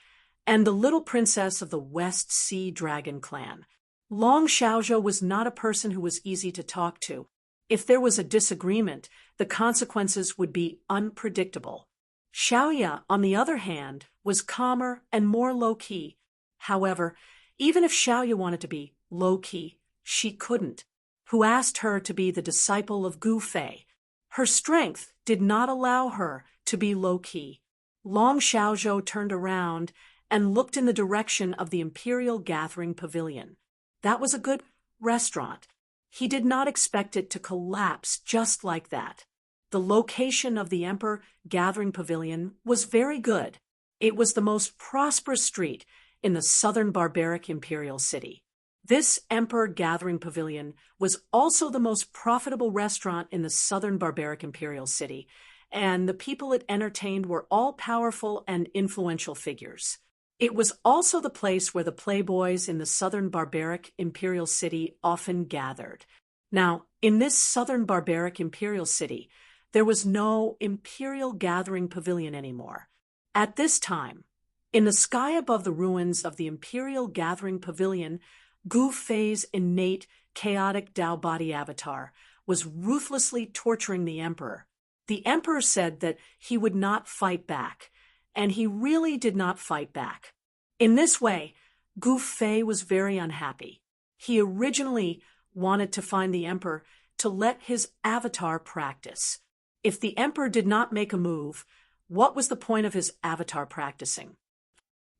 and the little princess of the West Sea Dragon clan. Long Xiaozhou was not a person who was easy to talk to. If there was a disagreement, the consequences would be unpredictable. Xiaoya, on the other hand, was calmer and more low-key. However, even if Xiaoya wanted to be low-key, she couldn't. Who asked her to be the disciple of Gu Fei? Her strength did not allow her to be low-key. Long Xiaozhou turned around and looked in the direction of the Imperial Gathering Pavilion. That was a good restaurant. He did not expect it to collapse just like that. The location of the Emperor Gathering Pavilion was very good. It was the most prosperous street in the southern barbaric imperial city. This Emperor Gathering Pavilion was also the most profitable restaurant in the southern barbaric imperial city, and the people it entertained were all powerful and influential figures. It was also the place where the playboys in the southern barbaric imperial city often gathered. Now, in this southern barbaric imperial city, there was no Imperial Gathering Pavilion anymore. At this time, in the sky above the ruins of the Imperial Gathering Pavilion, Gu Fei's innate, chaotic Tao body avatar was ruthlessly torturing the Emperor. The Emperor said that he would not fight back, and he really did not fight back. In this way, Gu Fei was very unhappy. He originally wanted to find the Emperor to let his avatar practice. If the Emperor did not make a move, what was the point of his avatar practicing?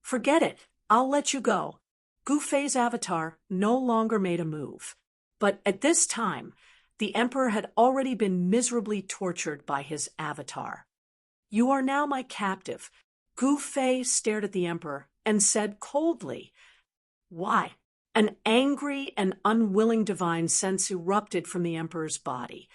Forget it, I'll let you go. Gu Fei's avatar no longer made a move. But at this time, the Emperor had already been miserably tortured by his avatar. You are now my captive. Gu Fei stared at the Emperor and said coldly, Why? An angry and unwilling divine sense erupted from the Emperor's body.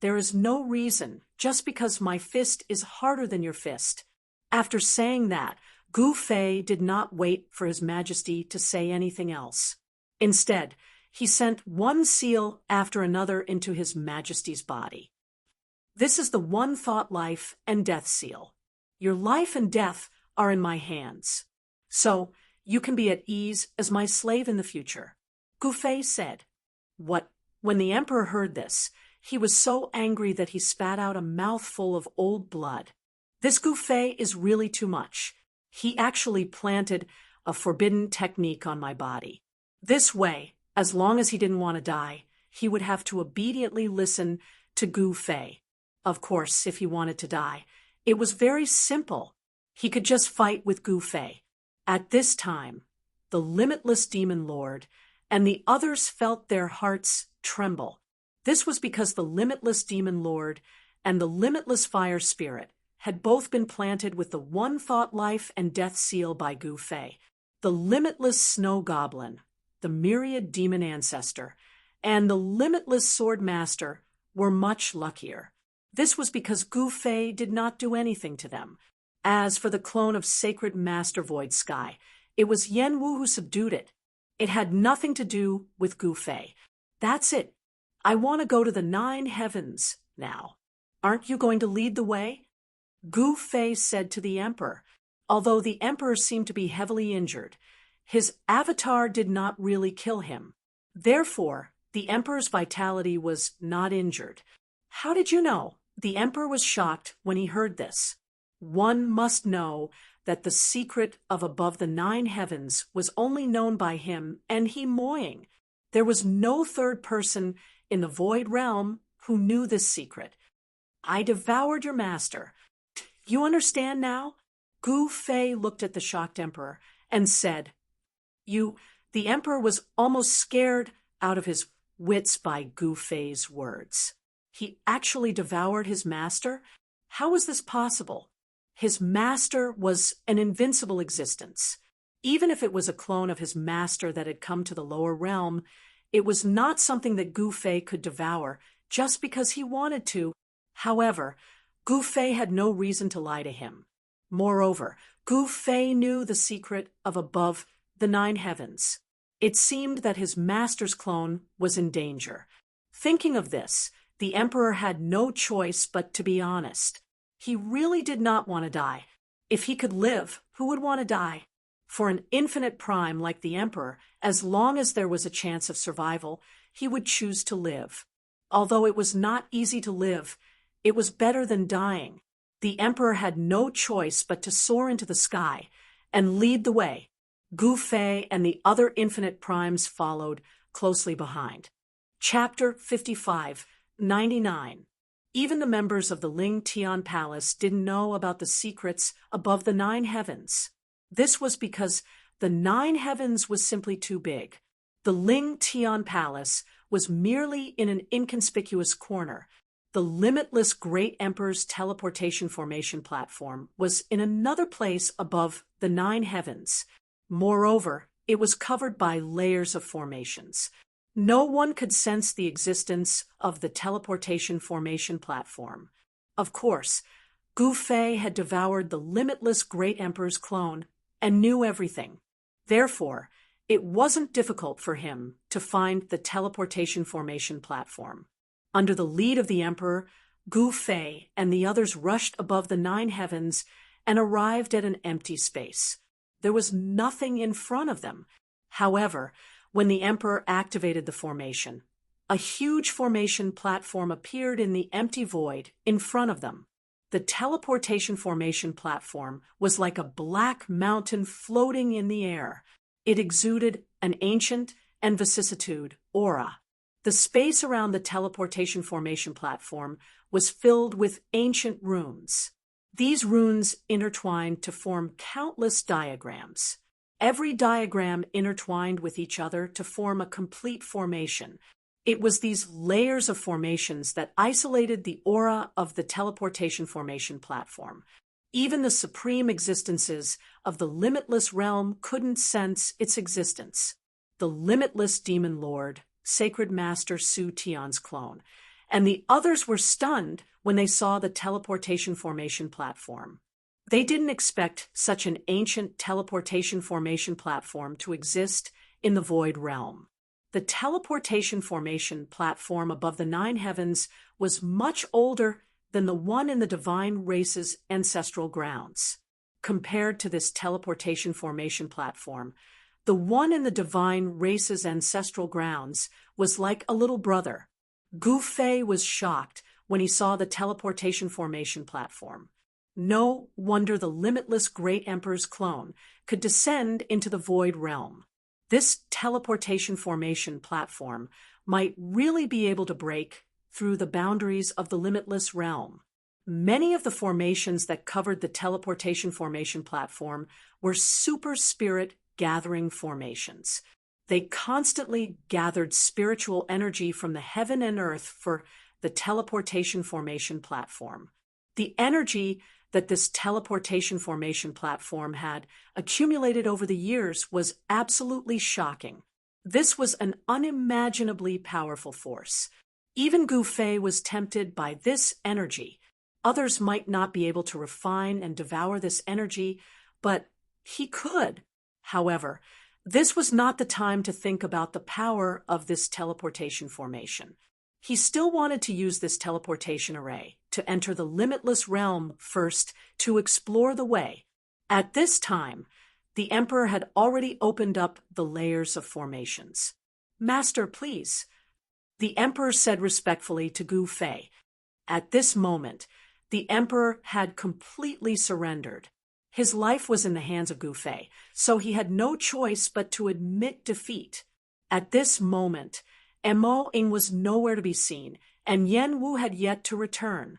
There is no reason, just because my fist is harder than your fist. After saying that, Gu Fei did not wait for His Majesty to say anything else. Instead, he sent one seal after another into His Majesty's body. This is the one thought life and death seal. Your life and death are in my hands. So, you can be at ease as my slave in the future. Gu Fei said. When the Emperor heard this, he was so angry that he spat out a mouthful of old blood. This Gu Fei is really too much. He actually planted a forbidden technique on my body. This way, as long as he didn't want to die, he would have to obediently listen to Gu Fei. Of course, if he wanted to die, it was very simple. He could just fight with Gu Fei. At this time, the limitless demon lord and the others felt their hearts tremble. This was because the limitless demon lord and the limitless fire spirit had both been planted with the one thought life and death seal by Gu Fei. The limitless snow goblin, the myriad demon ancestor, and the limitless sword master were much luckier. This was because Gu Fei did not do anything to them. As for the clone of sacred master Void Sky, it was Yen Wu who subdued it. It had nothing to do with Gu Fei. That's it. I want to go to the 9 heavens now. Aren't you going to lead the way? Gu Fei said to the Emperor. Although the Emperor seemed to be heavily injured, his avatar did not really kill him. Therefore, the Emperor's vitality was not injured. How did you know? The Emperor was shocked when he heard this. One must know that the secret of above the 9 heavens was only known by him and he Moying. There was no third person in the void realm who knew this secret. I devoured your master. You understand now? Gu Fei looked at the shocked Emperor and said, The Emperor was almost scared out of his wits by Gu Fei's words. He actually devoured his master? How was this possible? His master was an invincible existence. Even if it was a clone of his master that had come to the lower realm, it was not something that Gu Fei could devour just because he wanted to. However, Gu Fei had no reason to lie to him. Moreover, Gu Fei knew the secret of above the 9 heavens. It seemed that his master's clone was in danger. Thinking of this, the Emperor had no choice but to be honest. He really did not want to die. If he could live, who would want to die? For an infinite prime like the Emperor, as long as there was a chance of survival, he would choose to live. Although it was not easy to live, it was better than dying. The Emperor had no choice but to soar into the sky and lead the way. Gu Fei and the other infinite primes followed closely behind. Chapter 55, 99. Even the members of the Ling Tian Palace didn't know about the secrets above the 9 heavens. This was because the 9 heavens was simply too big. The Ling Tian Palace was merely in an inconspicuous corner. The limitless Great Emperor's teleportation formation platform was in another place above the 9 heavens. Moreover, it was covered by layers of formations. No one could sense the existence of the teleportation formation platform. Of course, Gu Fei had devoured the limitless Great Emperor's clone and knew everything. Therefore, it wasn't difficult for him to find the teleportation formation platform. Under the lead of the Emperor, Gu Fei and the others rushed above the 9 heavens and arrived at an empty space. There was nothing in front of them. However, when the Emperor activated the formation, a huge formation platform appeared in the empty void in front of them. The teleportation formation platform was like a black mountain floating in the air. It exuded an ancient and vicissitude aura. The space around the teleportation formation platform was filled with ancient runes. These runes intertwined to form countless diagrams. Every diagram intertwined with each other to form a complete formation. It was these layers of formations that isolated the aura of the teleportation formation platform. Even the supreme existences of the limitless realm couldn't sense its existence. The limitless demon lord, Sacred Master Su Tian's clone, and the others were stunned when they saw the teleportation formation platform. They didn't expect such an ancient teleportation formation platform to exist in the void realm. The teleportation formation platform above the 9 heavens was much older than the one in the divine race's ancestral grounds. Compared to this teleportation formation platform, the one in the divine race's ancestral grounds was like a little brother. Gu Fei was shocked when he saw the teleportation formation platform. No wonder the limitless Great Emperor's clone could descend into the void realm. This teleportation formation platform might really be able to break through the boundaries of the limitless realm. Many of the formations that covered the teleportation formation platform were super spirit gathering formations. They constantly gathered spiritual energy from the heaven and earth for the teleportation formation platform. The energy that this teleportation formation platform had accumulated over the years was absolutely shocking. This was an unimaginably powerful force. Even Gu Fei was tempted by this energy. Others might not be able to refine and devour this energy, but he could. However, this was not the time to think about the power of this teleportation formation. He still wanted to use this teleportation array to enter the limitless realm first to explore the way. At this time, the Emperor had already opened up the layers of formations. "Master, please," the Emperor said respectfully to Gu Fei. At this moment, the Emperor had completely surrendered. His life was in the hands of Gu Fei, so he had no choice but to admit defeat. At this moment, Mo Ying was nowhere to be seen, and Yan Wu had yet to return.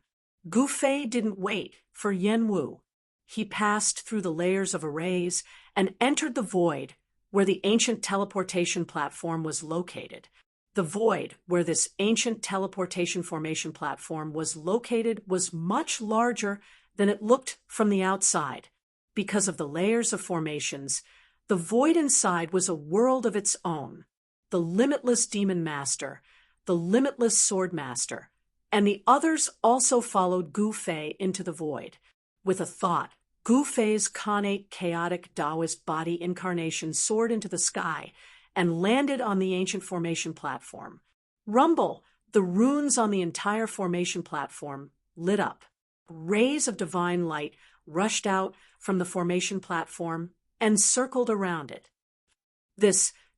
Gu Fei didn't wait for Yan Wu. He passed through the layers of arrays and entered the void where the ancient teleportation platform was located. The void where this ancient teleportation formation platform was located was much larger than it looked from the outside. Because of the layers of formations, the void inside was a world of its own. The limitless demon master, the limitless sword master, and the others also followed Gu Fei into the void. With a thought, Gu Fei's connate chaotic Taoist body incarnation soared into the sky and landed on the ancient formation platform. Rumble, the runes on the entire formation platform lit up. Rays of divine light rushed out from the formation platform and circled around it.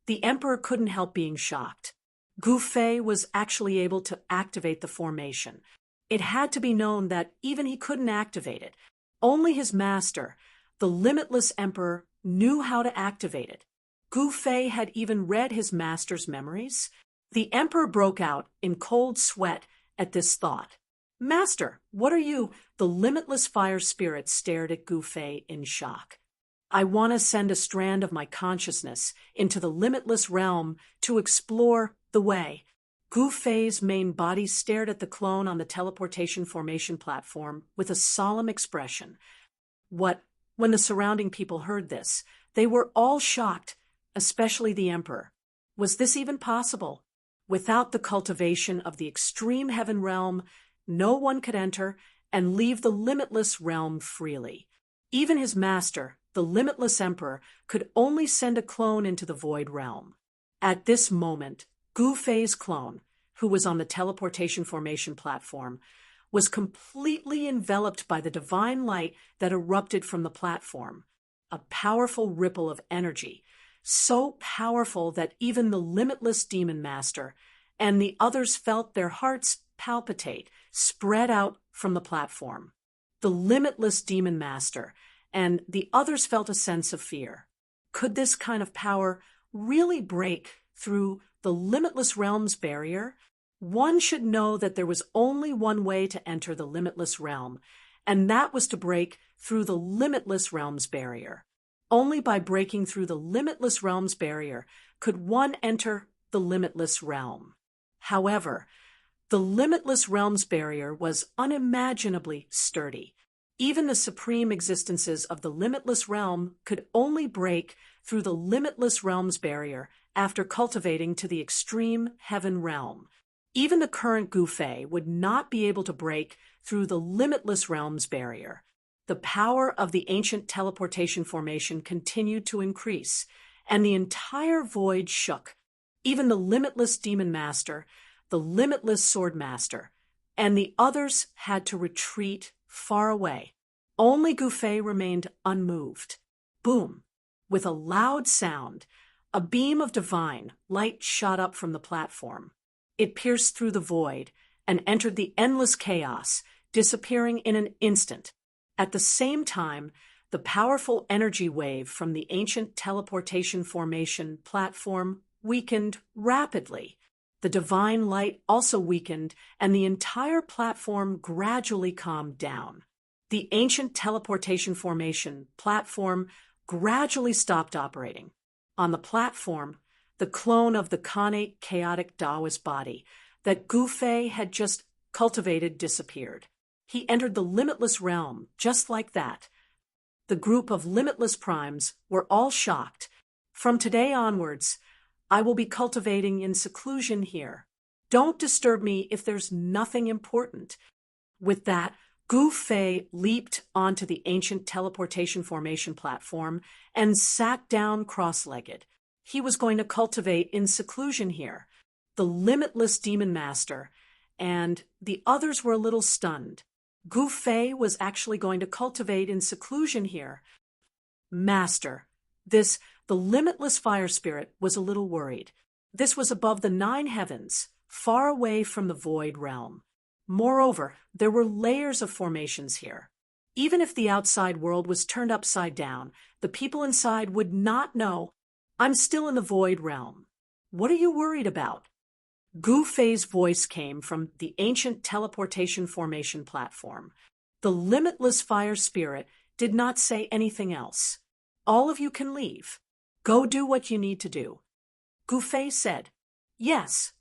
The Emperor couldn't help being shocked. Gu Fei was actually able to activate the formation. It had to be known that even he couldn't activate it. Only his master, the limitless emperor, knew how to activate it. Gu Fei had even read his master's memories. The emperor broke out in cold sweat at this thought. Master, what are you? The limitless fire spirit stared at Gu Fei in shock. I want to send a strand of my consciousness into the limitless realm to explore the way. Gu Fei's main body stared at the clone on the teleportation formation platform with a solemn expression. When the surrounding people heard this, they were all shocked, especially the emperor. Was this even possible? Without the cultivation of the extreme heaven realm, no one could enter and leave the limitless realm freely. Even his master, the limitless emperor, could only send a clone into the void realm. At this moment, Gu Fei's clone, who was on the teleportation formation platform, was completely enveloped by the divine light that erupted from the platform, a powerful ripple of energy, so powerful that even the limitless demon master and the others felt their hearts palpitate, spread out from the platform. The limitless demon master and the others felt a sense of fear. Could this kind of power really break through the limitless realm's barrier? One should know that there was only one way to enter the limitless realm, and that was to break through the limitless realm's barrier. Only by breaking through the limitless realm's barrier could one enter the limitless realm. However, the limitless realm's barrier was unimaginably sturdy. Even the supreme existences of the limitless realm could only break through the limitless realm's barrier after cultivating to the extreme heaven realm. Even the current Gu Fei would not be able to break through the limitless realm's barrier. The power of the ancient teleportation formation continued to increase, and the entire void shook. Even the limitless demon master, the limitless sword master, and the others had to retreat far away. Only Gu Fei remained unmoved. Boom! With a loud sound, a beam of divine light shot up from the platform. It pierced through the void and entered the endless chaos, disappearing in an instant. At the same time, the powerful energy wave from the ancient teleportation formation platform weakened rapidly. The divine light also weakened, and the entire platform gradually calmed down. The ancient teleportation formation platform gradually stopped operating. On the platform, the clone of the Khanate chaotic Taoist body that Gu Fei had just cultivated disappeared. He entered the limitless realm just like that. The group of limitless primes were all shocked. From today onwards, I will be cultivating in seclusion here. Don't disturb me if there's nothing important. With that, Gu Fei leaped onto the ancient teleportation formation platform and sat down cross-legged. He was going to cultivate in seclusion here. The limitless demon master and the others were a little stunned. Gu Fei was actually going to cultivate in seclusion here. Master, the limitless fire spirit was a little worried. This was above the 9 heavens, far away from the void realm. Moreover, there were layers of formations here. Even if the outside world was turned upside down, the people inside would not know. I'm still in the void realm. What are you worried about? Gu Fei's voice came from the ancient teleportation formation platform. The limitless fire spirit did not say anything else. All of you can leave. Go do what you need to do. Gu Fei said, yes.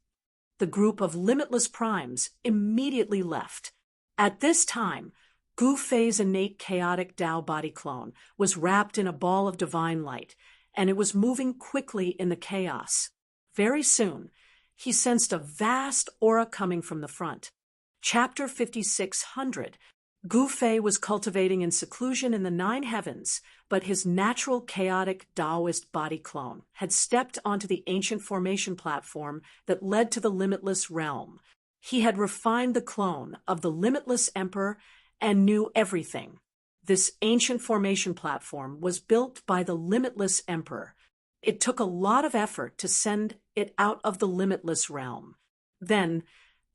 The group of limitless primes immediately left. At this time, Gu Fei's innate chaotic Tao body clone was wrapped in a ball of divine light, and it was moving quickly in the chaos. Very soon, he sensed a vast aura coming from the front. Chapter 5600. Gu Fei was cultivating in seclusion in the 9 heavens, but his natural chaotic Taoist body clone had stepped onto the ancient formation platform that led to the limitless realm. He had refined the clone of the limitless emperor and knew everything. This ancient formation platform was built by the limitless emperor. It took a lot of effort to send it out of the limitless realm. Then,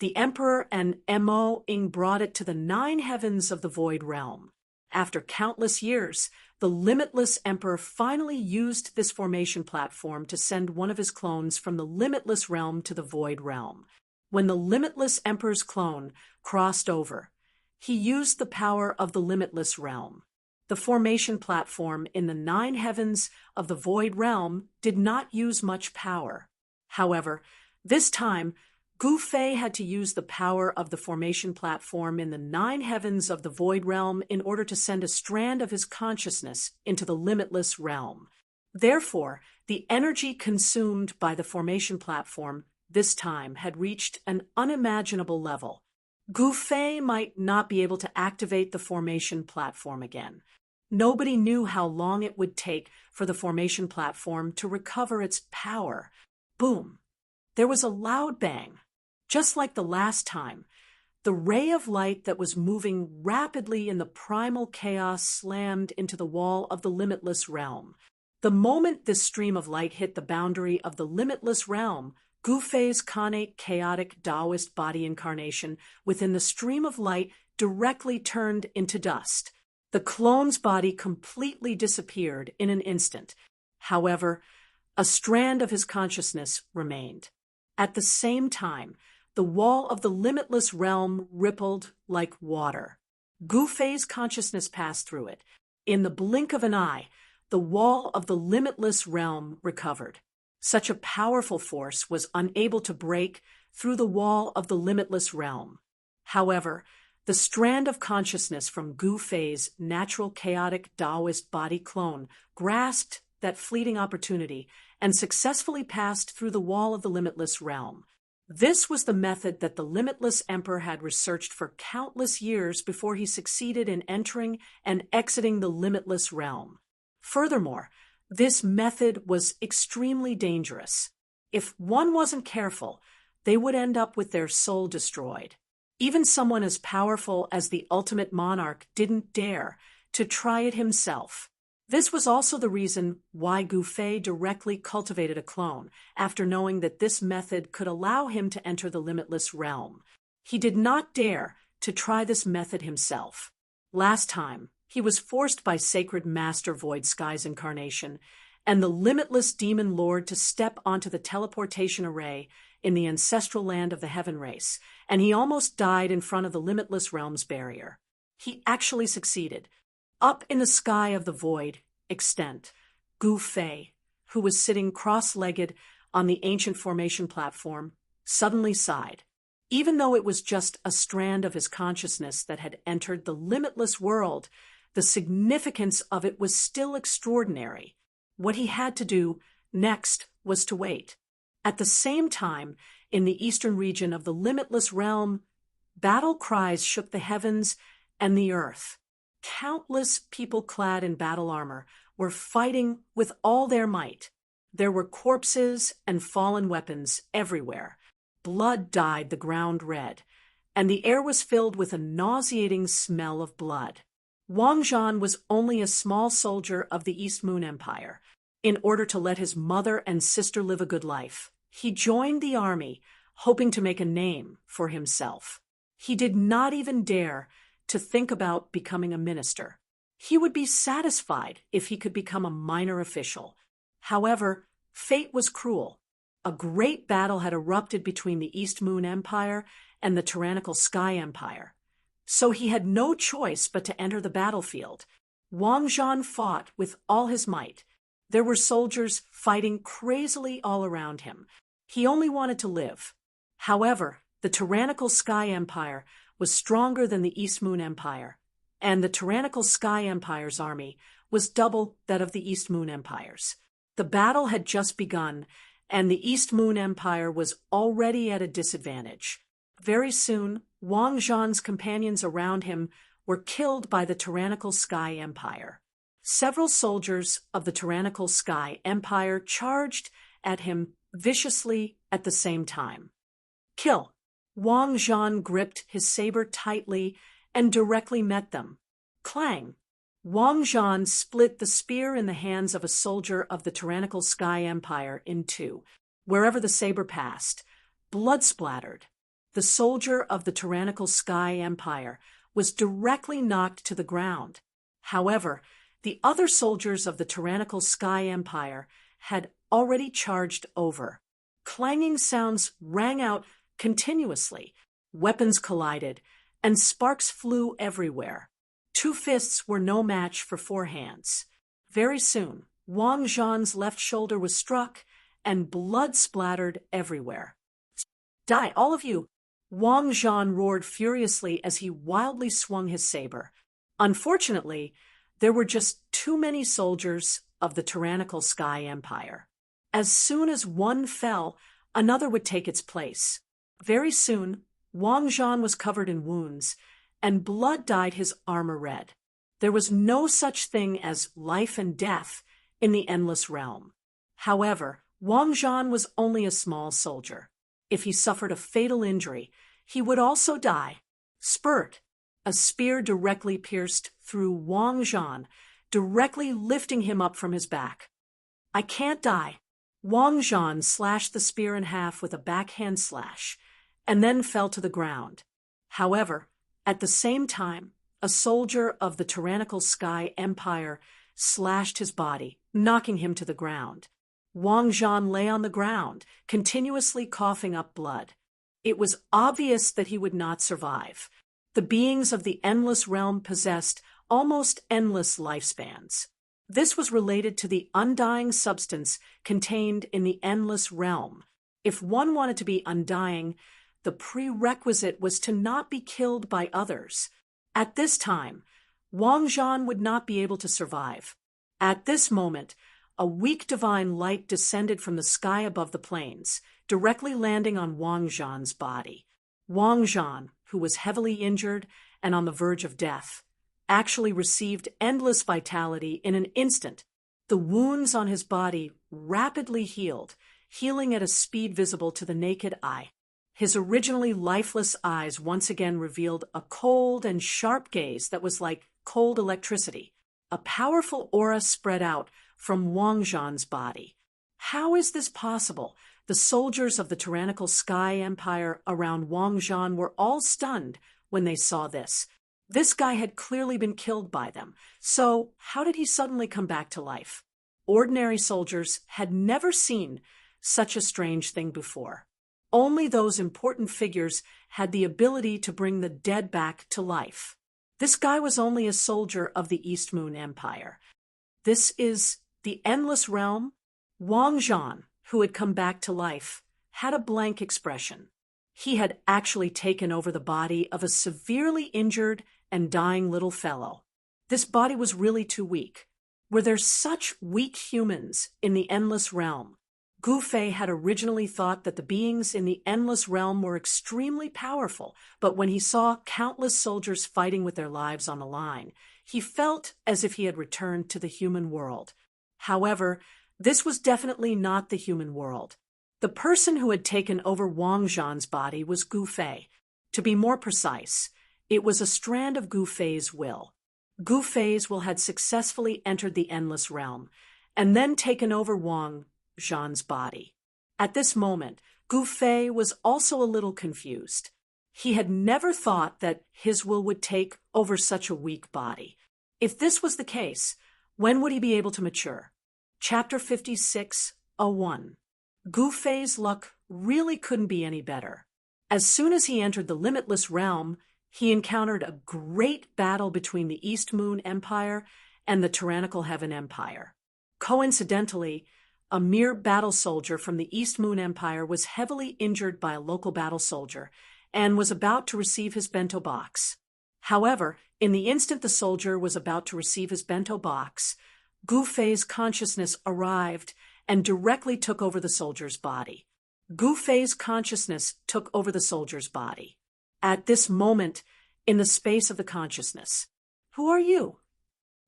The Emperor and Mo-ing brought it to the 9 heavens of the Void Realm. After countless years, the Limitless Emperor finally used this formation platform to send one of his clones from the Limitless Realm to the Void Realm. When the Limitless Emperor's clone crossed over, he used the power of the Limitless Realm. The formation platform in the 9 heavens of the Void Realm did not use much power. However, this time, Gu Fei had to use the power of the formation platform in the 9 heavens of the Void Realm in order to send a strand of his consciousness into the Limitless Realm. Therefore, the energy consumed by the formation platform this time had reached an unimaginable level. Gu Fei might not be able to activate the formation platform again. Nobody knew how long it would take for the formation platform to recover its power. Boom! There was a loud bang. Just like the last time, the ray of light that was moving rapidly in the primal chaos slammed into the wall of the Limitless Realm. The moment this stream of light hit the boundary of the Limitless Realm, Gu Fei's connate chaotic Taoist body incarnation within the stream of light directly turned into dust. The clone's body completely disappeared in an instant. However, a strand of his consciousness remained. At the same time, the wall of the Limitless Realm rippled like water. Gu Fei's consciousness passed through it. In the blink of an eye, the wall of the Limitless Realm recovered. Such a powerful force was unable to break through the wall of the Limitless Realm. However, the strand of consciousness from Gu Fei's natural chaotic Taoist body clone grasped that fleeting opportunity and successfully passed through the wall of the Limitless Realm. This was the method that the Limitless Emperor had researched for countless years before he succeeded in entering and exiting the Limitless Realm. Furthermore, this method was extremely dangerous. If one wasn't careful, they would end up with their soul destroyed. Even someone as powerful as the ultimate monarch didn't dare to try it himself. This was also the reason why Gu Fei directly cultivated a clone, after knowing that this method could allow him to enter the Limitless Realm. He did not dare to try this method himself. Last time, he was forced by Sacred Master Void Sky's incarnation and the Limitless Demon Lord to step onto the teleportation array in the ancestral land of the Heaven Race, and he almost died in front of the Limitless Realm's barrier. He actually succeeded. Up in the sky of the void extent, Gu Fei, who was sitting cross-legged on the ancient formation platform, suddenly sighed. Even though it was just a strand of his consciousness that had entered the limitless world, the significance of it was still extraordinary. What he had to do next was to wait. At the same time, in the eastern region of the Limitless Realm, battle cries shook the heavens and the earth. Countless people clad in battle armor were fighting with all their might. There were corpses and fallen weapons everywhere. Blood dyed the ground red, and the air was filled with a nauseating smell of blood. Wang Zhan was only a small soldier of the East Moon Empire. In order to let his mother and sister live a good life, he joined the army, hoping to make a name for himself. He did not even dare to think about becoming a minister. He would be satisfied if he could become a minor official. However, fate was cruel. A great battle had erupted between the East Moon Empire and the tyrannical Sky Empire. So he had no choice but to enter the battlefield. Wang Zhan fought with all his might. There were soldiers fighting crazily all around him. He only wanted to live. However, the tyrannical Sky Empire was stronger than the East Moon Empire, and the tyrannical Sky Empire's army was double that of the East Moon Empire's. The battle had just begun, and the East Moon Empire was already at a disadvantage. Very soon, Wang Zhan's companions around him were killed by the tyrannical Sky Empire. Several soldiers of the tyrannical Sky Empire charged at him viciously at the same time. Kill! Wang Zhan gripped his saber tightly and directly met them. Clang! Wang Zhan split the spear in the hands of a soldier of the tyrannical Sky Empire in two. Wherever the saber passed, blood splattered. the soldier of the tyrannical Sky Empire, was directly knocked to the ground. However, the other soldiers of the tyrannical Sky Empire had already charged over. Clanging sounds rang out continuously, weapons collided, and sparks flew everywhere. Two fists were no match for four hands. Very soon, Wang Zhan's left shoulder was struck, and blood splattered everywhere. "Die, all of you!" Wang Zhan roared furiously as he wildly swung his saber. Unfortunately, there were just too many soldiers of the tyrannical Sky Empire. As soon as one fell, another would take its place. Very soon, Wang Zhan was covered in wounds, and blood dyed his armor red. There was no such thing as life and death in the Endless Realm. However, Wang Zhan was only a small soldier. If he suffered a fatal injury, he would also die. Spurt! A spear directly pierced through Wang Zhan, directly lifting him up from his back. "I can't die." Wang Zhan slashed the spear in half with a backhand slash, and then fell to the ground. However, at the same time, a soldier of the tyrannical Sky Empire slashed his body, knocking him to the ground. Wang Zhan lay on the ground, continuously coughing up blood. It was obvious that he would not survive. The beings of the Endless Realm possessed almost endless lifespans. This was related to the undying substance contained in the Endless Realm. If one wanted to be undying, the prerequisite was to not be killed by others. At this time, Wang Zhan would not be able to survive. At this moment, a weak divine light descended from the sky above the plains, directly landing on Wang Zhan's body. Wang Zhan, who was heavily injured and on the verge of death, actually received endless vitality in an instant. The wounds on his body rapidly healed, healing at a speed visible to the naked eye. His originally lifeless eyes once again revealed a cold and sharp gaze that was like cold electricity. A powerful aura spread out from Wang Zhan's body. How is this possible? The soldiers of the tyrannical Sky Empire around Wang Zhan were all stunned when they saw this. This guy had clearly been killed by them, so how did he suddenly come back to life? Ordinary soldiers had never seen such a strange thing before. Only those important figures had the ability to bring the dead back to life. This guy was only a soldier of the East Moon Empire. This is the Endless Realm? Wang Zhan, who had come back to life, had a blank expression. He had actually taken over the body of a severely injured and dying little fellow. This body was really too weak. Were there such weak humans in the Endless Realm? Gu Fei had originally thought that the beings in the Endless Realm were extremely powerful, but when he saw countless soldiers fighting with their lives on the line, he felt as if he had returned to the human world. However, this was definitely not the human world. The person who had taken over Wang Zhan's body was Gu Fei. To be more precise, it was a strand of Gu Fei's will. Gu Fei's will had successfully entered the Endless Realm, and then taken over Wang Zhan's body. At this moment, Gu Fei was also a little confused. He had never thought that his will would take over such a weak body. If this was the case, when would he be able to mature? Chapter 56:01. Gu Fei's luck really couldn't be any better. As soon as he entered the Limitless Realm, he encountered a great battle between the East Moon Empire and the Tyrannical Heaven Empire. Coincidentally, a mere battle soldier from the East Moon Empire was heavily injured by a local battle soldier and was about to receive his bento box. However, in the instant the soldier was about to receive his bento box, Gu Fei's consciousness arrived and directly took over the soldier's body. Gu Fei's consciousness took over the soldier's body. At this moment, in the space of the consciousness, "Who are you?"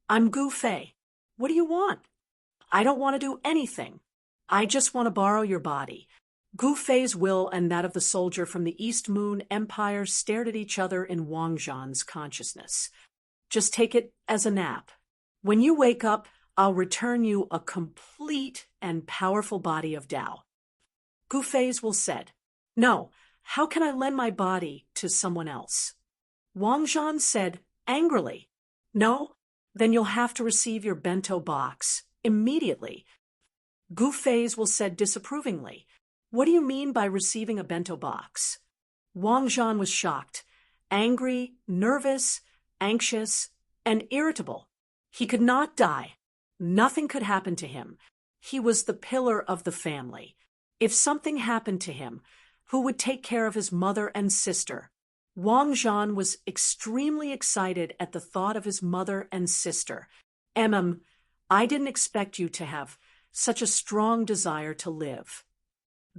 "I'm Gu Fei." "What do you want?" "I don't want to do anything. I just want to borrow your body." Gu Fei's will and that of the soldier from the East Moon Empire stared at each other in Wang Zhan's consciousness. "Just take it as a nap. When you wake up, I'll return you a complete and powerful body of Tao." Gu Fei's will said, "No, How can I lend my body to someone else? Wang Zhan said angrily. No? Then you'll have to receive your bento box immediately. Gu Fei's said disapprovingly. What do you mean by receiving a bento box? Wang Zhan was shocked, angry, nervous, anxious, and irritable. He could not die. Nothing could happen to him. He was the pillar of the family. If something happened to him, who would take care of his mother and sister? Wang Zhan was extremely excited at the thought of his mother and sister. I didn't expect you to have such a strong desire to live.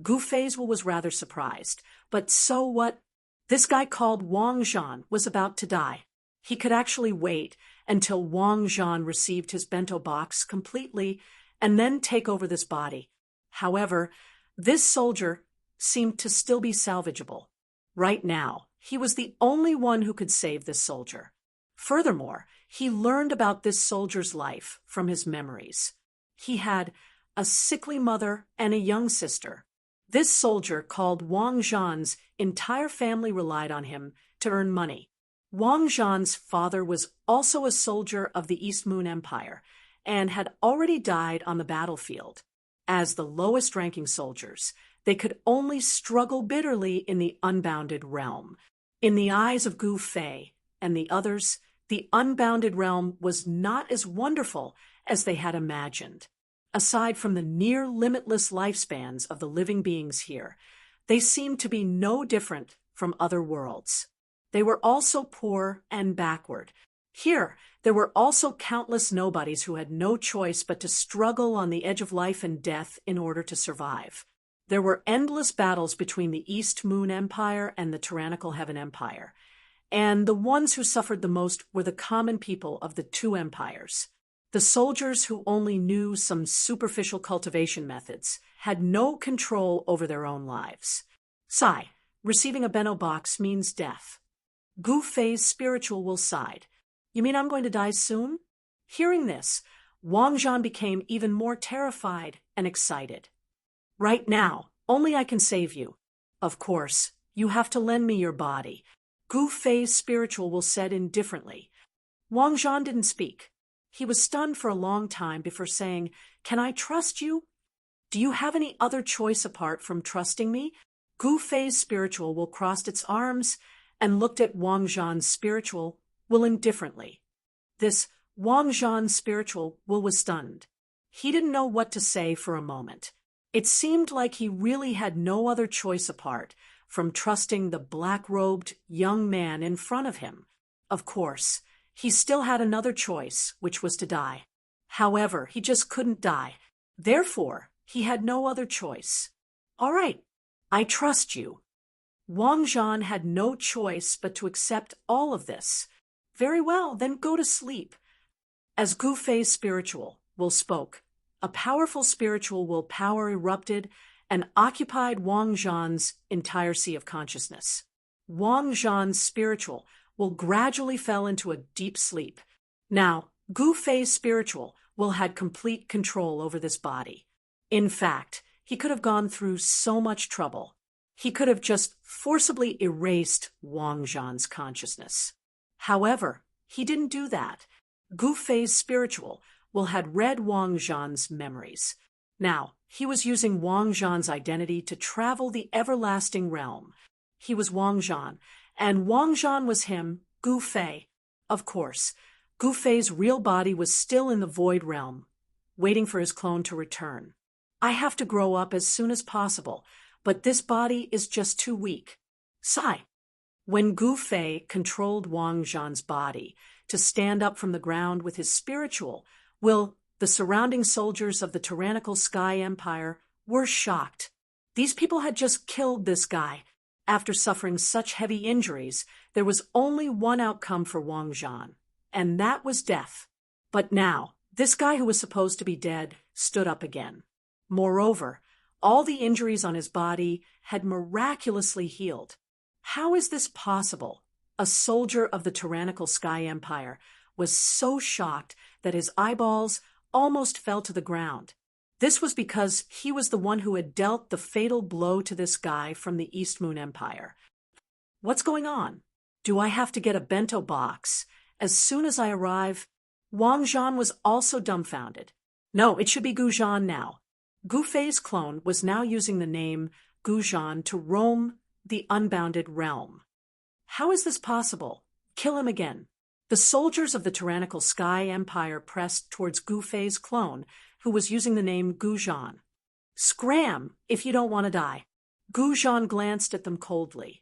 Gu Feizul was rather surprised. But so what? This guy called Wang Zhan was about to die. He could actually wait until Wang Zhan received his bento box completely and then take over this body. However, this soldier seemed to still be salvageable. Right now, he was the only one who could save this soldier. Furthermore, he learned about this soldier's life from his memories. He had a sickly mother and a young sister. This soldier, called Wang Zhan's entire family, relied on him to earn money. Wang Zhan's father was also a soldier of the East Moon Empire and had already died on the battlefield. As the lowest-ranking soldiers, they could only struggle bitterly in the unbounded realm. In the eyes of Gu Fei and the others, the unbounded realm was not as wonderful as they had imagined. Aside from the near-limitless lifespans of the living beings here, they seemed to be no different from other worlds. They were also poor and backward. Here, there were also countless nobodies who had no choice but to struggle on the edge of life and death in order to survive. There were endless battles between the East Moon Empire and the Tyrannical Heaven Empire, and the ones who suffered the most were the common people of the two empires. The soldiers who only knew some superficial cultivation methods had no control over their own lives. Sigh, receiving a bento box means death. Gu Fei's spiritual sighed. You mean I'm going to die soon? Hearing this, Wang Zhan became even more terrified and excited. Right now, only I can save you. Of course, you have to lend me your body. Gu Fei's spiritual said indifferently. Wang Zhan didn't speak. He was stunned for a long time before saying, Can I trust you? Do you have any other choice apart from trusting me? Gu Fei's spiritual crossed its arms and looked at Wang Zhan's spiritual indifferently. This Wang Zhan's spiritual was stunned. He didn't know what to say for a moment. It seemed like he really had no other choice apart from trusting the black-robed young man in front of him. Of course, he still had another choice, which was to die. However, he just couldn't die. Therefore, he had no other choice. All right, I trust you. Wang Zhan had no choice but to accept all of this. Very well, then go to sleep. As Gu Fei's spiritual spoke, a powerful spiritual power erupted and occupied Wang Zhan's entire sea of consciousness. Wang Zhan's spiritual gradually fell into a deep sleep. Now, Gu Fei's spiritual had complete control over this body. In fact, he could have gone through so much trouble. He could have just forcibly erased Wang Zhan's consciousness. However, he didn't do that. Gu Fei's spiritual had read Wang Zhan's memories. Now, he was using Wang Zhan's identity to travel the everlasting realm. He was Wang Zhan, and Wang Zhan was him, Gu Fei. Of course, Gu Fei's real body was still in the void realm, waiting for his clone to return. I have to grow up as soon as possible, but this body is just too weak. Sigh. When Gu Fei controlled Wang Zhan's body to stand up from the ground with his spiritual, the surrounding soldiers of the tyrannical Sky Empire were shocked. These people had just killed this guy. After suffering such heavy injuries, there was only one outcome for Wang Zhan, and that was death. But now, this guy who was supposed to be dead stood up again. Moreover, all the injuries on his body had miraculously healed. How is this possible? A soldier of the tyrannical Sky Empire was so shocked that his eyeballs almost fell to the ground. This was because he was the one who had dealt the fatal blow to this guy from the East Moon Empire. What's going on? Do I have to get a bento box as soon as I arrive? Wang Zhan was also dumbfounded. No, it should be Gu Zhan now. Gu Fei's clone was now using the name Gu Zhan to roam the unbounded realm. How is this possible? Kill him again. The soldiers of the tyrannical Sky Empire pressed towards Gu Fei's clone, who was using the name Gu Zhan. Scram, if you don't want to die. Gu Zhan glanced at them coldly.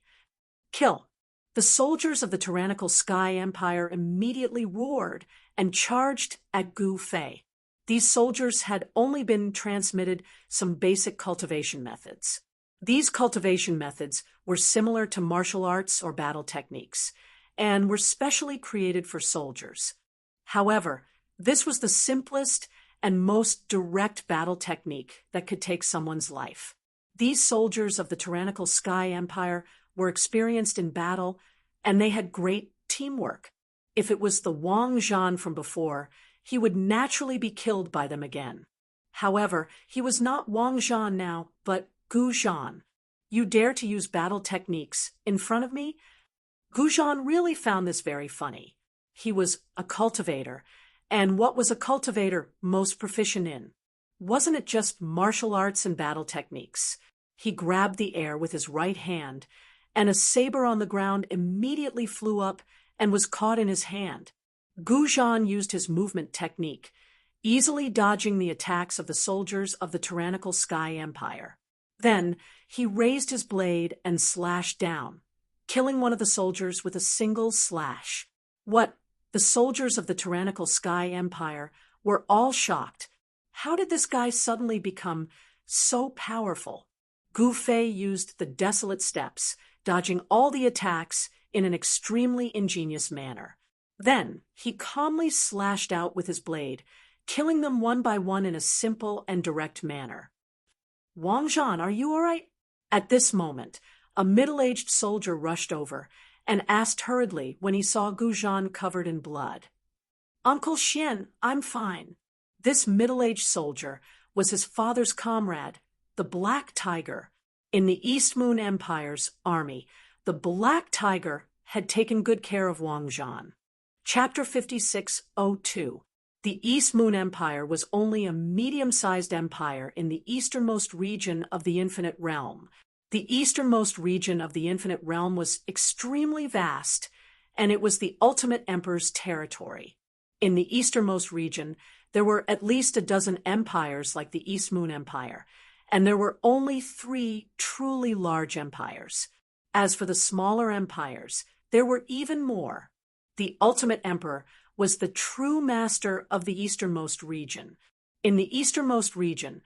Kill. The soldiers of the tyrannical Sky Empire immediately roared and charged at Gu Fei. These soldiers had only been transmitted some basic cultivation methods. These cultivation methods were similar to martial arts or battle techniques, and were specially created for soldiers. However, this was the simplest and most direct battle technique that could take someone's life. These soldiers of the tyrannical Sky Empire were experienced in battle, and they had great teamwork. If it was the Wang Zhan from before, he would naturally be killed by them again. However, he was not Wang Zhan now, but Gu Zhan. You dare to use battle techniques in front of me? Gu Zhan really found this very funny. He was a cultivator, and what was a cultivator most proficient in? Wasn't it just martial arts and battle techniques? He grabbed the air with his right hand, and a saber on the ground immediately flew up and was caught in his hand. Gu Zhan used his movement technique, easily dodging the attacks of the soldiers of the tyrannical Sky Empire. Then he raised his blade and slashed down, killing one of the soldiers with a single slash. What? The soldiers of the tyrannical Sky Empire were all shocked. How did this guy suddenly become so powerful? Gu Fei used the desolate steps, dodging all the attacks in an extremely ingenious manner. Then he calmly slashed out with his blade, killing them one by one in a simple and direct manner. Wang Zhan, are you all right? At this moment, a middle-aged soldier rushed over and asked hurriedly when he saw Gu Zhan covered in blood. Uncle Xian, I'm fine. This middle-aged soldier was his father's comrade, the Black Tiger. In the East Moon Empire's army, the Black Tiger had taken good care of Wang Zhan. Chapter 5602. The East Moon Empire was only a medium-sized empire in the easternmost region of the Infinite Realm. The easternmost region of the Infinite Realm was extremely vast, and it was the ultimate emperor's territory. In the easternmost region, there were at least a dozen empires like the East Moon Empire, and there were only 3 truly large empires. As for the smaller empires, there were even more. The ultimate emperor was the true master of the easternmost region. In the easternmost region,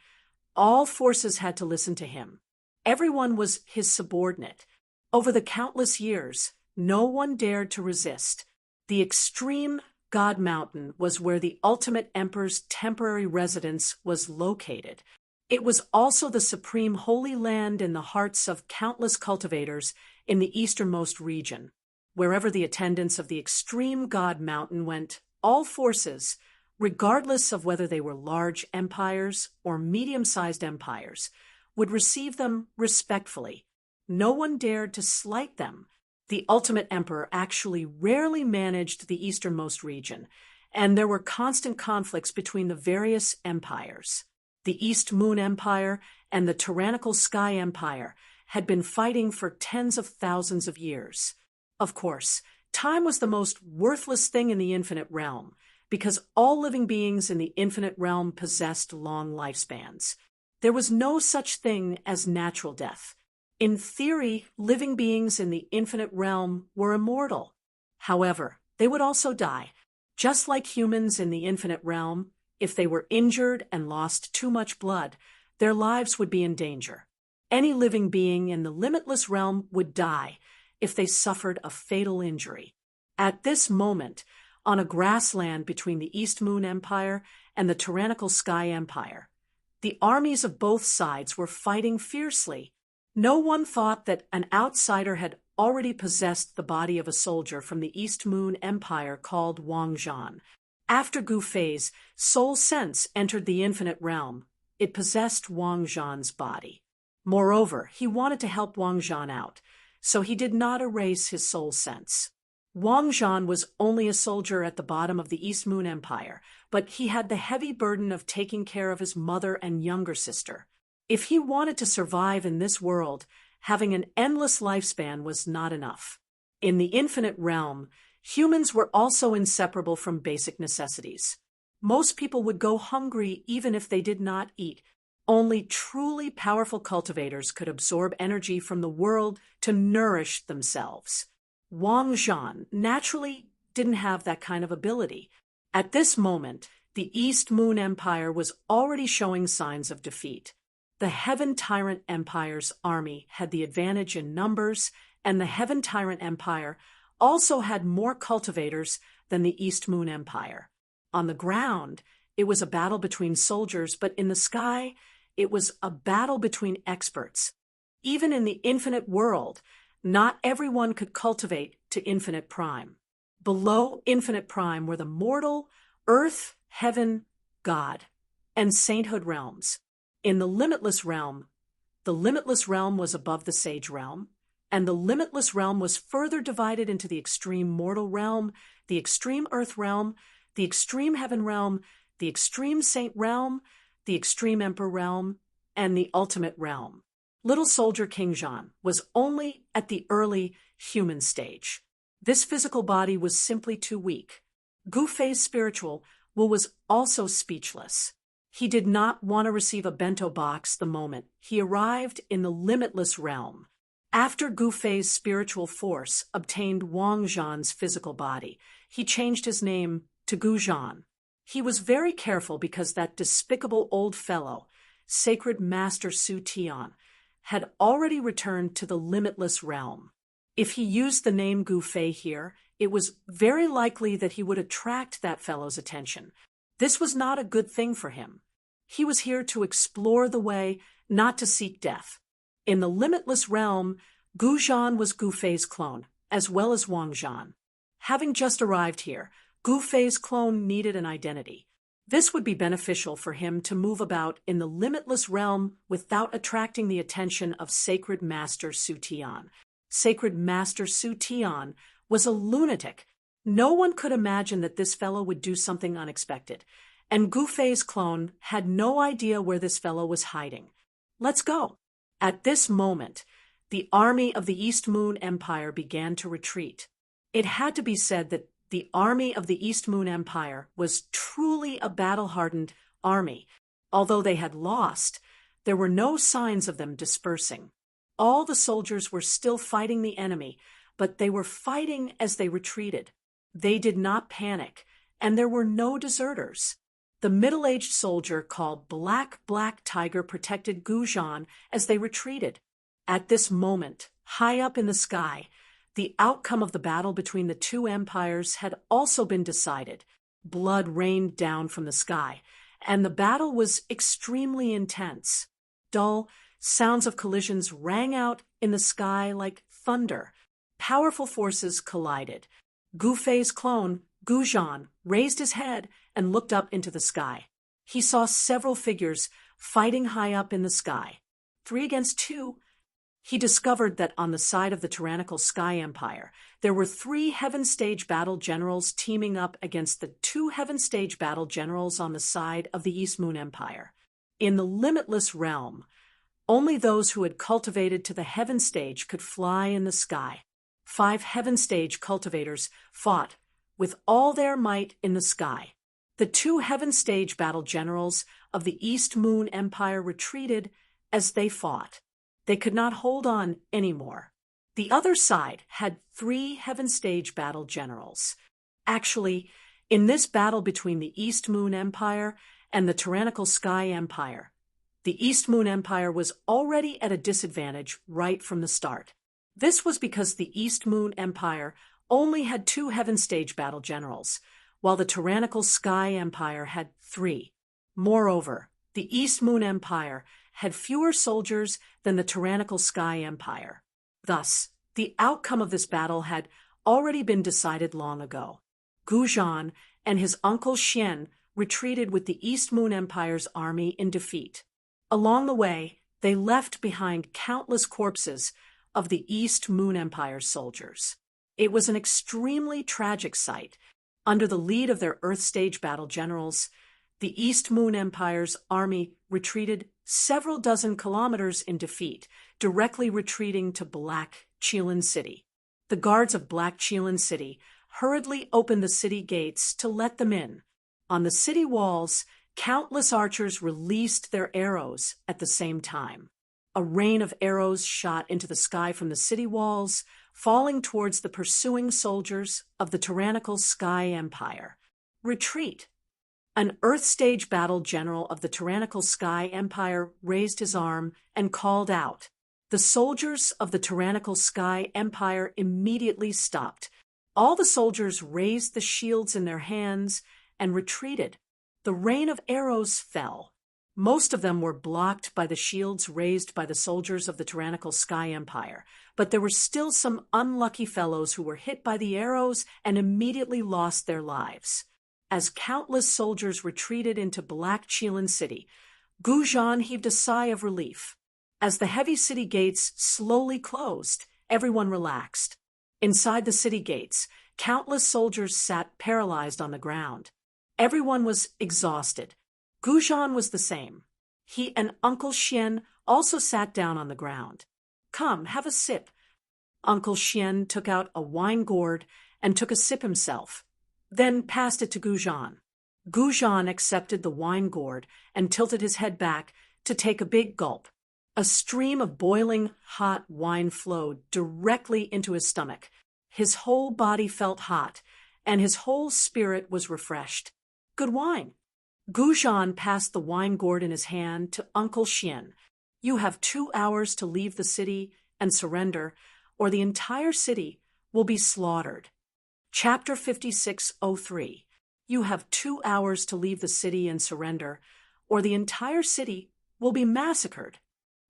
all forces had to listen to him. Everyone was his subordinate. Over the countless years, no one dared to resist. The extreme God Mountain was where the ultimate emperor's temporary residence was located. It was also the supreme holy land in the hearts of countless cultivators in the easternmost region. Wherever the attendants of the extreme God Mountain went, all forces, regardless of whether they were large empires or medium-sized empires, would receive them respectfully. No one dared to slight them. The ultimate emperor actually rarely managed the easternmost region, and there were constant conflicts between the various empires. The East Moon Empire and the tyrannical Sky Empire had been fighting for tens of thousands of years. Of course, time was the most worthless thing in the Infinite Realm, because all living beings in the Infinite Realm possessed long lifespans. There was no such thing as natural death. In theory, living beings in the Infinite Realm were immortal. However, they would also die. Just like humans in the Infinite Realm, if they were injured and lost too much blood, their lives would be in danger. Any living being in the limitless realm would die if they suffered a fatal injury. At this moment, on a grassland between the East Moon Empire and the tyrannical Sky Empire, the armies of both sides were fighting fiercely. No one thought that an outsider had already possessed the body of a soldier from the East Moon Empire called Wang Zhan. After Gu Fei's soul sense entered the Infinite Realm, It possessed Wang Zhan's body. Moreover, he wanted to help Wang Zhan out, so he did not erase his soul sense. Wang Zhan was only a soldier at the bottom of the East Moon Empire, but he had the heavy burden of taking care of his mother and younger sister. If he wanted to survive in this world, having an endless lifespan was not enough. In the infinite realm, humans were also inseparable from basic necessities. Most people would go hungry even if they did not eat. Only truly powerful cultivators could absorb energy from the world to nourish themselves. Wang Zhan naturally didn't have that kind of ability. At this moment, the East Moon Empire was already showing signs of defeat. The Heaven Tyrant Empire's army had the advantage in numbers, and the Heaven Tyrant Empire also had more cultivators than the East Moon Empire. On the ground, it was a battle between soldiers, but in the sky, it was a battle between experts. Even in the infinite world, not everyone could cultivate to infinite prime. Below infinite prime were the mortal, earth, heaven, God, and sainthood realms. In the limitless realm was above the sage realm, and the limitless realm was further divided into the extreme mortal realm, the extreme earth realm, the extreme heaven realm, the extreme saint realm, the extreme emperor realm, and the ultimate realm. Little soldier King Zhan was only at the early human stage. This physical body was simply too weak. Gu Fei's spiritual will was also speechless. He did not want to receive a bento box the moment he arrived in the limitless realm. After Gu Fei's spiritual force obtained Wang Zhan's physical body, he changed his name to Gu Zhan. He was very careful because that despicable old fellow, Sacred Master Su Tian, had already returned to the limitless realm. If he used the name Gu Fei here, it was very likely that he would attract that fellow's attention. This was not a good thing for him. He was here to explore the way, not to seek death. In the limitless realm, Gu Zhan was Gu Fei's clone, as well as Wang Zhan. Having just arrived here, Gu Fei's clone needed an identity. This would be beneficial for him to move about in the limitless realm without attracting the attention of Sacred Master Su Tian. Sacred Master Su Tian was a lunatic. No one could imagine that this fellow would do something unexpected, and Gu Fei's clone had no idea where this fellow was hiding. Let's go. At this moment, the army of the East Moon Empire began to retreat. It had to be said that the army of the East Moon Empire was truly a battle-hardened army. Although they had lost, there were no signs of them dispersing. All the soldiers were still fighting the enemy, but they were fighting as they retreated. They did not panic, and there were no deserters. The middle-aged soldier called Black Tiger protected Gu Zhan as they retreated. At this moment, high up in the sky, the outcome of the battle between the two empires had also been decided. Blood rained down from the sky, and the battle was extremely intense. Dull sounds of collisions rang out in the sky like thunder. Powerful forces collided. Gu Fei's clone, Gu Zhan, raised his head and looked up into the sky. He saw several figures fighting high up in the sky. 3 against 2. He discovered that on the side of the tyrannical Sky Empire, there were 3 Heaven Stage battle generals teaming up against the 2 Heaven Stage battle generals on the side of the East Moon Empire. In the limitless realm, only those who had cultivated to the Heaven Stage could fly in the sky. 5 Heaven Stage cultivators fought with all their might in the sky. The 2 Heaven Stage battle generals of the East Moon Empire retreated as they fought. They could not hold on anymore. The other side had 3 Heaven Stage battle generals. Actually, in this battle between the East Moon Empire and the tyrannical Sky Empire, the East Moon Empire was already at a disadvantage right from the start. This was because the East Moon Empire only had 2 Heaven Stage battle generals, while the tyrannical Sky Empire had 3. Moreover, the East Moon Empire had fewer soldiers than the tyrannical Sky Empire. Thus, the outcome of this battle had already been decided long ago. Gu Zhan and his uncle Xian retreated with the East Moon Empire's army in defeat. Along the way, they left behind countless corpses of the East Moon Empire's soldiers. It was an extremely tragic sight. Under the lead of their Earth-stage battle generals, the East Moon Empire's army retreated several dozen kilometers in defeat, directly retreating to Black Chelan City. The guards of Black Chelan City hurriedly opened the city gates to let them in. On the city walls, countless archers released their arrows at the same time. A rain of arrows shot into the sky from the city walls, falling towards the pursuing soldiers of the tyrannical Sky Empire. Retreat! An Earth-stage battle general of the tyrannical Sky Empire raised his arm and called out. The soldiers of the tyrannical Sky Empire immediately stopped. All the soldiers raised the shields in their hands and retreated. The rain of arrows fell. Most of them were blocked by the shields raised by the soldiers of the tyrannical Sky Empire, but there were still some unlucky fellows who were hit by the arrows and immediately lost their lives. As countless soldiers retreated into Black Chelan City, Gujan heaved a sigh of relief. As the heavy city gates slowly closed, everyone relaxed. Inside the city gates, countless soldiers sat paralyzed on the ground. Everyone was exhausted. Gujan was the same. He and Uncle Xian also sat down on the ground. Come, have a sip. Uncle Xian took out a wine gourd and took a sip himself, then passed it to Gujan. Gujan accepted the wine gourd and tilted his head back to take a big gulp. A stream of boiling hot wine flowed directly into his stomach. His whole body felt hot, and his whole spirit was refreshed. Good wine. Gujan passed the wine gourd in his hand to Uncle Xian. You have 2 hours to leave the city and surrender, or the entire city will be slaughtered. Chapter 5603. You have 2 hours to leave the city and surrender, or the entire city will be massacred.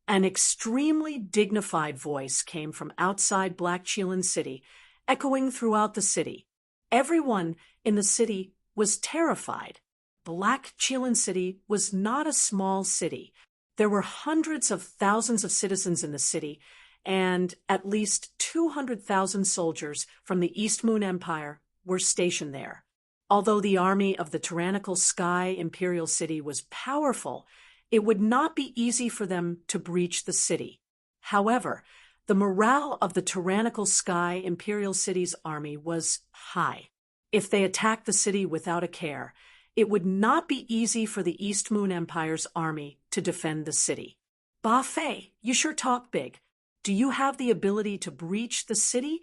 An extremely dignified voice came from outside Black Chelan City, echoing throughout the city. Everyone in the city was terrified. Black Chelan City was not a small city. There were hundreds of thousands of citizens in the city, and at least 200,000 soldiers from the East Moon Empire were stationed there. Although the army of the tyrannical Sky Imperial City was powerful, it would not be easy for them to breach the city. However, the morale of the tyrannical Sky Imperial City's army was high. If they attacked the city without a care, it would not be easy for the East Moon Empire's army to defend the city. Ba Fei, you sure talk big. Do you have the ability to breach the city?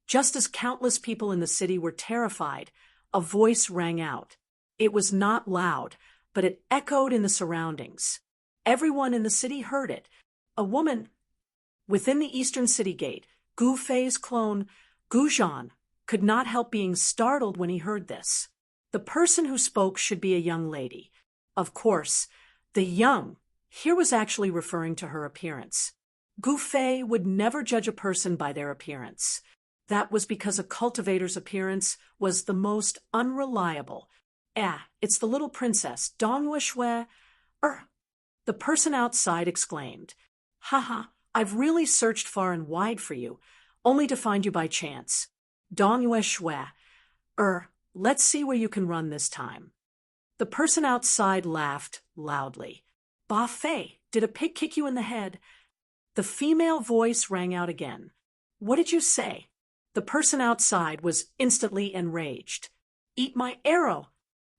Just as countless people in the city were terrified, a voice rang out. It was not loud, but it echoed in the surroundings. Everyone in the city heard it. A woman within the eastern city gate, Gu Fei's clone, Gujan, could not help being startled when he heard this. The person who spoke should be a young lady. Of course, the young here was actually referring to her appearance. Gu Fei would never judge a person by their appearance. That was because a cultivator's appearance was the most unreliable. It's the little princess, Dongyue Shui. The person outside exclaimed. Haha, I've really searched far and wide for you, only to find you by chance. Dongyue Shui. Let's see where you can run this time. The person outside laughed loudly. Ba Fei, did a pig kick you in the head? The female voice rang out again. What did you say? The person outside was instantly enraged. Eat my arrow!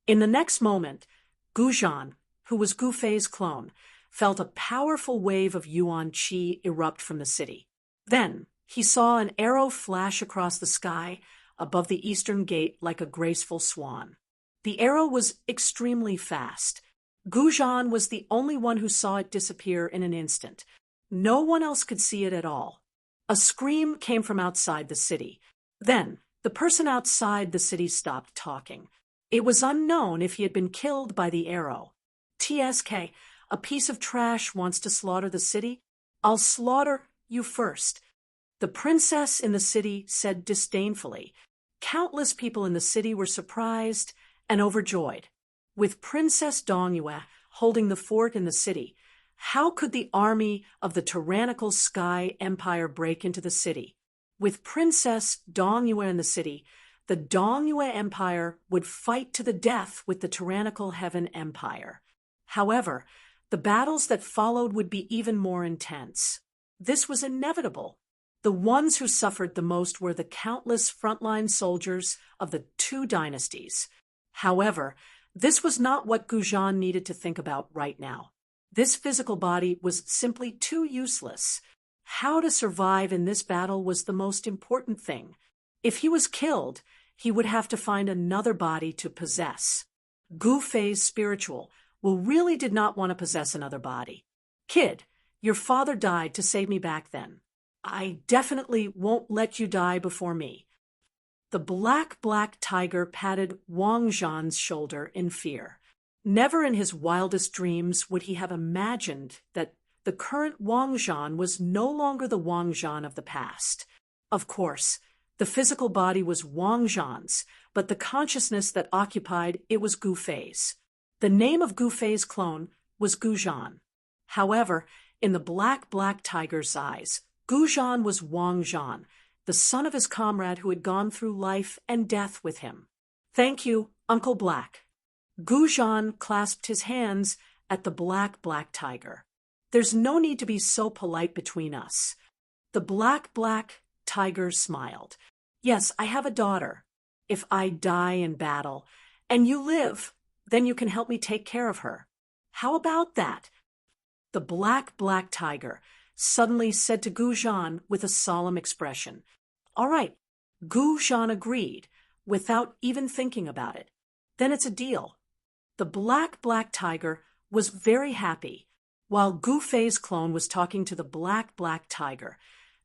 In the next moment, Gujan, who was Gu Fei's clone, felt a powerful wave of Yuan Qi erupt from the city. Then he saw an arrow flash across the sky above the eastern gate like a graceful swan. The arrow was extremely fast. Gujan was the only one who saw it disappear in an instant. No one else could see it at all. A scream came from outside the city. Then, the person outside the city stopped talking. It was unknown if he had been killed by the arrow. TSK, a piece of trash wants to slaughter the city? I'll slaughter you first. The princess in the city said disdainfully. Countless people in the city were surprised and overjoyed. With Princess Dongyue holding the fort in the city, how could the army of the tyrannical Sky Empire break into the city? With Princess Dongyue in the city, the Dongyue Empire would fight to the death with the tyrannical Heaven Empire. However, the battles that followed would be even more intense. This was inevitable. The ones who suffered the most were the countless frontline soldiers of the two dynasties. However, this was not what Gujan needed to think about right now. This physical body was simply too useless. How to survive in this battle was the most important thing. If he was killed, he would have to find another body to possess. Gu Fei's spiritual really did not want to possess another body. Kid, your father died to save me back then. I definitely won't let you die before me. The black tiger patted Wang Zhan's shoulder in fear. Never in his wildest dreams would he have imagined that the current Wang Zhan was no longer the Wang Zhan of the past. Of course, the physical body was Wang Zhan's, but the consciousness that occupied it was Gu Fei's. The name of Gu Fei's clone was Gujan. However, in the black tiger's eyes, Gujan was Wang Zhan, the son of his comrade who had gone through life and death with him. Thank you, Uncle Black. Gujan clasped his hands at the black tiger. There's no need to be so polite between us. The black tiger smiled. Yes, I have a daughter. If I die in battle, and you live, then you can help me take care of her. How about that? The black tiger suddenly said to Gujan with a solemn expression. All right, Gujan agreed, without even thinking about it. Then it's a deal. The black tiger was very happy. While Gu Fei's clone was talking to the black tiger,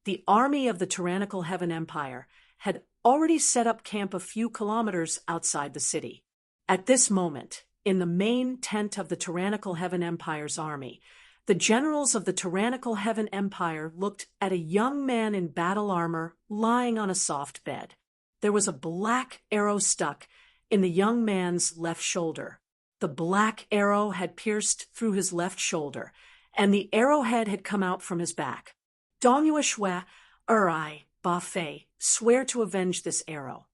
the army of the tyrannical Heaven Empire had already set up camp a few kilometers outside the city. At this moment, in the main tent of the tyrannical Heaven Empire's army, the generals of the tyrannical Heaven Empire looked at a young man in battle armor lying on a soft bed. There was a black arrow stuck in the young man's left shoulder. The black arrow had pierced through his left shoulder, and the arrowhead had come out from his back. Dongyue Shui, I, Ba Fei, swear to avenge this arrow.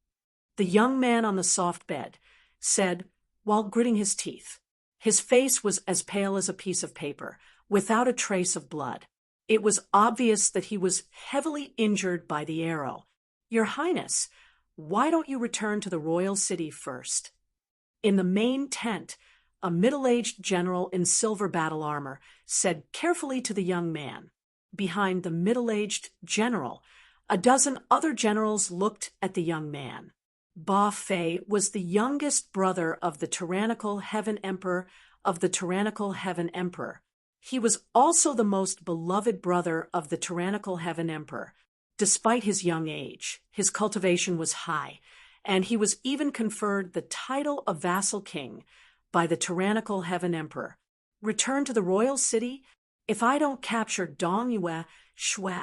The young man on the soft bed said, while gritting his teeth. His face was as pale as a piece of paper, without a trace of blood. It was obvious that he was heavily injured by the arrow. Your Highness, why don't you return to the royal city first? In the main tent, a middle-aged general in silver battle armor said carefully to the young man. Behind the middle-aged general, a dozen other generals looked at the young man. Ba Fei was the youngest brother of the tyrannical Heaven Emperor of the tyrannical Heaven Emperor. He was also the most beloved brother of the tyrannical Heaven Emperor. Despite his young age, his cultivation was high, and he was even conferred the title of vassal king by the tyrannical Heaven Emperor. Return to the royal city? If I don't capture Dongyue Shui,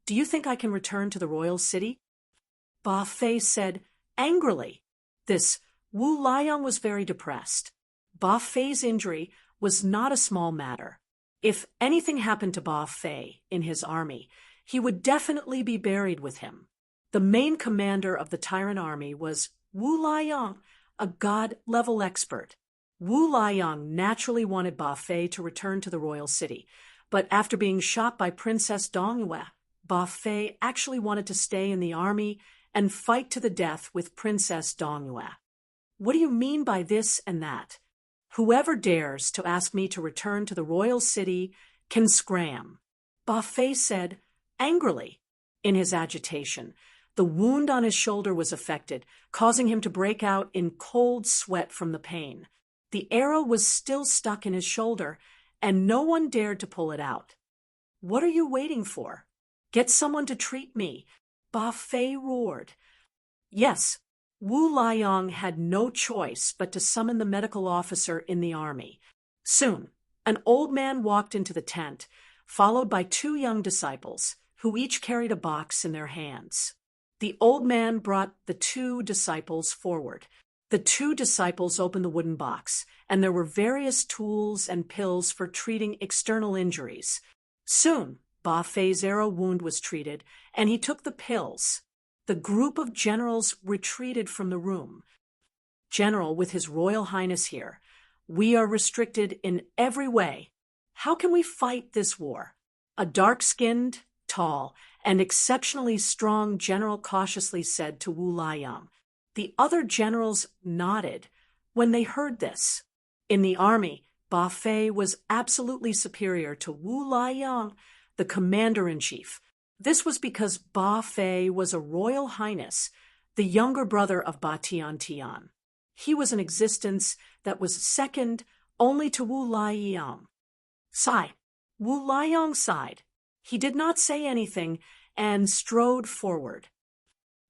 do you think I can return to the royal city? Ba Fei said angrily. This Wu Liang was very depressed. Ba Fei's injury was not a small matter. If anything happened to Ba Fei in his army, he would definitely be buried with him. The main commander of the tyrant army was Wu Liang, a god-level expert. Wu Liang naturally wanted Ba Fei to return to the royal city, but after being shot by Princess Dongyue, Ba Fei actually wanted to stay in the army and fight to the death with Princess Dongyue. What do you mean by this and that? Whoever dares to ask me to return to the royal city can scram, Ba Fei said angrily. In his agitation, the wound on his shoulder was affected, causing him to break out in cold sweat from the pain. The arrow was still stuck in his shoulder, and no one dared to pull it out. What are you waiting for? Get someone to treat me, Ba Fei roared. Yes, Wu Liang had no choice but to summon the medical officer in the army. Soon, an old man walked into the tent, followed by two young disciples, who each carried a box in their hands. The old man brought the two disciples forward. The two disciples opened the wooden box, and there were various tools and pills for treating external injuries. Soon, Ba Fei's arrow wound was treated, and he took the pills. The group of generals retreated from the room. "General, with His Royal Highness here, we are restricted in every way. How can we fight this war?" A dark-skinned, tall, and exceptionally strong general cautiously said to Wu Laiyang. The other generals nodded when they heard this. In the army, Ba Fei was absolutely superior to Wu Laiyang, the commander-in-chief. This was because Ba Fei was a royal highness, the younger brother of Ba Tian. He was an existence that was second only to Wu Laiyang. Sigh. Wu Laiyang sighed. He did not say anything and strode forward.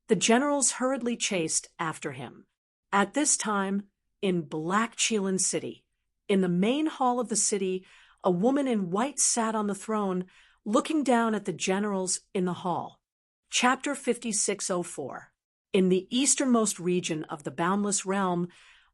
The generals hurriedly chased after him. At this time, in Black Qilin City, in the main hall of the city, a woman in white sat on the throne, looking down at the generals in the hall. Chapter 5604. In the easternmost region of the Boundless Realm,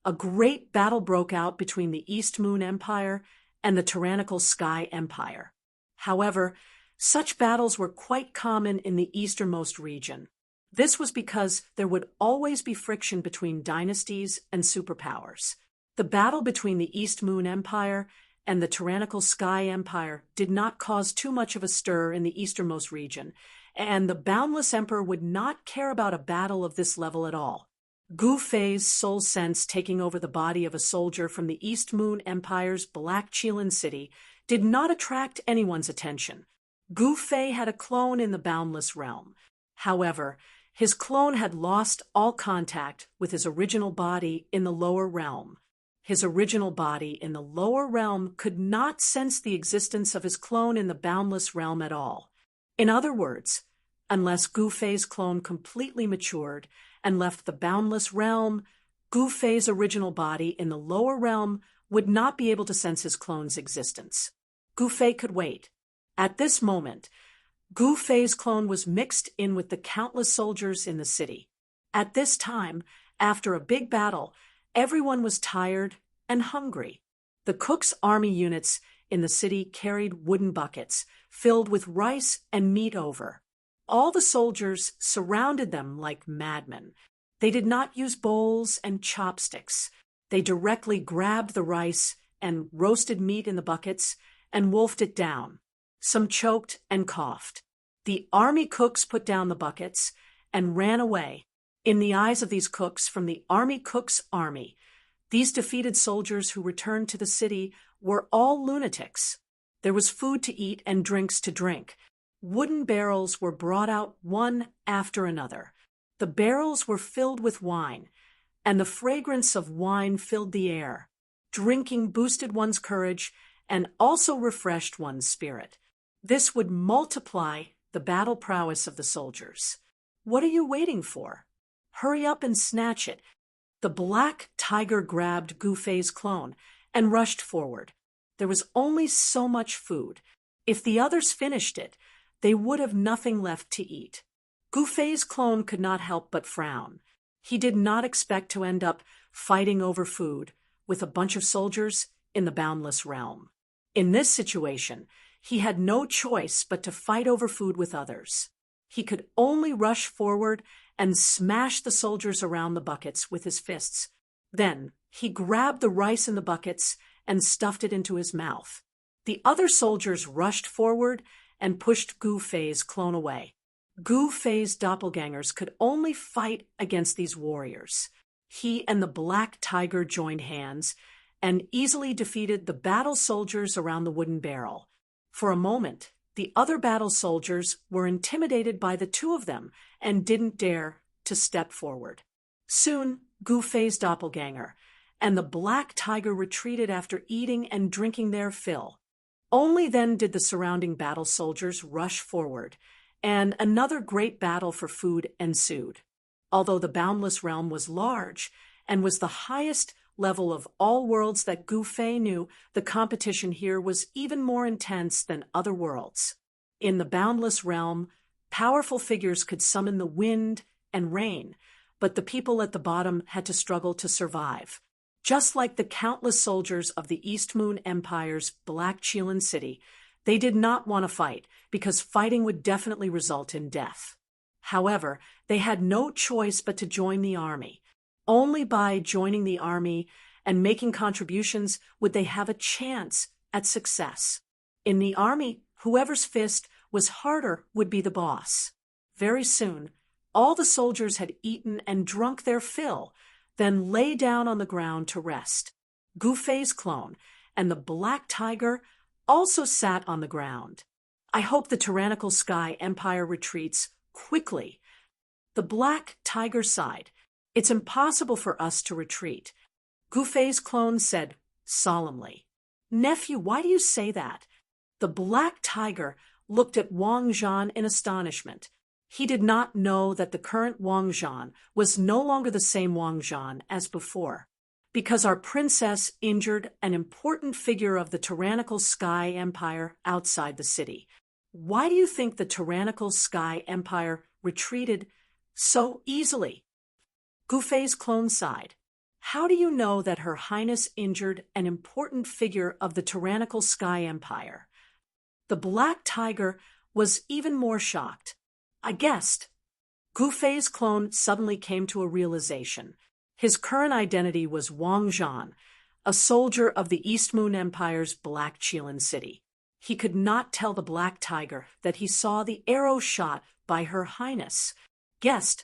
a great battle broke out between the East Moon Empire and the tyrannical Sky Empire. However, such battles were quite common in the easternmost region. This was because there would always be friction between dynasties and superpowers. The battle between the East Moon Empire and the tyrannical Sky Empire did not cause too much of a stir in the easternmost region, and the Boundless Emperor would not care about a battle of this level at all. Gu Fei's soul sense taking over the body of a soldier from the East Moon Empire's Black Qilin City did not attract anyone's attention. Gu Fei had a clone in the Boundless Realm. However, his clone had lost all contact with his original body in the lower realm. His original body in the lower realm could not sense the existence of his clone in the Boundless Realm at all. In other words, unless Gu Fei's clone completely matured and left the Boundless Realm, Gu Fei's original body in the lower realm would not be able to sense his clone's existence. Gu Fei could wait. At this moment, Gu Fei's clone was mixed in with the countless soldiers in the city. At this time, after a big battle, everyone was tired and hungry. The cook's army units in the city carried wooden buckets filled with rice and meat over. All the soldiers surrounded them like madmen. They did not use bowls and chopsticks. They directly grabbed the rice and roasted meat in the buckets and wolfed it down. Some choked and coughed. The army cooks put down the buckets and ran away. In the eyes of these cooks from the army cook's army, these defeated soldiers who returned to the city were all lunatics. There was food to eat and drinks to drink. Wooden barrels were brought out one after another. The barrels were filled with wine, and the fragrance of wine filled the air. Drinking boosted one's courage and also refreshed one's spirit. This would multiply the battle prowess of the soldiers. What are you waiting for? Hurry up and snatch it. The black tiger grabbed Gu Fei's clone and rushed forward. There was only so much food. If the others finished it, they would have nothing left to eat. Gu Fei's clone could not help but frown. He did not expect to end up fighting over food with a bunch of soldiers in the Boundless Realm. In this situation, he had no choice but to fight over food with others. He could only rush forward and smash the soldiers around the buckets with his fists. Then he grabbed the rice in the buckets and stuffed it into his mouth. The other soldiers rushed forward and pushed Gu Fei's clone away. Gu Fei's doppelgangers could only fight against these warriors. He and the black tiger joined hands and easily defeated the battle soldiers around the wooden barrel. For a moment, the other battle soldiers were intimidated by the two of them and didn't dare to step forward. Soon, Gu Fei's doppelganger and the black tiger retreated after eating and drinking their fill. Only then did the surrounding battle soldiers rush forward, and another great battle for food ensued. Although the Boundless Realm was large and was the highest level of all worlds that Gu Fei knew, the competition here was even more intense than other worlds. In the Boundless Realm, powerful figures could summon the wind and rain, but the people at the bottom had to struggle to survive. Just like the countless soldiers of the East Moon Empire's Black Chelan City, they did not want to fight because fighting would definitely result in death. However, they had no choice but to join the army. Only by joining the army and making contributions would they have a chance at success. In the army, whoever's fist was harder would be the boss. Very soon, all the soldiers had eaten and drunk their fill, then lay down on the ground to rest. Gufei's clone and the Black Tiger also sat on the ground. I hope the tyrannical Sky Empire retreats quickly. The Black Tiger sighed. It's impossible for us to retreat. Gufei's clone said solemnly. Nephew, why do you say that? The Black Tiger looked at Wang Zhan in astonishment. He did not know that the current Wang Zhan was no longer the same Wang Zhan as before. Because our princess injured an important figure of the tyrannical Sky Empire outside the city. Why do you think the tyrannical Sky Empire retreated so easily? Gufei's clone sighed. How do you know that Her Highness injured an important figure of the tyrannical Sky Empire? The Black Tiger was even more shocked. I guessed. Gufei's clone suddenly came to a realization. His current identity was Wang Zhan, a soldier of the East Moon Empire's Black Chelan City. He could not tell the Black Tiger that he saw the arrow shot by Her Highness. Guessed.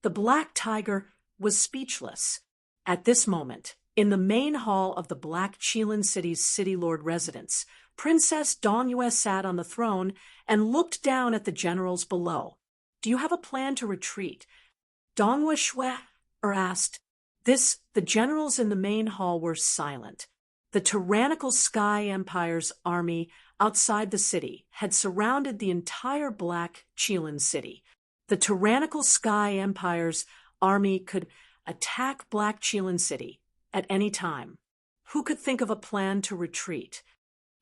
The Black Tiger was speechless. At this moment, in the main hall of the Black Chelan City's City Lord residence, Princess Dongyue sat on the throne and looked down at the generals below. Do you have a plan to retreat? Dongyue Shui asked. The generals in the main hall were silent. The tyrannical Sky Empire's army outside the city had surrounded the entire Black Chelan City. The tyrannical Sky Empire's army could attack Black Chelan City at any time. Who could think of a plan to retreat?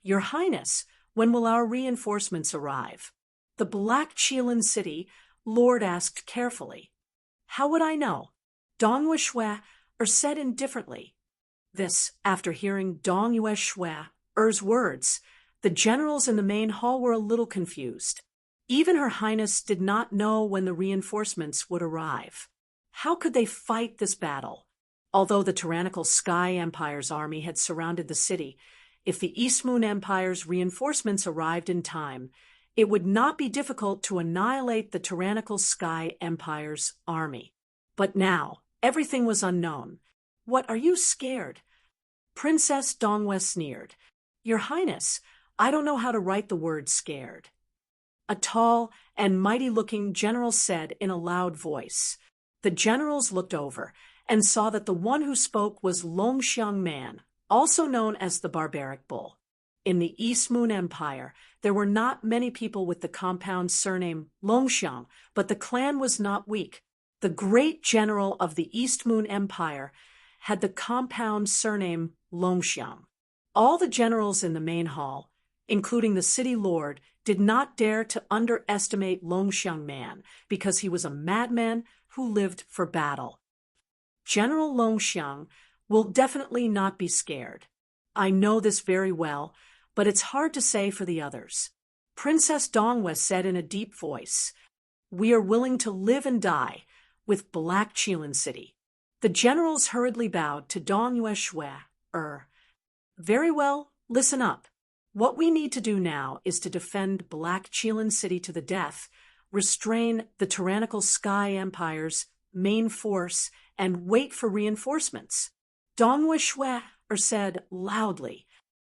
Your Highness, when will our reinforcements arrive? The Black Chelan City Lord asked carefully. How would I know? Dongyue Shui said indifferently. This, after hearing Dongyue Shui's words, the generals in the main hall were a little confused. Even Her Highness did not know when the reinforcements would arrive. How could they fight this battle? Although the tyrannical Sky Empire's army had surrounded the city, if the East Moon Empire's reinforcements arrived in time, it would not be difficult to annihilate the tyrannical Sky Empire's army. But now, everything was unknown. What, are you scared? Princess Dongyue sneered. Your Highness, I don't know how to write the word scared. A tall and mighty-looking general said in a loud voice. The generals looked over and saw that the one who spoke was Longxiang Man, also known as the Barbaric Bull. In the East Moon Empire, there were not many people with the compound surname Longxiang, but the clan was not weak. The great general of the East Moon Empire had the compound surname Longxiang. All the generals in the main hall, including the city lord, did not dare to underestimate Longxiang Man because he was a madman who lived for battle. General Longxiang will definitely not be scared. I know this very well, but it's hard to say for the others. Princess Dongyue said in a deep voice, We are willing to live and die with Black Chelan City. The generals hurriedly bowed to Dongyue Shui. Very well, listen up. What we need to do now is to defend Black Chelan City to the death, restrain the tyrannical Sky Empire's main force, and wait for reinforcements. Dongyue Shui said loudly.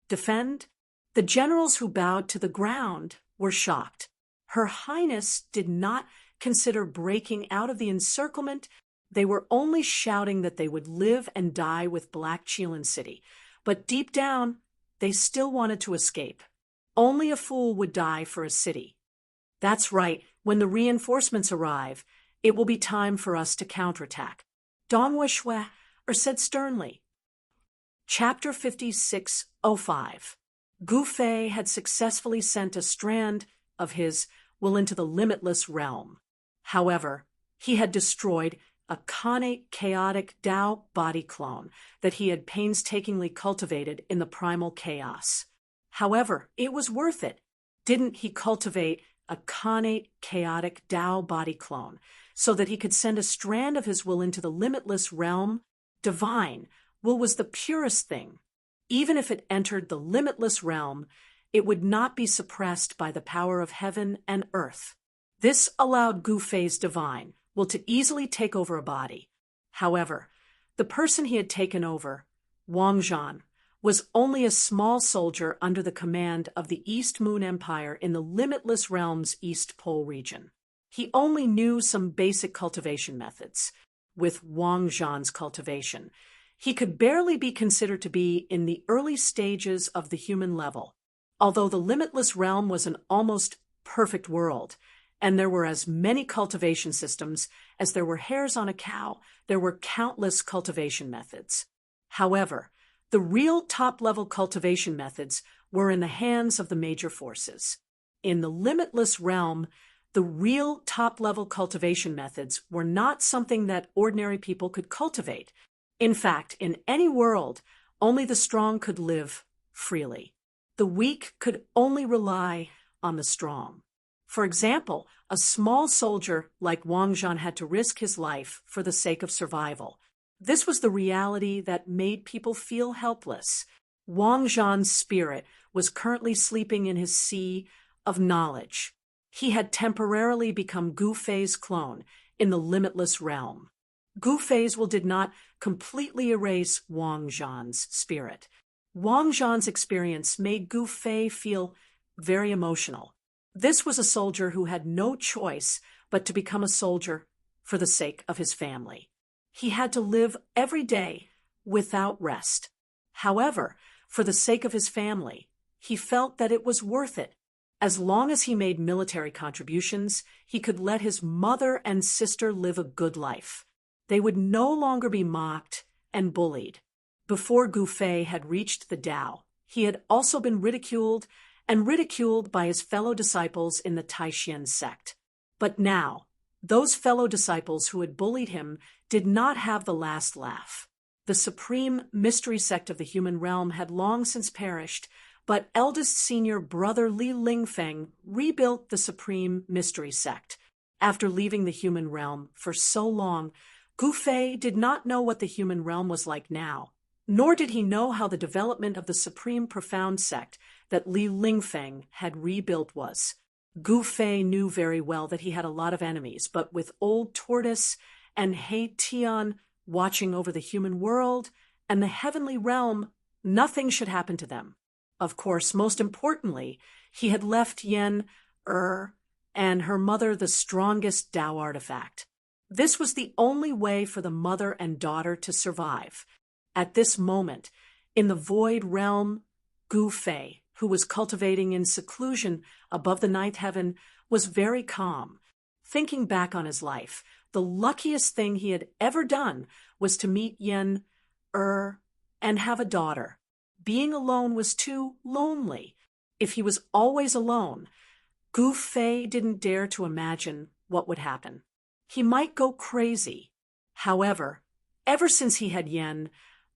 Defend? The generals who bowed to the ground were shocked. Her Highness did not consider breaking out of the encirclement. They were only shouting that they would live and die with Black Chelan City. But deep down, they still wanted to escape. Only a fool would die for a city. That's right. When the reinforcements arrive, it will be time for us to counterattack. Dongyue Shui said sternly. Chapter 5605. Gufei had successfully sent a strand of his will into the limitless realm. However, he had destroyed a connate chaotic Tao body clone that he had painstakingly cultivated in the primal chaos. However, it was worth it. Didn't he cultivate a connate chaotic Tao body clone so that he could send a strand of his will into the limitless realm? Divine will was the purest thing. Even if it entered the limitless realm, it would not be suppressed by the power of heaven and earth. This allowed Gu Fei's divine will to easily take over a body. However, the person he had taken over, Wang Zhan, was only a small soldier under the command of the East Moon Empire in the limitless realm's East Pole region. He only knew some basic cultivation methods. With Wang Zhan's cultivation, he could barely be considered to be in the early stages of the human level. Although the limitless realm was an almost perfect world, and there were as many cultivation systems as there were hairs on a cow, there were countless cultivation methods. However, the real top-level cultivation methods were in the hands of the major forces. In the limitless realm, the real top-level cultivation methods were not something that ordinary people could cultivate. In fact, in any world, only the strong could live freely. The weak could only rely on the strong. For example, a small soldier like Wang Zhan had to risk his life for the sake of survival. This was the reality that made people feel helpless. Wang Zhan's spirit was currently sleeping in his sea of knowledge. He had temporarily become Gu Fei's clone in the limitless realm. Gu Fei's will did not completely erase Wang Zhan's spirit. Wang Zhan's experience made Gu Fei feel very emotional. This was a soldier who had no choice but to become a soldier for the sake of his family. He had to live every day without rest. However, for the sake of his family, he felt that it was worth it. As long as he made military contributions, he could let his mother and sister live a good life. They would no longer be mocked and bullied. Before Gu Fei had reached the Tao, he had also been ridiculed by his fellow disciples in the Taishan sect. But now, those fellow disciples who had bullied him did not have the last laugh. The supreme mystery sect of the human realm had long since perished, but eldest senior brother Li Lingfeng rebuilt the supreme mystery sect. After leaving the human realm for so long, Gu Fei did not know what the human realm was like now, nor did he know how the development of the supreme profound sect that Li Lingfeng had rebuilt was. Gu Fei knew very well that he had a lot of enemies, but with Old Tortoise and He Tian watching over the human world and the heavenly realm, nothing should happen to them. Of course, most importantly, he had left Yen and her mother the strongest Tao artifact. This was the only way for the mother and daughter to survive. At this moment, in the void realm, Gu Fei, who was cultivating in seclusion above the ninth heaven, was very calm. Thinking back on his life, the luckiest thing he had ever done was to meet Yen and have a daughter. Being alone was too lonely. If he was always alone, Gu Fei didn't dare to imagine what would happen. He might go crazy. However, ever since he had Yen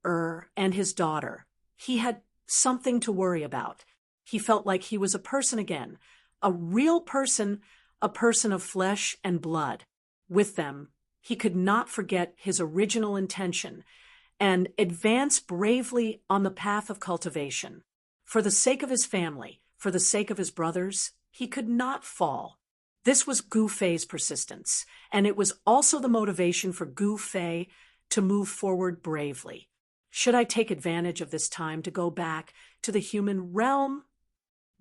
and his daughter, he had something to worry about. He felt like he was a person again, a real person, a person of flesh and blood. With them, he could not forget his original intention and advance bravely on the path of cultivation. For the sake of his family, for the sake of his brothers, he could not fall. This was Gu Fei's persistence, and it was also the motivation for Gu Fei to move forward bravely. Should I take advantage of this time to go back to the human realm?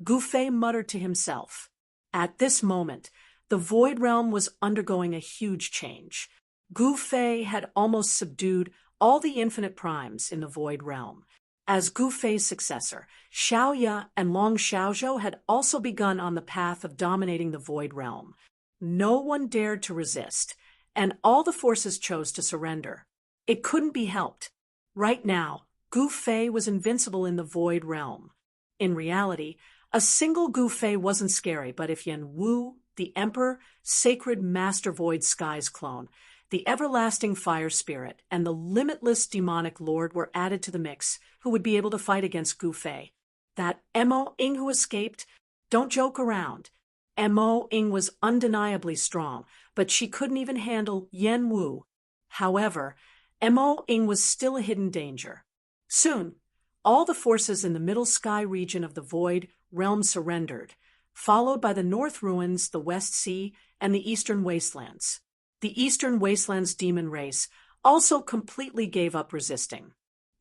Gu Fei muttered to himself. At this moment, the void realm was undergoing a huge change. Gu Fei had almost subdued all the infinite primes in the void realm. As Gu Fei's successor, Xiaoya and Long Xiaozhou had also begun on the path of dominating the void realm. No one dared to resist, and all the forces chose to surrender. It couldn't be helped. Right now, Gu Fei was invincible in the void realm. In reality, a single Gu Fei wasn't scary, but if Yen Wu, the Emperor, sacred Master Void Skies clone, the everlasting fire spirit and the limitless demonic lord were added to the mix, who would be able to fight against Gu Fei. That Mo Ing who escaped? Don't joke around. Mo Ing was undeniably strong, but she couldn't even handle Yan Wu. However, Mo Ing was still a hidden danger. Soon, all the forces in the Middle Sky region of the Void realm surrendered, followed by the North Ruins, the West Sea, and the Eastern Wastelands. The Eastern Wastelands demon race also completely gave up resisting.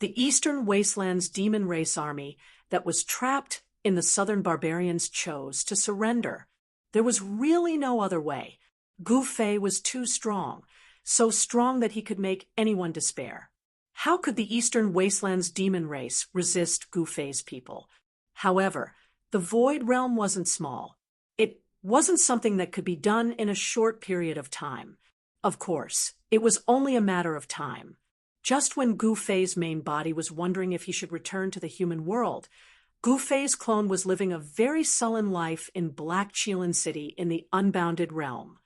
The Eastern Wastelands demon race army that was trapped in the Southern barbarians chose to surrender. There was really no other way. Gu Fei was too strong, so strong that he could make anyone despair. How could the Eastern Wastelands demon race resist Gu Fei's people? However, the Void Realm wasn't small. It wasn't something that could be done in a short period of time. Of course, it was only a matter of time. Just when Gu Fei's main body was wondering if he should return to the human world, Gu Fei's clone was living a very sullen life in Black Qilin City in the Unbounded Realm.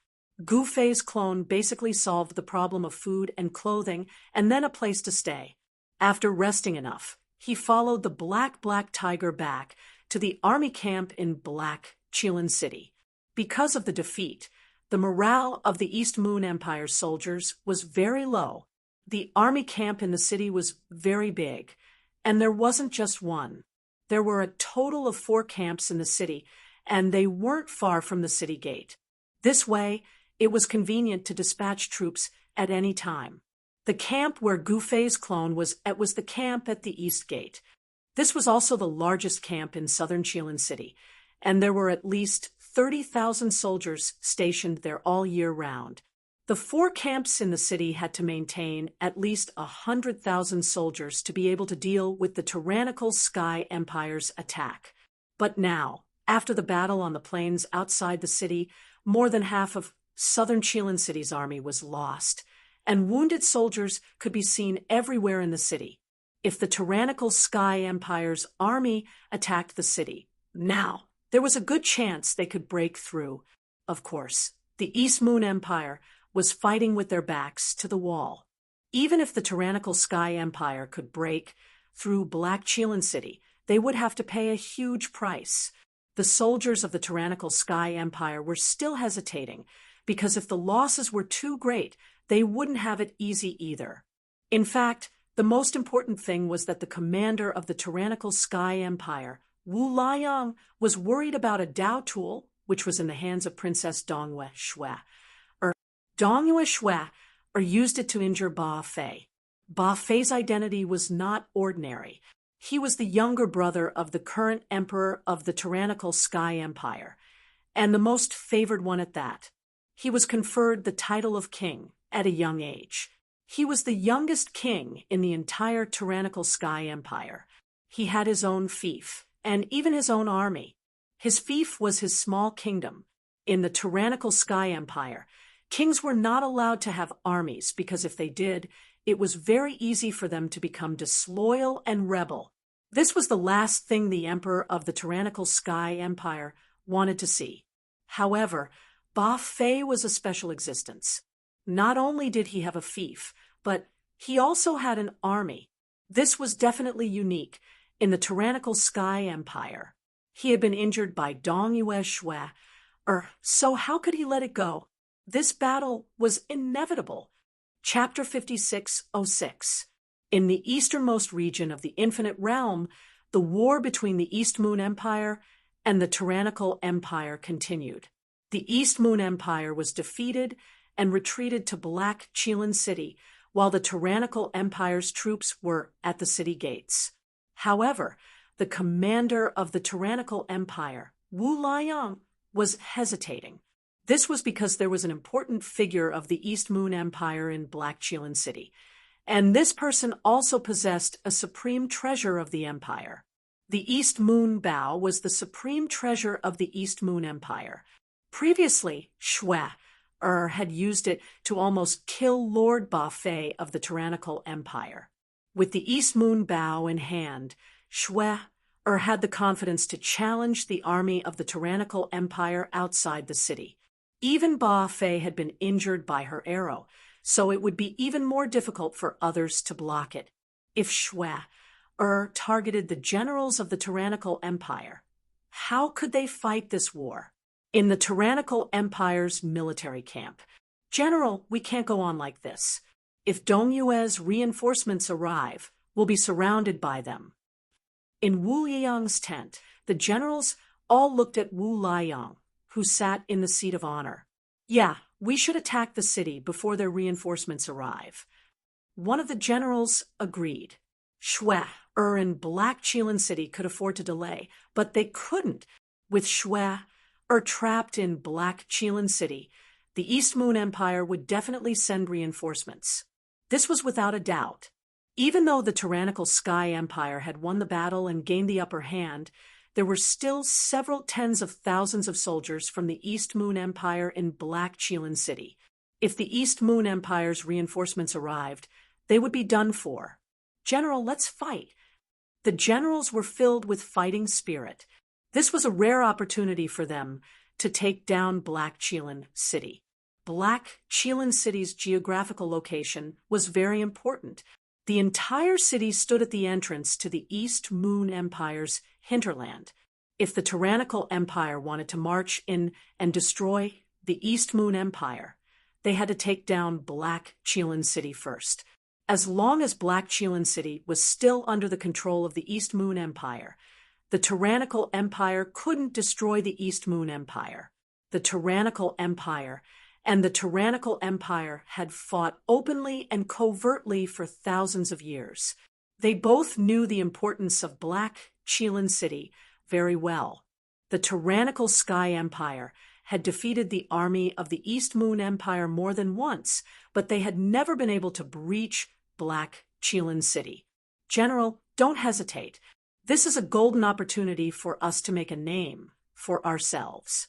Gu Fei's clone basically solved the problem of food and clothing and then a place to stay. After resting enough, he followed the Black Tiger back to the army camp in Black Qilin City. Because of the defeat, the morale of the East Moon Empire's soldiers was very low. The army camp in the city was very big, and there wasn't just one. There were a total of 4 camps in the city, and they weren't far from the city gate. This way, it was convenient to dispatch troops at any time. The camp where Gu Fei's clone was the camp at the East Gate. This was also the largest camp in southern Qilin City, and there were at least 30,000 soldiers stationed there all year round. The 4 camps in the city had to maintain at least 100,000 soldiers to be able to deal with the tyrannical Sky Empire's attack. But now, after the battle on the plains outside the city, more than half of southern Qilin City's army was lost, and wounded soldiers could be seen everywhere in the city. If the tyrannical Sky Empire's army attacked the city, now, there was a good chance they could break through. Of course, the East Moon Empire was fighting with their backs to the wall. Even if the tyrannical Sky Empire could break through Black Qilin City, they would have to pay a huge price. The soldiers of the tyrannical Sky Empire were still hesitating, because if the losses were too great, they wouldn't have it easy either. In fact, the most important thing was that the commander of the tyrannical Sky Empire, Wu Liang, was worried about a Dao tool, which was in the hands of Princess Dongyue Shui, used it to injure Ba Fei. Ba Fei's identity was not ordinary. He was the younger brother of the current emperor of the tyrannical Sky Empire, and the most favored one at that. He was conferred the title of king at a young age. He was the youngest king in the entire tyrannical Sky Empire. He had his own fief, and even his own army. His fief was his small kingdom. In the tyrannical Sky Empire, kings were not allowed to have armies because if they did, it was very easy for them to become disloyal and rebel. This was the last thing the emperor of the tyrannical Sky Empire wanted to see. However, Ba Fei was a special existence. Not only did he have a fief, but he also had an army. This was definitely unique in the tyrannical Sky Empire. He had been injured by Dongyue Shui, so how could he let it go? This battle was inevitable. Chapter 5606. In the easternmost region of the Infinite Realm, the war between the East Moon Empire and the tyrannical empire continued. The East Moon Empire was defeated and retreated to Black Qilin City, while the tyrannical empire's troops were at the city gates. However, the commander of the tyrannical empire, Wu Liang, was hesitating. This was because there was an important figure of the East Moon Empire in Black Qilin City, and this person also possessed a supreme treasure of the empire. The East Moon Bao was the supreme treasure of the East Moon Empire. Previously, Shui had used it to almost kill Lord Ba Fei of the tyrannical empire. With the East Moon Bao in hand, Shui had the confidence to challenge the army of the tyrannical empire outside the city. Even Ba Fei had been injured by her arrow, so it would be even more difficult for others to block it. If Shwe targeted the generals of the tyrannical empire, how could they fight this war? In the tyrannical empire's military camp, "General, we can't go on like this. If Dong Yue's reinforcements arrive, we'll be surrounded by them." In Wu Liang's tent, the generals all looked at Wu Liang, who sat in the seat of honor. "Yeah, we should attack the city before their reinforcements arrive." One of the generals agreed. Shwe and Black Qilin City could afford to delay, but they couldn't. With Shwe trapped in Black Qilin City, the East Moon Empire would definitely send reinforcements. This was without a doubt. Even though the tyrannical Sky Empire had won the battle and gained the upper hand, there were still several tens of thousands of soldiers from the East Moon Empire in Black Qilin City. If the East Moon Empire's reinforcements arrived, they would be done for. "General, let's fight." The generals were filled with fighting spirit. This was a rare opportunity for them to take down Black Qilin City. Black Qilin City's geographical location was very important. The entire city stood at the entrance to the East Moon Empire's hinterland. If the tyrannical empire wanted to march in and destroy the East Moon Empire, they had to take down Black Qilin City first. As long as Black Qilin City was still under the control of the East Moon Empire, the tyrannical empire couldn't destroy the East Moon Empire. The tyrannical empire and the tyrannical empire had fought openly and covertly for thousands of years. They both knew the importance of Black Qilin City very well. The tyrannical Sky Empire had defeated the army of the East Moon Empire more than once, but they had never been able to breach Black Qilin City. "General, don't hesitate. This is a golden opportunity for us to make a name for ourselves."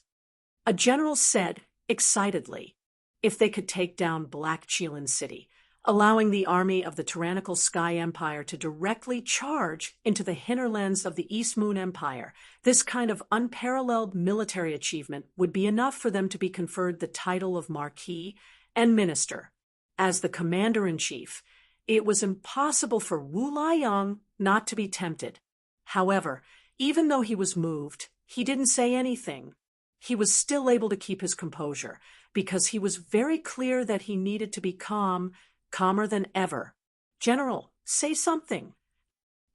A general said excitedly. If they could take down Black Qilin City, allowing the army of the tyrannical Sky Empire to directly charge into the hinterlands of the East Moon Empire, this kind of unparalleled military achievement would be enough for them to be conferred the title of Marquis and Minister. As the commander-in-chief, it was impossible for Wu Liang not to be tempted. However, even though he was moved, he didn't say anything. He was still able to keep his composure, because he was very clear that he needed to be calmer than ever. "General, say something."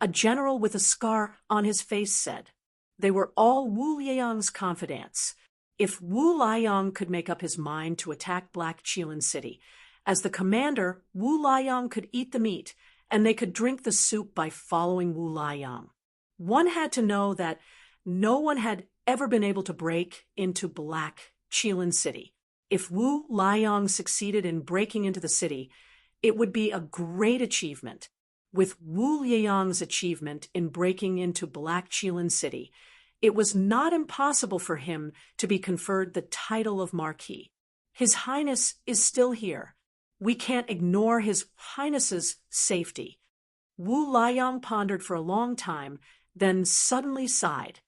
A general with a scar on his face said. They were all Wu Liang's confidants. If Wu Liang could make up his mind to attack Black Qilin City, as the commander, Wu Liang could eat the meat, and they could drink the soup by following Wu Liang. One had to know that no one had ever been able to break into Black Qilin City. If Wu Liang succeeded in breaking into the city, it would be a great achievement. With Wu Liang's achievement in breaking into Black Qilin City, it was not impossible for him to be conferred the title of Marquis. His Highness is still here. We can't ignore His Highness's safety. Wu Liang pondered for a long time, then suddenly sighed.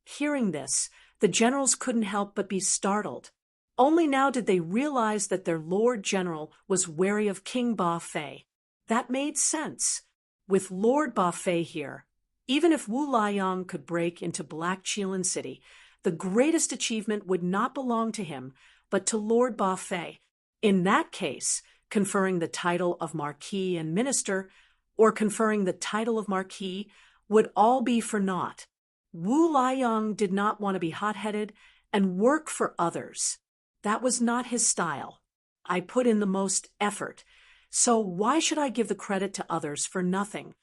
Hearing this, the generals couldn't help but be startled. Only now did they realize that their Lord General was wary of King Ba Fei. That made sense. With Lord Ba Fei here, even if Wu Liang could break into Black Qilin City, the greatest achievement would not belong to him, but to Lord Ba Fei. In that case, conferring the title of Marquis and Minister, or conferring the title of Marquis, would all be for naught. Wu Liang did not want to be hot-headed and work for others. That was not his style. I put in the most effort, so why should I give the credit to others for nothing?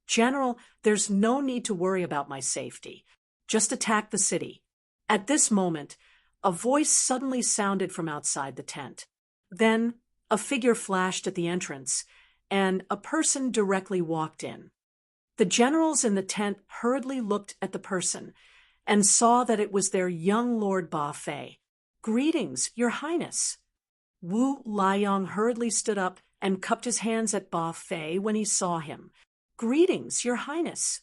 "General, there's no need to worry about my safety. Just attack the city." At this moment, a voice suddenly sounded from outside the tent. Then, a figure flashed at the entrance, and a person directly walked in. The generals in the tent hurriedly looked at the person and saw that it was their young Lord Ba Fei. "Greetings, Your Highness." Wu Liang hurriedly stood up and cupped his hands at Ba Fei when he saw him. "Greetings, Your Highness."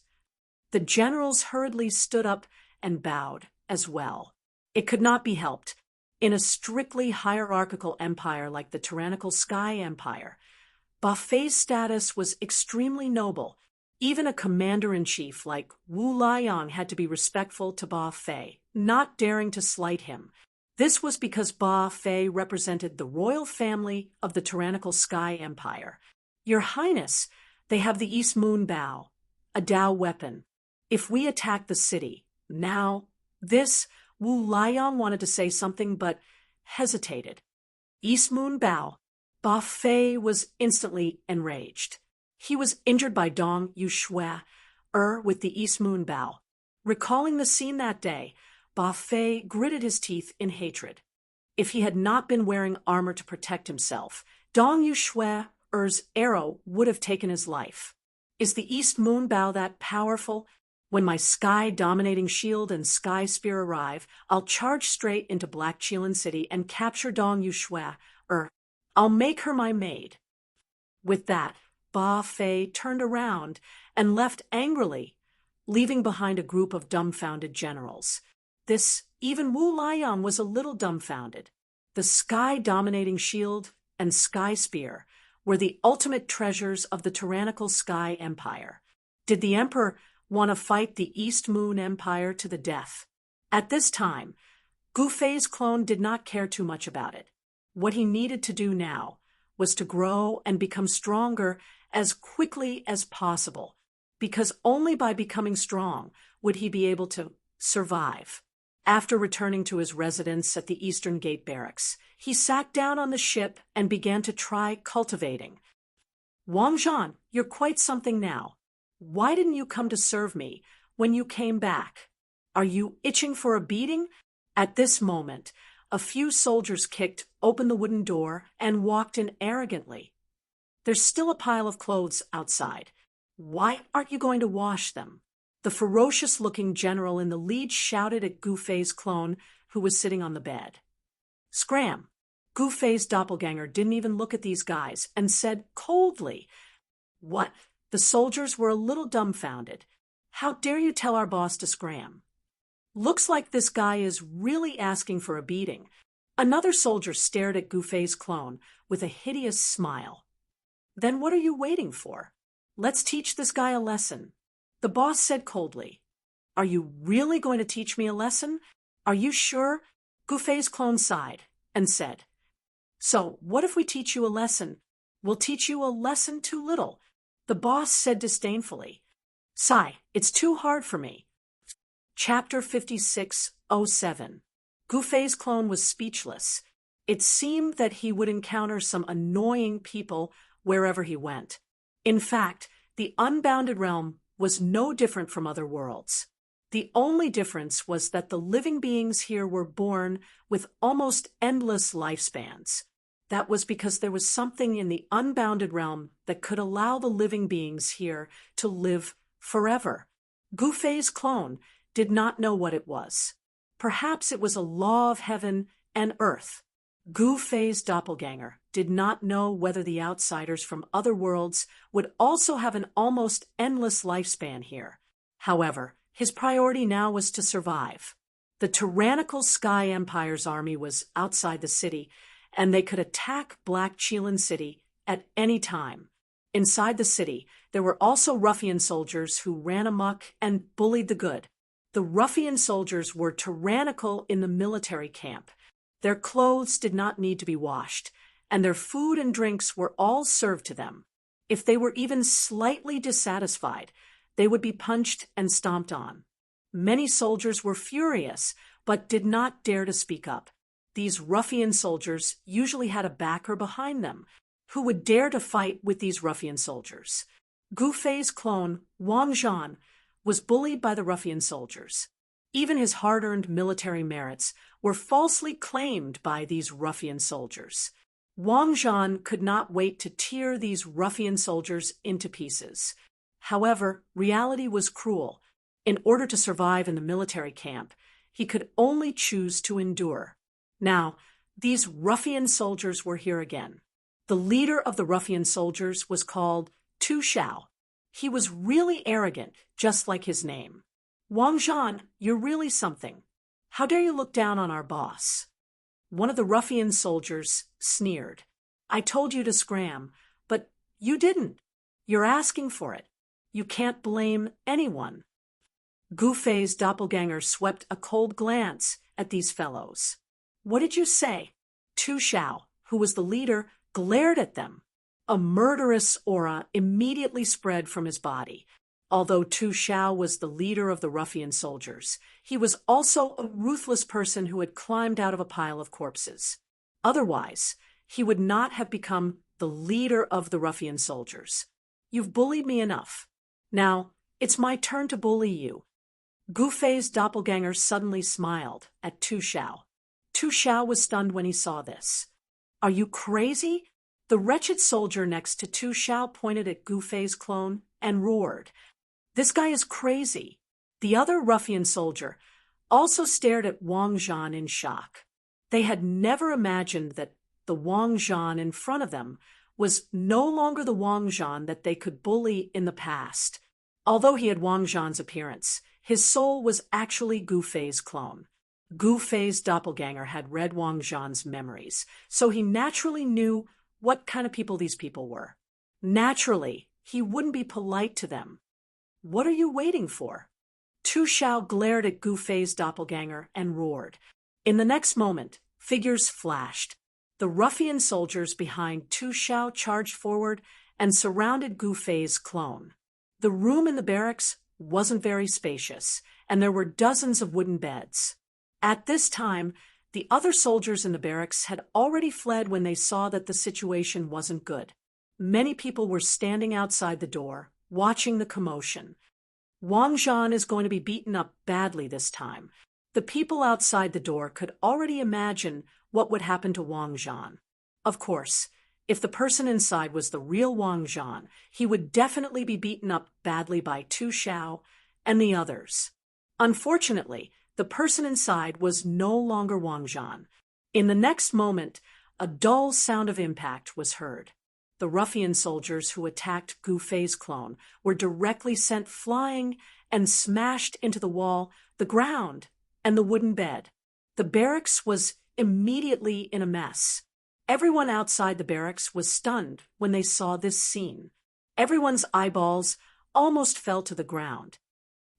The generals hurriedly stood up and bowed as well. It could not be helped. In a strictly hierarchical empire like the tyrannical Sky Empire, Ba Fei's status was extremely noble. Even a commander-in-chief like Wu Liang had to be respectful to Ba Fei, not daring to slight him. This was because Ba Fei represented the royal family of the tyrannical Sky Empire. Your Highness, they have the East Moon Bow, a Dao weapon. If we attack the city, now, Wu Liang wanted to say something but hesitated. East Moon Bow. Ba Fei was instantly enraged. He was injured by Dong Yushui with the East Moon Bow. Recalling the scene that day, Ba Fei gritted his teeth in hatred. If he had not been wearing armor to protect himself, Dong Yushui's arrow would have taken his life. Is the East Moon Bow that powerful? When my sky-dominating shield and sky spear arrive, I'll charge straight into Black Qilin City and capture Dong Yushui. I'll make her my maid. With that, Ba Fei turned around and left angrily, leaving behind a group of dumbfounded generals. Even Wu Liang was a little dumbfounded. The sky-dominating shield and sky spear were the ultimate treasures of the tyrannical Sky Empire. Did the emperor want to fight the East Moon Empire to the death? At this time, Gu Fei's clone did not care too much about it. What he needed to do now was to grow and become stronger as quickly as possible, because only by becoming strong would he be able to survive. After returning to his residence at the Eastern Gate Barracks, he sat down on the ship and began to try cultivating. Wang Zhan, you're quite something now. Why didn't you come to serve me when you came back? Are you itching for a beating? At this moment, a few soldiers kicked open the wooden door and walked in arrogantly. There's still a pile of clothes outside. Why aren't you going to wash them? The ferocious-looking general in the lead shouted at Gu Fei's clone, who was sitting on the bed. Scram! Gu Fei's doppelganger didn't even look at these guys and said coldly, What? The soldiers were a little dumbfounded. How dare you tell our boss to scram? Looks like this guy is really asking for a beating. Another soldier stared at Gu Fei's clone with a hideous smile. Then what are you waiting for? Let's teach this guy a lesson. The boss said coldly. Are you really going to teach me a lesson? Are you sure? Gu Fei's clone sighed and said, So, what if we teach you a lesson? We'll teach you a lesson too little. The boss said disdainfully. Sigh, it's too hard for me. Chapter 56:07. Gu Fei's clone was speechless. It seemed that he would encounter some annoying people wherever he went. In fact, the unbounded realm was no different from other worlds. The only difference was that the living beings here were born with almost endless lifespans. That was because there was something in the unbounded realm that could allow the living beings here to live forever. Gu Fei's clone did not know what it was. Perhaps it was a law of heaven and earth. Gu Fei's doppelganger did not know whether the outsiders from other worlds would also have an almost endless lifespan here. However, his priority now was to survive. The tyrannical Sky Empire's army was outside the city, and they could attack Black Qilin City at any time. Inside the city, there were also ruffian soldiers who ran amok and bullied the good. The ruffian soldiers were tyrannical in the military camp. Their clothes did not need to be washed, and their food and drinks were all served to them. If they were even slightly dissatisfied, they would be punched and stomped on. Many soldiers were furious, but did not dare to speak up. These ruffian soldiers usually had a backer behind them, who would dare to fight with these ruffian soldiers. Gu Fei's clone, Wang Zhan, was bullied by the ruffian soldiers. Even his hard-earned military merits were falsely claimed by these ruffian soldiers. Wang Zhan could not wait to tear these ruffian soldiers into pieces. However, reality was cruel. In order to survive in the military camp, he could only choose to endure. Now, these ruffian soldiers were here again. The leader of the ruffian soldiers was called Tu Xiao. He was really arrogant, just like his name. Wang Zhan, you're really something. How dare you look down on our boss? One of the ruffian soldiers sneered. I told you to scram, but you didn't. You're asking for it. You can't blame anyone. Gu Fei's doppelganger swept a cold glance at these fellows. What did you say? Tu Xiao, who was the leader, glared at them. A murderous aura immediately spread from his body. Although Tu Xiao was the leader of the ruffian soldiers, he was also a ruthless person who had climbed out of a pile of corpses. Otherwise, he would not have become the leader of the ruffian soldiers. You've bullied me enough. Now, it's my turn to bully you. Gu Fei's doppelganger suddenly smiled at Tu Xiao. Tu Xiao was stunned when he saw this. Are you crazy? The wretched soldier next to Tu Xiao pointed at Gu Fei's clone and roared. This guy is crazy. The other ruffian soldier also stared at Wang Zhan in shock. They had never imagined that the Wang Zhan in front of them was no longer the Wang Zhan that they could bully in the past. Although he had Wang Zhan's appearance, his soul was actually Gu Fei's clone. Gu Fei's doppelganger had read Wang Zhan's memories, so he naturally knew what kind of people these people were. Naturally, he wouldn't be polite to them. What are you waiting for? Tu Xiao glared at Gu Fei's doppelganger and roared. In the next moment, figures flashed. The ruffian soldiers behind Tu Xiao charged forward and surrounded Gu Fei's clone. The room in the barracks wasn't very spacious, and there were dozens of wooden beds. At this time, the other soldiers in the barracks had already fled when they saw that the situation wasn't good. Many people were standing outside the door, watching the commotion. Wang Zhan is going to be beaten up badly this time. The people outside the door could already imagine what would happen to Wang Zhan. Of course, if the person inside was the real Wang Zhan, he would definitely be beaten up badly by Tu Xiao and the others. Unfortunately, the person inside was no longer Wang Zhan. In the next moment, a dull sound of impact was heard. The ruffian soldiers who attacked Gu Fei's clone were directly sent flying and smashed into the wall, the ground, and the wooden bed. The barracks was immediately in a mess. Everyone outside the barracks was stunned when they saw this scene. Everyone's eyeballs almost fell to the ground.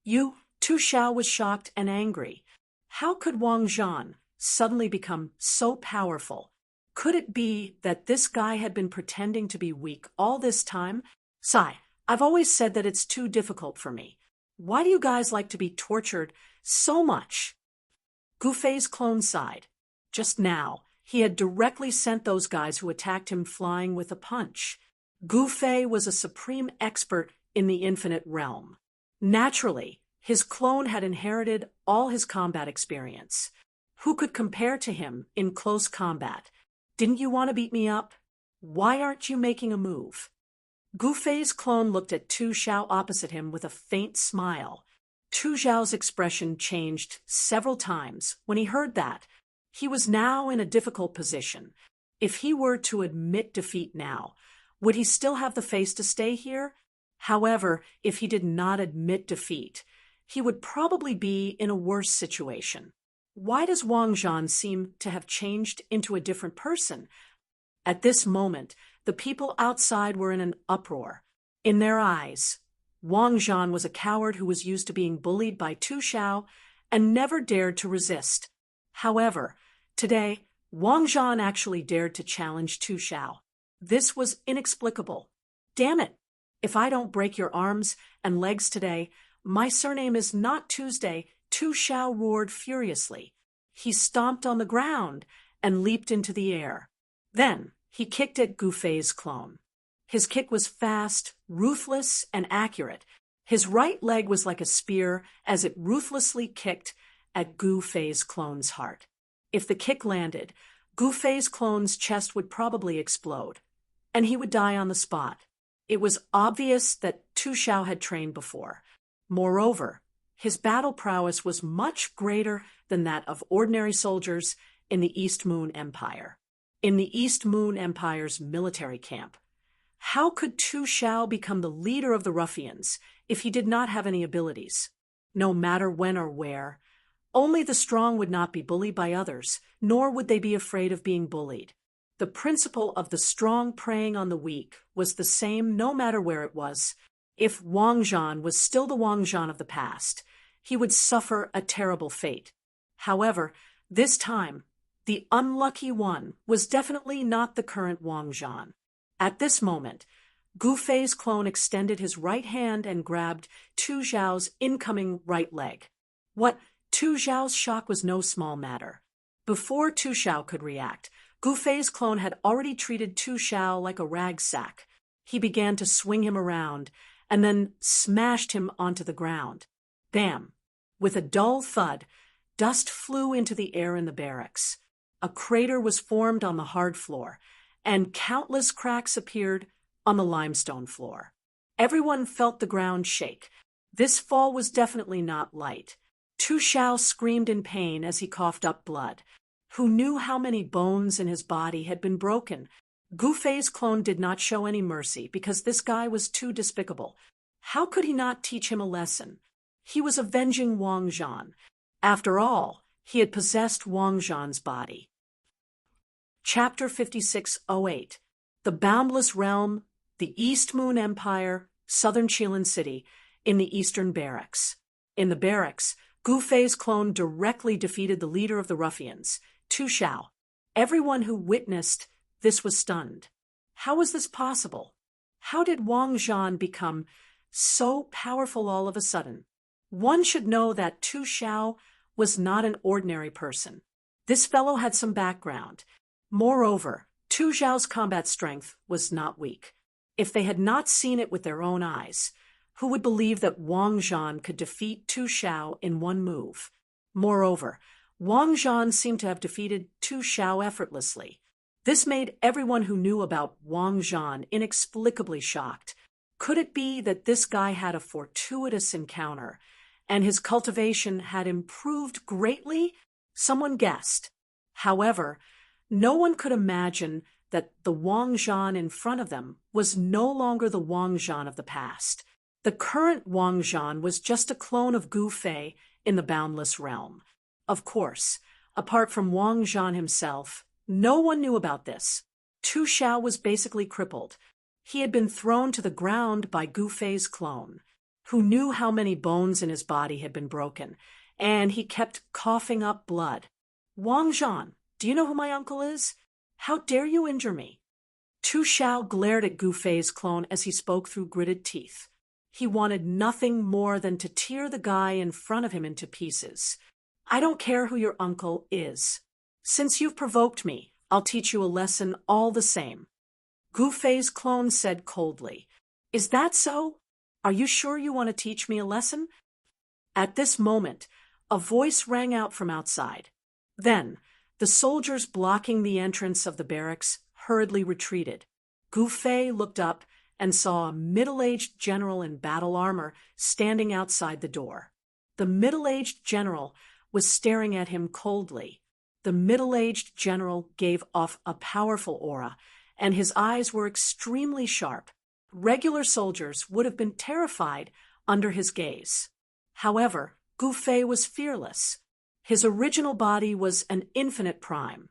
Tu Xiao was shocked and angry. How could Wang Zhan suddenly become so powerful? Could it be that this guy had been pretending to be weak all this time? Sai, I've always said that it's too difficult for me. Why do you guys like to be tortured so much? Gu Fei's clone sighed. Just now, he had directly sent those guys who attacked him flying with a punch. Gu Fei was a supreme expert in the infinite realm. Naturally, his clone had inherited all his combat experience. Who could compare to him in close combat? Didn't you want to beat me up? Why aren't you making a move? Gu Fei's clone looked at Tu Xiao opposite him with a faint smile. Tu Xiao's expression changed several times when he heard that. He was now in a difficult position. If he were to admit defeat now, would he still have the face to stay here? However, if he did not admit defeat, he would probably be in a worse situation. Why does Wang Zhan seem to have changed into a different person? At this moment, the people outside were in an uproar. In their eyes, Wang Zhan was a coward who was used to being bullied by Tu Xiao and never dared to resist. However, today, Wang Zhan actually dared to challenge Tu Xiao. This was inexplicable. Damn it! If I don't break your arms and legs today, my surname is not Tuesday. Tu Xiao roared furiously. He stomped on the ground and leaped into the air. Then he kicked at Gu Fei's clone. His kick was fast, ruthless, and accurate. His right leg was like a spear as it ruthlessly kicked at Gu Fei's clone's heart. If the kick landed, Gu Fei's clone's chest would probably explode, and he would die on the spot. It was obvious that Tu Xiao had trained before. Moreover, his battle prowess was much greater than that of ordinary soldiers in the East Moon Empire. In the East Moon Empire's military camp, how could Tu Xiao become the leader of the ruffians if he did not have any abilities? No matter when or where, Only the strong would not be bullied by others, nor would they be afraid of being bullied. The principle of the strong preying on the weak was the same no matter where it was. If Wang Zhan was still the Wang Zhan of the past, he would suffer a terrible fate. However, this time, the unlucky one was definitely not the current Wang Zhan. At this moment, Gu Fei's clone extended his right hand and grabbed Tu Zhao's incoming right leg. What? Tu Zhao's shock was no small matter. Before Tu Zhao could react, Gu Fei's clone had already treated Tu Zhao like a rag sack. He began to swing him around and then smashed him onto the ground. Bam! With a dull thud, dust flew into the air in the barracks. A crater was formed on the hard floor, and countless cracks appeared on the limestone floor. Everyone felt the ground shake. This fall was definitely not light. Tu Zhao screamed in pain as he coughed up blood. Who knew how many bones in his body had been broken? Gu Fei's clone did not show any mercy because this guy was too despicable. How could he not teach him a lesson? He was avenging Wang Zhan. After all, he had possessed Wang Zhan's body. Chapter 5608. The Boundless Realm, the East Moon Empire, Southern Qilin City, in the Eastern Barracks. In the barracks, Gu Fei's clone directly defeated the leader of the ruffians, Tu Zhao. Everyone who witnessed this was stunned. How was this possible? How did Wang Zhan become so powerful all of a sudden? One should know that Tu Zhao was not an ordinary person. This fellow had some background. Moreover, Tu Zhao's combat strength was not weak. If they had not seen it with their own eyes, who would believe that Wang Zhan could defeat Tu Zhao in one move? Moreover, Wang Zhan seemed to have defeated Tu Zhao effortlessly. This made everyone who knew about Wang Zhan inexplicably shocked. Could it be that this guy had a fortuitous encounter, and his cultivation had improved greatly? Someone guessed. However, no one could imagine that the Wang Zhan in front of them was no longer the Wang Zhan of the past. The current Wang Zhan was just a clone of Gu Fei in the Boundless Realm. Of course, apart from Wang Zhan himself, no one knew about this. Tu Zhao was basically crippled. He had been thrown to the ground by Gu Fei's clone, who knew how many bones in his body had been broken, and he kept coughing up blood. Wang Zhan, do you know who my uncle is? How dare you injure me? Tu Zhao glared at Gu Fei's clone as he spoke through gritted teeth. He wanted nothing more than to tear the guy in front of him into pieces. I don't care who your uncle is. Since you've provoked me, I'll teach you a lesson all the same. Gu Fei's clone said coldly, Is that so? Are you sure you want to teach me a lesson? At this moment, a voice rang out from outside. Then, the soldiers blocking the entrance of the barracks hurriedly retreated. Gu Fei looked up and saw a middle-aged general in battle armor standing outside the door. The middle-aged general was staring at him coldly. The middle-aged general gave off a powerful aura, and his eyes were extremely sharp. Regular soldiers would have been terrified under his gaze. However, Gu Fei was fearless. His original body was an infinite prime.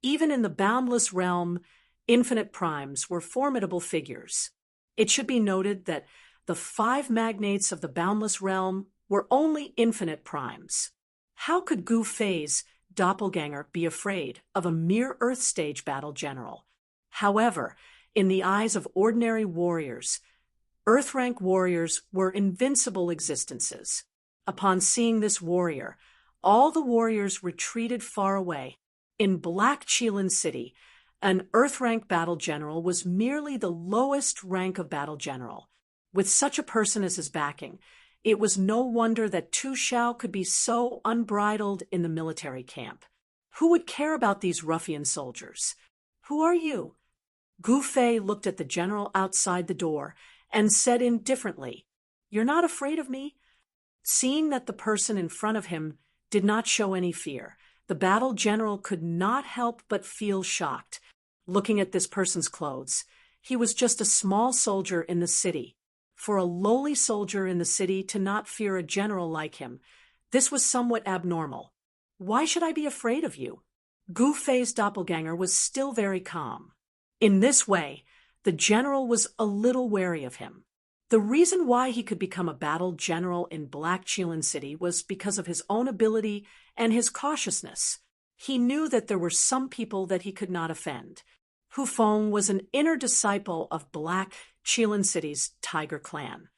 Even in the boundless realm, infinite primes were formidable figures. It should be noted that the 5 magnates of the boundless realm were only infinite primes. How could Gu Fei's doppelganger be afraid of a mere Earth stage battle general? However, in the eyes of ordinary warriors, Earth-rank warriors were invincible existences. Upon seeing this warrior, all the warriors retreated far away. In Black Qilin City, an Earth-rank battle general was merely the lowest rank of battle general. With such a person as his backing, it was no wonder that Tu Zhao could be so unbridled in the military camp. Who would care about these ruffian soldiers? Who are you? Gu Fei looked at the general outside the door and said indifferently, You're not afraid of me? Seeing that the person in front of him did not show any fear, the battle general could not help but feel shocked. Looking at this person's clothes, he was just a small soldier in the city. For a lowly soldier in the city to not fear a general like him, This was somewhat abnormal. Why should I be afraid of you? Gu Fei's doppelganger was still very calm. In this way, the general was a little wary of him. The reason why he could become a battle general in Black Qilin City was because of his own ability and his cautiousness. He knew that there were some people that he could not offend. Hu Feng was an inner disciple of Black Qilin City's Tiger Clan.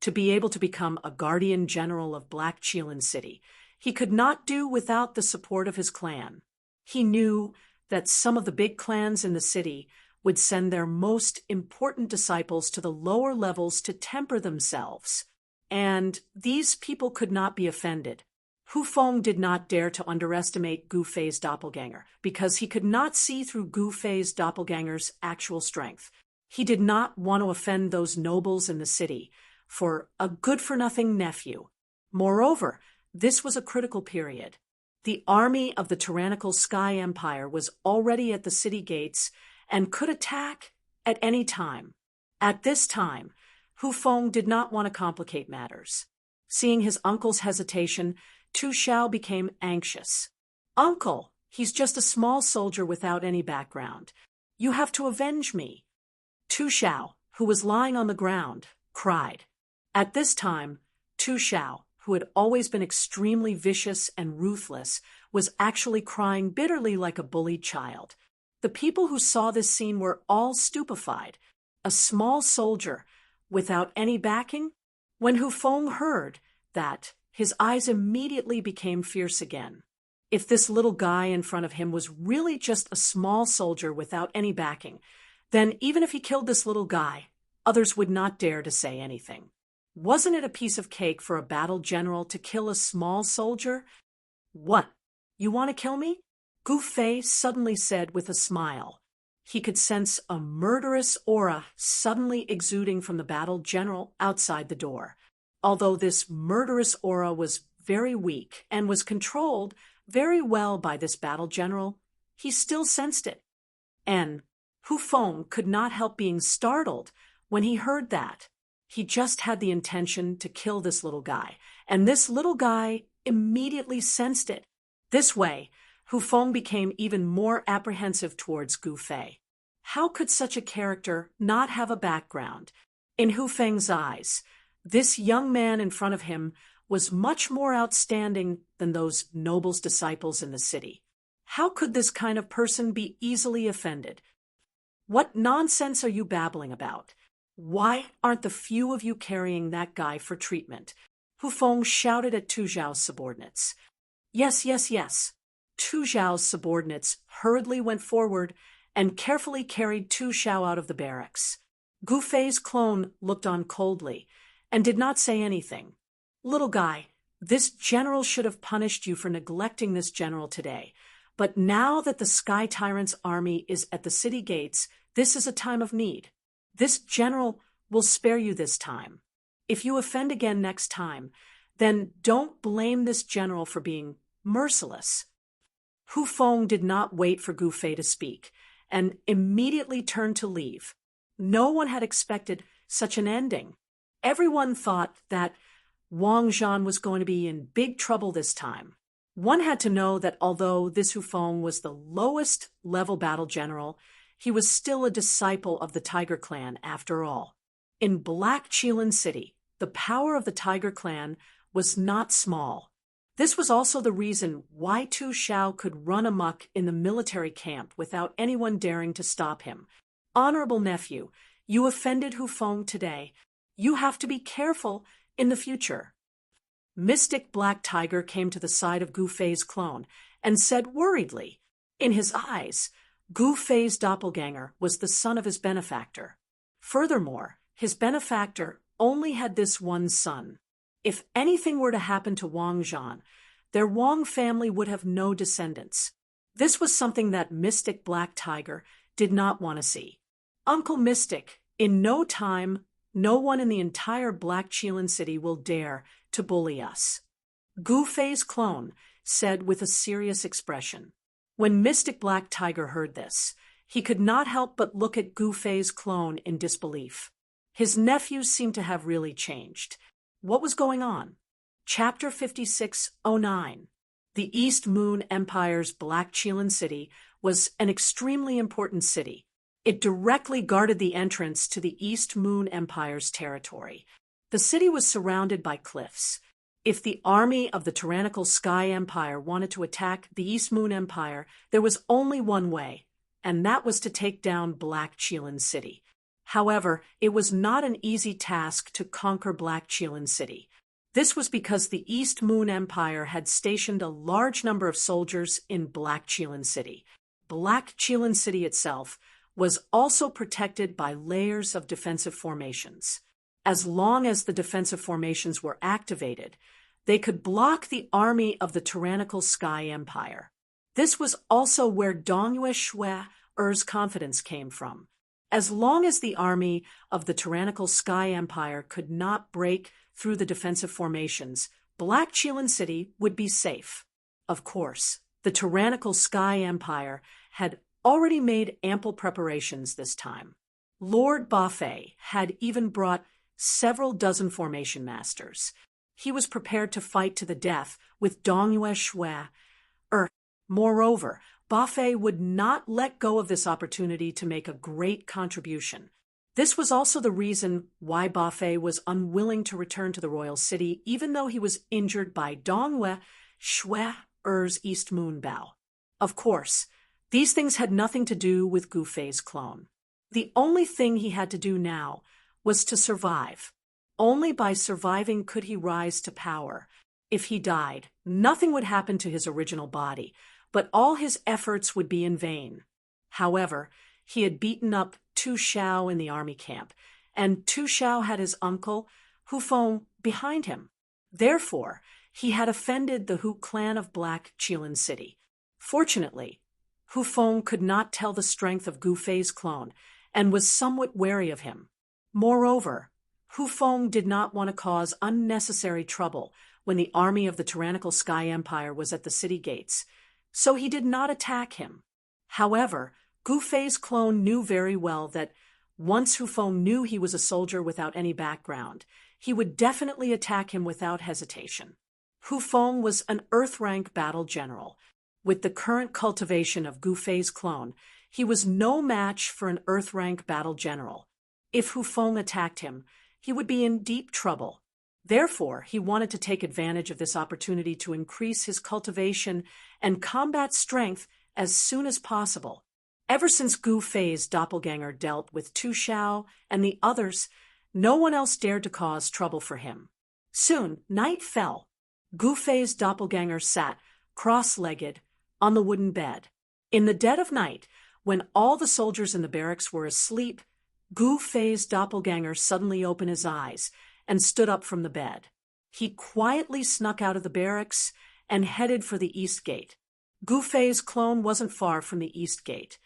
To be able to become a guardian general of Black Qilin City, he could not do without the support of his clan. He knew that some of the big clans in the city would send their most important disciples to the lower levels to temper themselves, and these people could not be offended. Hu Feng did not dare to underestimate Gu Fei's doppelganger, because he could not see through Gu Fei's doppelganger's actual strength. He did not want to offend those nobles in the city for a good-for-nothing nephew. Moreover, this was a critical period. The army of the tyrannical Sky Empire was already at the city gates and could attack at any time. At this time, Hu Feng did not want to complicate matters. Seeing his uncle's hesitation, Tu Xiao became anxious. "Uncle, he's just a small soldier without any background. You have to avenge me." Tu Xiao, who was lying on the ground, cried. At this time, Tu Xiao, who had always been extremely vicious and ruthless, was actually crying bitterly like a bullied child. The people who saw this scene were all stupefied. A small soldier, without any backing? When Hu Feng heard that, his eyes immediately became fierce again. If this little guy in front of him was really just a small soldier without any backing, then even if he killed this little guy, others would not dare to say anything. Wasn't it a piece of cake for a battle general to kill a small soldier? "What? You want to kill me?" Gu Fei suddenly said with a smile. He could sense a murderous aura suddenly exuding from the battle general outside the door. Although this murderous aura was very weak and was controlled very well by this battle general, he still sensed it. And Hu Feng could not help being startled when he heard that. He just had the intention to kill this little guy, and this little guy immediately sensed it. This way, Hu Feng became even more apprehensive towards Gu Fei. How could such a character not have a background? In Hu Feng's eyes, this young man in front of him was much more outstanding than those nobles' disciples in the city. How could this kind of person be easily offended? "What nonsense are you babbling about? Why aren't the few of you carrying that guy for treatment?" Hu Feng shouted at Tu Xiao's subordinates. "Yes, yes, yes." Tu Xiao's subordinates hurriedly went forward and carefully carried Tu Xiao out of the barracks. Gu Fei's clone looked on coldly and did not say anything. "Little guy, this general should have punished you for neglecting this general today. But now that the Sky Tyrant's army is at the city gates, this is a time of need. This general will spare you this time. If you offend again next time, then don't blame this general for being merciless." Hu Feng did not wait for Gu Fei to speak, and immediately turned to leave. No one had expected such an ending. Everyone thought that Wang Zhan was going to be in big trouble this time. One had to know that although this Hu Feng was the lowest level battle general, he was still a disciple of the Tiger Clan after all. In Black Qilin City, the power of the Tiger Clan was not small. This was also the reason why Tu Xiao could run amok in the military camp without anyone daring to stop him. "Honorable nephew, you offended Hu Feng today. You have to be careful in the future." Mystic Black Tiger came to the side of Gu Fei's clone and said worriedly, in his eyes, Gu Fei's doppelganger was the son of his benefactor. Furthermore, his benefactor only had this one son. If anything were to happen to Wang Zhan, their Wang family would have no descendants. This was something that Mystic Black Tiger did not want to see. "Uncle Mystic, in no time, no one in the entire Black Qilin City will dare to bully us," Gu Fei's clone said with a serious expression. When Mystic Black Tiger heard this, he could not help but look at Gu Fei's clone in disbelief. His nephew seemed to have really changed. What was going on? Chapter 5609. The East Moon Empire's Black Chelan City was an extremely important city. It directly guarded the entrance to the East Moon Empire's territory. The city was surrounded by cliffs. If the army of the tyrannical Sky Empire wanted to attack the East Moon Empire, there was only one way, and that was to take down Black Chelan City. However, it was not an easy task to conquer Black Chelan City. This was because the East Moon Empire had stationed a large number of soldiers in Black Chelan City. Black Chelan City itself was also protected by layers of defensive formations. As long as the defensive formations were activated, they could block the army of the tyrannical Sky Empire. This was also where Dongyue Shue's confidence came from. As long as the army of the tyrannical Sky Empire could not break through the defensive formations, Black Chelan City would be safe. Of course, the tyrannical Sky Empire had already made ample preparations this time. Lord Bafei had even brought several dozen formation masters. He was prepared to fight to the death with Dongyue Shui. Moreover, Bafei would not let go of this opportunity to make a great contribution. This was also the reason why Bafei was unwilling to return to the royal city, even though he was injured by Dongyue Shui's East Moon Bow. Of course, these things had nothing to do with Gu Fei's clone. The only thing he had to do now was to survive. Only by surviving could he rise to power. If he died, nothing would happen to his original body, but all his efforts would be in vain. However, he had beaten up Tu Xiao in the army camp, and Tu Xiao had his uncle, Hu Feng, behind him. Therefore, he had offended the Hu clan of Black Chelan City. Fortunately, Hu Feng could not tell the strength of Gu Fei's clone, and was somewhat wary of him. Moreover, Hu Feng did not want to cause unnecessary trouble when the army of the tyrannical Sky Empire was at the city gates, so he did not attack him. However, Gu Fei's clone knew very well that once Hu Feng knew he was a soldier without any background, he would definitely attack him without hesitation. Hu Feng was an Earth-rank battle general. With the current cultivation of Gu Fei's clone, he was no match for an Earth-rank battle general. If Hu Feng attacked him, he would be in deep trouble. Therefore, he wanted to take advantage of this opportunity to increase his cultivation and combat strength as soon as possible. Ever since Gu Fei's doppelganger dealt with Tu Xiao and the others, no one else dared to cause trouble for him. Soon, night fell. Gu Fei's doppelganger sat, cross-legged, on the wooden bed. In the dead of night, when all the soldiers in the barracks were asleep, Gu Fei's doppelganger suddenly opened his eyes and stood up from the bed. He quietly snuck out of the barracks and headed for the east gate. Gu Fei's clone wasn't far from the east gate.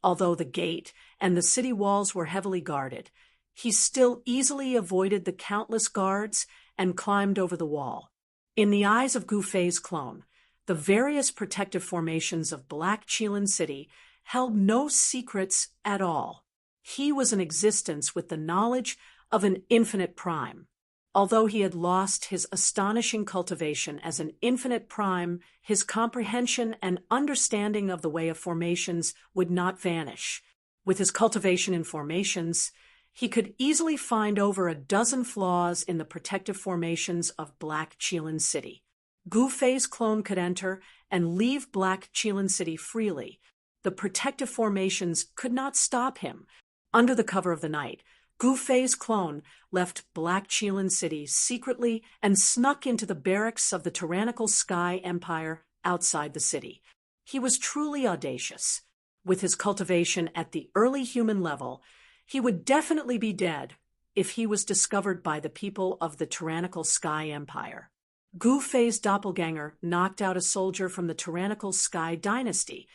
Although the gate and the city walls were heavily guarded, he still easily avoided the countless guards and climbed over the wall. In the eyes of Gu Fei's clone, the various protective formations of Black Chelan City held no secrets at all. He was in existence with the knowledge of an infinite prime. Although he had lost his astonishing cultivation as an infinite prime, his comprehension and understanding of the way of formations would not vanish. With his cultivation in formations, he could easily find over a dozen flaws in the protective formations of Black Chelan City. Gu Fei's clone could enter and leave Black Chelan City freely. The protective formations could not stop him. Under the cover of the night, Gu Fei's clone left Black Chelan City secretly and snuck into the barracks of the tyrannical Sky Empire outside the city. He was truly audacious. With his cultivation at the early human level, he would definitely be dead if he was discovered by the people of the tyrannical Sky Empire. Gu Fei's doppelganger knocked out a soldier from the tyrannical Sky Dynasty,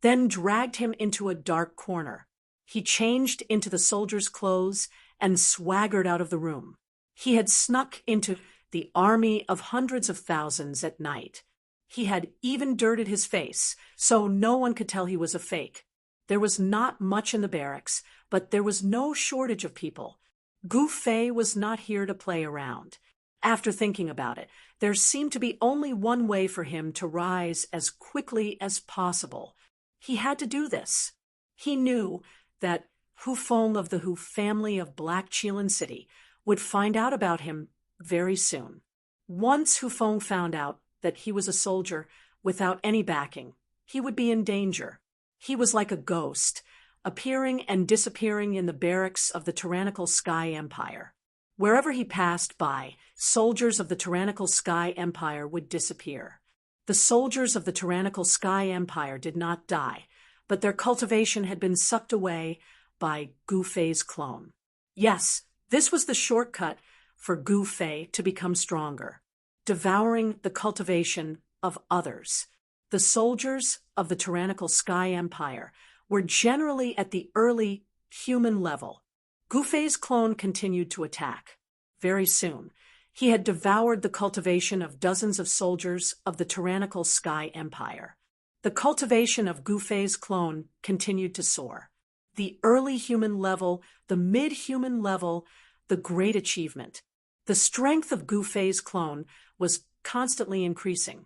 then dragged him into a dark corner. He changed into the soldier's clothes and swaggered out of the room. He had snuck into the army of hundreds of thousands at night. He had even dirted his face, so no one could tell he was a fake. There was not much in the barracks, but there was no shortage of people. Gu Fei was not here to play around. After thinking about it, there seemed to be only one way for him to rise as quickly as possible. He had to do this. He knew that Hufeng of the Hu family of Black Chelan City would find out about him very soon. Once Hufeng found out that he was a soldier without any backing, he would be in danger. He was like a ghost, appearing and disappearing in the barracks of the tyrannical Sky Empire. Wherever he passed by, soldiers of the tyrannical Sky Empire would disappear. The soldiers of the tyrannical Sky Empire did not die, but their cultivation had been sucked away by Gu Fei's clone. Yes, this was the shortcut for Gu Fei to become stronger, devouring the cultivation of others. The soldiers of the tyrannical Sky Empire were generally at the early human level. Gu Fei's clone continued to attack. Very soon, he had devoured the cultivation of dozens of soldiers of the tyrannical Sky Empire. The cultivation of Gu Fei's clone continued to soar. The early human level, the mid-human level, the great achievement. The strength of Gu Fei's clone was constantly increasing.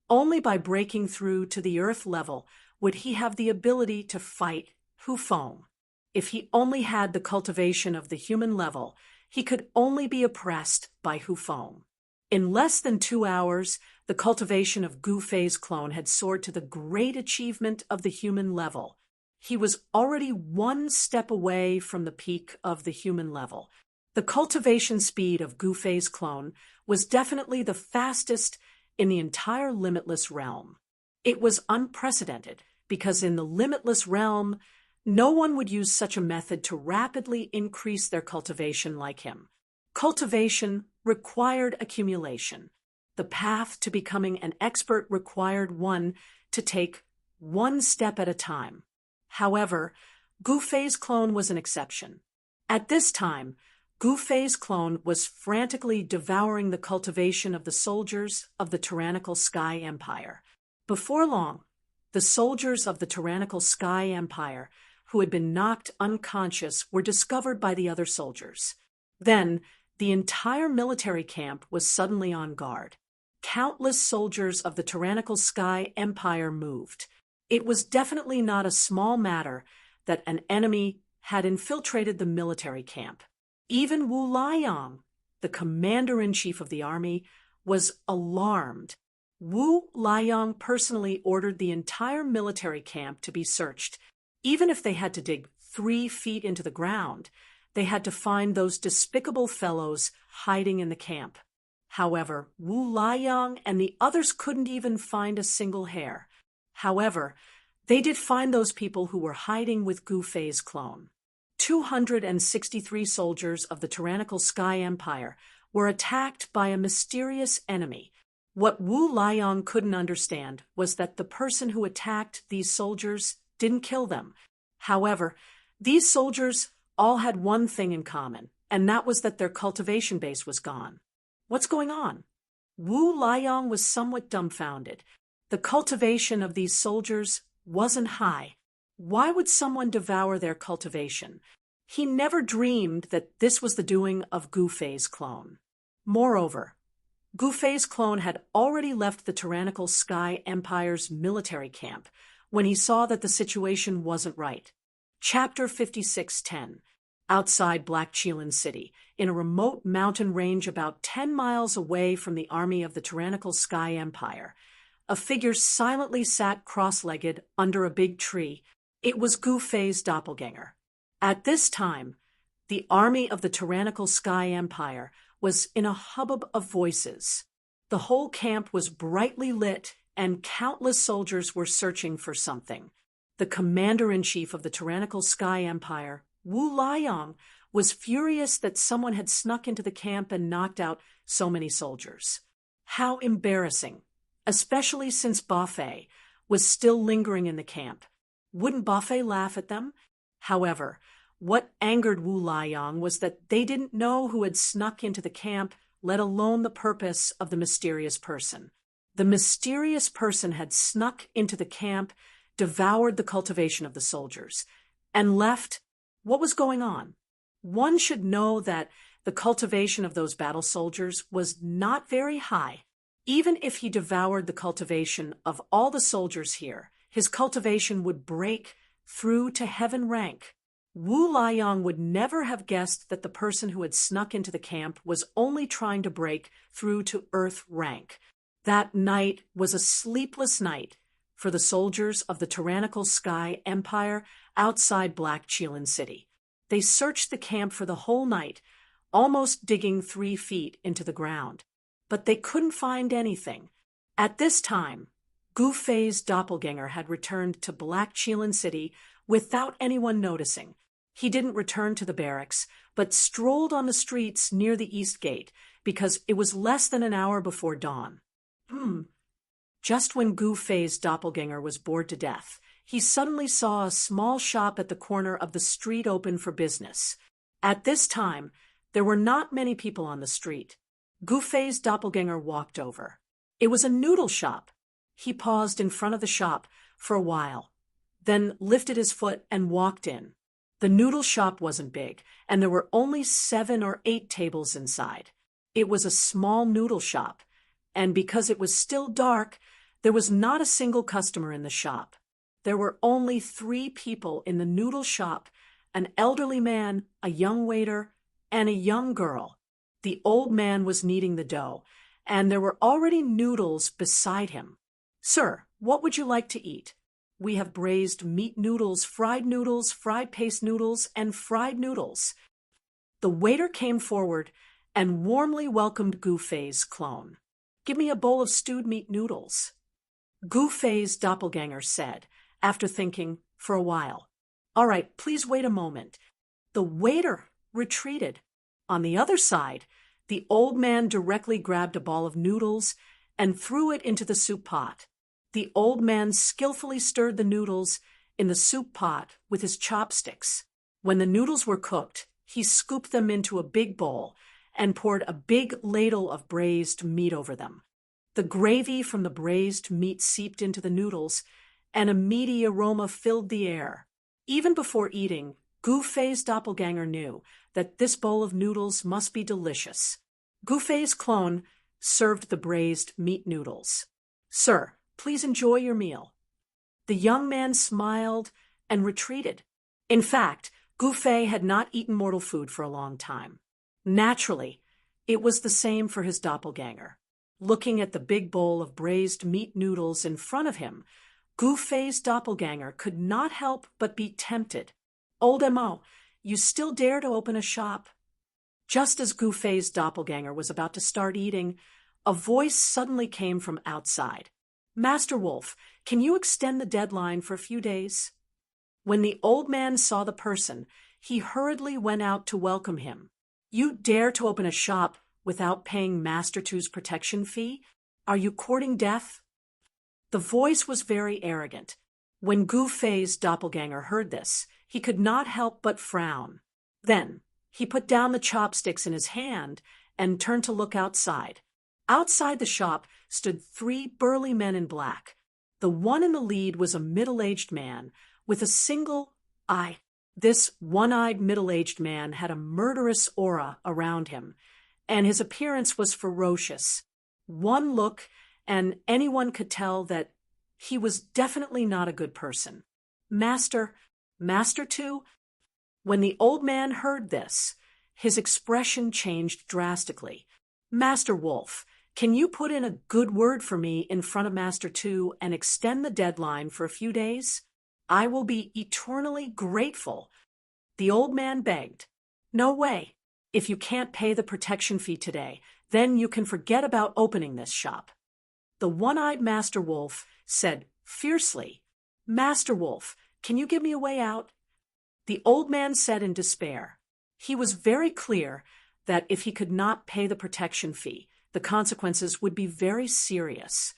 Only by breaking through to the earth level would he have the ability to fight Hufeng. If he only had the cultivation of the human level, he could only be oppressed by Hufeng. In less than 2 hours, the cultivation of Gu Fei's clone had soared to the great achievement of the human level. He was already one step away from the peak of the human level. The cultivation speed of Gu Fei's clone was definitely the fastest in the entire limitless realm. It was unprecedented because in the limitless realm, no one would use such a method to rapidly increase their cultivation like him. Cultivation required accumulation. The path to becoming an expert required one to take one step at a time. However, Gu Fei's clone was an exception. At this time, Gu Fei's clone was frantically devouring the cultivation of the soldiers of the tyrannical Sky Empire. Before long, the soldiers of the tyrannical Sky Empire who had been knocked unconscious were discovered by the other soldiers. Then, the entire military camp was suddenly on guard. Countless soldiers of the tyrannical Sky Empire moved. It was definitely not a small matter that an enemy had infiltrated the military camp. Even Wu Liang, the commander-in-chief of the army, was alarmed. Wu Liang personally ordered the entire military camp to be searched. Even if they had to dig 3 feet into the ground, they had to find those despicable fellows hiding in the camp. However, Wu Liang and the others couldn't even find a single hair. However, they did find those people who were hiding with Gu Fei's clone. 263 soldiers of the tyrannical Sky Empire were attacked by a mysterious enemy. What Wu Liang couldn't understand was that the person who attacked these soldiers didn't kill them. However, these soldiers all had one thing in common, and that was that their cultivation base was gone. What's going on? Wu Liang was somewhat dumbfounded. The cultivation of these soldiers wasn't high. Why would someone devour their cultivation? He never dreamed that this was the doing of Gu Fei's clone. Moreover, Gu Fei's clone had already left the tyrannical Sky Empire's military camp when he saw that the situation wasn't right. Chapter 56:10. Outside Black Chelan City, in a remote mountain range about 10 miles away from the army of the tyrannical Sky Empire, a figure silently sat cross-legged under a big tree. It was Gu Fei's doppelganger. At this time, the army of the tyrannical Sky Empire was in a hubbub of voices. The whole camp was brightly lit, and countless soldiers were searching for something. The commander-in-chief of the tyrannical Sky Empire, Wu Liang, was furious that someone had snuck into the camp and knocked out so many soldiers. How embarrassing, especially since Ba Fei was still lingering in the camp. Wouldn't Ba Fei laugh at them? However, what angered Wu Liang was that they didn't know who had snuck into the camp, let alone the purpose of the mysterious person. The mysterious person had snuck into the camp, devoured the cultivation of the soldiers, and left. What was going on? One should know that The cultivation of those battle soldiers was not very high. Even if he devoured the cultivation of all the soldiers here, his cultivation would break through to heaven rank. Wu Liang would never have guessed that the person who had snuck into the camp was only trying to break through to earth rank. That night was a sleepless night for the soldiers of the tyrannical Sky Empire outside Black Qilin City. They searched the camp for the whole night, almost digging 3 feet into the ground. But they couldn't find anything. At this time, Gu Fei's doppelganger had returned to Black Qilin City without anyone noticing. He didn't return to the barracks, but strolled on the streets near the East Gate because it was less than an hour before dawn. Just when Gu Fei's doppelganger was bored to death, he suddenly saw a small shop at the corner of the street open for business. At this time, there were not many people on the street. Gu Fei's doppelganger walked over. It was a noodle shop. He paused in front of the shop for a while, then lifted his foot and walked in. The noodle shop wasn't big, and there were only 7 or 8 tables inside. It was a small noodle shop, and because it was still dark, there was not a single customer in the shop. There were only 3 people in the noodle shop: an elderly man, a young waiter, and a young girl. The old man was kneading the dough, and there were already noodles beside him. "Sir, what would you like to eat? We have braised meat noodles, fried paste noodles, and fried noodles." The waiter came forward and warmly welcomed Gu Fei's clone. "Give me a bowl of stewed meat noodles." Gu Fei's doppelganger said, after thinking for a while. "All right, please wait a moment." The waiter retreated. On the other side, the old man directly grabbed a ball of noodles and threw it into the soup pot. The old man skillfully stirred the noodles in the soup pot with his chopsticks. When the noodles were cooked, he scooped them into a big bowl and poured a big ladle of braised meat over them. The gravy from the braised meat seeped into the noodles, and a meaty aroma filled the air. Even before eating, Gu Fei's doppelganger knew that this bowl of noodles must be delicious. Gu Fei's clone served the braised meat noodles. "Sir, please enjoy your meal." The young man smiled and retreated. In fact, Gu Fei had not eaten mortal food for a long time. Naturally, it was the same for his doppelganger. Looking at the big bowl of braised meat noodles in front of him, Gu Fei's doppelganger could not help but be tempted. "Old M.O., you still dare to open a shop?" Just as Gu Fei's doppelganger was about to start eating, a voice suddenly came from outside. "Master Wolf, can you extend the deadline for a few days?" When the old man saw the person, he hurriedly went out to welcome him. "You dare to open a shop without paying Master Two's protection fee? Are you courting death?" The voice was very arrogant. When Gu Fei's doppelganger heard this, he could not help but frown. Then he put down the chopsticks in his hand and turned to look outside. Outside the shop stood 3 burly men in black. The one in the lead was a middle-aged man with a single eye. This one-eyed middle-aged man had a murderous aura around him, and his appearance was ferocious. One look, and anyone could tell that he was definitely not a good person. Master Two?" When the old man heard this, his expression changed drastically. "Master Wolf, can you put in a good word for me in front of Master Two and extend the deadline for a few days? I will be eternally grateful." The old man begged. "No way. If you can't pay the protection fee today, then you can forget about opening this shop." The one-eyed Master Wolf said fiercely, "Master Wolf, can you give me a way out?" The old man said in despair. He was very clear that if he could not pay the protection fee, the consequences would be very serious.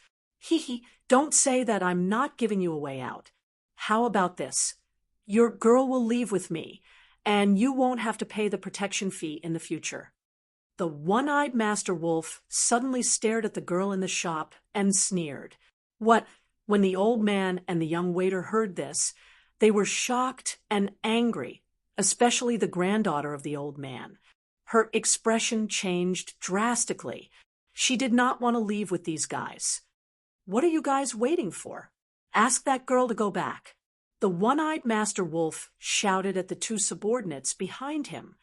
Don't say that I'm not giving you a way out. How about this? Your girl will leave with me, and you won't have to pay the protection fee in the future." The one-eyed Master Wolf suddenly stared at the girl in the shop and sneered. When the old man and the young waiter heard this, they were shocked and angry, especially the granddaughter of the old man. Her expression changed drastically. She did not want to leave with these guys. "What are you guys waiting for? Ask that girl to go back." The one-eyed Master Wolf shouted at the two subordinates behind him.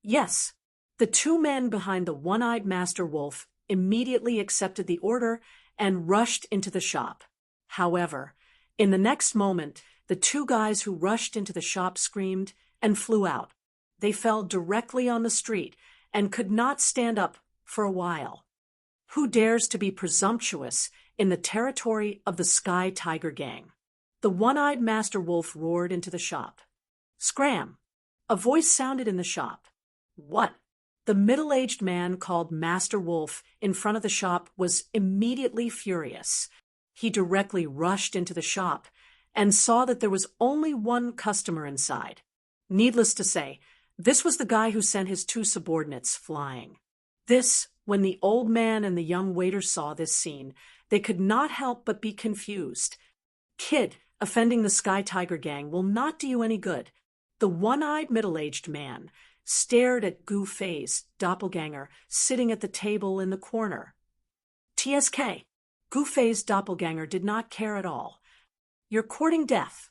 Yes, the two men behind the one-eyed Master Wolf immediately accepted the order and rushed into the shop. However, in the next moment, the two guys who rushed into the shop screamed and flew out. They fell directly on the street and could not stand up for a while. Who dares to be presumptuous in the territory of the Sky Tiger Gang? The one-eyed Master Wolf roared into the shop. Scram! A voice sounded in the shop. What? The middle-aged man called Master Wolf in front of the shop was immediately furious. He directly rushed into the shop and saw that there was only one customer inside. Needless to say, this was the guy who sent his two subordinates flying. When the old man and the young waiter saw this scene, they could not help but be confused. Kid, offending the Sky Tiger Gang will not do you any good. The one-eyed middle-aged man stared at Gu Fei's doppelganger sitting at the table in the corner. TSK. Gu Fei's doppelganger did not care at all. You're courting death.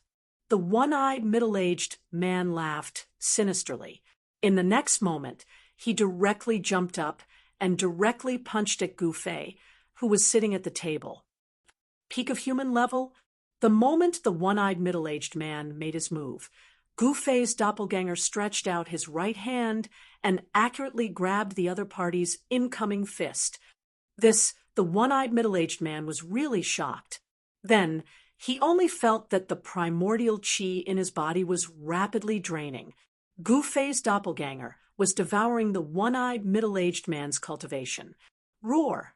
The one-eyed middle-aged man laughed sinisterly. In the next moment, he directly jumped up and directly punched at Gu Fei, who was sitting at the table. Peak of human level, the moment the one-eyed middle-aged man made his move, Gu Fei's doppelganger stretched out his right hand and accurately grabbed the other party's incoming fist. The one-eyed middle-aged man was really shocked. Then, he only felt that the primordial chi in his body was rapidly draining. Gu Fei's doppelganger was devouring the one-eyed middle-aged man's cultivation. Roar!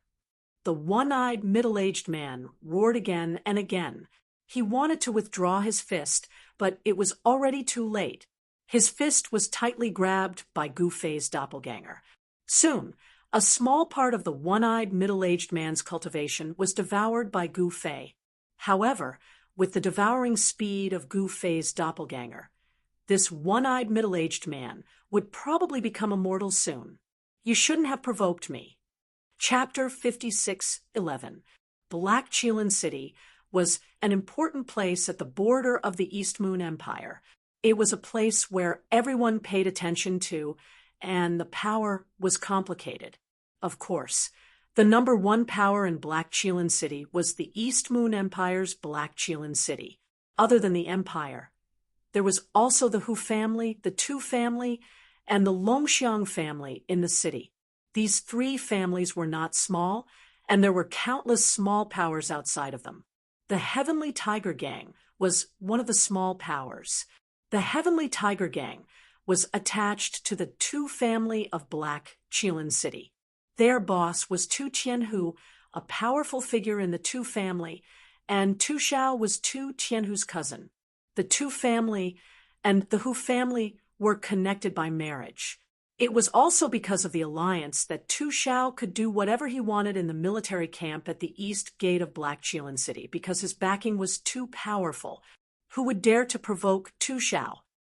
The one-eyed middle-aged man roared again and again. He wanted to withdraw his fist, but it was already too late. His fist was tightly grabbed by Gu Fei's doppelganger. Soon, a small part of the one-eyed middle-aged man's cultivation was devoured by Gu Fei. However, with the devouring speed of Gu Fei's doppelganger, this one-eyed middle-aged man would probably become immortal soon. You shouldn't have provoked me. Chapter 56:11. Black Qilin City was an important place at the border of the East Moon Empire. It was a place where everyone paid attention to, and the power was complicated. Of course, the number one power in Black Qilin City was the East Moon Empire's Black Qilin City. Other than the Empire, there was also the Hu family, the Tu family, and the Longxiang family in the city. These three families were not small, and there were countless small powers outside of them. The Heavenly Tiger Gang was one of the small powers. The Heavenly Tiger Gang was attached to the Tu family of Black Qilin City. Their boss was Tu Tianhu, a powerful figure in the Tu family, and Tu Xiao was Tu Tianhu's cousin. The Tu family and the Hu family were connected by marriage. It was also because of the alliance that Tu Xiao could do whatever he wanted in the military camp at the east gate of Black Qilin City, because his backing was too powerful. Who would dare to provoke Tu Xiao?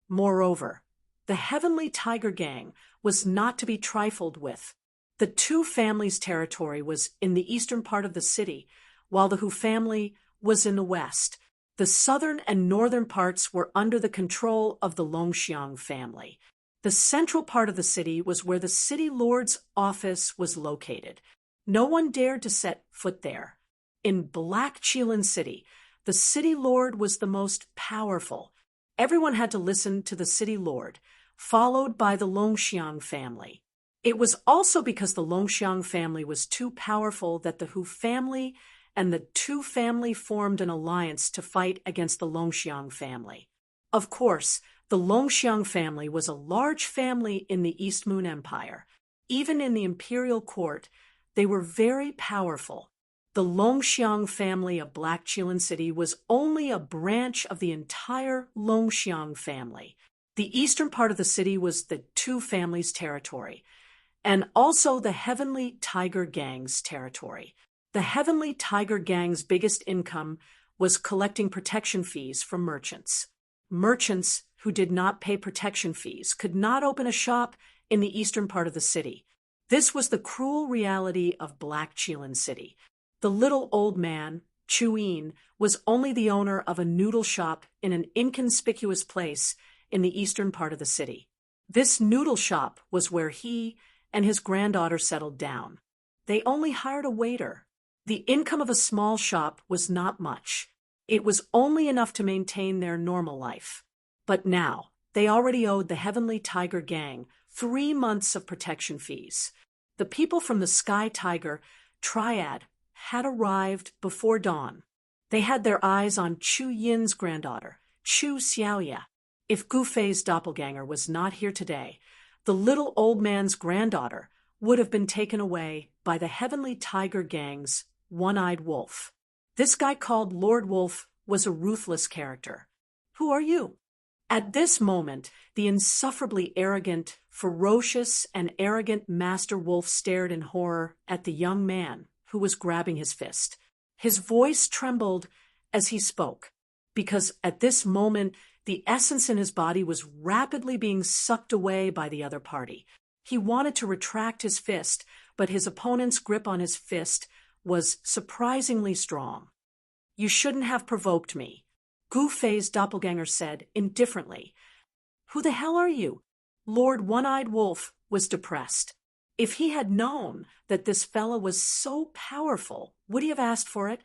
Moreover, the Heavenly Tiger Gang was not to be trifled with. The Tu family's territory was in the eastern part of the city, while the Hu family was in the west. The southern and northern parts were under the control of the Longxiang family. The central part of the city was where the city lord's office was located. No one dared to set foot there. In Black Qilin City, the city lord was the most powerful. Everyone had to listen to the city lord, followed by the Longxiang family. It was also because the Longxiang family was too powerful that the Hu family and the Tu family formed an alliance to fight against the Longxiang family. Of course, the Longxiang family was a large family in the East Moon Empire. Even in the imperial court, they were very powerful. The Longxiang family of Black Qilin City was only a branch of the entire Longxiang family. The eastern part of the city was the Tu family's territory, and also the Heavenly Tiger Gang's territory. The Heavenly Tiger Gang's biggest income was collecting protection fees from merchants. Merchants who did not pay protection fees could not open a shop in the eastern part of the city. This was the cruel reality of Black Chelan City. The little old man, Chuin, was only the owner of a noodle shop in an inconspicuous place in the eastern part of the city. This noodle shop was where he and his granddaughter settled down. They only hired a waiter. The income of a small shop was not much. It was only enough to maintain their normal life. But now, they already owed the Heavenly Tiger Gang 3 months of protection fees. The people from the Sky Tiger Triad had arrived before dawn. They had their eyes on Chu Yin's granddaughter, Chu Xiaoya. If Gu Fei's doppelganger was not here today, the little old man's granddaughter would have been taken away by the Heavenly Tiger Gang's one-eyed wolf. This guy called Lord Wolf was a ruthless character. Who are you? At this moment, the insufferably arrogant, ferocious, and arrogant Master Wolf stared in horror at the young man who was grabbing his fist. His voice trembled as he spoke, because at this moment, the essence in his body was rapidly being sucked away by the other party. He wanted to retract his fist, but his opponent's grip on his fist was surprisingly strong. You shouldn't have provoked me, Gu Fei's doppelganger said indifferently. Who the hell are you? Lord One-Eyed Wolf was depressed. If he had known that this fella was so powerful, would he have asked for it?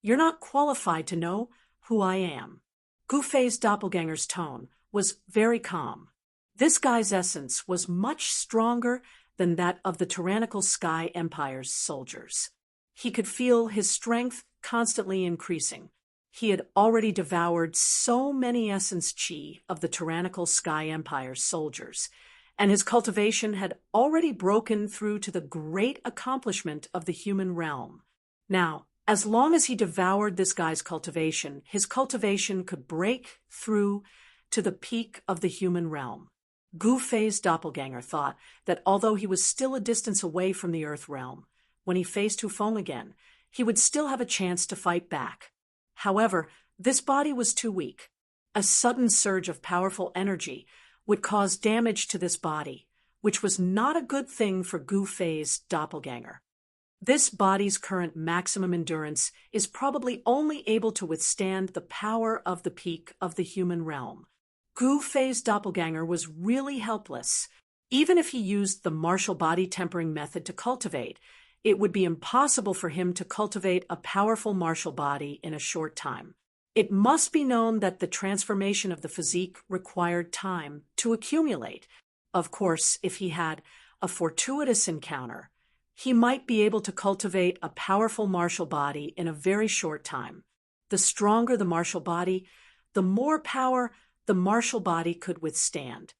You're not qualified to know who I am. Gu Fei's doppelganger's tone was very calm. This guy's essence was much stronger than that of the tyrannical Sky Empire's soldiers. He could feel his strength constantly increasing. He had already devoured so many essence chi of the tyrannical Sky Empire's soldiers, and his cultivation had already broken through to the great accomplishment of the human realm. Now, as long as he devoured this guy's cultivation, his cultivation could break through to the peak of the human realm. Gu Fei's doppelganger thought that although he was still a distance away from the Earth realm, when he faced Hufeng again, he would still have a chance to fight back. However, this body was too weak. A sudden surge of powerful energy would cause damage to this body, which was not a good thing for Gu Fei's doppelganger. This body's current maximum endurance is probably only able to withstand the power of the peak of the human realm. Gu Fei's doppelganger was really helpless. Even if he used the martial body tempering method to cultivate, it would be impossible for him to cultivate a powerful martial body in a short time. It must be known that the transformation of the physique required time to accumulate. Of course, if he had a fortuitous encounter, he might be able to cultivate a powerful martial body in a very short time. The stronger the martial body, the more power the martial body could withstand.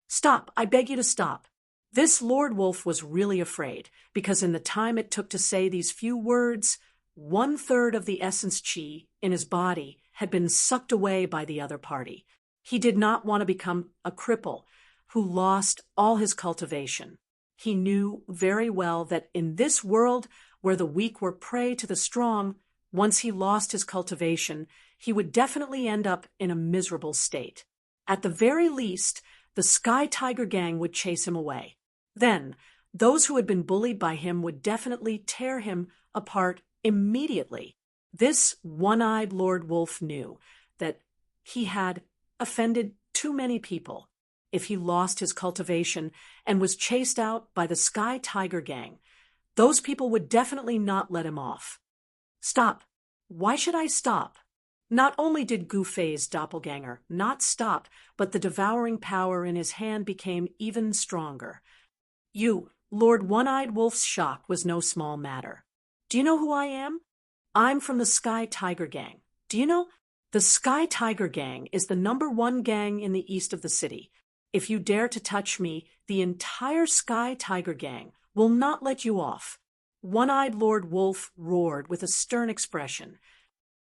Stop, I beg you to stop. This Lord Wolf was really afraid, because in the time it took to say these few words, 1/3 of the essence chi in his body had been sucked away by the other party. He did not want to become a cripple who lost all his cultivation. He knew very well that in this world where the weak were prey to the strong, once he lost his cultivation, he would definitely end up in a miserable state. At the very least, the Sky Tiger Gang would chase him away. Then, those who had been bullied by him would definitely tear him apart immediately. This one-eyed Lord Wolf knew that he had offended too many people. If he lost his cultivation and was chased out by the Sky Tiger Gang, those people would definitely not let him off. Stop. Why should I stop? Not only did Gu Fei's doppelganger not stop, but the devouring power in his hand became even stronger. You, Lord One-Eyed Wolf's shock was no small matter. Do you know who I am? I'm from the Sky Tiger Gang. Do you know? The Sky Tiger Gang is the #1 gang in the east of the city. If you dare to touch me, the entire Sky Tiger Gang will not let you off. One-Eyed Lord Wolf roared with a stern expression.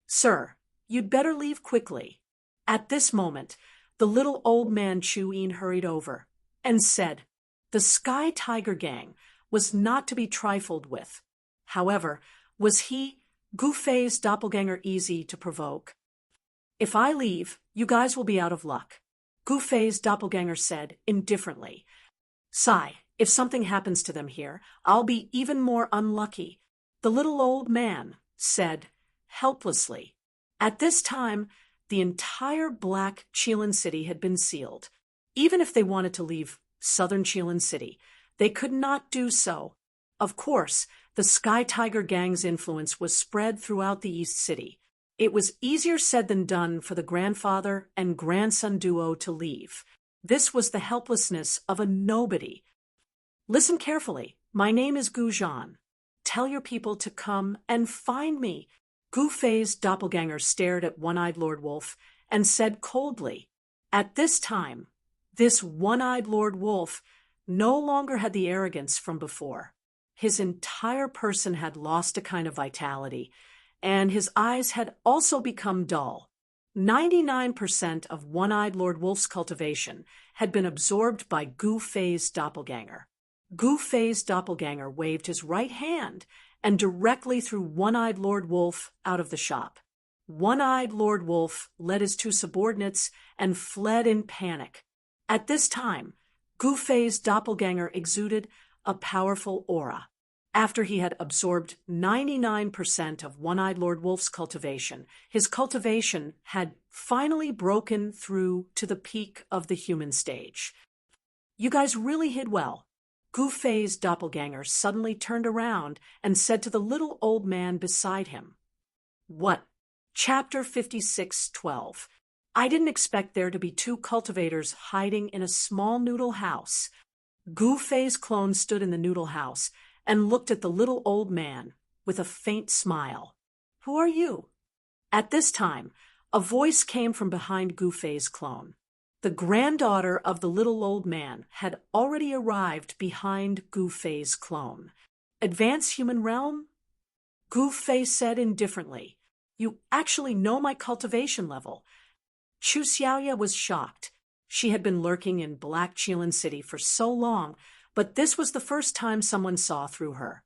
Sir, you'd better leave quickly. At this moment, the little old man Chu-Yin hurried over and said, the Sky Tiger Gang was not to be trifled with. However, was he, Gu Fei's doppelganger, easy to provoke? If I leave, you guys will be out of luck, Gu Fei's doppelganger said indifferently. Sigh, if something happens to them here, I'll be even more unlucky, the little old man said helplessly. At this time, the entire Black Chelan City had been sealed. Even if they wanted to leave southern Chelan City, they could not do so. Of course, the Sky Tiger Gang's influence was spread throughout the East City. It was easier said than done for the grandfather and grandson duo to leave. This was the helplessness of a nobody. Listen carefully. My name is Gujan. Tell your people to come and find me. Gu Fei's doppelganger stared at One-Eyed Lord Wolf and said coldly. At this time, this One-Eyed Lord Wolf no longer had the arrogance from before. His entire person had lost a kind of vitality, and his eyes had also become dull. 99% of One-Eyed Lord Wolf's cultivation had been absorbed by Gu Fei's doppelganger. Gu Fei's doppelganger waved his right hand and directly threw One-Eyed Lord Wolf out of the shop. One-Eyed Lord Wolf led his two subordinates and fled in panic. At this time, Gu Fei's doppelganger exuded a powerful aura. After he had absorbed 99% of One-Eyed Lord Wolf's cultivation, his cultivation had finally broken through to the peak of the human stage. You guys really hid well. Gu Fei's doppelganger suddenly turned around and said to the little old man beside him. What? Chapter 56:12. I didn't expect there to be two cultivators hiding in a small noodle house. Gu Fei's clone stood in the noodle house and looked at the little old man with a faint smile. Who are you? At this time, a voice came from behind Gu Fei's clone. The granddaughter of the little old man had already arrived behind Gu Fei's clone. Advanced human realm? Gu Fei said indifferently. You actually know my cultivation level. Chu Xiaoya was shocked. She had been lurking in Black Chelan City for so long, but this was the first time someone saw through her.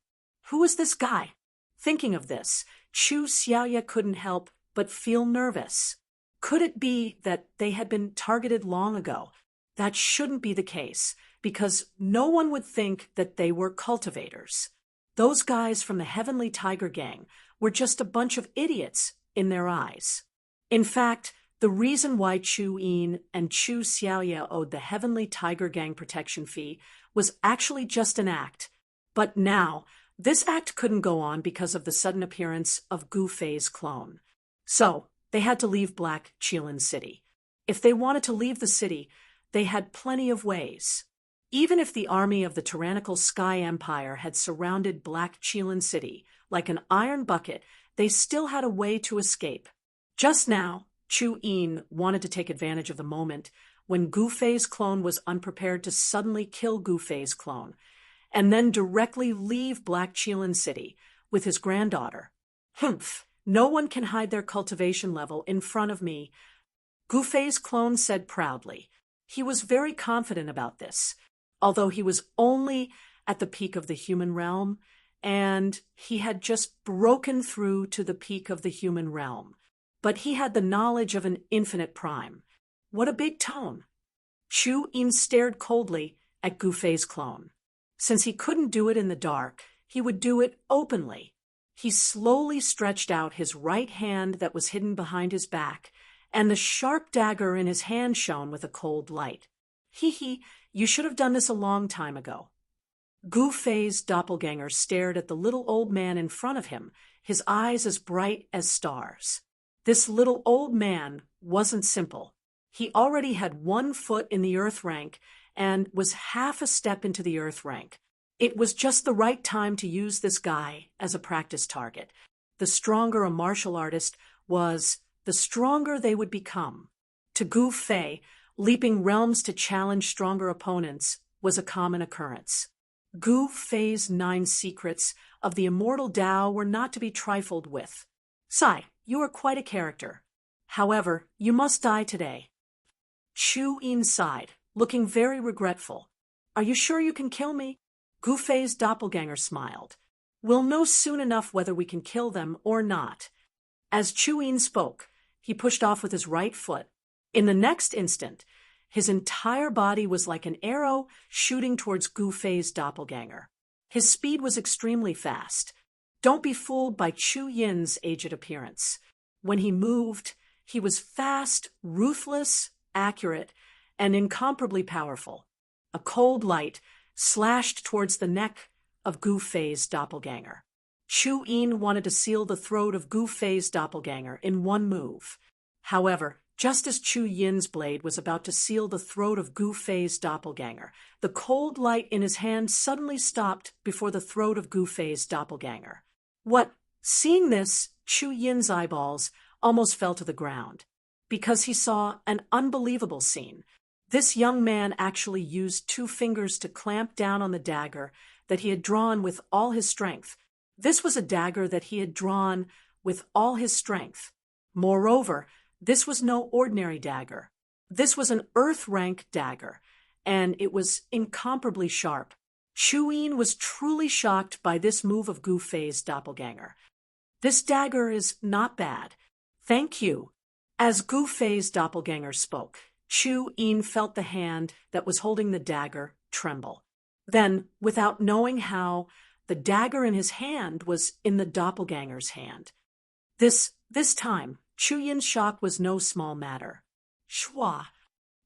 Who is this guy? Thinking of this, Chu Xiaoya couldn't help but feel nervous. Could it be that they had been targeted long ago? That shouldn't be the case, because no one would think that they were cultivators. Those guys from the Heavenly Tiger Gang were just a bunch of idiots in their eyes. In fact, the reason why Chu Yin and Chu Xiaoya owed the Heavenly Tiger Gang protection fee was actually just an act. But now, this act couldn't go on because of the sudden appearance of Gu Fei's clone. So, they had to leave Black Chelan City. If they wanted to leave the city, they had plenty of ways. Even if the army of the tyrannical Sky Empire had surrounded Black Chelan City like an iron bucket, they still had a way to escape. Just now, Chu Yin wanted to take advantage of the moment when Gu Fei's clone was unprepared to suddenly kill Gu Fei's clone, and then directly leave Black Chelan City with his granddaughter. Humph! No one can hide their cultivation level in front of me, Gu Fei's clone said proudly. He was very confident about this, although he was only at the peak of the human realm, and he had just broken through to the peak of the human realm. But he had the knowledge of an infinite prime. What a big tone! Chu Yin stared coldly at Gu Fei's clone. Since he couldn't do it in the dark, he would do it openly. He slowly stretched out his right hand that was hidden behind his back, and the sharp dagger in his hand shone with a cold light. Hee, you should have done this a long time ago. Gu Fei's doppelganger stared at the little old man in front of him, his eyes as bright as stars. This little old man wasn't simple. He already had 1 foot in the earth rank and was half a step into the earth rank. It was just the right time to use this guy as a practice target. The stronger a martial artist was, the stronger they would become. To Gu Fei, leaping realms to challenge stronger opponents was a common occurrence. Gu Fei's 9 secrets of the immortal Tao were not to be trifled with. Sai, you are quite a character. However, you must die today. Chu Yin sighed, looking very regretful. Are you sure you can kill me? Gu Fei's doppelganger smiled. We'll know soon enough whether we can kill them or not. As Chu Yin spoke, he pushed off with his right foot. In the next instant, His entire body was like an arrow shooting towards Gu Fei's doppelganger. His speed was extremely fast. Don't be fooled by Chu Yin's aged appearance. When he moved, he was fast, ruthless, accurate, and incomparably powerful. A cold light slashed towards the neck of Gu Fei's doppelganger. Chu Yin wanted to seal the throat of Gu Fei's doppelganger in one move. However, just as Chu Yin's blade was about to seal the throat of Gu Fei's doppelganger, the cold light in his hand suddenly stopped before the throat of Gu Fei's doppelganger. What? Seeing this, Chu Yin's eyeballs almost fell to the ground, because he saw an unbelievable scene. This young man actually used 2 fingers to clamp down on the dagger that he had drawn with all his strength. This was a dagger that he had drawn with all his strength. Moreover, this was no ordinary dagger. This was an earth-rank dagger, and it was incomparably sharp. Chu Yin was truly shocked by this move of Gu Fei's doppelganger. This dagger is not bad. Thank you. As Gu Fei's doppelganger spoke, Chu Yin felt the hand that was holding the dagger tremble. Then, without knowing how, the dagger in his hand was in the doppelganger's hand. This time, Chu Yin's shock was no small matter. Shua!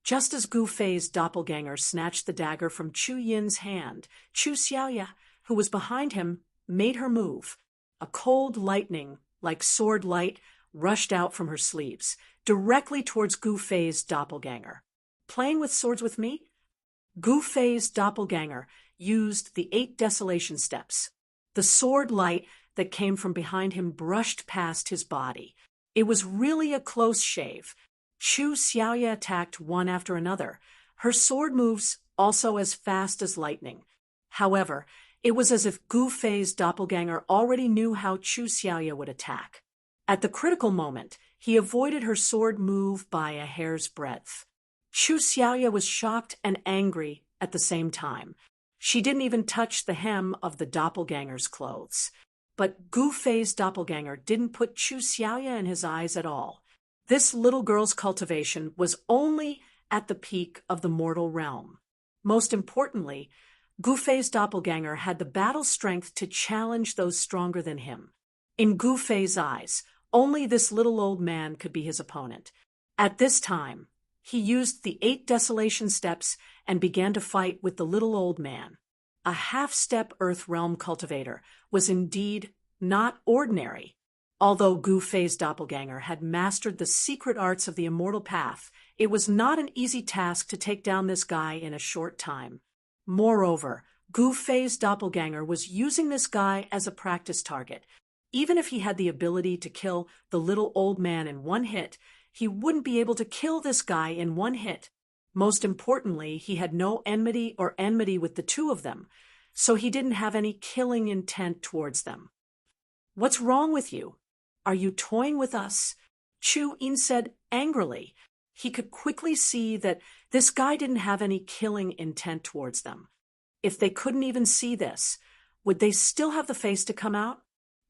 Just as Gu Fei's doppelganger snatched the dagger from Chu Yin's hand, Chu Xiaoya, who was behind him, made her move. A cold lightning, like sword light, rushed out from her sleeves, directly towards Gu Fei's doppelganger. Playing with swords with me? Gu Fei's doppelganger used the 8 desolation steps. The sword light that came from behind him brushed past his body. It was really a close shave. Chu Xiaoya attacked one after another, her sword moves also as fast as lightning. However, it was as if Gu Fei's doppelganger already knew how Chu Xiaoya would attack. At the critical moment, he avoided her sword move by a hair's breadth. Chu Xiaoya was shocked and angry at the same time. She didn't even touch the hem of the doppelganger's clothes. But Gu Fei's doppelganger didn't put Chu Xiaoya in his eyes at all. This little girl's cultivation was only at the peak of the mortal realm. Most importantly, Gu Fei's doppelganger had the battle strength to challenge those stronger than him. In Gu Fei's eyes, only this little old man could be his opponent. At this time, he used the 8 desolation steps and began to fight with the little old man. A half-step Earth Realm cultivator was indeed not ordinary. Although Gu Fei's doppelganger had mastered the secret arts of the immortal path, it was not an easy task to take down this guy in a short time. Moreover, Gu Fei's doppelganger was using this guy as a practice target. Even if he had the ability to kill the little old man in one hit, he wouldn't be able to kill this guy in one hit. Most importantly, he had no enmity with the 2 of them, so he didn't have any killing intent towards them. What's wrong with you? Are you toying with us? Chu Yin said angrily. He could quickly see that this guy didn't have any killing intent towards them. If they couldn't even see this, would they still have the face to come out?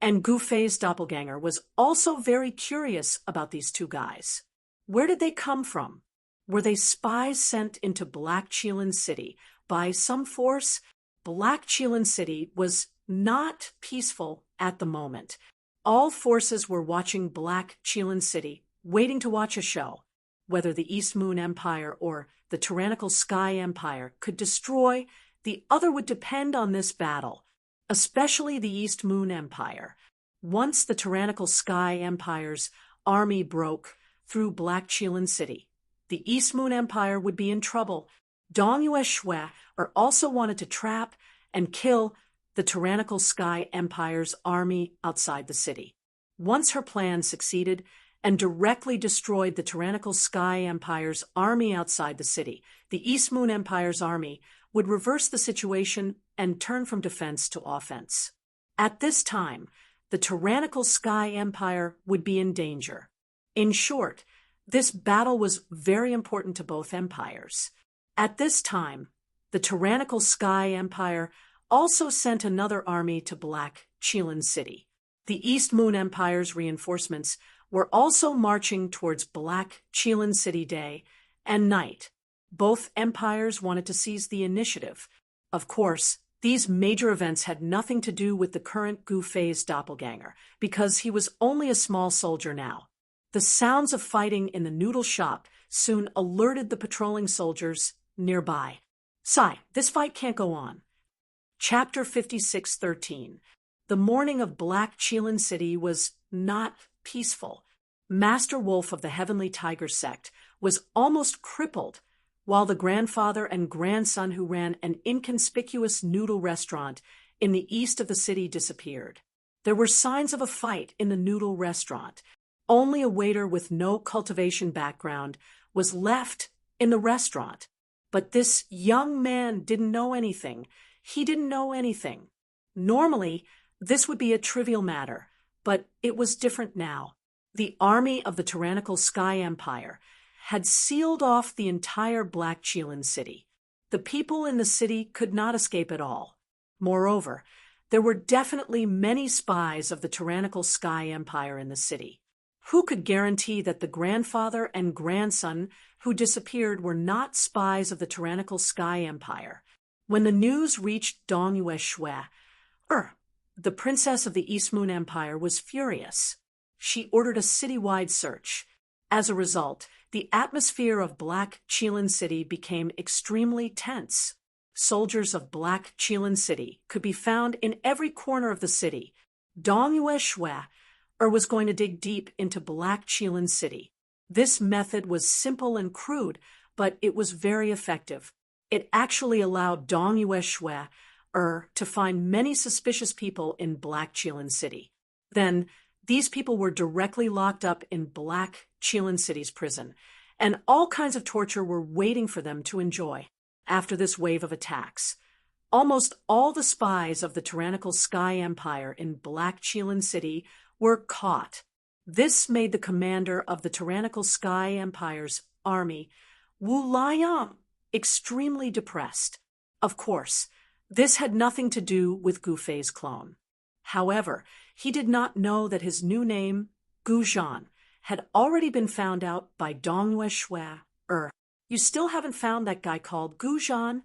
And Gu Fei's doppelganger was also very curious about these 2 guys. Where did they come from? Were they spies sent into Black Qilin City by some force? Black Qilin City was not peaceful at the moment. All forces were watching Black Qilin City, waiting to watch a show. Whether the East Moon Empire or the tyrannical Sky Empire could destroy, the other would depend on this battle, especially the East Moon Empire. Once the tyrannical Sky Empire's army broke through Black Qilin City, the East Moon Empire would be in trouble. Dong Yue Shui also wanted to trap and kill the tyrannical Sky Empire's army outside the city. Once her plan succeeded and directly destroyed the tyrannical Sky Empire's army outside the city, the East Moon Empire's army would reverse the situation and turn from defense to offense. At this time, the tyrannical Sky Empire would be in danger. In short, this battle was very important to both empires. At this time, the tyrannical Sky Empire also sent another army to Black Qilin City. The East Moon Empire's reinforcements were also marching towards Black Qilin City day and night. Both empires wanted to seize the initiative. Of course, these major events had nothing to do with the current Gu Fei's doppelganger, because he was only a small soldier now. The sounds of fighting in the noodle shop soon alerted the patrolling soldiers nearby. "Sai, this fight can't go on." Chapter 56:13. The morning of Black Qilin City was not peaceful. Master Wolf of the Heavenly Tiger sect was almost crippled, while the grandfather and grandson who ran an inconspicuous noodle restaurant in the east of the city disappeared. There were signs of a fight in the noodle restaurant. Only a waiter with no cultivation background was left in the restaurant. But this young man didn't know anything. He didn't know anything. Normally, this would be a trivial matter, but it was different now. The army of the tyrannical Sky Empire had sealed off the entire Black Qilin city. The people in the city could not escape at all. Moreover, there were definitely many spies of the tyrannical Sky Empire in the city. Who could guarantee that the grandfather and grandson who disappeared were not spies of the tyrannical Sky Empire? When the news reached Dong Yue Shui, the princess of the East Moon Empire was furious. She ordered a citywide search. As a result, the atmosphere of Black Qilin City became extremely tense. Soldiers of Black Qilin City could be found in every corner of the city. Dong Yue Shui was going to dig deep into Black Qilin City. This method was simple and crude, but it was very effective. It actually allowed Dong Yue Shui to find many suspicious people in Black Qilin City. Then, these people were directly locked up in Black Qilin City's prison, and all kinds of torture were waiting for them to enjoy after this wave of attacks. Almost all the spies of the tyrannical Sky Empire in Black Qilin City were caught. This made the commander of the tyrannical Sky Empire's army, Wu Liang, extremely depressed. Of course, this had nothing to do with Gu Fei's clone. However, he did not know that his new name, Gu Zhan, had already been found out by Dong Yue Shui. You still haven't found that guy called Gu Zhan?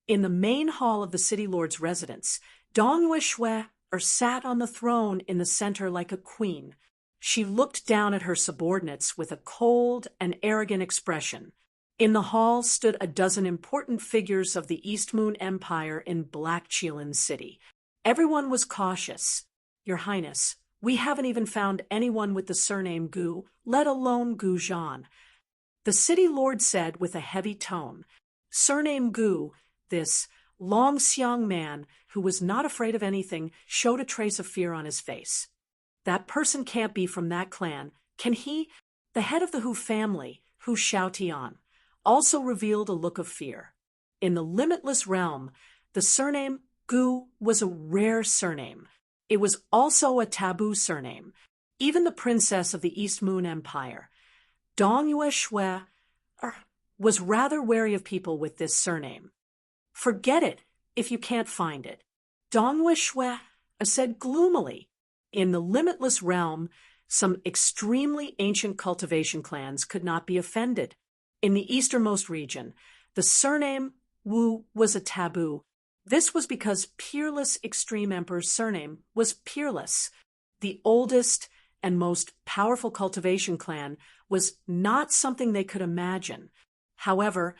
In the main hall of the city lord's residence, Dong Yue Shui sat on the throne in the center like a queen. She looked down at her subordinates with a cold and arrogant expression. In the hall stood a dozen important figures of the East Moon Empire in Black Qilin City. Everyone was cautious. "Your Highness, we haven't even found anyone with the surname Gu, let alone Gu Zhan," the city lord said with a heavy tone. Surname Gu, this Longxiang man who was not afraid of anything, showed a trace of fear on his face. "That person can't be from that clan, can he?" The head of the Hu family, Hu Xiaotian, also revealed a look of fear. In the limitless realm, the surname Gu was a rare surname. It was also a taboo surname. Even the princess of the East Moon Empire, Dong Yue Shui, was rather wary of people with this surname. "Forget it if you can't find it," Dong Yue Shui said gloomily. In the limitless realm, some extremely ancient cultivation clans could not be offended. In the easternmost region, the surname Wu was a taboo. This was because Peerless Extreme Emperor's surname was Peerless. The oldest and most powerful cultivation clan was not something they could imagine. However,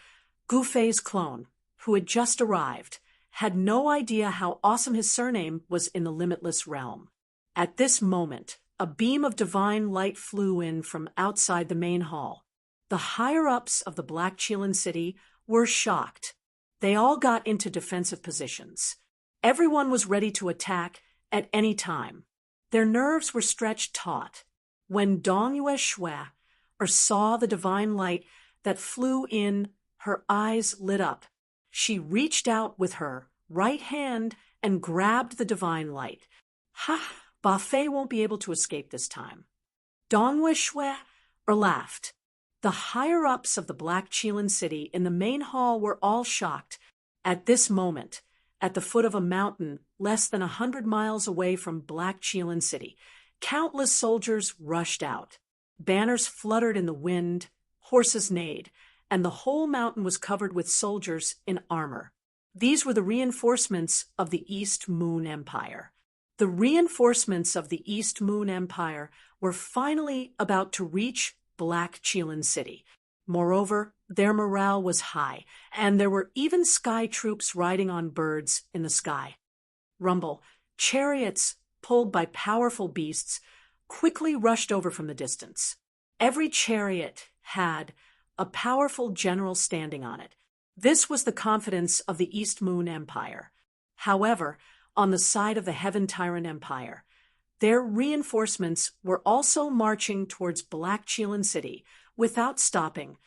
Gu Fei's clone, who had just arrived, had no idea how awesome his surname was in the limitless realm. At this moment, a beam of divine light flew in from outside the main hall. The higher-ups of the Black Qilin City were shocked. They all got into defensive positions. Everyone was ready to attack at any time. Their nerves were stretched taut. When Dong Yue Shui saw the divine light that flew in, her eyes lit up. She reached out with her right hand and grabbed the divine light. "Ha! Ba Fei won't be able to escape this time." Dong Yue Shui laughed. The higher-ups of the Black Qilin City in the main hall were all shocked. At this moment, at the foot of a mountain less than 100 miles away from Black Qilin City, countless soldiers rushed out. Banners fluttered in the wind, horses neighed, and the whole mountain was covered with soldiers in armor. These were the reinforcements of the East Moon Empire. The reinforcements of the East Moon Empire were finally about to reach Black Chelan City. Moreover, their morale was high, and there were even sky troops riding on birds in the sky. Rumble, chariots pulled by powerful beasts, quickly rushed over from the distance. Every chariot had a powerful general standing on it. This was the confidence of the East Moon Empire. However, on the side of the Heaven Tyrant Empire, their reinforcements were also marching towards Black Chelan City without stopping.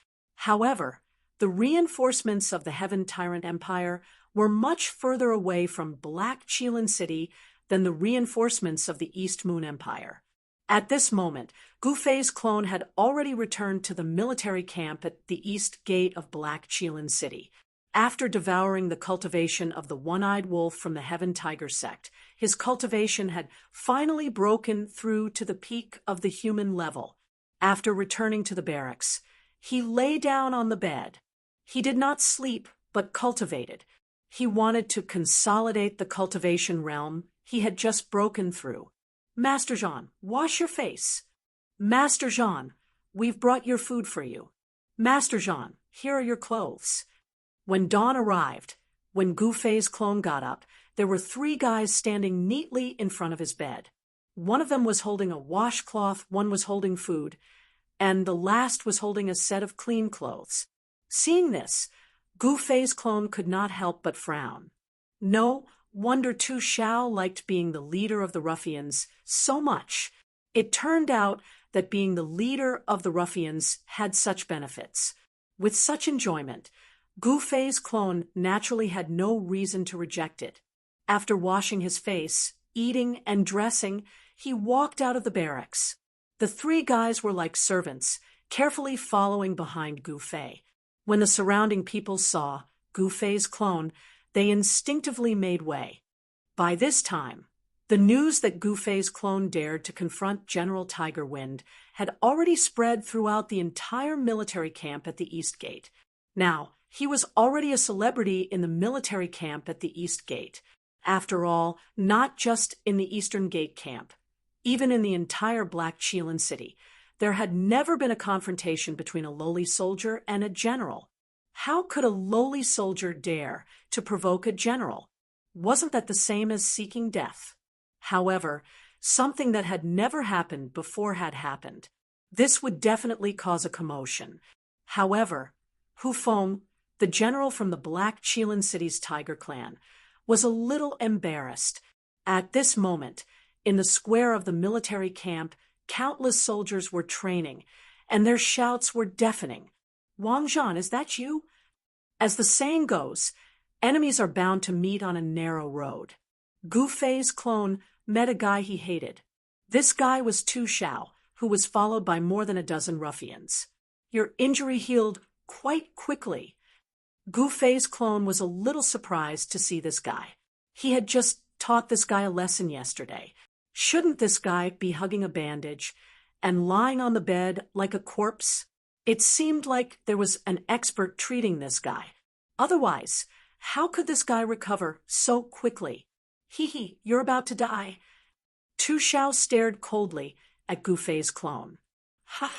However, the reinforcements of the Heaven Tyrant Empire were much further away from Black Chelan City than the reinforcements of the East Moon Empire. At this moment, Gufei's clone had already returned to the military camp at the east gate of Black Chelan City. After devouring the cultivation of the one-eyed wolf from the Heaven Tiger sect, his cultivation had finally broken through to the peak of the human level. After returning to the barracks, he lay down on the bed. He did not sleep, but cultivated. He wanted to consolidate the cultivation realm he had just broken through. Master Jean, wash your face. Master Jean, we've brought your food for you. Master Jean, here are your clothes. When dawn arrived, when Gufei's clone got up, there were 3 guys standing neatly in front of his bed. One of them was holding a washcloth, one was holding food, and the last was holding a set of clean clothes. Seeing this, Gufei's clone could not help but frown. No wonder Tu Xiao liked being the leader of the ruffians so much. It turned out that being the leader of the ruffians had such benefits. With such enjoyment, Gufei's clone naturally had no reason to reject it. After washing his face, eating, and dressing, he walked out of the barracks. The 3 guys were like servants, carefully following behind Gufei. When the surrounding people saw Gufei's clone, they instinctively made way. By this time, the news that Gufei's clone dared to confront General Tiger Wind had already spread throughout the entire military camp at the East Gate. Now, he was already a celebrity in the military camp at the East Gate. After all, not just in the Eastern Gate camp. Even in the entire Black Chelan City, there had never been a confrontation between a lowly soldier and a general. How could a lowly soldier dare to provoke a general? Wasn't that the same as seeking death? However, something that had never happened before had happened. This would definitely cause a commotion. However, Hu Feng, the general from the Black Chelan City's Tiger clan, was a little embarrassed. At this moment, in the square of the military camp, countless soldiers were training, and their shouts were deafening. Wang Zhan, is that you? As the saying goes, enemies are bound to meet on a narrow road. Gufei's clone met a guy he hated. This guy was Tu Xiao, who was followed by more than a dozen ruffians. Your injury healed quite quickly. Gufei's clone was a little surprised to see this guy. He had just taught this guy a lesson yesterday. Shouldn't this guy be hugging a bandage and lying on the bed like a corpse? It seemed like there was an expert treating this guy. Otherwise, how could this guy recover so quickly? Hee, you're about to die. Tu Xiao stared coldly at Gufei's clone. Ha!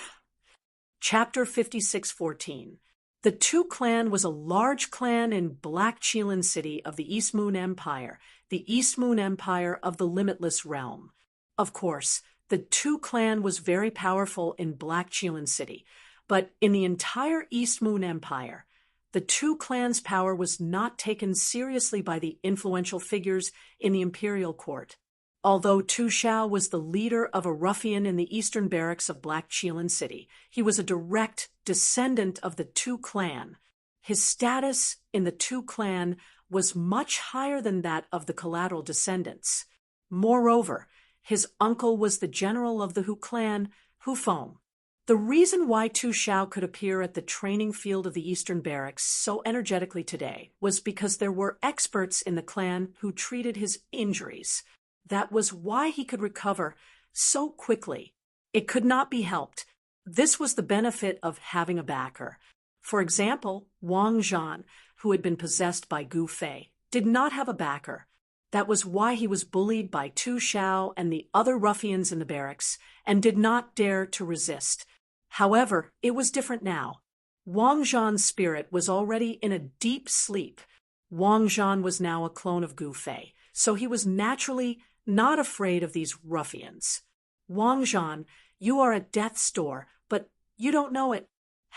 Chapter 56:14. The Tu clan was a large clan in Black Chelan City of the East Moon Empire, the East Moon Empire of the Limitless Realm. Of course, the Tu clan was very powerful in Black Chelan City, but in the entire East Moon Empire, the Tu clan's power was not taken seriously by the influential figures in the imperial court. Although Tu Xiao was the leader of a ruffian in the eastern barracks of Black Chelan City, he was a direct descendant of the Tu clan. His status in the Tu clan was much higher than that of the collateral descendants. Moreover, his uncle was the general of the Hu clan, Hu Feng. The reason why Tu Xiao could appear at the training field of the Eastern Barracks so energetically today was because there were experts in the clan who treated his injuries. That was why he could recover so quickly. It could not be helped. This was the benefit of having a backer. For example, Wang Zhan, who had been possessed by Gu Fei, did not have a backer. That was why he was bullied by Tu Xiao and the other ruffians in the barracks, and did not dare to resist. However, it was different now. Wang Zhan's spirit was already in a deep sleep. Wang Zhan was now a clone of Gu Fei, so he was naturally not afraid of these ruffians. Wang Zhan, you are at death's door, but you don't know it.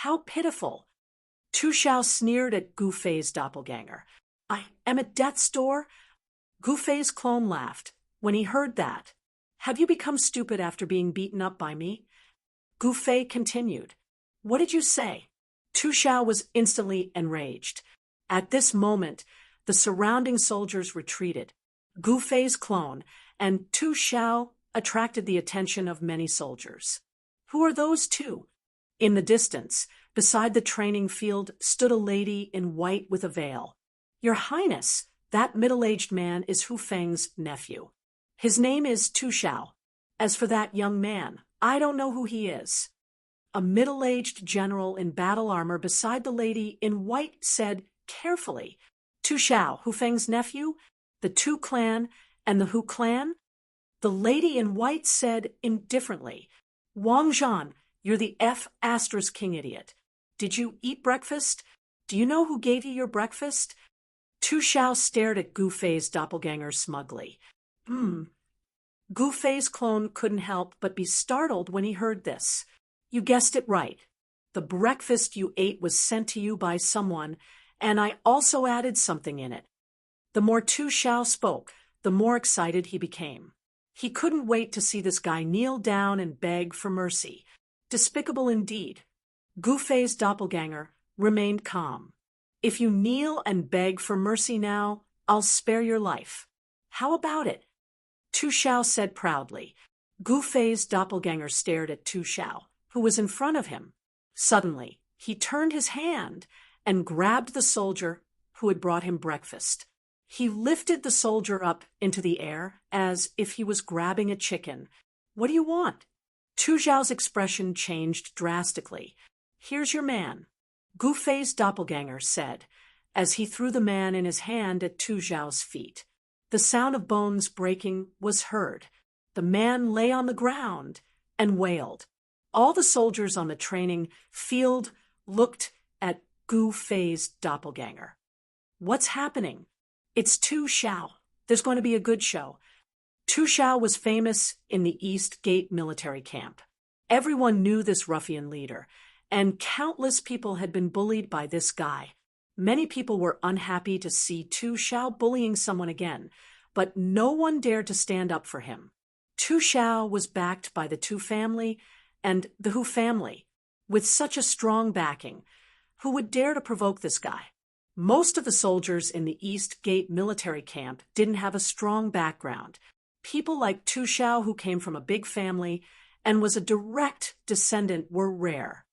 How pitiful! Tu Xiao sneered at Gu Fei's doppelganger. I am at death's door? Gu Fei's clone laughed. When he heard that, have you become stupid after being beaten up by me? Gu Fei continued. What did you say? Tu Xiao was instantly enraged. At this moment, the surrounding soldiers retreated. Gu Fei's clone and Tu Xiao attracted the attention of many soldiers. Who are those two? In the distance, beside the training field, stood a lady in white with a veil. Your Highness, that middle-aged man is Hu Feng's nephew. His name is Tu Xiao. As for that young man, I don't know who he is. A middle-aged general in battle armor beside the lady in white said carefully, Tu Xiao, Hu Feng's nephew, the Tu clan, and the Hu clan? The lady in white said indifferently, Wang Zhan, you're the King idiot. Did you eat breakfast? Do you know who gave you your breakfast? Tu Xiao stared at Gu Fei's doppelganger smugly. Gu Fei's clone couldn't help but be startled when he heard this. You guessed it right. The breakfast you ate was sent to you by someone, and I also added something in it. The more Tu Xiao spoke, the more excited he became. He couldn't wait to see this guy kneel down and beg for mercy. Despicable indeed. Gu Fei's doppelganger remained calm. If you kneel and beg for mercy now, I'll spare your life. How about it? Tu Xiao said proudly. Gu Fei's doppelganger stared at Tu Xiao, who was in front of him. Suddenly, he turned his hand and grabbed the soldier who had brought him breakfast. He lifted the soldier up into the air as if he was grabbing a chicken. What do you want? Tu Xiao's expression changed drastically. Here's your man. Gu Fei's doppelganger said, as he threw the man in his hand at Tu Xiao's feet. The sound of bones breaking was heard. The man lay on the ground and wailed. All the soldiers on the training field looked at Gu Fei's doppelganger. What's happening? It's Tu Xiao. There's going to be a good show. Tu Xiao was famous in the East Gate military camp. Everyone knew this ruffian leader, and countless people had been bullied by this guy. Many people were unhappy to see Tu Xiao bullying someone again, but no one dared to stand up for him. Tu Xiao was backed by the Tu family and the Hu family. With such a strong backing, who would dare to provoke this guy? Most of the soldiers in the East Gate military camp didn't have a strong background. People like Tu Xiao, who came from a big family and was a direct descendant, were rare.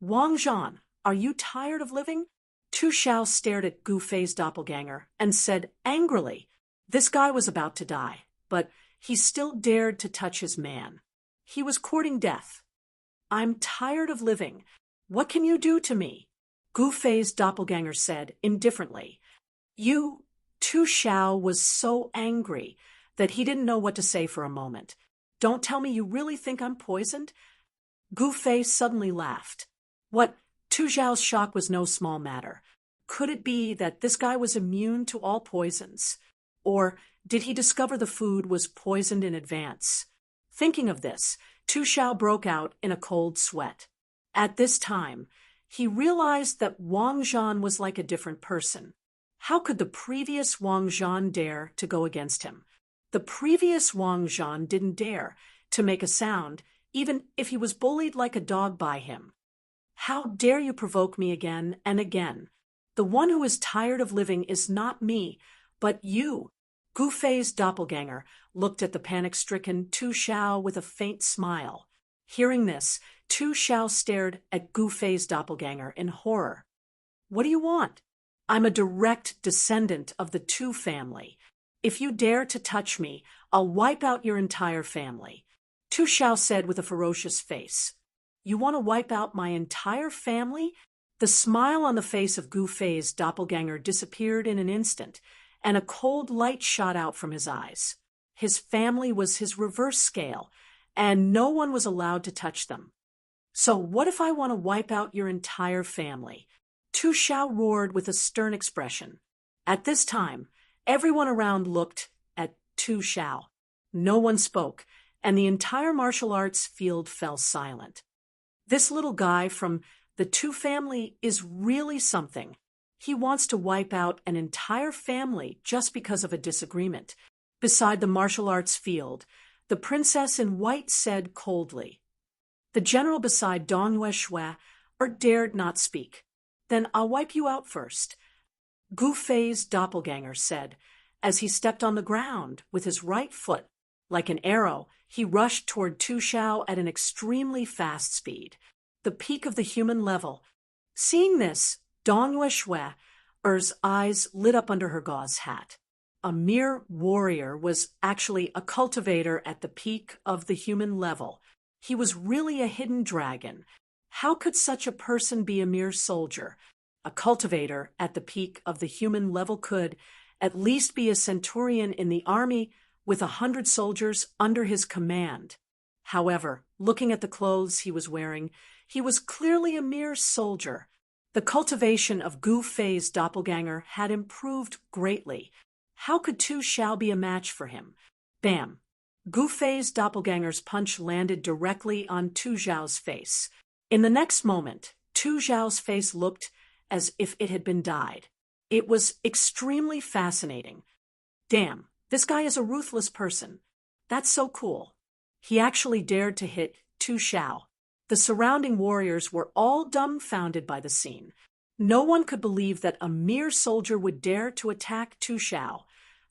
Wang Zhan, are you tired of living? Tu Xiao stared at Gu Fei's doppelganger and said angrily. This guy was about to die, but he still dared to touch his man. He was courting death. I'm tired of living. What can you do to me? Gu Fei's doppelganger said indifferently. Tu Xiao was so angry that he didn't know what to say for a moment. Don't tell me you really think I'm poisoned? Gu Fei suddenly laughed. What? Tu Xiao's shock was no small matter. Could it be that this guy was immune to all poisons? Or did he discover the food was poisoned in advance? Thinking of this, Tu Xiao broke out in a cold sweat. At this time, he realized that Wang Zhan was like a different person. How could the previous Wang Zhan dare to go against him? The previous Wang Zhan didn't dare to make a sound, even if he was bullied like a dog by him. How dare you provoke me again and again? The one who is tired of living is not me, but you. Gu Fei's doppelganger looked at the panic-stricken Tu Xiao with a faint smile. Hearing this, Tu Xiao stared at Gu Fei's doppelganger in horror. What do you want? I'm a direct descendant of the Tu family. If you dare to touch me, I'll wipe out your entire family. Tu Xiao said with a ferocious face. You want to wipe out my entire family? The smile on the face of Gu Fei's doppelganger disappeared in an instant, and a cold light shot out from his eyes. His family was his reverse scale, and no one was allowed to touch them. "So what if I want to wipe out your entire family?" Tu Xiao roared with a stern expression. At this time, everyone around looked at Tu Xiao. No one spoke, and the entire martial arts field fell silent. This little guy from the Tu family is really something. He wants to wipe out an entire family just because of a disagreement. Beside the martial arts field, the princess in white said coldly. The general beside Dong Yue dared not speak. "Then I'll wipe you out first," Gu Fei's doppelganger said, as he stepped on the ground with his right foot. Like an arrow, he rushed toward Tu Xiao at an extremely fast speed, the peak of the human level. Seeing this, Dong Yue's eyes lit up under her gauze hat. A mere warrior was actually a cultivator at the peak of the human level. He was really a hidden dragon. How could such a person be a mere soldier? A cultivator at the peak of the human level could at least be a centurion in the army with 100 soldiers under his command. However, looking at the clothes he was wearing, he was clearly a mere soldier. The cultivation of Gu Fei's doppelganger had improved greatly. How could Tu Xiao be a match for him? Bam! Gu Fei's doppelganger's punch landed directly on Tu Xiao's face. In the next moment, Tu Xiao's face looked as if it had been dyed. It was extremely fascinating. Damn, this guy is a ruthless person. That's so cool. He actually dared to hit Tu Xiao. The surrounding warriors were all dumbfounded by the scene. No one could believe that a mere soldier would dare to attack Tu Xiao,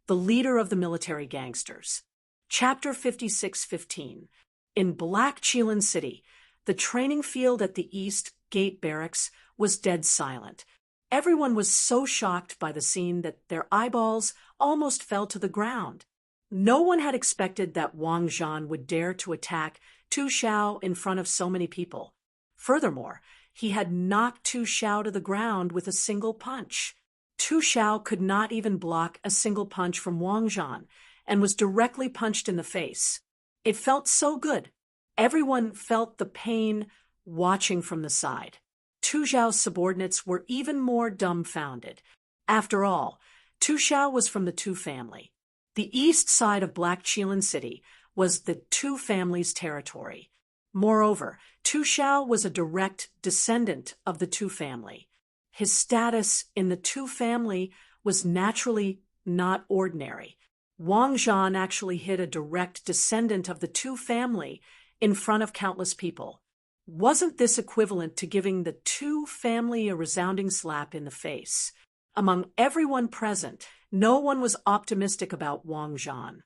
the leader of the military gangsters. Chapter 56:15. In Black Qilin City, the training field at the East Gate Barracks was dead silent. Everyone was so shocked by the scene that their eyeballs almost fell to the ground. No one had expected that Wang Zhan would dare to attack Tu Xiao in front of so many people. Furthermore, he had knocked Tu Xiao to the ground with a single punch. Tu Xiao could not even block a single punch from Wang Zhan and was directly punched in the face. It felt so good. Everyone felt the pain watching from the side. Tu Xiao's subordinates were even more dumbfounded. After all, Tu Xiao was from the Tu family. The east side of Black Qilin City was the Tu family's territory. Moreover, Tu Xiao was a direct descendant of the Tu family. His status in the Tu family was naturally not ordinary. Wang Zhan actually hit a direct descendant of the Tu family in front of countless people. Wasn't this equivalent to giving the Tu family a resounding slap in the face? Among everyone present, no one was optimistic about Wang Zhan.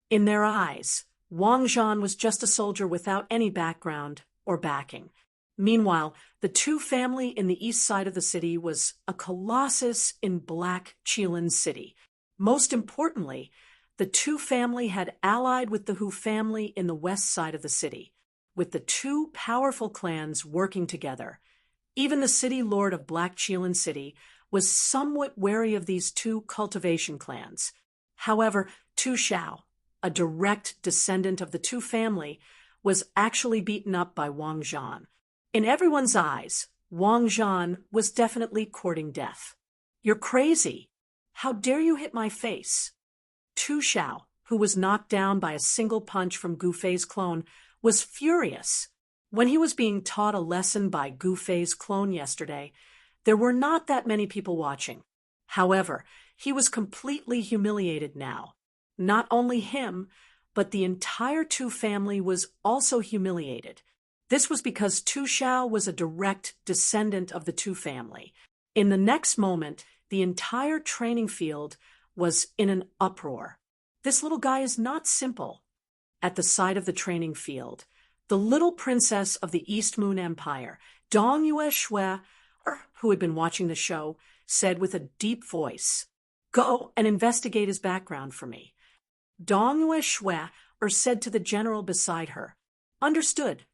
In their eyes, Wang Zhan was just a soldier without any background or backing. Meanwhile, the Tu family in the east side of the city was a colossus in Black Qilin City. Most importantly, the Tu family had allied with the Hu family in the west side of the city, with the two powerful clans working together. Even the city lord of Black Qilin City was somewhat wary of these two cultivation clans. However, Tu Xiao, a direct descendant of the Tu family, was actually beaten up by Wang Zhan. In everyone's eyes, Wang Zhan was definitely courting death. "You're crazy. How dare you hit my face?" Tu Xiao, who was knocked down by a single punch from Gu Fei's clone, was furious. When he was being taught a lesson by Gu Fei's clone yesterday, there were not that many people watching. However, he was completely humiliated now. Not only him, but the entire Tu family was also humiliated. This was because Tu Xiao was a direct descendant of the Tu family. In the next moment, the entire training field was in an uproar. This little guy is not simple. At the side of the training field, the little princess of the East Moon Empire, Dong Yue, who had been watching the show, said with a deep voice, "Go and investigate his background for me." Dong Yue said to the general beside her, "Understood."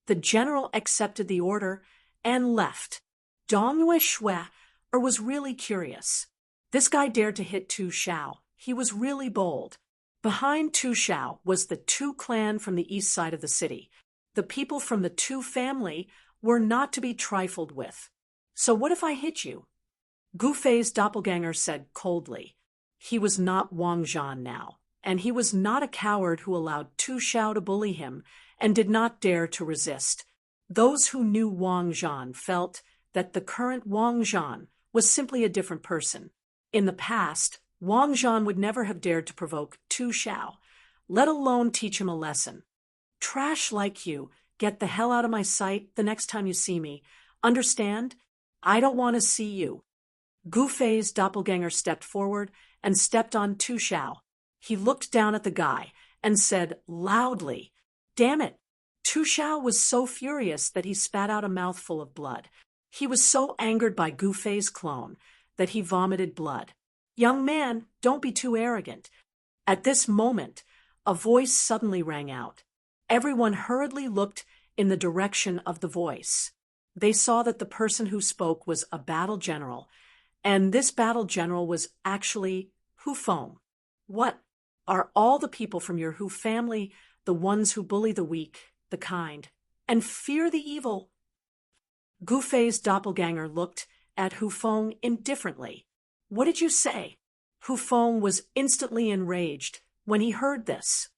The general accepted the order and left. Dongyue Shui, or was really curious. This guy dared to hit Tu Shao. He was really bold. Behind Tu Shao was the Tu clan from the east side of the city. The people from the Tu family were not to be trifled with. So what if I hit you? Gu Fei's doppelganger said coldly. He was not Wang Zhan now, and he was not a coward who allowed Tu Shao to bully him and did not dare to resist. Those who knew Wang Zhan felt that the current Wang Zhan was simply a different person. In the past, Wang Zhan would never have dared to provoke Tu Shao, let alone teach him a lesson. Trash like you, get the hell out of my sight the next time you see me. Understand? I don't want to see you. Gu Fei's doppelganger stepped forward and stepped on Tu Shao. He looked down at the guy and said loudly, "Damn it!" Tu Shao was so furious that he spat out a mouthful of blood. He was so angered by Gu Fei's clone that he vomited blood. "Young man, don't be too arrogant." At this moment, a voice suddenly rang out. Everyone hurriedly looked in the direction of the voice. They saw that the person who spoke was a battle general, and this battle general was actually Hu Feng. "What? Are all the people from your Hu family the ones who bully the weak, the kind, and fear the evil?" Gu Fei's doppelganger looked at Hu Feng indifferently. "What did you say?" Hu Feng was instantly enraged when he heard this.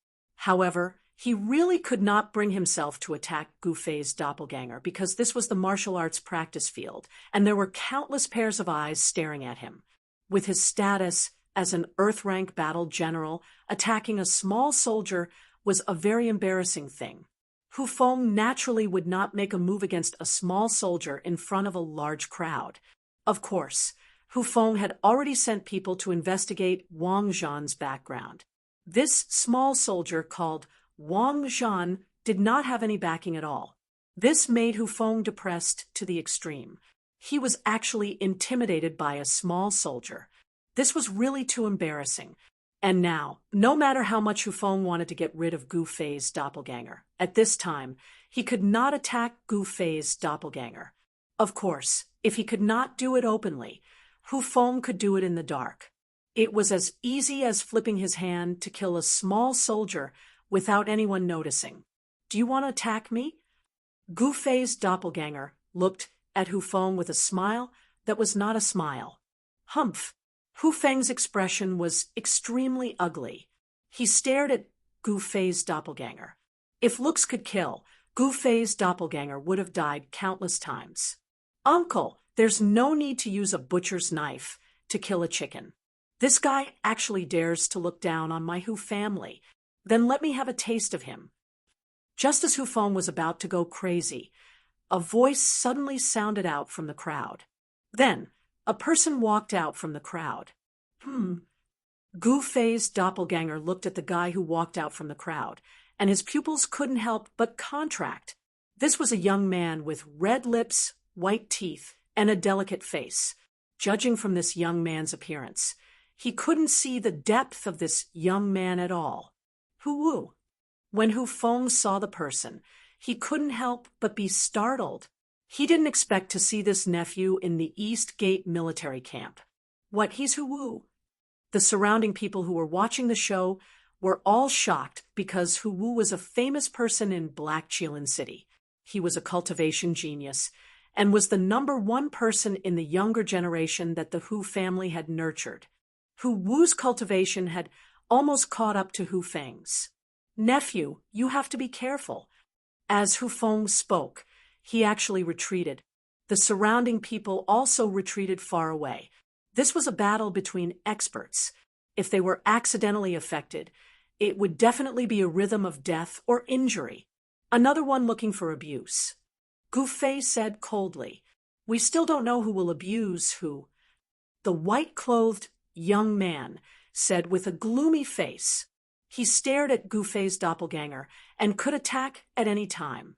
However, he really could not bring himself to attack Gu Fei's doppelganger because this was the martial arts practice field, and there were countless pairs of eyes staring at him. With his status as an Earth-rank battle general, attacking a small soldier was a very embarrassing thing. Hu Feng naturally would not make a move against a small soldier in front of a large crowd. Of course, Hu Feng had already sent people to investigate Wang Zhan's background. This small soldier called Wang Zhan did not have any backing at all. This made Hu Feng depressed to the extreme. He was actually intimidated by a small soldier. This was really too embarrassing. And now, no matter how much Hu Feng wanted to get rid of Gu Fei's doppelganger, at this time, he could not attack Gu Fei's doppelganger. Of course, if he could not do it openly, Hu Feng could do it in the dark. It was as easy as flipping his hand to kill a small soldier without anyone noticing. "Do you want to attack me?" Gu Fei's doppelganger looked at Hu Feng with a smile that was not a smile. Humph! Hu Feng's expression was extremely ugly. He stared at Gu Fei's doppelganger. If looks could kill, Gu Fei's doppelganger would have died countless times. "Uncle, there's no need to use a butcher's knife to kill a chicken. This guy actually dares to look down on my Hu family. Then let me have a taste of him." Just as Hu Feng was about to go crazy, a voice suddenly sounded out from the crowd. Then, a person walked out from the crowd. Gu Fei's doppelganger looked at the guy who walked out from the crowd, and his pupils couldn't help but contract. This was a young man with red lips, white teeth, and a delicate face. Judging from this young man's appearance, he couldn't see the depth of this young man at all. Hu Wu. When Hu Feng saw the person, he couldn't help but be startled. He didn't expect to see this nephew in the East Gate military camp. What, he's Hu Wu? The surrounding people who were watching the show were all shocked because Hu Wu was a famous person in Black Qilin City. He was a cultivation genius and was the #1 person in the younger generation that the Hu family had nurtured. Hu Wu's cultivation had almost caught up to Hu Feng's. "Nephew, you have to be careful." As Hu Feng spoke, he actually retreated. The surrounding people also retreated far away. This was a battle between experts. If they were accidentally affected, it would definitely be a rhythm of death or injury. Another one looking for abuse. Gu Fei said coldly, "We still don't know who will abuse who." The white-clothed young man said with a gloomy face. He stared at Gu Fei's doppelganger and could attack at any time.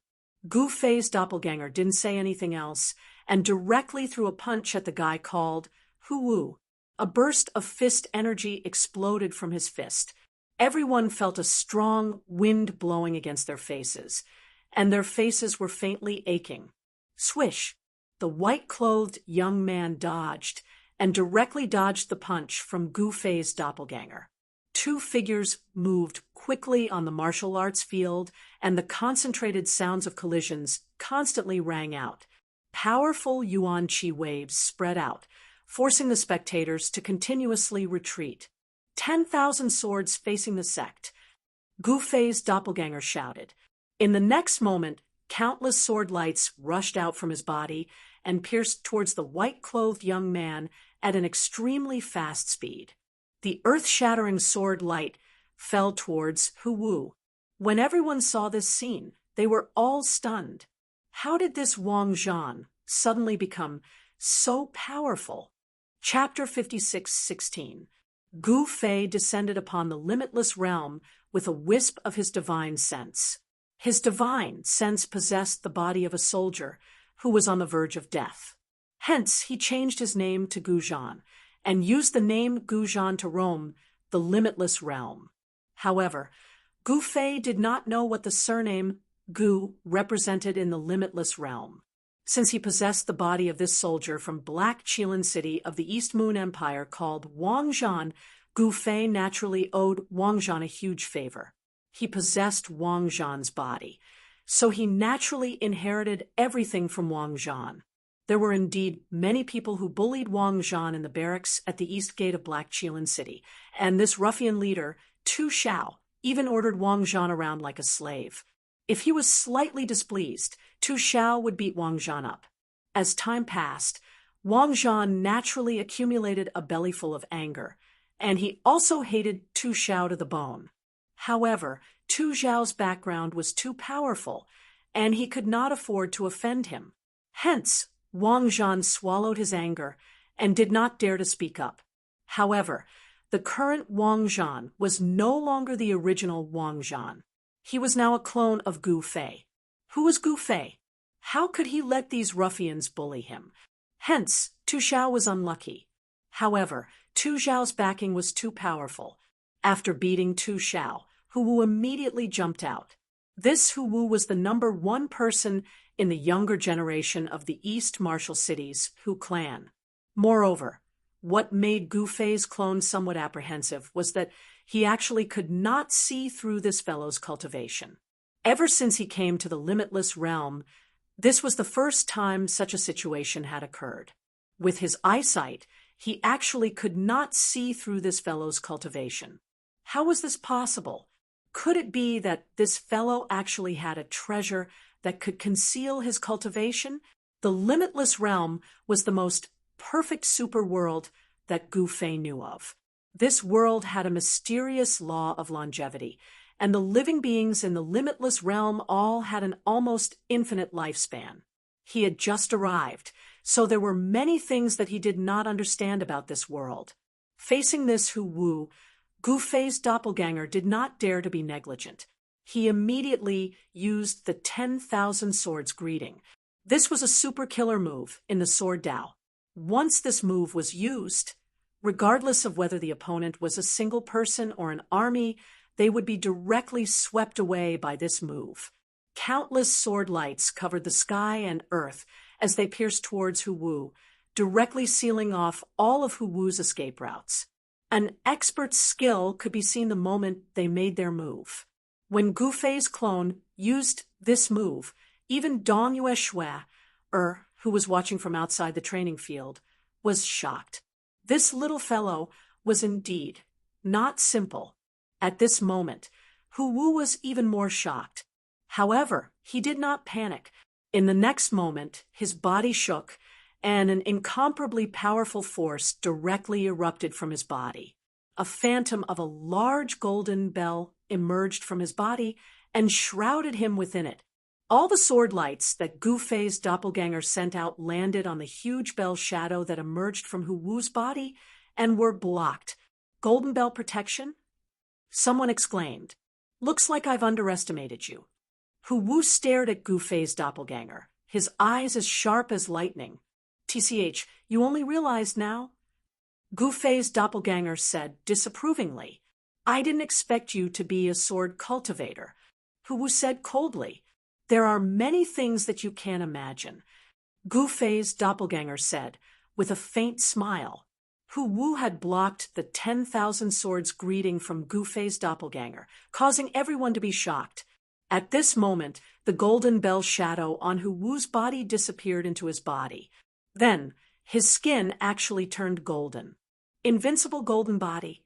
Gu Fei's doppelganger didn't say anything else and directly threw a punch at the guy called Hu Wu. A burst of fist energy exploded from his fist. Everyone felt a strong wind blowing against their faces, and their faces were faintly aching. Swish! The white-clothed young man dodged, and directly dodged the punch from Gu Fei's doppelganger. Two figures moved quickly on the martial arts field, and the concentrated sounds of collisions constantly rang out. Powerful yuan qi waves spread out, forcing the spectators to continuously retreat. 10,000 swords facing the sect. Gu Fei's doppelganger shouted. In the next moment, countless sword lights rushed out from his body and pierced towards the white-clothed young man at an extremely fast speed. The earth-shattering sword light fell towards Hu Wu. When everyone saw this scene, they were all stunned. How did this Wang Zhan suddenly become so powerful? Chapter 56:16. Gu Fei descended upon the limitless realm with a wisp of his divine sense. His divine sense possessed the body of a soldier who was on the verge of death. Hence, he changed his name to Gu Zhan and used the name Gu Zhan to roam the limitless realm. However, Gu Fei did not know what the surname Gu represented in the limitless realm. Since he possessed the body of this soldier from Black Qilin City of the East Moon Empire called Wang Zhan, Gu Fei naturally owed Wang Zhan a huge favor. He possessed Wang Zhan's body, so he naturally inherited everything from Wang Zhan. There were indeed many people who bullied Wang Zhan in the barracks at the east gate of Black Qilin City, and this ruffian leader, Tu Xiao, even ordered Wang Zhan around like a slave. If he was slightly displeased, Tu Xiao would beat Wang Zhan up. As time passed, Wang Zhan naturally accumulated a bellyful of anger, and he also hated Tu Xiao to the bone. However, Tu Xiao's background was too powerful, and he could not afford to offend him. Hence, Wang Zhan swallowed his anger and did not dare to speak up. However, the current Wang Zhan was no longer the original Wang Zhan. He was now a clone of Gu Fei. Who was Gu Fei? How could he let these ruffians bully him? Hence, Tu Xiao was unlucky. However, Tu Xiao's backing was too powerful. After beating Tu Xiao, Hu Wu immediately jumped out. This Hu Wu was the #1 person in the younger generation of the East martial cities, Hu clan. Moreover, what made Gu Fei's clone somewhat apprehensive was that he actually could not see through this fellow's cultivation. Ever since he came to the limitless realm, this was the first time such a situation had occurred. With his eyesight, he actually could not see through this fellow's cultivation. How was this possible? Could it be that this fellow actually had a treasure that could conceal his cultivation? The limitless realm was the most perfect super world that Gu Fei knew of. This world had a mysterious law of longevity, and the living beings in the limitless realm all had an almost infinite lifespan. He had just arrived, so there were many things that he did not understand about this world. Facing this Hu Wu, Gu Fei's doppelganger did not dare to be negligent. He immediately used the 10,000 swords greeting. This was a super killer move in the Sword Dao. Once this move was used, regardless of whether the opponent was a single person or an army, they would be directly swept away by this move. Countless sword lights covered the sky and earth as they pierced towards Hu Wu, directly sealing off all of Hu Wu's escape routes. An expert's skill could be seen the moment they made their move. When Gu Fei's clone used this move, even Dong Yue Shui, who was watching from outside the training field, was shocked. This little fellow was indeed not simple. At this moment, Hu Wu was even more shocked. However, he did not panic. In the next moment, his body shook, and an incomparably powerful force directly erupted from his body. A phantom of a large golden bell emerged from his body and shrouded him within it. All the sword lights that Gu Fei's doppelganger sent out landed on the huge bell shadow that emerged from Hu Wu's body and were blocked. Golden bell protection? Someone exclaimed. Looks like I've underestimated you. Hu Wu stared at Gu Fei's doppelganger, his eyes as sharp as lightning. TCH, you only realized now? Gu Fei's doppelganger said disapprovingly. I didn't expect you to be a sword cultivator. Hu Wu said coldly. There are many things that you can't imagine. Gu Fei's doppelganger said, with a faint smile. Hu Wu had blocked the 10,000 swords greeting from Gu Fei's doppelganger, causing everyone to be shocked. At this moment, the golden bell shadow on Hu Wu's body disappeared into his body. Then, his skin actually turned golden. Invincible golden body.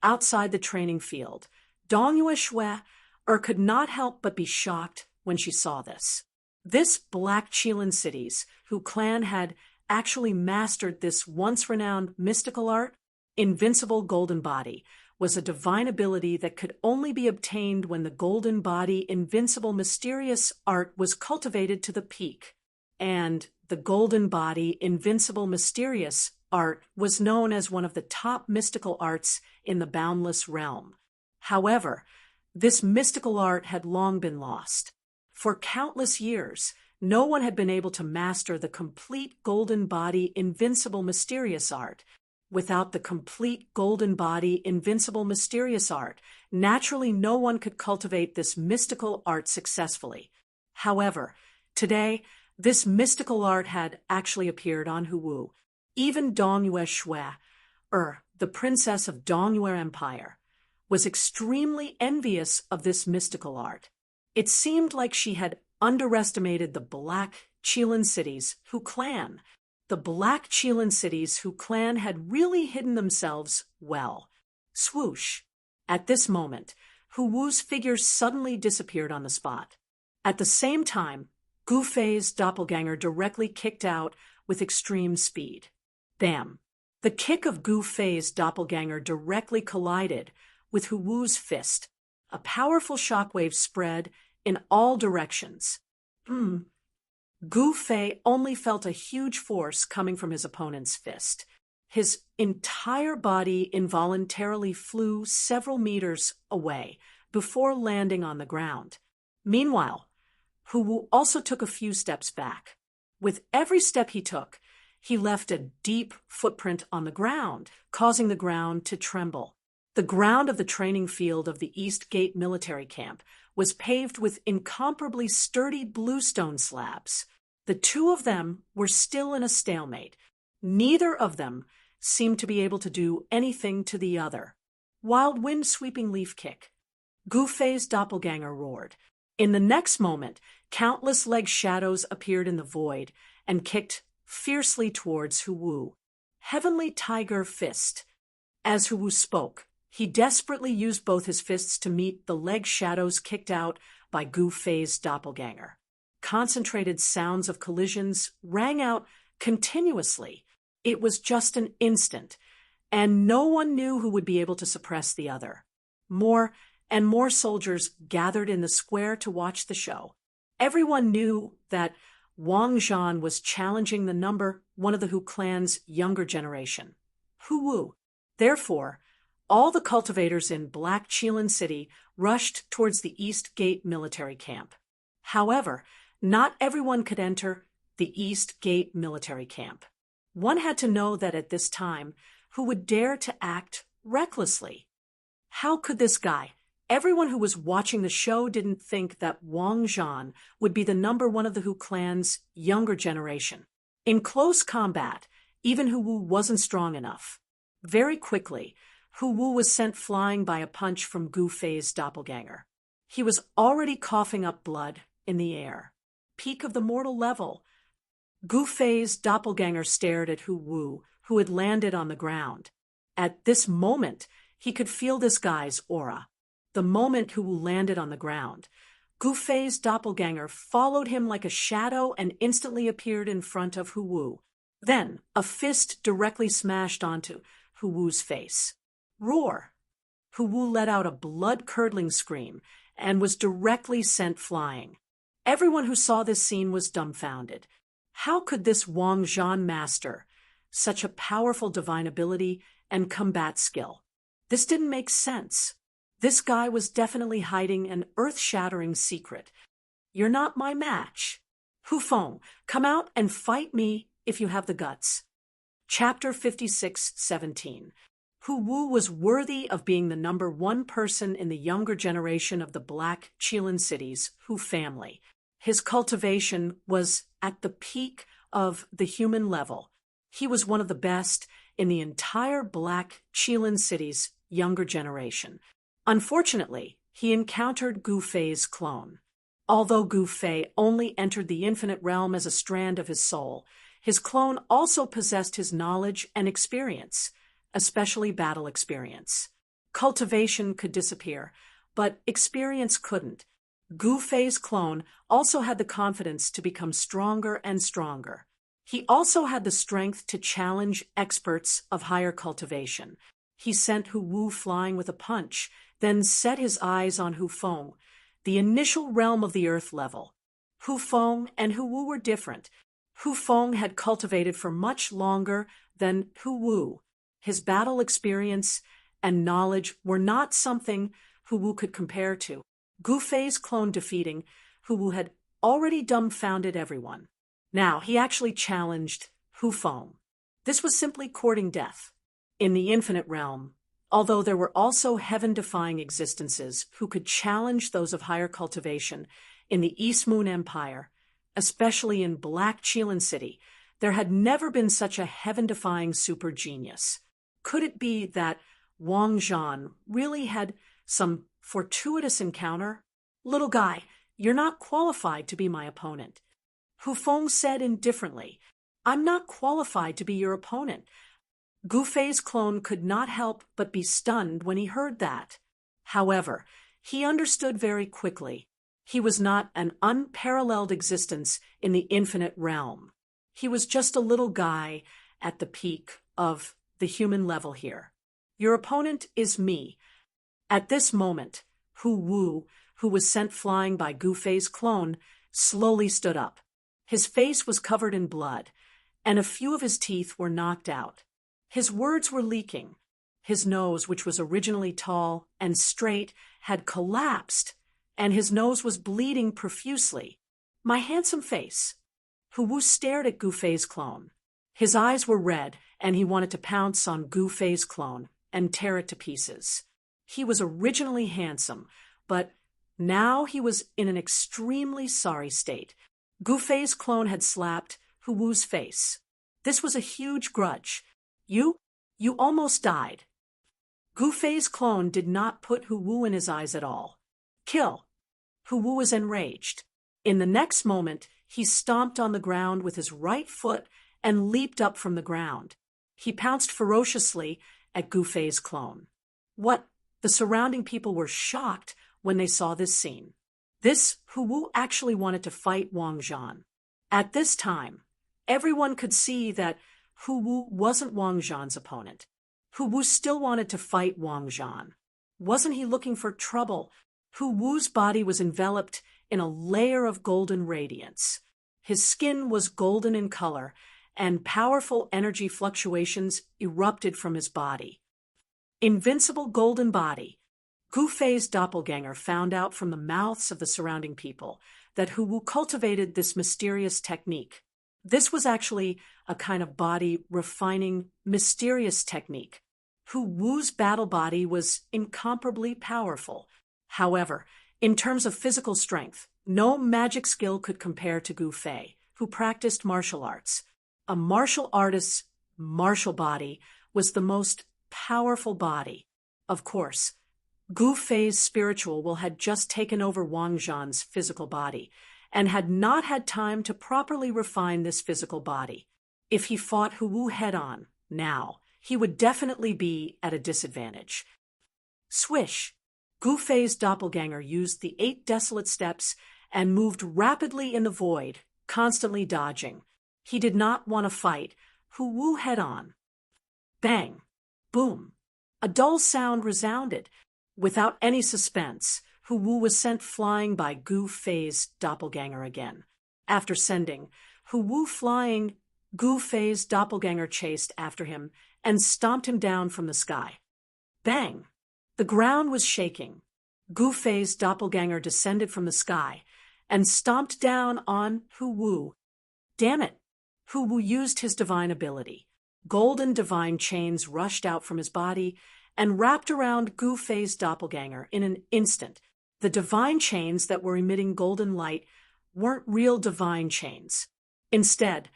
Outside the training field, Dong Yue Shui could not help but be shocked when she saw this. This Black Qilin City's Hu clan had actually mastered this once-renowned mystical art. Invincible golden body was a divine ability that could only be obtained when the golden body invincible mysterious art was cultivated to the peak. And the golden body invincible mysterious art was known as one of the top mystical arts in the boundless realm. However, this mystical art had long been lost. For countless years, no one had been able to master the complete golden body invincible mysterious art. Without the complete golden body invincible mysterious art, naturally no one could cultivate this mystical art successfully. However, today, this mystical art had actually appeared on Hu Wu. Even Dong Yue Shui, the princess of Dong Yue Empire, was extremely envious of this mystical art. It seemed like she had underestimated the Black Qilin City's Hu clan. The Black Qilin City's Hu clan had really hidden themselves well. Swoosh! At this moment, Hu Wu's figure suddenly disappeared on the spot. At the same time, Gu Fei's doppelganger directly kicked out with extreme speed. Bam! The kick of Gu Fei's doppelganger directly collided with Hu Wu's fist. A powerful shockwave spread in all directions. Gu Fei only felt a huge force coming from his opponent's fist. His entire body involuntarily flew several meters away before landing on the ground. Meanwhile, Hu Wu also took a few steps back. With every step he took, he left a deep footprint on the ground, causing the ground to tremble. The ground of the training field of the East Gate military camp was paved with incomparably sturdy bluestone slabs. The two of them were still in a stalemate. Neither of them seemed to be able to do anything to the other. Wild wind-sweeping leaf kick. Gu Fei's doppelganger roared. In the next moment, countless leg shadows appeared in the void and kicked fiercely towards Hu Wu. Heavenly Tiger Fist. As Hu Wu spoke, he desperately used both his fists to meet the leg shadows kicked out by Gu Fei's doppelganger. Concentrated sounds of collisions rang out continuously. It was just an instant, and no one knew who would be able to suppress the other. More and more soldiers gathered in the square to watch the show. Everyone knew that Wang Zhan was challenging the number one of the Hu clan's younger generation, Hu Wu. Therefore, all the cultivators in Black Qilin City rushed towards the East Gate military camp. However, not everyone could enter the East Gate military camp. One had to know that at this time, who would dare to act recklessly? How could this guy? Everyone who was watching the show didn't think that Wang Zhan would be the number one of the Hu clan's younger generation. In close combat, even Hu Wu wasn't strong enough. Very quickly, Hu Wu was sent flying by a punch from Gu Fei's doppelganger. He was already coughing up blood in the air. Peak of the mortal level. Gu Fei's doppelganger stared at Hu Wu, who had landed on the ground. At this moment, he could feel this guy's aura. The moment Hu Wu landed on the ground, Gu Fei's doppelganger followed him like a shadow and instantly appeared in front of Hu Wu. Then, a fist directly smashed onto Hu Wu's face. Roar! Hu Wu let out a blood-curdling scream and was directly sent flying. Everyone who saw this scene was dumbfounded. How could this Wang Zhan master such a powerful divine ability and combat skill? This didn't make sense. This guy was definitely hiding an earth-shattering secret. You're not my match. Hu Feng, come out and fight me if you have the guts. Chapter 56:17. Hu Wu was worthy of being the number one person in the younger generation of the Black Qilin City's Hu family. His cultivation was at the peak of the human level. He was one of the best in the entire Black Qilin city's younger generation. Unfortunately, he encountered Gu Fei's clone. Although Gu Fei only entered the infinite realm as a strand of his soul, his clone also possessed his knowledge and experience, especially battle experience. Cultivation could disappear, but experience couldn't. Gu Fei's clone also had the confidence to become stronger and stronger. He also had the strength to challenge experts of higher cultivation. He sent Hu Wu flying with a punch, then set his eyes on Hu Feng, the initial realm of the earth level. Hu Feng and Hu Wu were different. Hu Feng had cultivated for much longer than Hu Wu. His battle experience and knowledge were not something Hu Wu could compare to. Gu Fei's clone defeating Hu Wu had already dumbfounded everyone. Now he actually challenged Hu Feng. This was simply courting death. In the infinite realm, although there were also heaven-defying existences who could challenge those of higher cultivation in the East Moon Empire, especially in Black Qilin City, there had never been such a heaven-defying super genius. Could it be that Wang Zhan really had some fortuitous encounter? Little guy, you're not qualified to be my opponent. Hu Feng said indifferently, I'm not qualified to be your opponent. Gu Fei's clone could not help but be stunned when he heard that. However, he understood very quickly. He was not an unparalleled existence in the infinite realm. He was just a little guy at the peak of the human level here. Your opponent is me. At this moment, Hu Wu, who was sent flying by Gu Fei's clone, slowly stood up. His face was covered in blood, and a few of his teeth were knocked out. His words were leaking. His nose, which was originally tall and straight, had collapsed, and his nose was bleeding profusely. My handsome face. Hu Wu stared at Gu Fei's clone. His eyes were red, and he wanted to pounce on Gu Fei's clone and tear it to pieces. He was originally handsome, but now he was in an extremely sorry state. Gu Fei's clone had slapped Hu Wu's face. This was a huge grudge. You almost died. Gu Fei's clone did not put Hu Wu in his eyes at all. Kill. Hu Wu was enraged. In the next moment, he stomped on the ground with his right foot and leaped up from the ground. He pounced ferociously at Gu Fei's clone. What? The surrounding people were shocked when they saw this scene. This Hu Wu actually wanted to fight Wang Zhan. At this time, everyone could see that Hu Wu wasn't Wang Zhan's opponent. Hu Wu still wanted to fight Wang Zhan. Wasn't he looking for trouble? Hu Wu's body was enveloped in a layer of golden radiance. His skin was golden in color, and powerful energy fluctuations erupted from his body. Invincible golden body. Gu Fei's doppelganger found out from the mouths of the surrounding people that Hu Wu cultivated this mysterious technique. This was actually a kind of body refining, mysterious technique. Hu Wu's battle body was incomparably powerful. However, in terms of physical strength, no magic skill could compare to Gu Fei, who practiced martial arts. A martial artist's martial body was the most powerful body. Of course, Gu Fei's spiritual will had just taken over Wang Zhan's physical body, and had not had time to properly refine this physical body. If he fought Hu Wu head-on, now, he would definitely be at a disadvantage. Swish! Gu Fei's doppelganger used the 8 desolate steps and moved rapidly in the void, constantly dodging. He did not want to fight Hu Wu head-on. Bang! Boom! A dull sound resounded. Without any suspense, Hu Wu was sent flying by Gu Fei's doppelganger again. After sending Hu Wu flying, Gu Fei's doppelganger chased after him and stomped him down from the sky. Bang! The ground was shaking. Gu Fei's doppelganger descended from the sky and stomped down on Hu Wu. Damn it! Hu Wu used his divine ability. Golden divine chains rushed out from his body and wrapped around Gu Fei's doppelganger in an instant. The divine chains that were emitting golden light weren't real divine chains. Instead,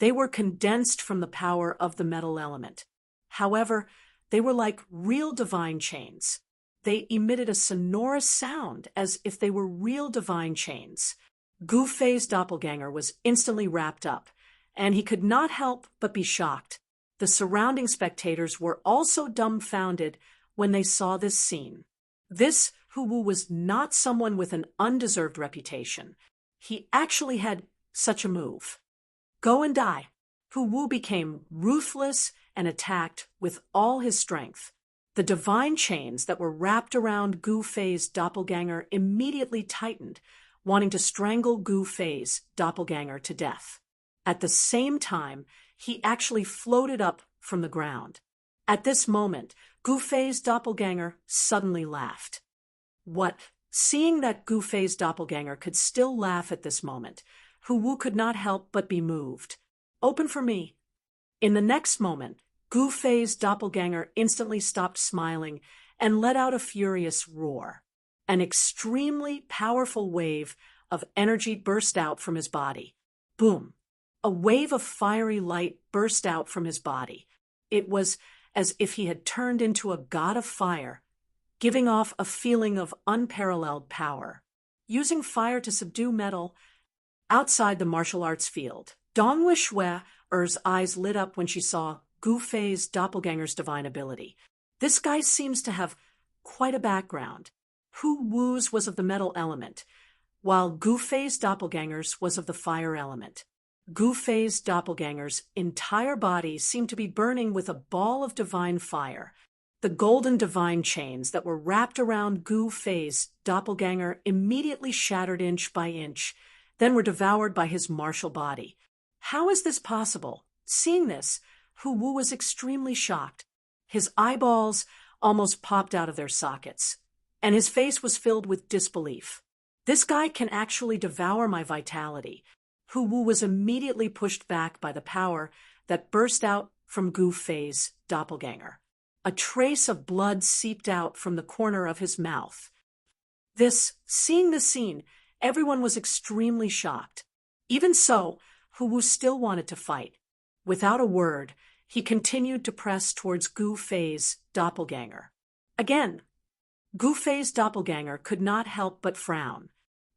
They were condensed from the power of the metal element. However, they were like real divine chains. They emitted a sonorous sound as if they were real divine chains. Gu Fei's doppelganger was instantly wrapped up, and he could not help but be shocked. The surrounding spectators were also dumbfounded when they saw this scene. This Hu Wu was not someone with an undeserved reputation. He actually had such a move. Go and die. Hu Wu became ruthless and attacked with all his strength. The divine chains that were wrapped around Gu Fei's doppelganger immediately tightened, wanting to strangle Gu Fei's doppelganger to death. At the same time, he actually floated up from the ground. At this moment, Gu Fei's doppelganger suddenly laughed. What? Seeing that Gu Fei's doppelganger could still laugh at this moment, Hu Wu could not help but be moved. Open for me. In the next moment, Gu Fei's doppelganger instantly stopped smiling and let out a furious roar. An extremely powerful wave of energy burst out from his body. Boom! A wave of fiery light burst out from his body. It was as if he had turned into a god of fire, giving off a feeling of unparalleled power. Using fire to subdue metal outside the martial arts field, Dongwu Shue's eyes lit up when she saw Gu Fei's doppelganger's divine ability. This guy seems to have quite a background. Hu Wu's was of the metal element, while Gu Fei's doppelganger's was of the fire element. Gu Fei's doppelganger's entire body seemed to be burning with a ball of divine fire. The golden divine chains that were wrapped around Gu Fei's doppelganger immediately shattered inch by inch, then were devoured by his martial body. How is this possible? Seeing this, Hu Wu was extremely shocked. His eyeballs almost popped out of their sockets, and his face was filled with disbelief. This guy can actually devour my vitality. Hu Wu was immediately pushed back by the power that burst out from Gu Fei's doppelganger. A trace of blood seeped out from the corner of his mouth. Seeing this scene, everyone was extremely shocked. Even so, Hu Wu still wanted to fight. Without a word, he continued to press towards Gu Fei's doppelganger. Again, Gu Fei's doppelganger could not help but frown.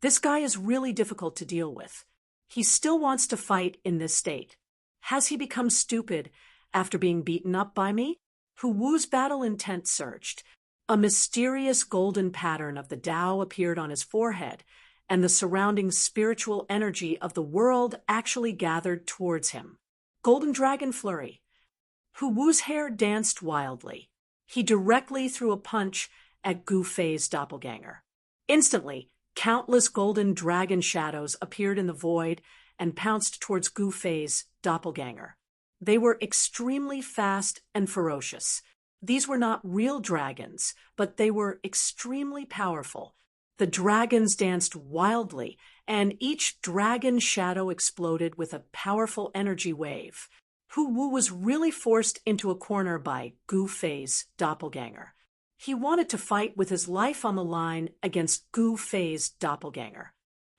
This guy is really difficult to deal with. He still wants to fight in this state. Has he become stupid after being beaten up by me? Hu Wu's battle intent surged. A mysterious golden pattern of the Tao appeared on his forehead, and the surrounding spiritual energy of the world actually gathered towards him. Golden Dragon Flurry. Hu Wu's hair danced wildly. He directly threw a punch at Gu Fei's doppelganger. Instantly, countless golden dragon shadows appeared in the void and pounced towards Gu Fei's doppelganger. They were extremely fast and ferocious. These were not real dragons, but they were extremely powerful. The dragons danced wildly, and each dragon shadow exploded with a powerful energy wave. Hu Wu was really forced into a corner by Gu Fei's doppelganger. He wanted to fight with his life on the line against Gu Fei's doppelganger.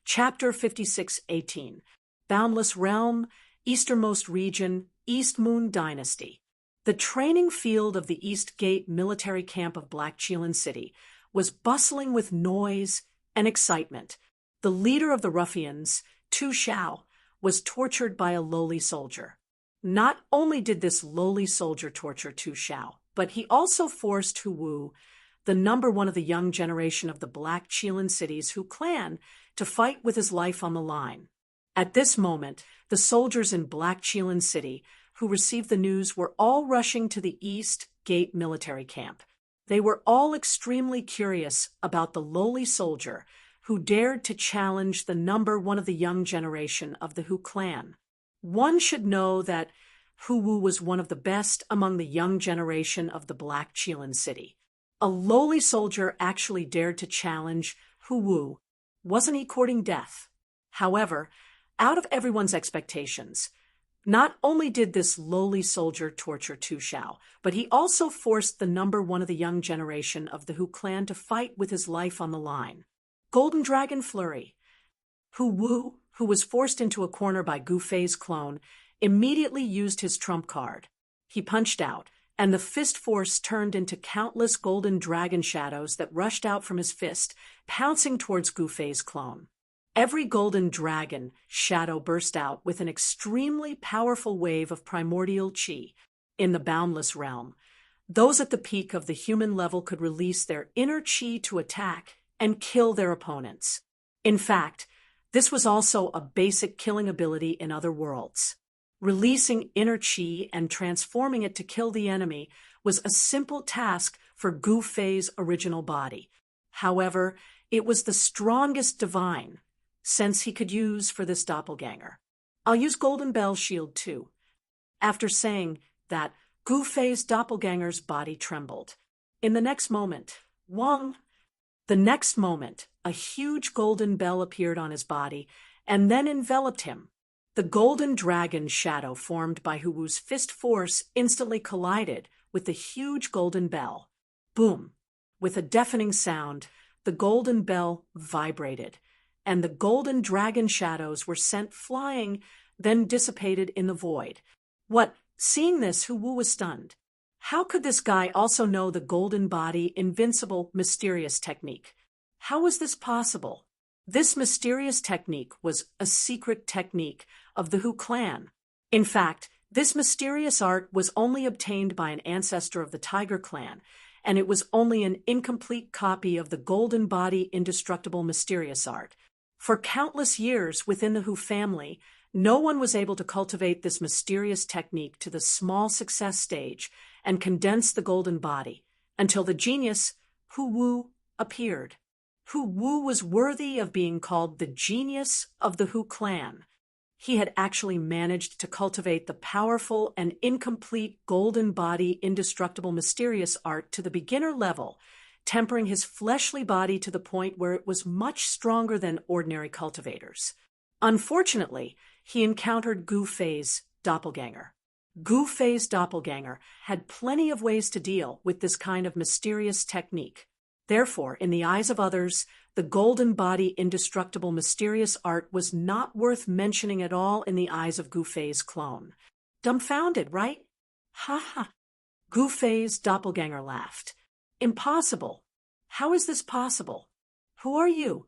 Chapter 56:18. Boundless Realm, Easternmost Region, East Moon Dynasty. The training field of the East Gate military camp of Black Qilin City was bustling with noise and excitement. The leader of the ruffians, Tu Xiao, was tortured by a lowly soldier. Not only did this lowly soldier torture Tu Xiao, but he also forced Hu Wu, the number one of the young generation of the Black Qilin City's Hu clan, to fight with his life on the line. At this moment, the soldiers in Black Qilin City who received the news were all rushing to the East Gate military camp. They were all extremely curious about the lowly soldier who dared to challenge the number one of the young generation of the Hu clan. One should know that Hu Wu was one of the best among the young generation of the Black Qilin City. A lowly soldier actually dared to challenge Hu Wu. Wasn't he courting death? However, out of everyone's expectations, not only did this lowly soldier torture Tu Xiao, but he also forced the number one of the young generation of the Hu clan to fight with his life on the line. Golden Dragon Flurry. Hu Wu, who was forced into a corner by Gu Fei's clone, immediately used his trump card. He punched out, and the fist force turned into countless golden dragon shadows that rushed out from his fist, pouncing towards Gu Fei's clone. Every golden dragon shadow burst out with an extremely powerful wave of primordial qi. In the boundless realm, those at the peak of the human level could release their inner qi to attack and kill their opponents. In fact, this was also a basic killing ability in other worlds. Releasing inner qi and transforming it to kill the enemy was a simple task for Gu Fei's original body. However, it was the strongest divine sense he could use for this doppelganger. I'll use Golden Bell Shield too. After saying that, Gu Fei's doppelganger's body trembled. In the next moment, a huge golden bell appeared on his body and then enveloped him. The golden dragon shadow formed by Hu Wu's fist force instantly collided with the huge golden bell. Boom! With a deafening sound, the golden bell vibrated, and the golden dragon shadows were sent flying, then dissipated in the void. Seeing this, Hu Wu was stunned. How could this guy also know the golden body, invincible, mysterious technique? How was this possible? This mysterious technique was a secret technique of the Hu clan. In fact, this mysterious art was only obtained by an ancestor of the Tiger clan, and it was only an incomplete copy of the golden body, indestructible, mysterious art. For countless years within the Hu family, no one was able to cultivate this mysterious technique to the small success stage and condense the golden body, until the genius, Hu Wu, appeared. Hu Wu was worthy of being called the genius of the Hu clan. He had actually managed to cultivate the powerful and incomplete golden body, indestructible, mysterious art to the beginner level, tempering his fleshly body to the point where it was much stronger than ordinary cultivators. Unfortunately, he encountered Gu Fei's doppelganger. Gu Fei's doppelganger had plenty of ways to deal with this kind of mysterious technique. Therefore, in the eyes of others, the golden body, indestructible, mysterious art was not worth mentioning at all in the eyes of Gu Fei's clone. Dumbfounded, right? Ha ha. Gu Fei's doppelganger laughed. Impossible. How is this possible? Who are you?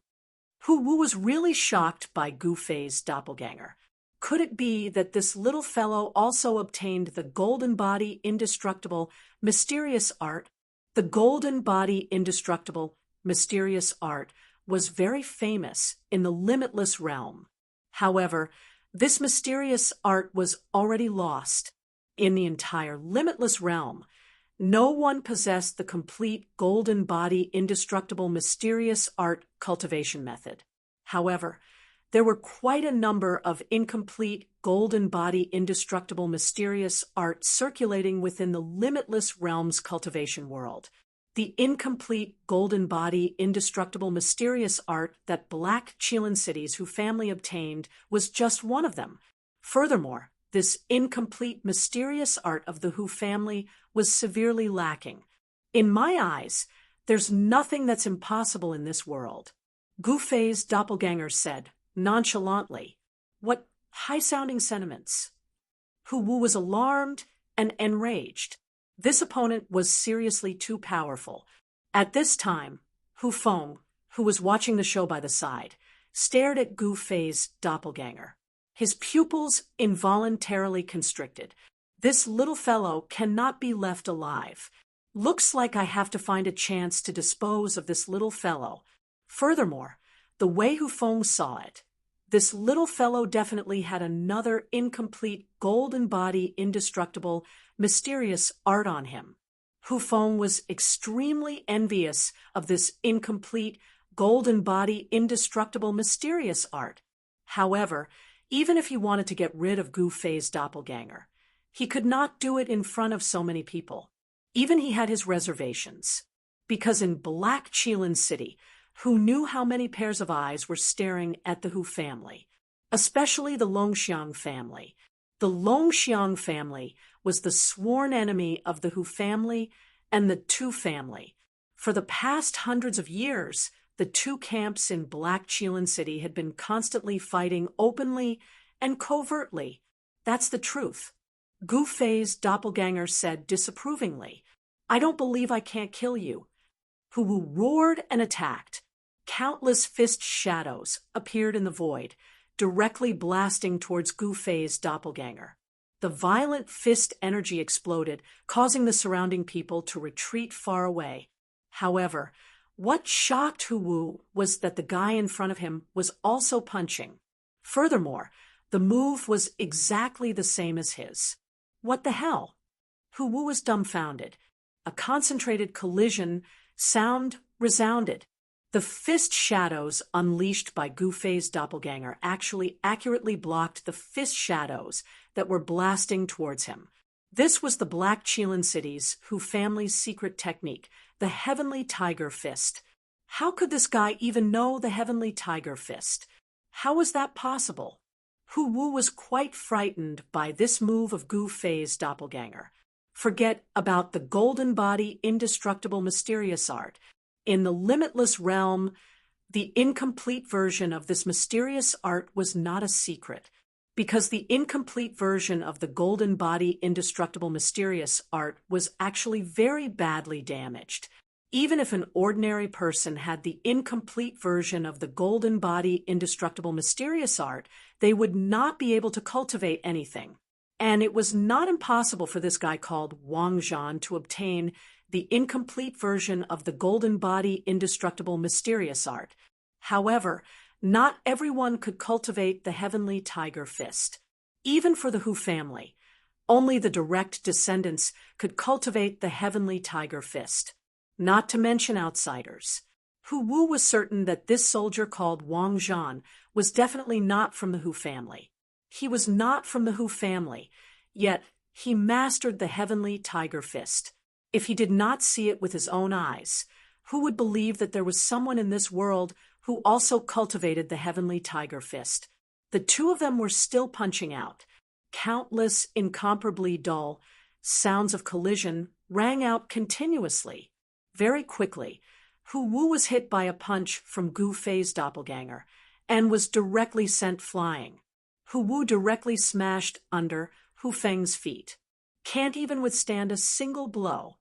Hu Wu was really shocked by Gu Fei's doppelganger. Could it be that this little fellow also obtained the golden body, indestructible, mysterious art? The golden body, indestructible, mysterious art was very famous in the limitless realm. However, this mysterious art was already lost. In the entire limitless realm, no one possessed the complete golden body, indestructible, mysterious art cultivation method. However, there were quite a number of incomplete golden body, indestructible, mysterious art circulating within the limitless realm's cultivation world. The incomplete golden body, indestructible, mysterious art that Black Qilin City's Hu family obtained was just one of them. Furthermore, this incomplete, mysterious art of the Hu family was severely lacking. In my eyes, there's nothing that's impossible in this world. Gu Fei's doppelganger said, nonchalantly. What high-sounding sentiments. Hu Wu was alarmed and enraged. This opponent was seriously too powerful. At this time, Hu Feng, who was watching the show by the side, stared at Gu Fei's doppelganger. His pupils involuntarily constricted. This little fellow cannot be left alive. Looks like I have to find a chance to dispose of this little fellow. Furthermore, the way Hu Feng saw it, this little fellow definitely had another incomplete golden body, indestructible, mysterious art on him. Hu Feng was extremely envious of this incomplete golden body, indestructible, mysterious art. However, even if he wanted to get rid of Gu Fei's doppelganger, he could not do it in front of so many people. Even he had his reservations, because in Black Qilin City, Hu knew how many pairs of eyes were staring at the Hu family, especially the Longxiang family. The Longxiang family was the sworn enemy of the Hu family and the Tu family. For the past hundreds of years, the two camps in Black Qilin City had been constantly fighting openly and covertly. That's the truth. Gu Fei's doppelganger said disapprovingly. I don't believe I can't kill you. Hu Wu roared and attacked. Countless fist shadows appeared in the void, directly blasting towards Gu Fei's doppelganger. The violent fist energy exploded, causing the surrounding people to retreat far away. However, what shocked Hu Wu was that the guy in front of him was also punching. Furthermore, the move was exactly the same as his. What the hell? Hu Wu was dumbfounded. A concentrated collision sound resounded. The fist shadows unleashed by Gu Fei's doppelganger actually accurately blocked the fist shadows that were blasting towards him. This was the Black Qilin City's Hu family's secret technique, the Heavenly Tiger Fist. How could this guy even know the Heavenly Tiger Fist? How was that possible? Hu Wu was quite frightened by this move of Gu Fei's doppelganger. Forget about the golden body, indestructible, mysterious art. In the limitless realm, the incomplete version of this mysterious art was not a secret, because the incomplete version of the golden body, indestructible, mysterious art was actually very badly damaged. Even if an ordinary person had the incomplete version of the golden body, indestructible, mysterious art, they would not be able to cultivate anything. And it was not impossible for this guy called Wang Zhan to obtain the incomplete version of the golden body, indestructible, mysterious art. However, not everyone could cultivate the Heavenly Tiger Fist. Even for the Hu family, only the direct descendants could cultivate the Heavenly Tiger Fist. Not to mention outsiders. Hu Wu was certain that this soldier called Wang Zhan was definitely not from the Hu family. He was not from the Hu family, yet he mastered the Heavenly Tiger Fist. If he did not see it with his own eyes, who would believe that there was someone in this world who also cultivated the Heavenly Tiger Fist? The two of them were still punching out. Countless, incomparably dull sounds of collision rang out continuously. Very quickly, Hu Wu was hit by a punch from Gu Fei's doppelganger and was directly sent flying. Hu Wu directly smashed under Hu Feng's feet. Can't even withstand a single blow.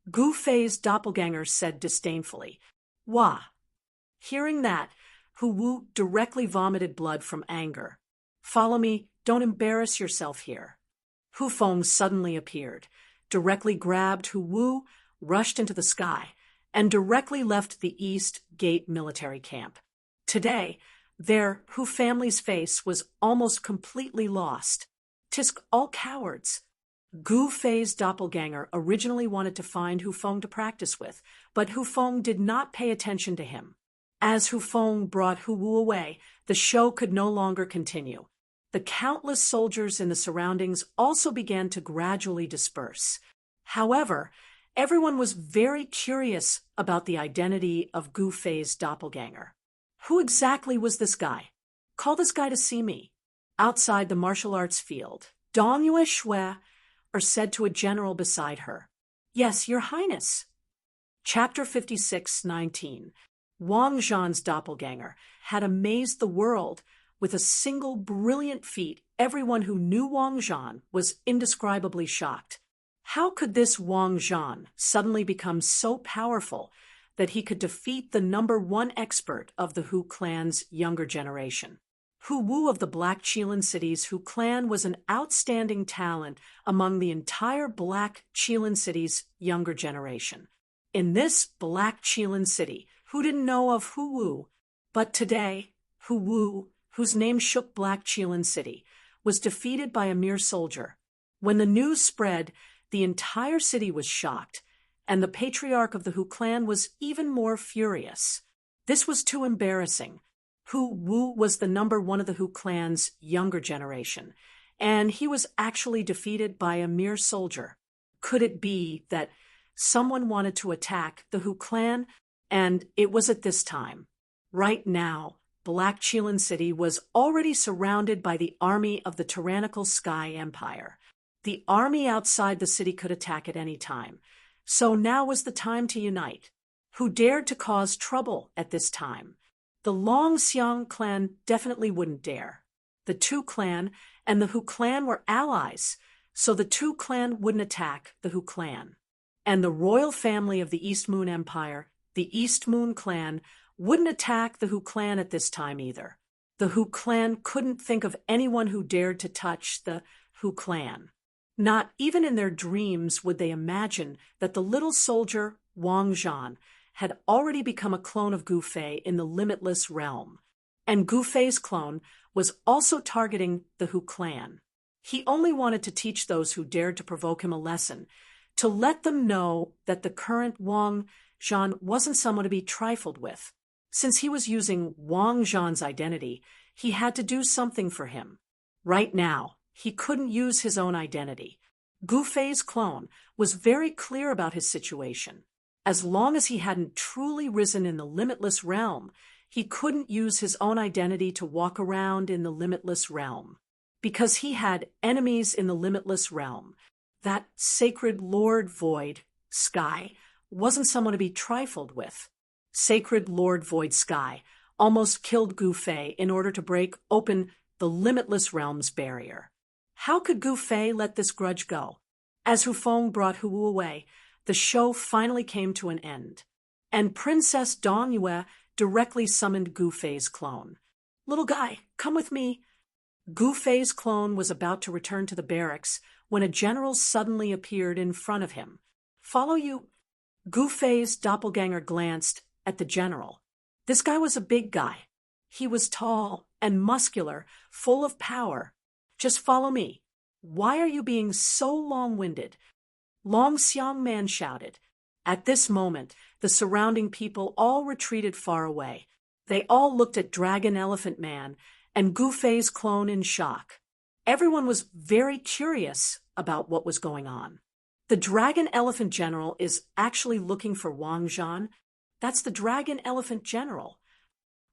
Gu Fei's doppelganger said disdainfully, "Wah." Hearing that, Hu Wu directly vomited blood from anger. "Follow me, don't embarrass yourself here." Hu Feng suddenly appeared, directly grabbed Hu Wu, rushed into the sky, and directly left the East Gate military camp. Today, their Hu family's face was almost completely lost. "'Tis all cowards." Gu Fei's doppelganger originally wanted to find Hu Feng to practice with, but Hu Feng did not pay attention to him. As Hu Feng brought Hu Wu away, the show could no longer continue. The countless soldiers in the surroundings also began to gradually disperse. However, everyone was very curious about the identity of Gu Fei's doppelganger. Who exactly was this guy? Call this guy to see me. Outside the martial arts field, Dong Yue Shui, or said to a general beside her, "Yes, Your Highness." Chapter 56:19. Wang Zhan's doppelganger had amazed the world. With a single brilliant feat, everyone who knew Wang Zhan was indescribably shocked. How could this Wang Zhan suddenly become so powerful that he could defeat the #1 expert of the Hu clan's younger generation? Hu Wu of the Black Qilin City's Hu clan was an outstanding talent among the entire Black Qilin City's younger generation. In this Black Qilin City, who didn't know of Hu Wu? But today, Hu Wu, whose name shook Black Qilin City, was defeated by a mere soldier. When the news spread, the entire city was shocked, and the patriarch of the Hu clan was even more furious. This was too embarrassing. Hu Wu was the #1 of the Hu clan's younger generation, and he was actually defeated by a mere soldier. Could it be that someone wanted to attack the Hu clan, and it was at this time? Right now, Black Qilin City was already surrounded by the army of the tyrannical Sky Empire. The army outside the city could attack at any time, so now was the time to unite. Who dared to cause trouble at this time? The Longxiang clan definitely wouldn't dare. The Tu clan and the Hu clan were allies, so the Tu clan wouldn't attack the Hu clan. And the royal family of the East Moon Empire, the East Moon clan, wouldn't attack the Hu clan at this time either. The Hu clan couldn't think of anyone who dared to touch the Hu clan. Not even in their dreams would they imagine that the little soldier, Wang Zhan, had already become a clone of Gu Fei in the limitless realm. And Gu Fei's clone was also targeting the Hu clan. He only wanted to teach those who dared to provoke him a lesson, to let them know that the current Wang Zhan wasn't someone to be trifled with. Since he was using Wang Zhan's identity, he had to do something for him. Right now, he couldn't use his own identity. Gu Fei's clone was very clear about his situation. As long as he hadn't truly risen in the limitless realm, he couldn't use his own identity to walk around in the limitless realm. Because he had enemies in the limitless realm, that sacred Lord Void, Sky, wasn't someone to be trifled with. Sacred Lord Void Sky almost killed Gu Fei in order to break open the limitless realm's barrier. How could Gu Fei let this grudge go? As Hu Feng brought Hu Wu away, the show finally came to an end, and Princess Dong Yue directly summoned Gu Fei's clone. "Little guy, come with me." Gu Fei's clone was about to return to the barracks when a general suddenly appeared in front of him. "Follow you." Gu Fei's doppelganger glanced at the general. This guy was a big guy. He was tall and muscular, full of power. "Just follow me." "Why are you being so long-winded?" Long Xiang Man shouted. At this moment, the surrounding people all retreated far away. They all looked at Dragon Elephant Man and Gu Fei's clone in shock. Everyone was very curious about what was going on. The Dragon Elephant General is actually looking for Wang Zhan. That's the Dragon Elephant General.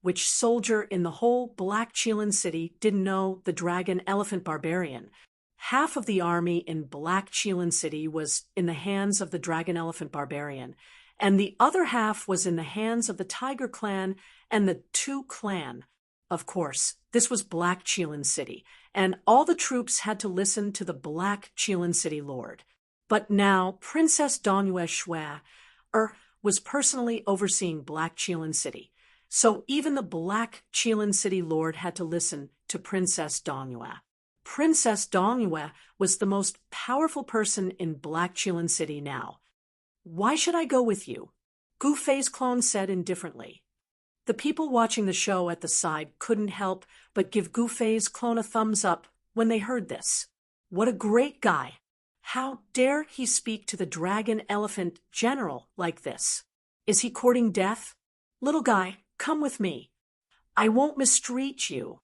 Which soldier in the whole Black Qilin City didn't know the Dragon Elephant Barbarian? Half of the army in Black Qilin City was in the hands of the Dragon Elephant Barbarian, and the other half was in the hands of the Tiger Clan and the Tu Clan. Of course, this was Black Qilin City, and all the troops had to listen to the Black Qilin City Lord. But now Princess Dongyue Shui was personally overseeing Black Qilin City, so even the Black Qilin City Lord had to listen to Princess Dongyue. Princess Dongyue was the most powerful person in Black Qilin City now. "Why should I go with you?" Gu Fei's clone said indifferently. The people watching the show at the side couldn't help but give Gu Fei's clone a thumbs up when they heard this. What a great guy! How dare he speak to the Dragon Elephant General like this? Is he courting death? "Little guy, come with me. I won't mistreat you."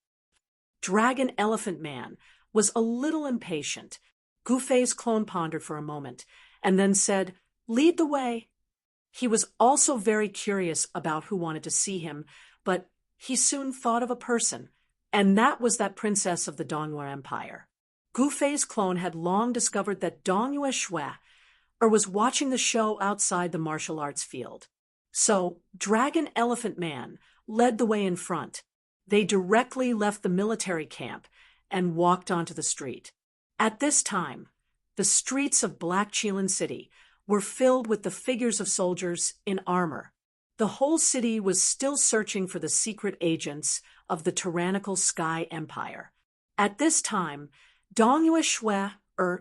Dragon Elephant Man was a little impatient. Gu Fei's clone pondered for a moment, and then said, "Lead the way." He was also very curious about who wanted to see him, but he soon thought of a person, and that was that princess of the Dongyue Empire. Gu Fei's clone had long discovered that Dongyue Shui was watching the show outside the martial arts field. So Dragon Elephant Man led the way in front. They directly left the military camp and walked onto the street. At this time, the streets of Black Qilin City were filled with the figures of soldiers in armor. The whole city was still searching for the secret agents of the tyrannical Sky Empire. At this time, Dongyue Shui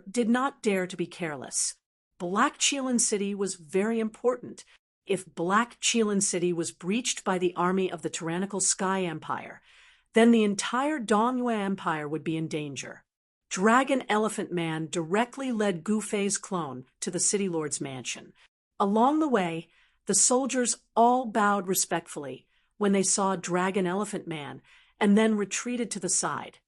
did not dare to be careless. Black Qilin City was very important. If Black Qilin City was breached by the army of the tyrannical Sky Empire, then the entire Dongyue Empire would be in danger. Dragon Elephant Man directly led Gu Fei's clone to the City Lord's mansion. Along the way, the soldiers all bowed respectfully when they saw Dragon Elephant Man and then retreated to the side.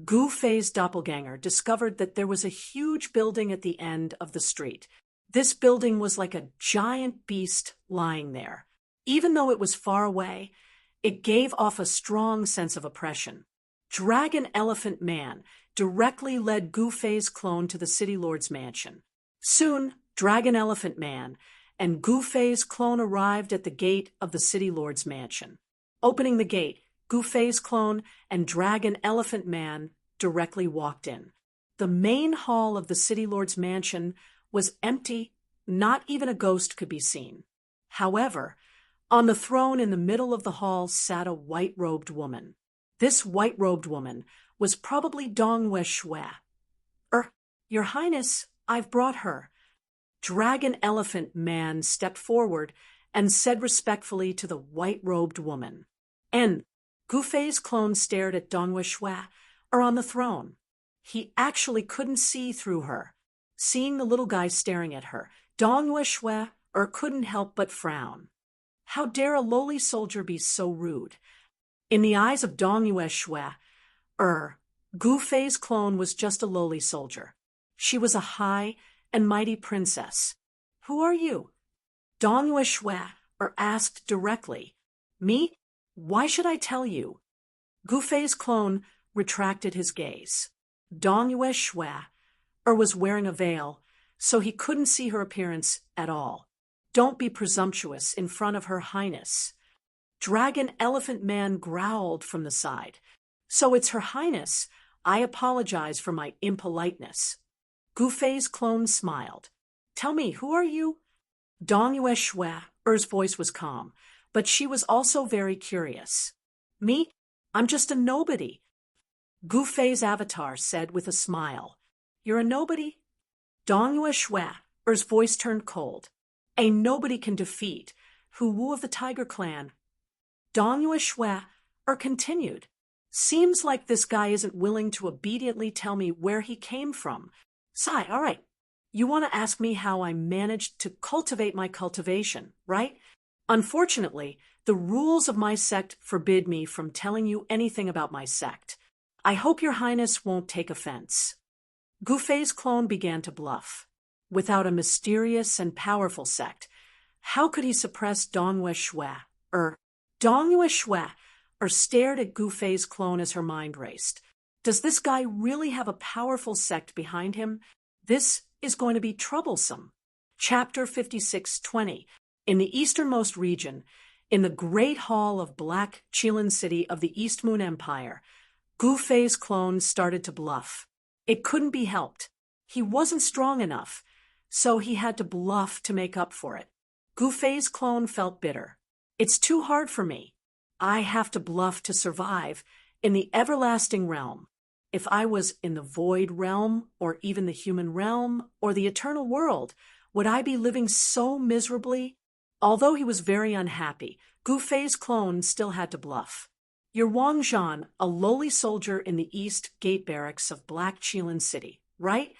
Gu Fei's doppelganger discovered that there was a huge building at the end of the street. This building was like a giant beast lying there. Even though it was far away, it gave off a strong sense of oppression. Dragon Elephant Man directly led Gu Fei's clone to the City Lord's mansion. Soon, Dragon Elephant Man and Gu Fei's clone arrived at the gate of the City Lord's mansion. Opening the gate, Gu Fei's clone and Dragon Elephant Man directly walked in. The main hall of the City Lord's mansion was empty, not even a ghost could be seen. However, on the throne in the middle of the hall sat a white-robed woman. This white-robed woman was probably Dongwei Shui. Your Highness, I've brought her. Dragon Elephant Man stepped forward and said respectfully to the white-robed woman. Gu Fei's clone stared at Dongwei Shui, on the throne. He actually couldn't see through her. Seeing the little guy staring at her, Dongwei Shui couldn't help but frown. How dare a lowly soldier be so rude? In the eyes of Dongwei Shui, Gu Fei's clone was just a lowly soldier. She was a high and mighty princess. Who are you? Dongwei Shui asked directly. Me? Why should I tell you? Gu Fei's clone retracted his gaze. Dongwei Shui was wearing a veil, so he couldn't see her appearance at all. Don't be presumptuous in front of Her Highness. Dragon Elephant Man growled from the side. So it's Her Highness. I apologize for my impoliteness. Gu Fei's clone smiled. Tell me, who are you? Dongwei Shui's voice was calm, but she was also very curious. Me? I'm just a nobody. Gu Fei's avatar said with a smile. You're a nobody? Dongwei Shui's voice turned cold. A nobody can defeat Hu Wu of the Tiger Clan. Dongwei Shui continued. Seems like this guy isn't willing to obediently tell me where he came from. Sigh, all right. You want to ask me how I managed to cultivate my cultivation, right? Unfortunately, the rules of my sect forbid me from telling you anything about my sect. I hope Your Highness won't take offense. Gu Fei's clone began to bluff. Without a mysterious and powerful sect, how could he suppress Dongwei Shui? Dongwei Shui stared at Gu Fei's clone as her mind raced. Does this guy really have a powerful sect behind him? This is going to be troublesome. Chapter 56:20. In the easternmost region, in the Great Hall of Black Qilin City of the East Moon Empire, Gu Fei's clone started to bluff. It couldn't be helped. He wasn't strong enough, so he had to bluff to make up for it. Gu Fei's clone felt bitter. It's too hard for me. I have to bluff to survive in the everlasting realm. If I was in the void realm, or even the human realm, or the eternal world, would I be living so miserably? Although he was very unhappy, Gu Fei's clone still had to bluff. You're Wang Zhan, a lowly soldier in the East Gate Barracks of Black Qilin City, right?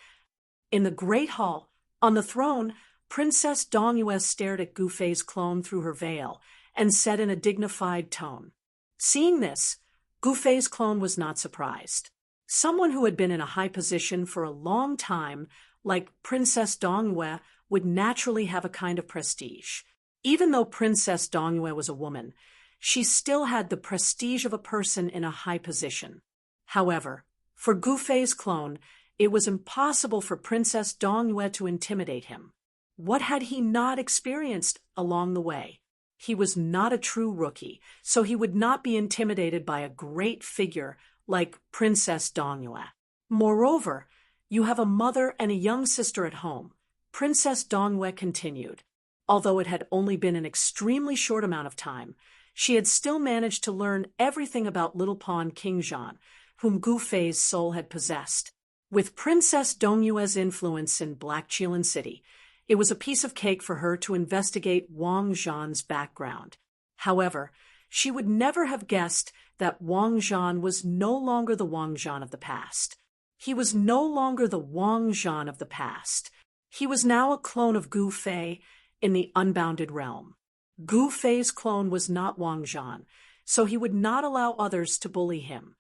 In the Great Hall, on the throne, Princess Dongyue stared at Gu Fei's clone through her veil and said in a dignified tone. Seeing this, Gu Fei's clone was not surprised. Someone who had been in a high position for a long time, like Princess Dongyue, would naturally have a kind of prestige. Even though Princess Dongyue was a woman, she still had the prestige of a person in a high position. However, for Gu Fei's clone, it was impossible for Princess Dongyue to intimidate him. What had he not experienced along the way? He was not a true rookie, so he would not be intimidated by a great figure like Princess Dongyue. Moreover, you have a mother and a young sister at home, Princess Dongyue continued. Although it had only been an extremely short amount of time, she had still managed to learn everything about Little Pawn King Zhan, whom Gu Fei's soul had possessed. With Princess Dongyue's influence in Black Qilin City, it was a piece of cake for her to investigate Wang Zhan's background. However, she would never have guessed that Wang Zhan was no longer the Wang Zhan of the past. He was no longer the Wang Zhan of the past. He was now a clone of Gu Fei in the unbounded realm. Gu Fei's clone was not Wang Zhan, so he would not allow others to bully him.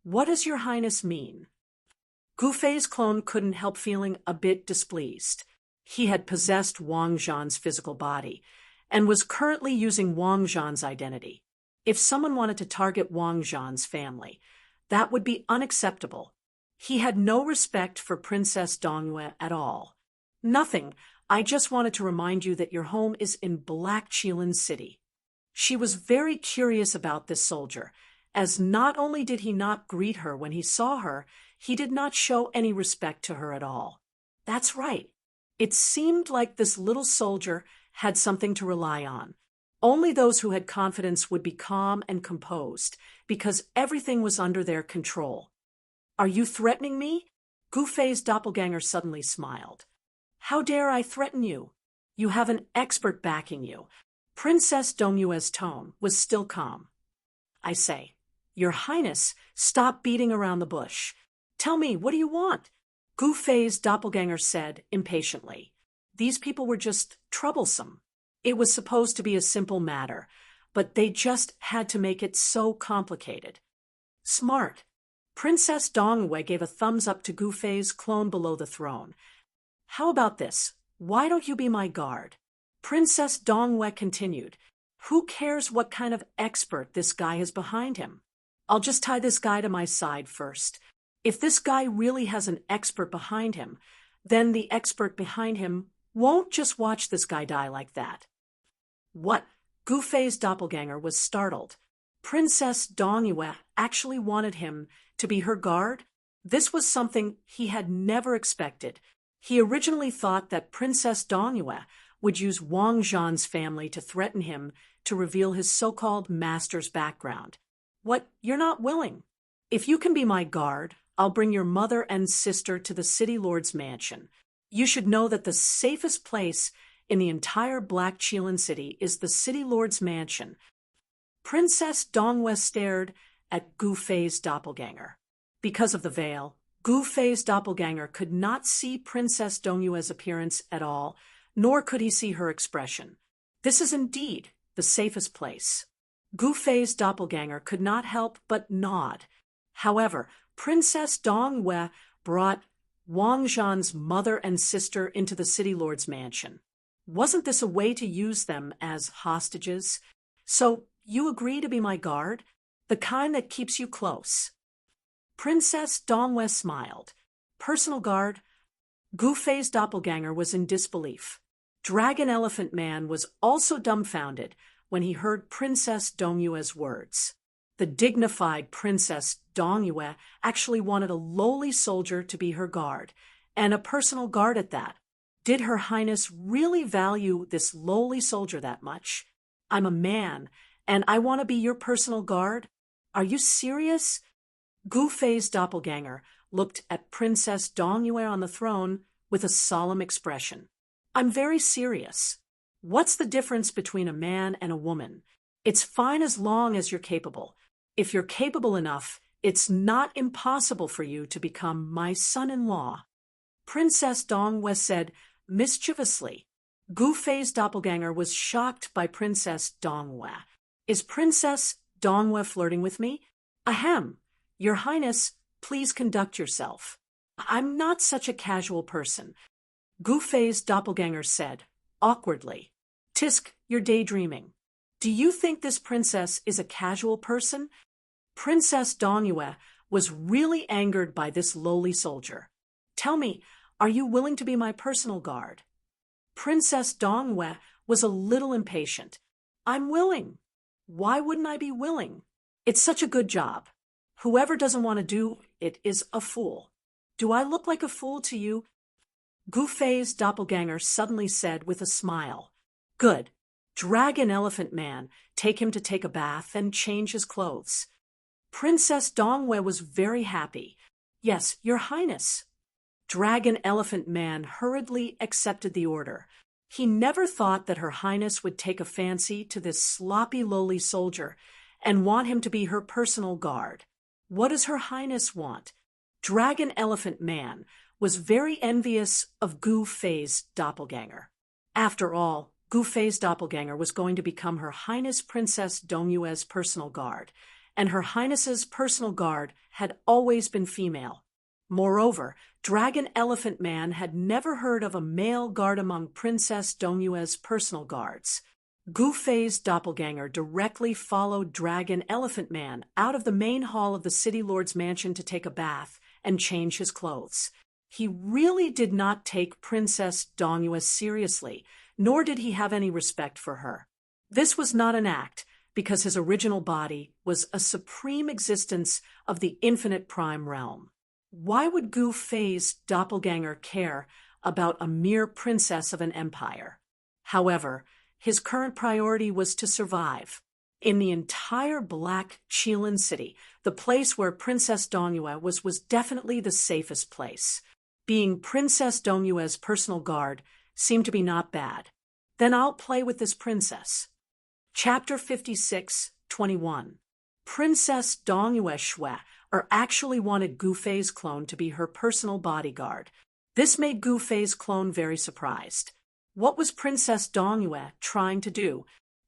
What does Your Highness mean? Gu Fei's clone couldn't help feeling a bit displeased. He had possessed Wang Zhan's physical body and was currently using Wang Zhan's identity. If someone wanted to target Wang Zhan's family, that would be unacceptable. He had no respect for Princess Dongyue at all. Nothing. I just wanted to remind you that your home is in Black Qilin City. She was very curious about this soldier, as not only did he not greet her when he saw her, he did not show any respect to her at all. That's right. It seemed like this little soldier had something to rely on. Only those who had confidence would be calm and composed, because everything was under their control. Are you threatening me? Gu Fei's doppelganger suddenly smiled. How dare I threaten you? You have an expert backing you. Princess Dongyue's tone was still calm. I say, Your Highness, stop beating around the bush. Tell me, what do you want? Gu Fei's doppelganger said impatiently. These people were just troublesome. It was supposed to be a simple matter, but they just had to make it so complicated. Smart. Princess Dongyue gave a thumbs up to Gu Fei's clone below the throne. How about this? Why don't you be my guard? Princess Dongyue continued. Who cares what kind of expert this guy has behind him? I'll just tie this guy to my side first. If this guy really has an expert behind him, then the expert behind him won't just watch this guy die like that. What? Gu Fei's doppelganger was startled. Princess Dongyue actually wanted him to be her guard? This was something he had never expected. He originally thought that Princess Dongyue would use Wang Zhan's family to threaten him to reveal his so-called master's background. What, you're not willing? If you can be my guard, I'll bring your mother and sister to the City Lord's mansion. You should know that the safest place in the entire Black Qilin City is the City Lord's mansion. Princess Dongyue stared at Gu Fei's doppelganger. Because of the veil, Gu Fei's doppelganger could not see Princess Dongyue's appearance at all, nor could he see her expression. This is indeed the safest place. Gu Fei's doppelganger could not help but nod. However, Princess Dongyue brought Wang Zhan's mother and sister into the City Lord's mansion. Wasn't this a way to use them as hostages? So you agree to be my guard? The kind that keeps you close. Princess Dongyue smiled. Personal guard? Gu Fei's doppelganger was in disbelief. Dragon Elephant Man was also dumbfounded when he heard Princess Dongyue's words. The dignified Princess Dongyue actually wanted a lowly soldier to be her guard, and a personal guard at that. Did Her Highness really value this lowly soldier that much? I'm a man, and I want to be your personal guard? Are you serious? Gu Fei's doppelganger looked at Princess Dongyue on the throne with a solemn expression. I'm very serious. What's the difference between a man and a woman? It's fine as long as you're capable. If you're capable enough, it's not impossible for you to become my son-in-law. Princess Dongyue said mischievously. Gu Fei's doppelganger was shocked by Princess Dongyue. Is Princess Dongyue flirting with me? Ahem. Your Highness, please conduct yourself. I'm not such a casual person. Gu Fei's doppelganger said, awkwardly. Tisk, you're daydreaming. Do you think this princess is a casual person? Princess Dongyue was really angered by this lowly soldier. Tell me, are you willing to be my personal guard? Princess Dongyue was a little impatient. I'm willing. Why wouldn't I be willing? It's such a good job. Whoever doesn't want to do it is a fool. Do I look like a fool to you? Gu Fei's doppelganger suddenly said with a smile. Good. Dragon Elephant Man, take him to take a bath and change his clothes. Princess Dongyue was very happy. Yes, Your Highness. Dragon Elephant Man hurriedly accepted the order. He never thought that Her Highness would take a fancy to this sloppy lowly soldier and want him to be her personal guard. What does Her Highness want? Dragon Elephant Man was very envious of Gu Fei's doppelganger. After all, Gu Fei's doppelganger was going to become Her Highness Princess Dongyue's personal guard, and Her Highness's personal guard had always been female. Moreover, Dragon Elephant Man had never heard of a male guard among Princess Dongyue's personal guards. Gu Fei's doppelganger directly followed Dragon Elephant Man out of the main hall of the City Lord's mansion to take a bath and change his clothes. He really did not take Princess Dongyue seriously, nor did he have any respect for her. This was not an act, because his original body was a supreme existence of the infinite prime realm. Why would Gu Fei's doppelganger care about a mere princess of an empire? However, his current priority was to survive. In the entire Black Qilin city, the place where Princess Dongyue was definitely the safest place. Being Princess Dongyue's personal guard seemed to be not bad. Then I'll play with this princess. Chapter 56:21. Princess Dongyue Shui actually wanted Gu Fei's clone to be her personal bodyguard. This made Gu Fei's clone very surprised. What was Princess Dongyue trying to do?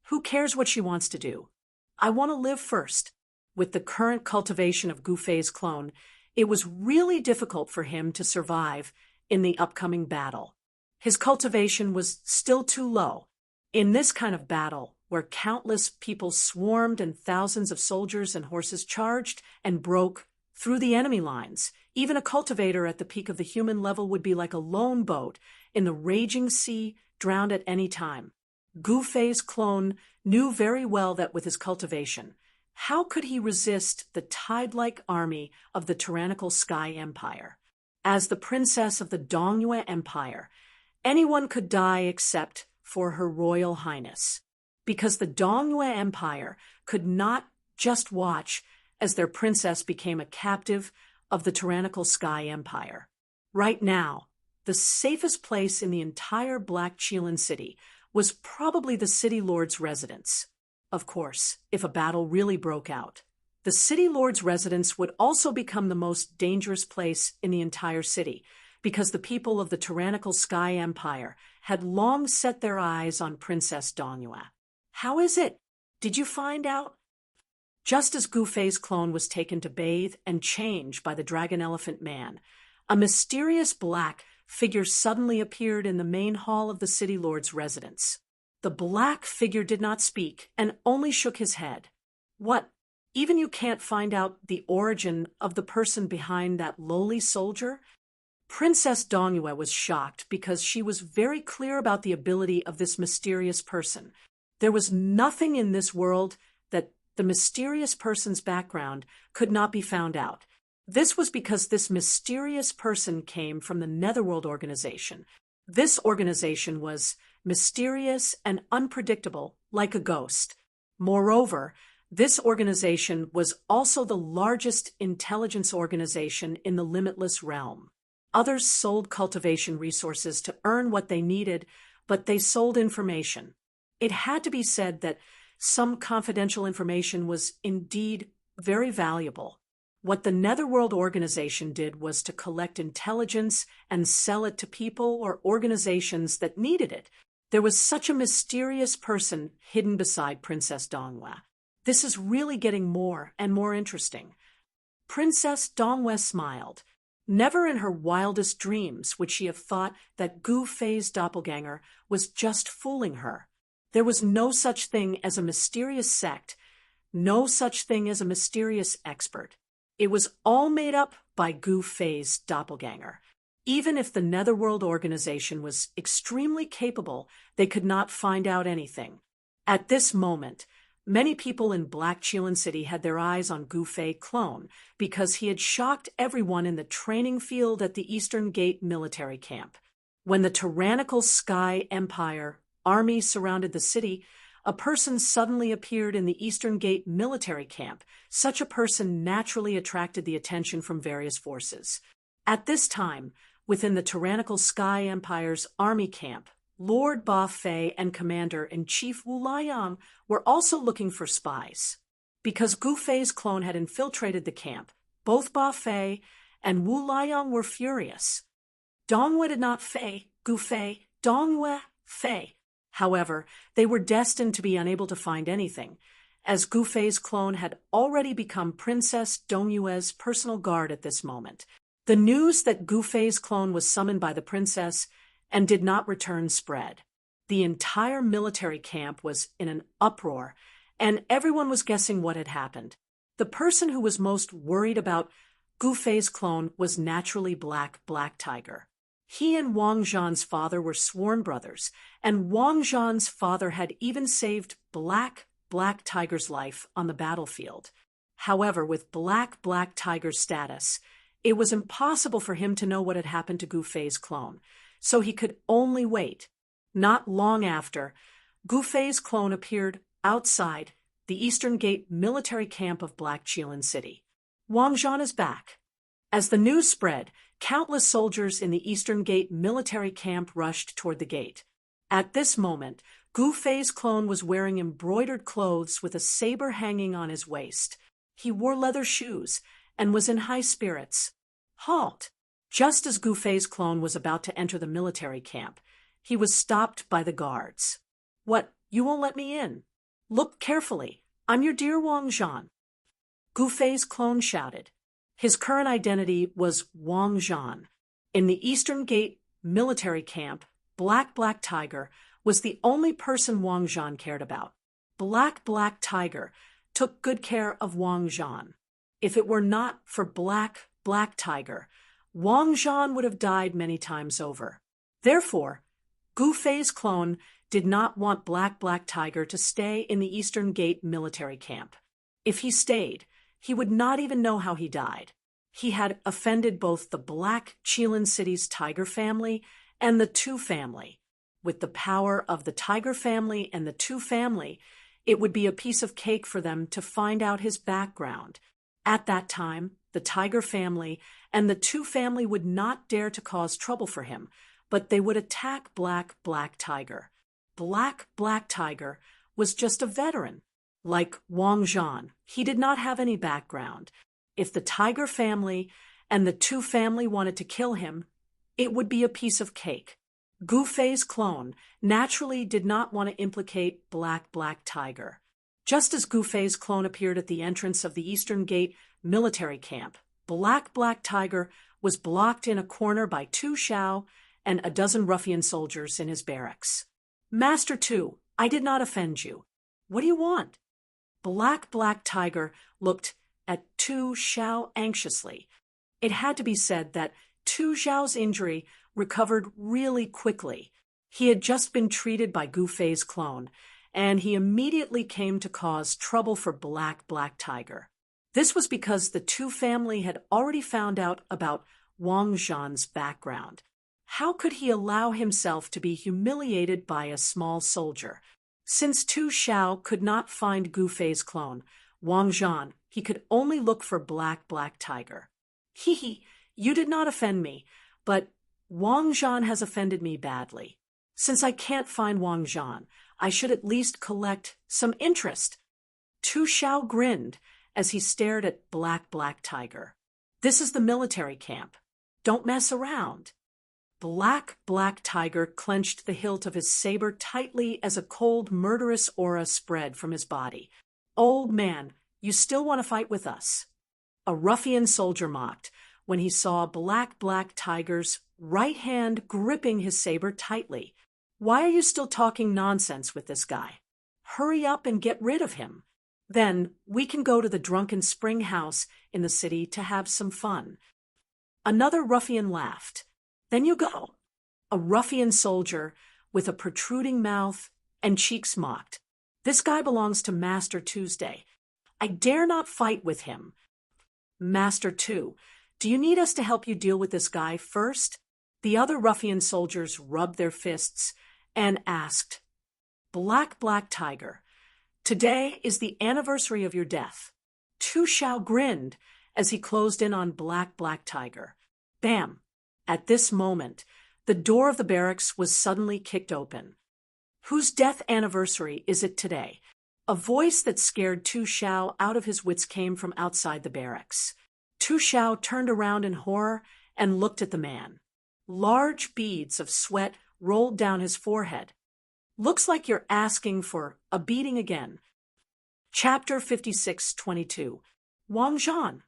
Who cares what she wants to do? I want to live first. With the current cultivation of Gu Fei's clone, it was really difficult for him to survive in the upcoming battle. His cultivation was still too low. In this kind of battle, where countless people swarmed and thousands of soldiers and horses charged and broke through the enemy lines, even a cultivator at the peak of the human level would be like a lone boat in the raging sea, drowned at any time. Gu Fei's clone knew very well that with his cultivation, how could he resist the tide-like army of the tyrannical Sky Empire? As the princess of the Dongyue Empire, anyone could die except for Her Royal Highness, because the Dongyue Empire could not just watch as their princess became a captive of the tyrannical Sky Empire. Right now, the safest place in the entire Black Qilin city was probably the city lord's residence. Of course, if a battle really broke out, the city lord's residence would also become the most dangerous place in the entire city, because the people of the tyrannical Sky Empire had long set their eyes on Princess Dongyue. How is it? Did you find out? Just as Gu Fei's clone was taken to bathe and change by the dragon elephant man, a mysterious black figure suddenly appeared in the main hall of the city lord's residence. The black figure did not speak and only shook his head. What? Even you can't find out the origin of the person behind that lowly soldier? Princess Dongyue was shocked because she was very clear about the ability of this mysterious person. There was nothing in this world that the mysterious person's background could not be found out. This was because this mysterious person came from the Netherworld organization. This organization was mysterious and unpredictable, like a ghost. Moreover, this organization was also the largest intelligence organization in the limitless realm. Others sold cultivation resources to earn what they needed, but they sold information. It had to be said that some confidential information was indeed very valuable. What the Netherworld organization did was to collect intelligence and sell it to people or organizations that needed it. There was such a mysterious person hidden beside Princess Dongyue. This is really getting more and more interesting. Princess Dongyue smiled. Never in her wildest dreams would she have thought that Gu Fei's doppelganger was just fooling her. There was no such thing as a mysterious sect, no such thing as a mysterious expert. It was all made up by Gu Fei's doppelganger. Even if the Netherworld organization was extremely capable, they could not find out anything. At this moment, many people in Black Qilin City had their eyes on Gu Fei clone because he had shocked everyone in the training field at the Eastern Gate military camp. When the tyrannical Sky Empire army surrounded the city, a person suddenly appeared in the Eastern Gate military camp. Such a person naturally attracted the attention from various forces. At this time, within the tyrannical Sky Empire's army camp, Lord Ba Fei and Commander-in-Chief Wu Liang were also looking for spies. Because Gu Fei's clone had infiltrated the camp, both Ba Fei and Wu Liang were furious. Dongyue did not Fei, Gu Fei, Dongyue, Fei. However, they were destined to be unable to find anything, as Gu Fei's clone had already become Princess Dongyue's personal guard at this moment. The news that Gu Fei's clone was summoned by the princess and did not return spread. The entire military camp was in an uproar, and everyone was guessing what had happened. The person who was most worried about Gu Fei's clone was naturally Black Tiger. He and Wang Zhan's father were sworn brothers, and Wang Zhan's father had even saved Black Tiger's life on the battlefield. However, with Black Tiger's status, it was impossible for him to know what had happened to Gu Fei's clone, so he could only wait. Not long after, Gu Fei's clone appeared outside the Eastern Gate military camp of Black Qilin City. Wang Zhan is back. As the news spread, countless soldiers in the Eastern Gate military camp rushed toward the gate. At this moment, Gu Fei's clone was wearing embroidered clothes with a saber hanging on his waist. He wore leather shoes and was in high spirits. Halt! Just as Gu Fei's clone was about to enter the military camp, he was stopped by the guards. What, you won't let me in? Look carefully. I'm your dear Wang Zhan. Gu Fei's clone shouted. His current identity was Wang Zhan. In the Eastern Gate military camp, Black Tiger was the only person Wang Zhan cared about. Black Tiger took good care of Wang Zhan. If it were not for Black Tiger, Wang Zhan would have died many times over. Therefore, Gu Fei's clone did not want Black Tiger to stay in the Eastern Gate military camp. If he stayed, he would not even know how he died. He had offended both the Black Qilin City's Tiger family and the Tu family. With the power of the Tiger family and the Tu family, it would be a piece of cake for them to find out his background. At that time, the Tiger family and the Tu family would not dare to cause trouble for him, but they would attack Black Tiger. Black Tiger was just a veteran. Like Wang Zhan, he did not have any background. If the Tiger family and the Tu family wanted to kill him, it would be a piece of cake. Gu Fei's clone naturally did not want to implicate Black Tiger. Just as Gu Fei's clone appeared at the entrance of the Eastern Gate military camp, Black Tiger was blocked in a corner by Tu Xiao and a dozen ruffian soldiers in his barracks. Master Tu, I did not offend you. What do you want? Black Tiger looked at Tu Xiao anxiously. It had to be said that Tu Xiao's injury recovered really quickly. He had just been treated by Gu Fei's clone, and he immediately came to cause trouble for Black Tiger. This was because the Tu family had already found out about Wang Zhan's background. How could he allow himself to be humiliated by a small soldier? Since Tu Xiao could not find Gu Fei's clone, Wang Zhan, he could only look for Black Tiger. You did not offend me, but Wang Zhan has offended me badly. Since I can't find Wang Zhan, I should at least collect some interest. Tu Xiao grinned as he stared at Black Tiger. This is the military camp. Don't mess around. Black Tiger clenched the hilt of his saber tightly as a cold, murderous aura spread from his body. Old man, you still want to fight with us? A ruffian soldier mocked when he saw Black Tiger's right hand gripping his saber tightly. Why are you still talking nonsense with this guy? Hurry up and get rid of him. Then we can go to the drunken spring house in the city to have some fun. Another ruffian laughed. Then you go. A ruffian soldier with a protruding mouth and cheeks mocked. This guy belongs to Master Tuesday. I dare not fight with him. Master Tu, do you need us to help you deal with this guy first? The other ruffian soldiers rubbed their fists and asked, Black Tiger, today is the anniversary of your death. Tu Xiao grinned as he closed in on Black Tiger. Bam! At this moment, the door of the barracks was suddenly kicked open. Whose death anniversary is it today? A voice that scared Tu Xiao out of his wits came from outside the barracks. Tu Xiao turned around in horror and looked at the man. Large beads of sweat rolled down his forehead. Looks like you're asking for a beating again. Chapter 56:22. Wang Zhan.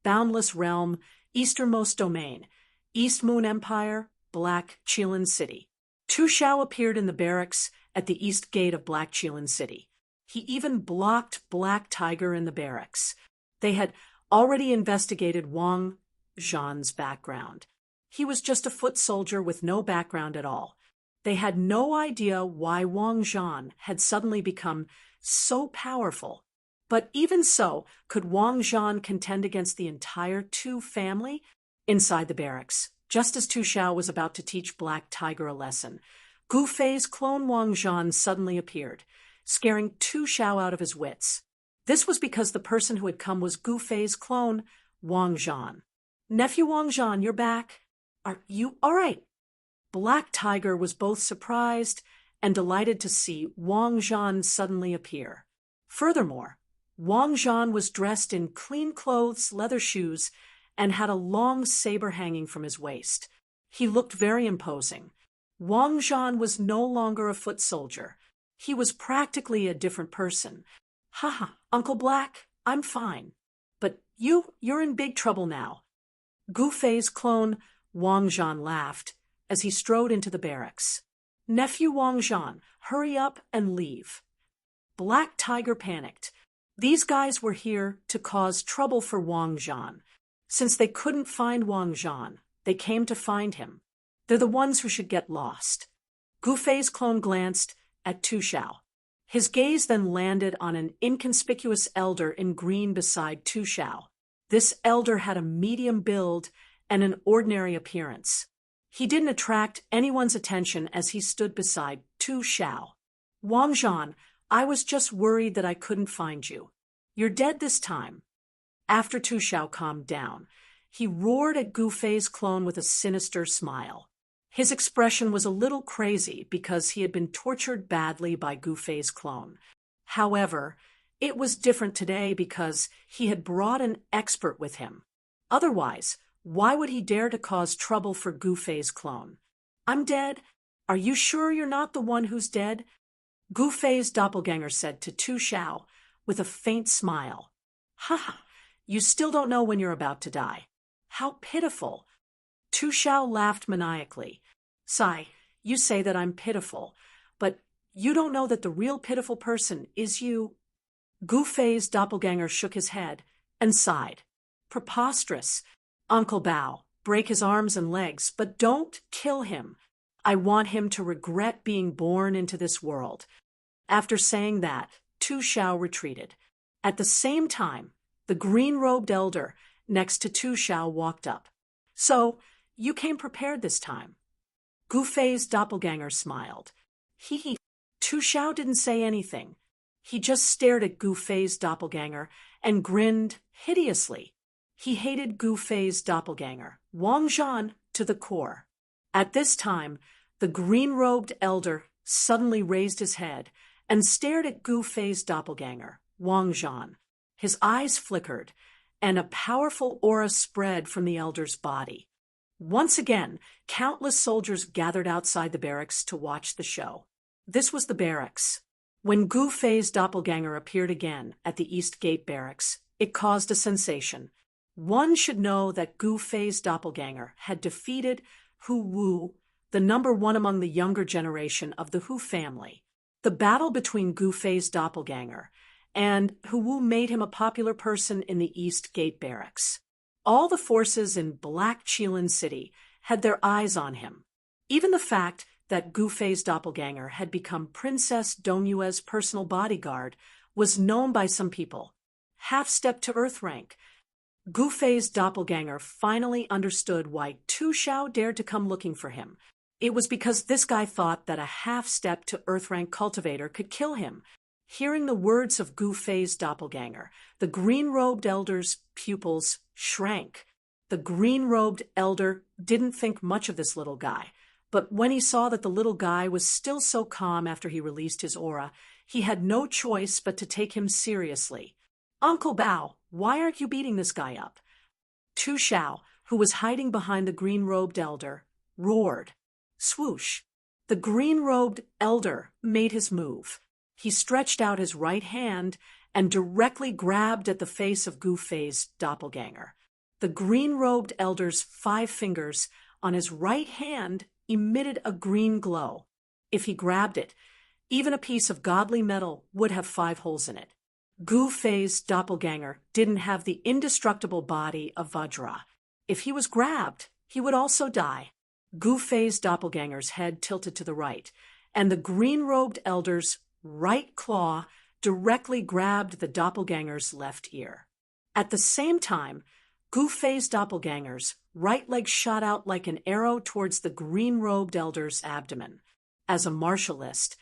Boundless Realm, Easternmost Domain, East Moon Empire, Black Qilin City. Tu Xiao appeared in the barracks at the east gate of Black Qilin City. He even blocked Black Tiger in the barracks. They had already investigated Wang Zhan's background. He was just a foot soldier with no background at all. They had no idea why Wang Zhan had suddenly become so powerful. But even so, could Wang Zhan contend against the entire Tu family? Inside the barracks, just as Tu Xiao was about to teach Black Tiger a lesson, Gu Fei's clone Wang Zhan suddenly appeared, scaring Tu Xiao out of his wits. This was because the person who had come was Gu Fei's clone, Wang Zhan. "Nephew Wang Zhan, you're back. Are you all right?" Black Tiger was both surprised and delighted to see Wang Zhan suddenly appear. Furthermore, Wang Zhan was dressed in clean clothes, leather shoes, and had a long saber hanging from his waist. He looked very imposing. Wang Zhan was no longer a foot soldier. He was practically a different person. "Haha, Uncle Black, I'm fine. But you're in big trouble now." Gu Fei's clone, Wang Zhan, laughed as he strode into the barracks. "Nephew Wang Zhan, hurry up and leave." Black Tiger panicked. These guys were here to cause trouble for Wang Zhan. Since they couldn't find Wang Zhan, they came to find him. They're the ones who should get lost. Gu Fei's clone glanced at Tu Xiao. His gaze then landed on an inconspicuous elder in green beside Tu Xiao. This elder had a medium build and an ordinary appearance. He didn't attract anyone's attention as he stood beside Tu Xiao. "Wang Zhan, I was just worried that I couldn't find you. You're dead this time." After Tu Xiao calmed down, he roared at Gu Fei's clone with a sinister smile. His expression was a little crazy because he had been tortured badly by Gu Fei's clone. However, it was different today because he had brought an expert with him. Otherwise, why would he dare to cause trouble for Gu Fei's clone? "I'm dead. Are you sure you're not the one who's dead?" Gu Fei's doppelganger said to Tu Xiao with a faint smile. "Haha, you still don't know when you're about to die. How pitiful." Tu Xiao laughed maniacally. "Sai, you say that I'm pitiful, but you don't know that the real pitiful person is you." Gu Fei's doppelganger shook his head and sighed. "Preposterous. Uncle Bao, break his arms and legs, but don't kill him. I want him to regret being born into this world." After saying that, Tu Xiao retreated. At the same time, the green-robed elder next to Tu Xiao walked up. "So, you came prepared this time." Gu Fei's doppelganger smiled. He. Tu Xiao didn't say anything. He just stared at Gu Fei's doppelganger and grinned hideously. He hated Gu Fei's doppelganger, Wang Zhan, to the core. At this time, the green-robed elder suddenly raised his head and stared at Gu Fei's doppelganger, Wang Zhan. His eyes flickered, and a powerful aura spread from the elder's body. Once again, countless soldiers gathered outside the barracks to watch the show. This was the barracks. When Gu Fei's doppelganger appeared again at the East Gate barracks, it caused a sensation. One should know that Gu Fei's doppelganger had defeated Hu Wu, the number one among the younger generation of the Hu family. The battle between Gu Fei's doppelganger and Hu Wu made him a popular person in the East Gate barracks. All the forces in Black Qilin City had their eyes on him. Even the fact that Gu Fei's doppelganger had become Princess Dongyue's personal bodyguard was known by some people. Half-step to Earth rank. Gu Fei's doppelganger finally understood why Tu Xiao dared to come looking for him. It was because this guy thought that a half-step to Earth rank cultivator could kill him. Hearing the words of Gu Fei's doppelganger, the green-robed elder's pupils shrank. The green-robed elder didn't think much of this little guy, but when he saw that the little guy was still so calm after he released his aura, he had no choice but to take him seriously. "Uncle Bao, why aren't you beating this guy up?" Tu Xiao, who was hiding behind the green-robed elder, roared. Swoosh! The green-robed elder made his move. He stretched out his right hand and directly grabbed at the face of Gu Fei's doppelganger. The green-robed elder's 5 fingers on his right hand emitted a green glow. If he grabbed it, even a piece of godly metal would have 5 holes in it. Gu Fei's doppelganger didn't have the indestructible body of Vajra. If he was grabbed, he would also die. Gu Fei's doppelganger's head tilted to the right, and the green-robed elder's right claw directly grabbed the doppelganger's left ear. At the same time, Gu Fei's doppelganger's right leg shot out like an arrow towards the green-robed elder's abdomen. As a martialist,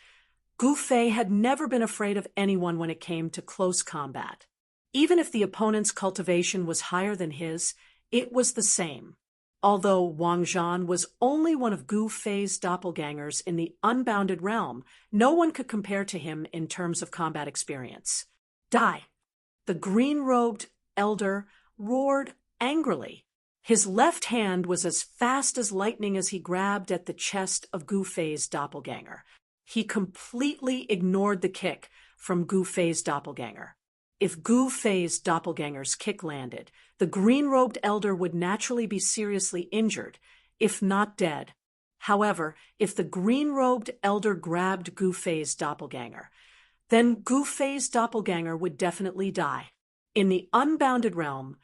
Gu Fei had never been afraid of anyone when it came to close combat. Even if the opponent's cultivation was higher than his, it was the same. Although Wang Zhan was only one of Gu Fei's doppelgangers in the unbounded realm, no one could compare to him in terms of combat experience. Die! The green-robed elder roared angrily. His left hand was as fast as lightning as he grabbed at the chest of Gu Fei's doppelganger. He completely ignored the kick from Gu Fei's doppelganger. If Gu Fei's doppelganger's kick landed, the green-robed elder would naturally be seriously injured, if not dead. However, if the green-robed elder grabbed Gu Fei's doppelganger, then Gu Fei's doppelganger would definitely die. In the unbounded realm,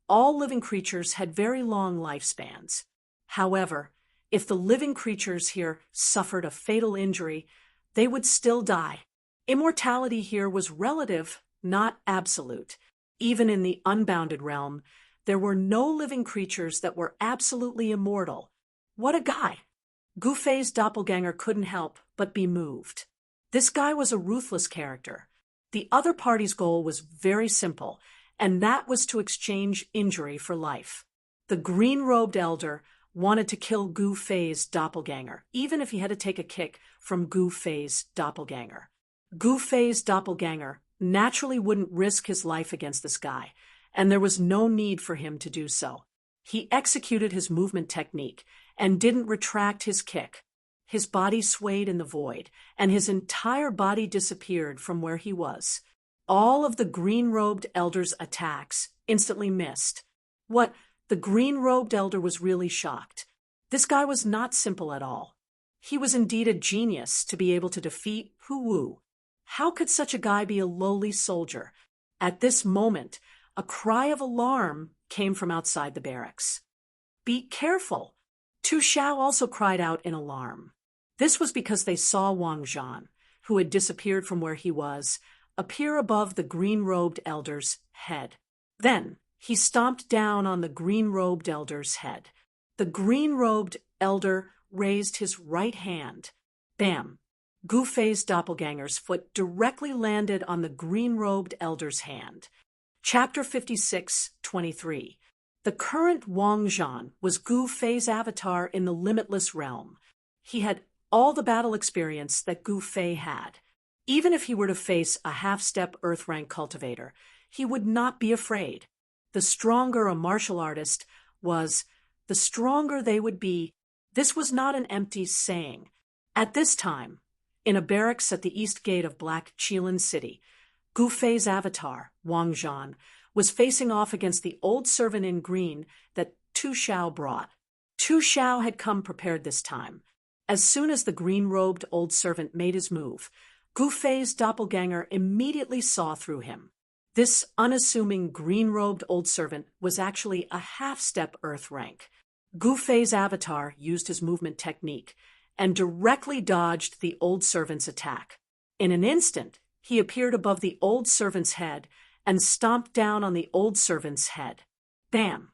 all living creatures had very long lifespans. However, if the living creatures here suffered a fatal injury, they would still die. Immortality here was relative, not absolute. Even in the unbounded realm, there were no living creatures that were absolutely immortal. What a guy! Gu Fei's doppelganger couldn't help but be moved. This guy was a ruthless character. The other party's goal was very simple, and that was to exchange injury for life. The green-robed elder wanted to kill Gu Fei's doppelganger, even if he had to take a kick from Gu Fei's doppelganger. Gu Fei's doppelganger naturally wouldn't risk his life against this guy, and there was no need for him to do so. He executed his movement technique and didn't retract his kick. His body swayed in the void, and his entire body disappeared from where he was. All of the green-robed elder's attacks instantly missed. What? The green-robed elder was really shocked. This guy was not simple at all. He was indeed a genius to be able to defeat Hu Wu. How could such a guy be a lowly soldier? At this moment, a cry of alarm came from outside the barracks. Be careful! Tu Xiao also cried out in alarm. This was because they saw Wang Zhan, who had disappeared from where he was, appear above the green-robed elder's head. Then he stomped down on the green-robed elder's head. The green-robed elder raised his right hand. Bam! Gu Fei's doppelganger's foot directly landed on the green-robed elder's hand. Chapter 56:23. The current Wang Zhan was Gu Fei's avatar in the limitless realm. He had all the battle experience that Gu Fei had. Even if he were to face a half-step earth-rank cultivator, he would not be afraid. The stronger a martial artist was, the stronger they would be. This was not an empty saying. At this time, in a barracks at the east gate of Black Qilin City, Gu Fei's avatar, Wang Zhan, was facing off against the old servant in green that Tu Xiao brought. Tu Xiao had come prepared this time. As soon as the green-robed old servant made his move, Gu Fei's doppelganger immediately saw through him. This unassuming green-robed old servant was actually a half-step earth rank. Gu Fei's avatar used his movement technique and directly dodged the old servant's attack. In an instant, he appeared above the old servant's head and stomped down on the old servant's head. Bam!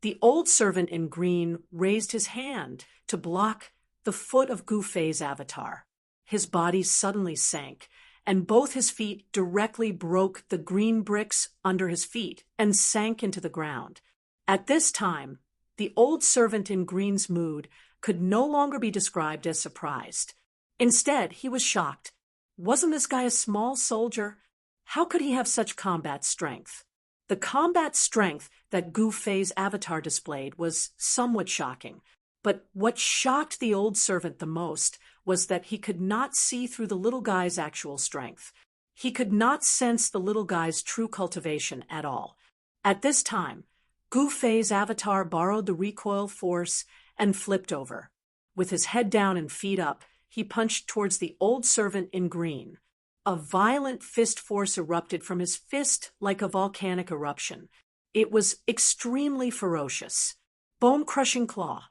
The old servant in green raised his hand to block the foot of Gu Fei's avatar. His body suddenly sank, and both his feet directly broke the green bricks under his feet and sank into the ground. At this time, the old servant in green's mood could no longer be described as surprised. Instead, he was shocked. Wasn't this guy a small soldier? How could he have such combat strength? The combat strength that Gu Fei's avatar displayed was somewhat shocking. But what shocked the old servant the most was that he could not see through the little guy's actual strength. He could not sense the little guy's true cultivation at all. At this time, Gu Fei's avatar borrowed the recoil force and flipped over. With his head down and feet up, he punched towards the old servant in green. A violent fist force erupted from his fist like a volcanic eruption. It was extremely ferocious. Bone-crushing claw.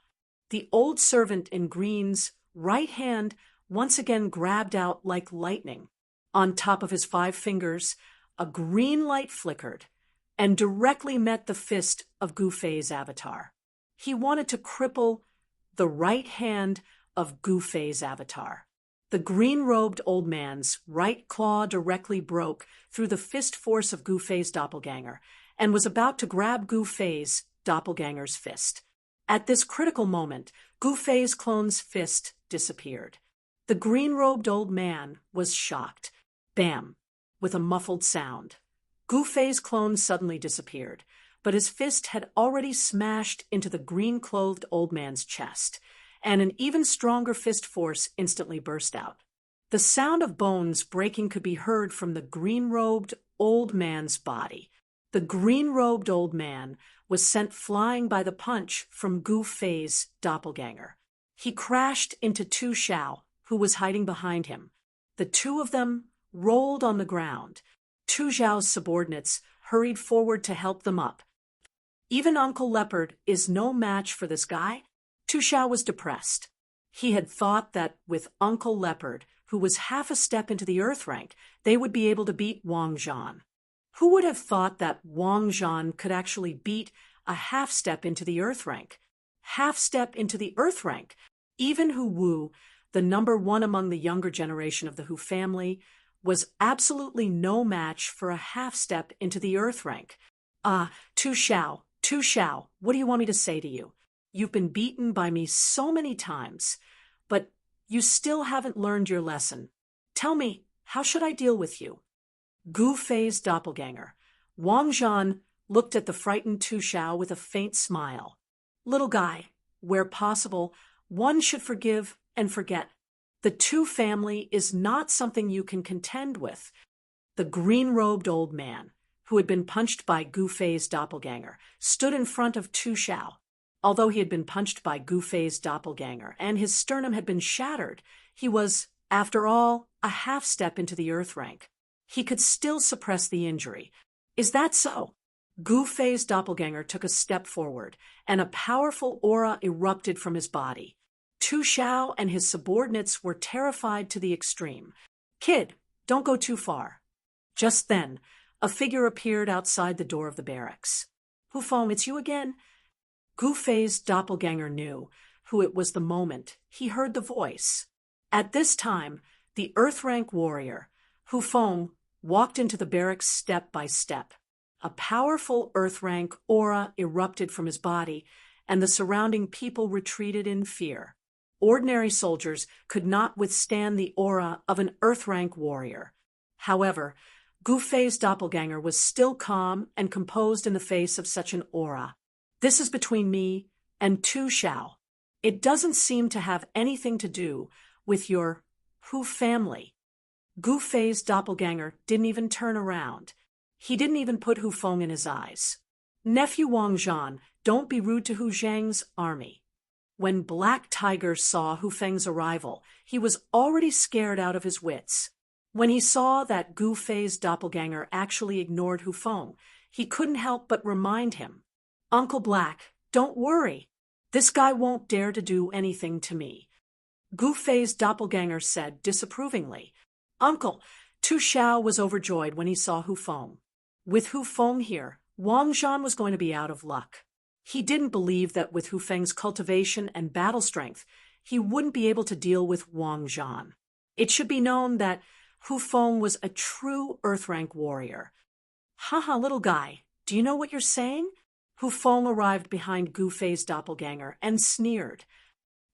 The old servant in green's right hand once again grabbed out like lightning. On top of his 5 fingers, a green light flickered and directly met the fist of Gu-Fei's avatar. He wanted to cripple the right hand of Gu-Fei's avatar. The green-robed old man's right claw directly broke through the fist force of Gu-Fei's doppelganger and was about to grab Gu-Fei's doppelganger's fist. At this critical moment, Gu-Fei's clone's fist disappeared. The green-robed old man was shocked. Bam! With a muffled sound. Gu-Fei's clone suddenly disappeared, but his fist had already smashed into the green-clothed old man's chest, and an even stronger fist force instantly burst out. The sound of bones breaking could be heard from the green-robed old man's body. The green-robed old man was sent flying by the punch from Gu-Fei's doppelganger. He crashed into Tu Xiao, who was hiding behind him. The two of them rolled on the ground. Tu Xiao's subordinates hurried forward to help them up. Even Uncle Leopard is no match for this guy. Tu Xiao was depressed. He had thought that with Uncle Leopard, who was half a step into the Earth rank, they would be able to beat Wang Zhan. Who would have thought that Wang Zhan could actually beat a half step into the Earth rank? Half step into the Earth rank. Even Hu Wu, the number 1 among the younger generation of the Hu family, was absolutely no match for a half step into the Earth rank. Tu Xiao, what do you want me to say to you? You've been beaten by me so many times, but you still haven't learned your lesson. Tell me, how should I deal with you? Gu-Fei's doppelganger. Wang Zhan looked at the frightened Tu Xiao with a faint smile. Little guy, where possible, one should forgive and forget. The Tu family is not something you can contend with. The green-robed old man, who had been punched by Gu-Fei's doppelganger, stood in front of Tu Xiao. Although he had been punched by Gu-Fei's doppelganger and his sternum had been shattered, he was, after all, a half step into the Earth rank. He could still suppress the injury. Is that so? Gu-Fei's doppelganger took a step forward, and a powerful aura erupted from his body. Tu Xiao and his subordinates were terrified to the extreme. Kid, don't go too far. Just then, a figure appeared outside the door of the barracks. Hu Feng, it's you again? Gu-Fei's doppelganger knew who it was the moment he heard the voice. At this time, the Earth rank warrior, Hu Feng, walked into the barracks step by step. A powerful Earth rank aura erupted from his body, and the surrounding people retreated in fear. Ordinary soldiers could not withstand the aura of an Earth rank warrior. However, Gu-Fei's doppelganger was still calm and composed in the face of such an aura. This is between me and Tu Xiao. It doesn't seem to have anything to do with your Hu family. Gu-Fei's doppelganger didn't even turn around. He didn't even put Hu Feng in his eyes. Nephew Wang Zhan, don't be rude to Hu Zhang's army. When Black Tiger saw Hu Feng's arrival, he was already scared out of his wits. When he saw that Gu-Fei's doppelganger actually ignored Hu Feng, he couldn't help but remind him, Uncle Black, don't worry. This guy won't dare to do anything to me. Gu-Fei's doppelganger said disapprovingly, Uncle, Tu Xiao was overjoyed when he saw Hu Feng. With Hu Feng here, Wang Zhan was going to be out of luck. He didn't believe that with Hu Feng's cultivation and battle strength, he wouldn't be able to deal with Wang Zhan. It should be known that Hu Feng was a true Earth rank warrior. Haha, little guy, do you know what you're saying? Hu Feng arrived behind Gu-Fei's doppelganger and sneered.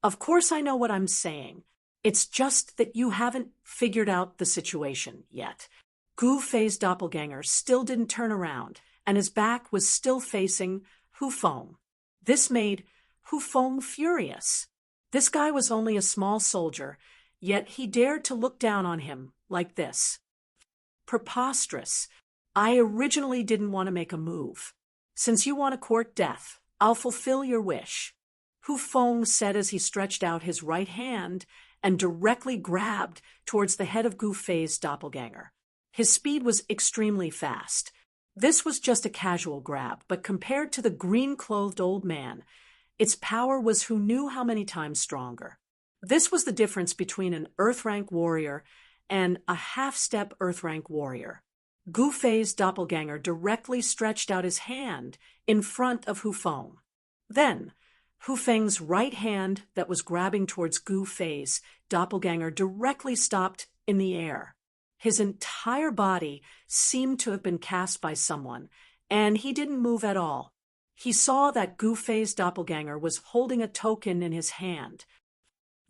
Of course I know what I'm saying. It's just that you haven't figured out the situation yet. Gu-Fei's doppelganger still didn't turn around, and his back was still facing Hu Feng. This made Hu Feng furious. This guy was only a small soldier, yet he dared to look down on him like this. Preposterous. I originally didn't want to make a move. Since you want to court death, I'll fulfill your wish. Hu Feng said as he stretched out his right hand and directly grabbed towards the head of Gu-Fei's doppelganger. His speed was extremely fast. This was just a casual grab, but compared to the green-clothed old man, Its power was who knew how many times stronger. This was the difference between an Earth-rank warrior and a half-step Earth-rank warrior. Gu Fei's doppelganger directly stretched out his hand in front of Hu Feng. Then, Hu Feng's right hand that was grabbing towards Gu Fei's doppelganger directly stopped in the air. His entire body seemed to have been cast by someone, and he didn't move at all. He saw that Gu Fei's doppelganger was holding a token in his hand.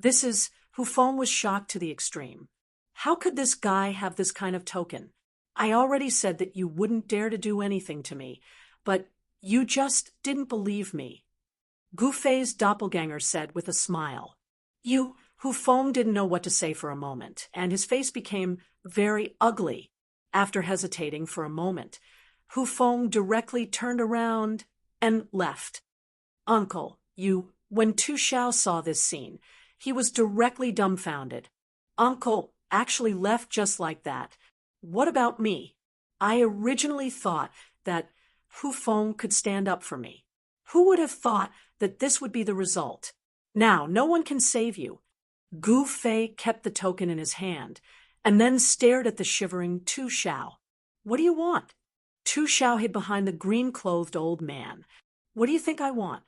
Hu Feng was shocked to the extreme. How could this guy have this kind of token? I already said that you wouldn't dare to do anything to me, but you just didn't believe me. Gu Fei's doppelganger said with a smile. Hu Feng didn't know what to say for a moment, and his face became very ugly. After hesitating for a moment, Hu Feng directly turned around and left. Uncle, when Tu Xiao saw this scene, he was directly dumbfounded. Uncle actually left just like that. What about me? I originally thought that Hu Feng could stand up for me. Who would have thought that this would be the result? Now, no one can save you. Gu Fei kept the token in his hand, and then stared at the shivering Tu Xiao. What do you want? Tu Xiao hid behind the green-clothed old man. What do you think I want?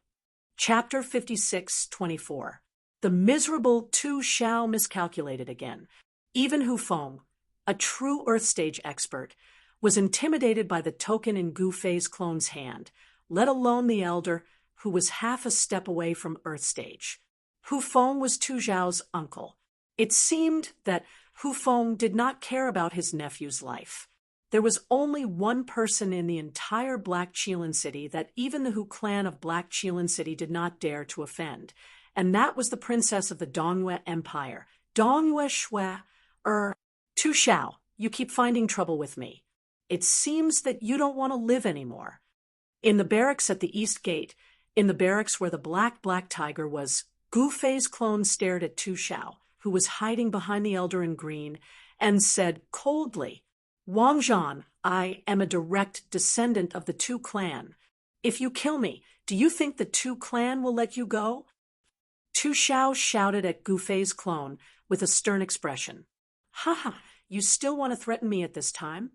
Chapter 56:24. The miserable Tu Xiao miscalculated again. Even Hu Feng, a true Earth stage expert, was intimidated by the token in Gu Fei's clone's hand, let alone the elder, who was half a step away from Earth stage. Hu Feng was Tu Xiao's uncle. It seemed that Hu Feng did not care about his nephew's life. There was only one person in the entire Black Qilin City that even the Hu clan of Black Qilin City did not dare to offend, and that was the princess of the Dongyue Empire, Dongyue Shui, Tu Xiao, you keep finding trouble with me. It seems that you don't want to live anymore. In the barracks at the East Gate, in the barracks where the black tiger was, Gu Fei's clone stared at Tu Xiao, who was hiding behind the elder in green, and said coldly, Wang Zhan, I am a direct descendant of the Tu clan. If you kill me, do you think the Tu clan will let you go? Tu Xiao shouted at Gu Fei's clone with a stern expression. Ha, you still want to threaten me at this time?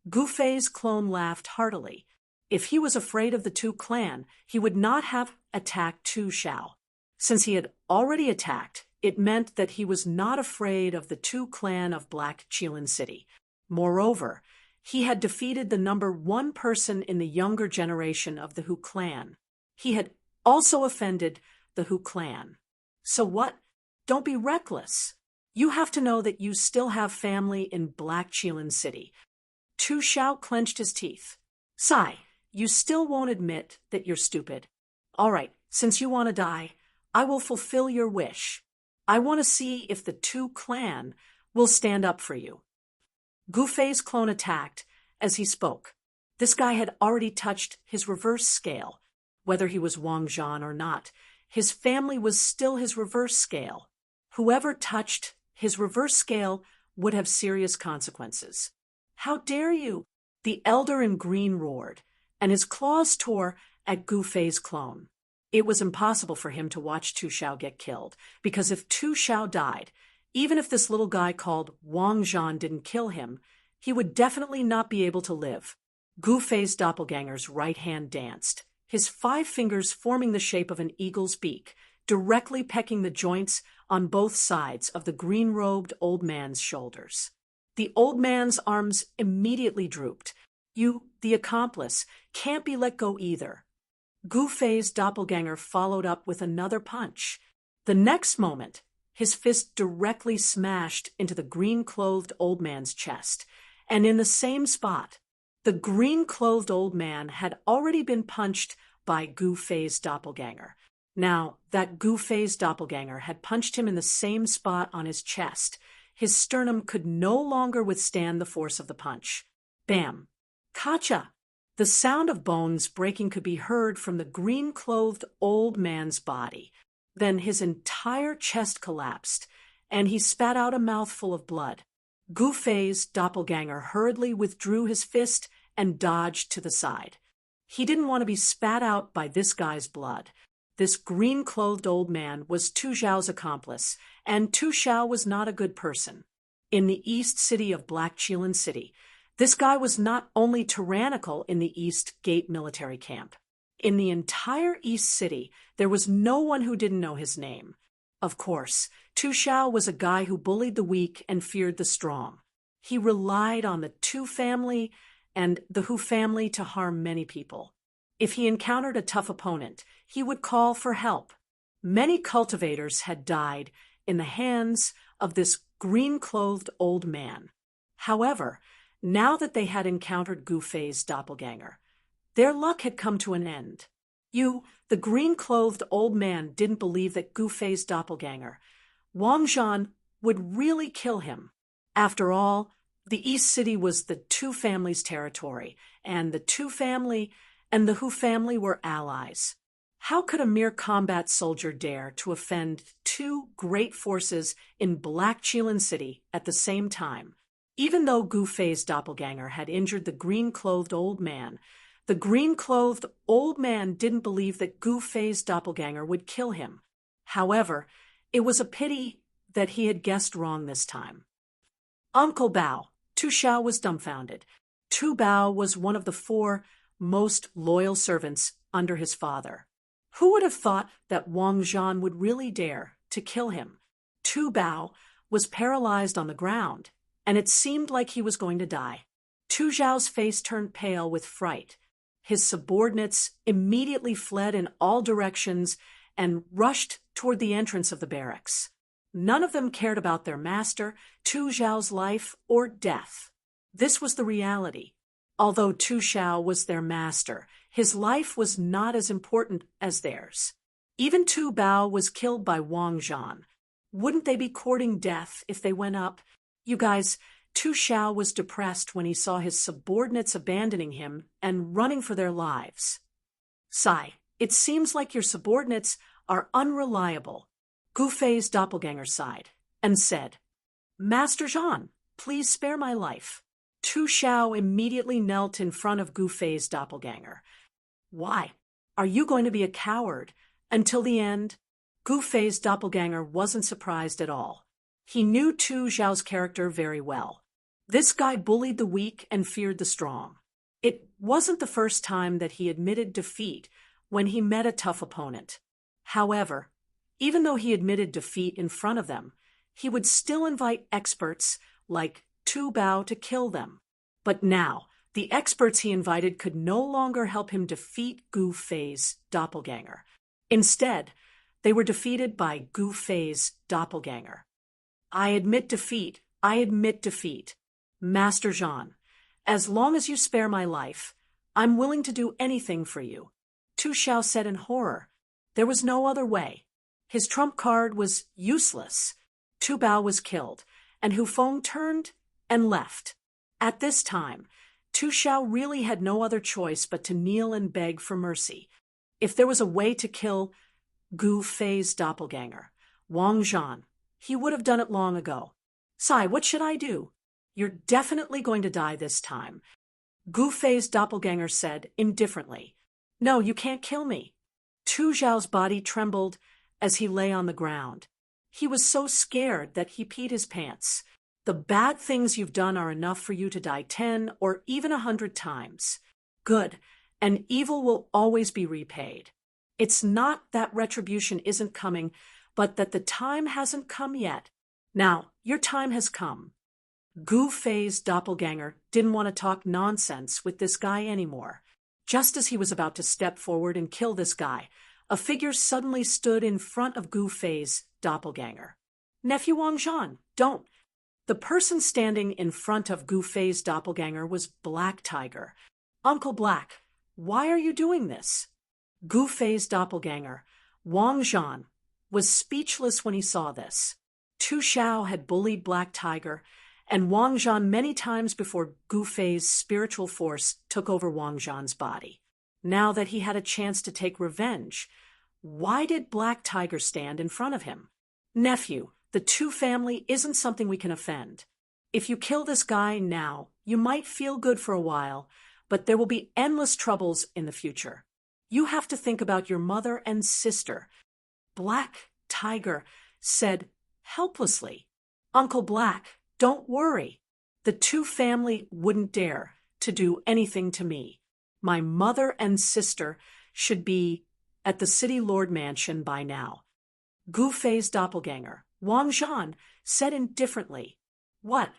Gu Fei's clone laughed heartily. If he was afraid of the Tu clan, he would not have attacked Tu Xiao. Since he had already attacked, it meant that he was not afraid of the Tu clan of Black Qilin City. Moreover, he had defeated the number one person in the younger generation of the Hu clan. He had also offended the Hu clan. So what? Don't be reckless. You have to know that you still have family in Black Qilin City. Tu Xiao clenched his teeth. Sai, you still won't admit that you're stupid. All right, since you want to die, I will fulfill your wish. I want to see if the Tu clan will stand up for you. Gu Fei's clone attacked as he spoke. This guy had already touched his reverse scale. Whether he was Wang Zhan or not, his family was still his reverse scale. Whoever touched his reverse scale would have serious consequences. How dare you? The elder in green roared, and his claws tore at Gu Fei's clone. It was impossible for him to watch Tu Xiao get killed, because if Tu Xiao died, even if this little guy called Wang Zhan didn't kill him, he would definitely not be able to live. Gu Fei's doppelganger's right hand danced, his 5 fingers forming the shape of an eagle's beak, directly pecking the joints on both sides of the green-robed old man's shoulders. The old man's arms immediately drooped. You, the accomplice, can't be let go either. Gu Fei's doppelganger followed up with another punch. The next moment, his fist directly smashed into the green-clothed old man's chest, and in the same spot, the green-clothed old man had already been punched by Gu Fei's doppelganger. Now that Gu Fei's doppelganger had punched him in the same spot on his chest, his sternum could no longer withstand the force of the punch. Bam! Kacha! The sound of bones breaking could be heard from the green-clothed old man's body. Then his entire chest collapsed, and he spat out a mouthful of blood. Gu Fei's doppelganger hurriedly withdrew his fist and dodged to the side. He didn't want to be spat out by this guy's blood. this green-clothed old man was Tu Zhao's accomplice, and Tu Zhao was not a good person. In the east city of Black Qilin City, this guy was not only tyrannical in the East Gate military camp. In the entire East City, there was no one who didn't know his name. Of course, Tu Zhao was a guy who bullied the weak and feared the strong. He relied on the Tu family and the Hu family to harm many people. If he encountered a tough opponent, he would call for help. Many cultivators had died in the hands of this green-clothed old man. However, now that they had encountered Gu Fei's doppelganger, their luck had come to an end. The green-clothed old man, didn't believe that Gu Fei's doppelganger, Wang Zhan, would really kill him. After all, the East City was the Tu family's territory, and the Tu family and the Hu family were allies. How could a mere combat soldier dare to offend two great forces in Black Qilin City at the same time? Even though Gu Fei's doppelganger had injured the green-clothed old man, the green-clothed old man didn't believe that Gu Fei's doppelganger would kill him. However, it was a pity that he had guessed wrong this time. Uncle Bao, Tu Zhao was dumbfounded. Tu Bao was one of the 4 most loyal servants under his father. Who would have thought that Wang Zhan would really dare to kill him? Tu Bao was paralyzed on the ground, and it seemed like he was going to die. Tu Zhao's face turned pale with fright. His subordinates immediately fled in all directions and rushed toward the entrance of the barracks. None of them cared about their master, Tu Zhao's life or death. This was the reality. Although Tu Zhao was their master, his life was not as important as theirs. Even Tu Bao was killed by Wang Zhan. Wouldn't they be courting death if they went up? You guys, Tu Zhao was depressed when he saw his subordinates abandoning him and running for their lives. Sai, it seems like your subordinates are unreliable. Gu Fei's doppelganger sighed and said, Master Zhan, please spare my life. Tu Zhao immediately knelt in front of Gu Fei's doppelganger. Why? Are you going to be a coward? Until the end? Gu Fei's doppelganger wasn't surprised at all. He knew Tu Zhao's character very well. This guy bullied the weak and feared the strong. It wasn't the first time that he admitted defeat when he met a tough opponent. However, even though he admitted defeat in front of them, he would still invite experts like Tu Bao to kill them. But now, the experts he invited could no longer help him defeat Gu Fei's doppelganger. Instead, they were defeated by Gu Fei's doppelganger. I admit defeat. I admit defeat. Master Zhan, as long as you spare my life, I'm willing to do anything for you. Tu Zhao said in horror. There was no other way. His trump card was useless. Tu Bao was killed, and Hu Feng turned and left. At this time, Tu Zhao really had no other choice but to kneel and beg for mercy. If there was a way to kill Gu Fei's doppelganger, Wang Zhan, he would have done it long ago. Sai, what should I do? You're definitely going to die this time. Gu Fei's doppelganger said indifferently. No, you can't kill me. Tu Zhao's body trembled as he lay on the ground. He was so scared that he peed his pants. The bad things you've done are enough for you to die 10 or even 100 times. Good, and evil will always be repaid. It's not that retribution isn't coming, but that the time hasn't come yet. Now, your time has come. Gu Fei's doppelganger didn't want to talk nonsense with this guy anymore. Just as he was about to step forward and kill this guy, a figure suddenly stood in front of Gu Fei's doppelganger. Nephew Wang Zhan, don't. The person standing in front of Gu Fei's doppelganger was Black Tiger. Uncle Black, why are you doing this? Gu Fei's doppelganger, Wang Zhan, was speechless when he saw this. Tu Zhao had bullied Black Tiger and Wang Zhan many times before Gu Fei's spiritual force took over Wang Zhan's body. Now that he had a chance to take revenge, why did Black Tiger stand in front of him? Nephew, the Tu family isn't something we can offend. If you kill this guy now, you might feel good for a while, but there will be endless troubles in the future. You have to think about your mother and sister." Black Tiger said helplessly, "Uncle Black, don't worry. The two family wouldn't dare to do anything to me. My mother and sister should be at the city lord mansion by now." Gu Fei's doppelganger, Wang Zhan, said indifferently, "What?"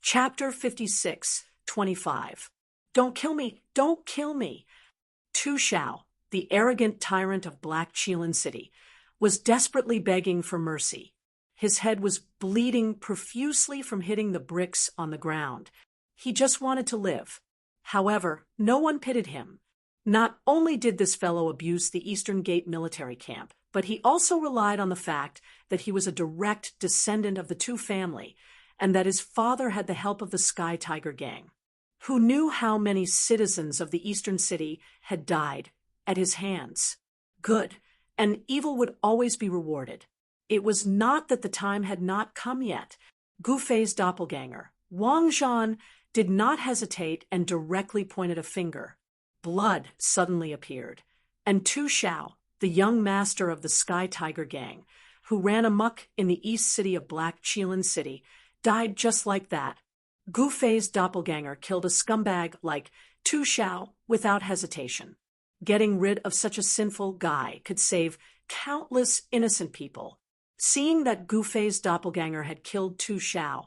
Chapter 56:25. "Don't kill me! Don't kill me!" Tu Xiao, the arrogant tyrant of Black Qilin City, was desperately begging for mercy. His head was bleeding profusely from hitting the bricks on the ground. He just wanted to live. However, no one pitied him. Not only did this fellow abuse the Eastern Gate military camp, but he also relied on the fact that he was a direct descendant of the Tu family, and that his father had the help of the Sky Tiger gang. Who knew how many citizens of the Eastern City had died at his hands? Good, and evil would always be rewarded. It was not that the time had not come yet. Gu Fei's doppelganger, Wang Zhan, did not hesitate and directly pointed a finger. Blood suddenly appeared, and Tu Xiao, the young master of the Sky Tiger gang, who ran amok in the east city of Black Qilin City, died just like that. Gu Fei's doppelganger killed a scumbag like Tu Xiao without hesitation. Getting rid of such a sinful guy could save countless innocent people. Seeing that Gu Fei's doppelganger had killed Tu Xiao,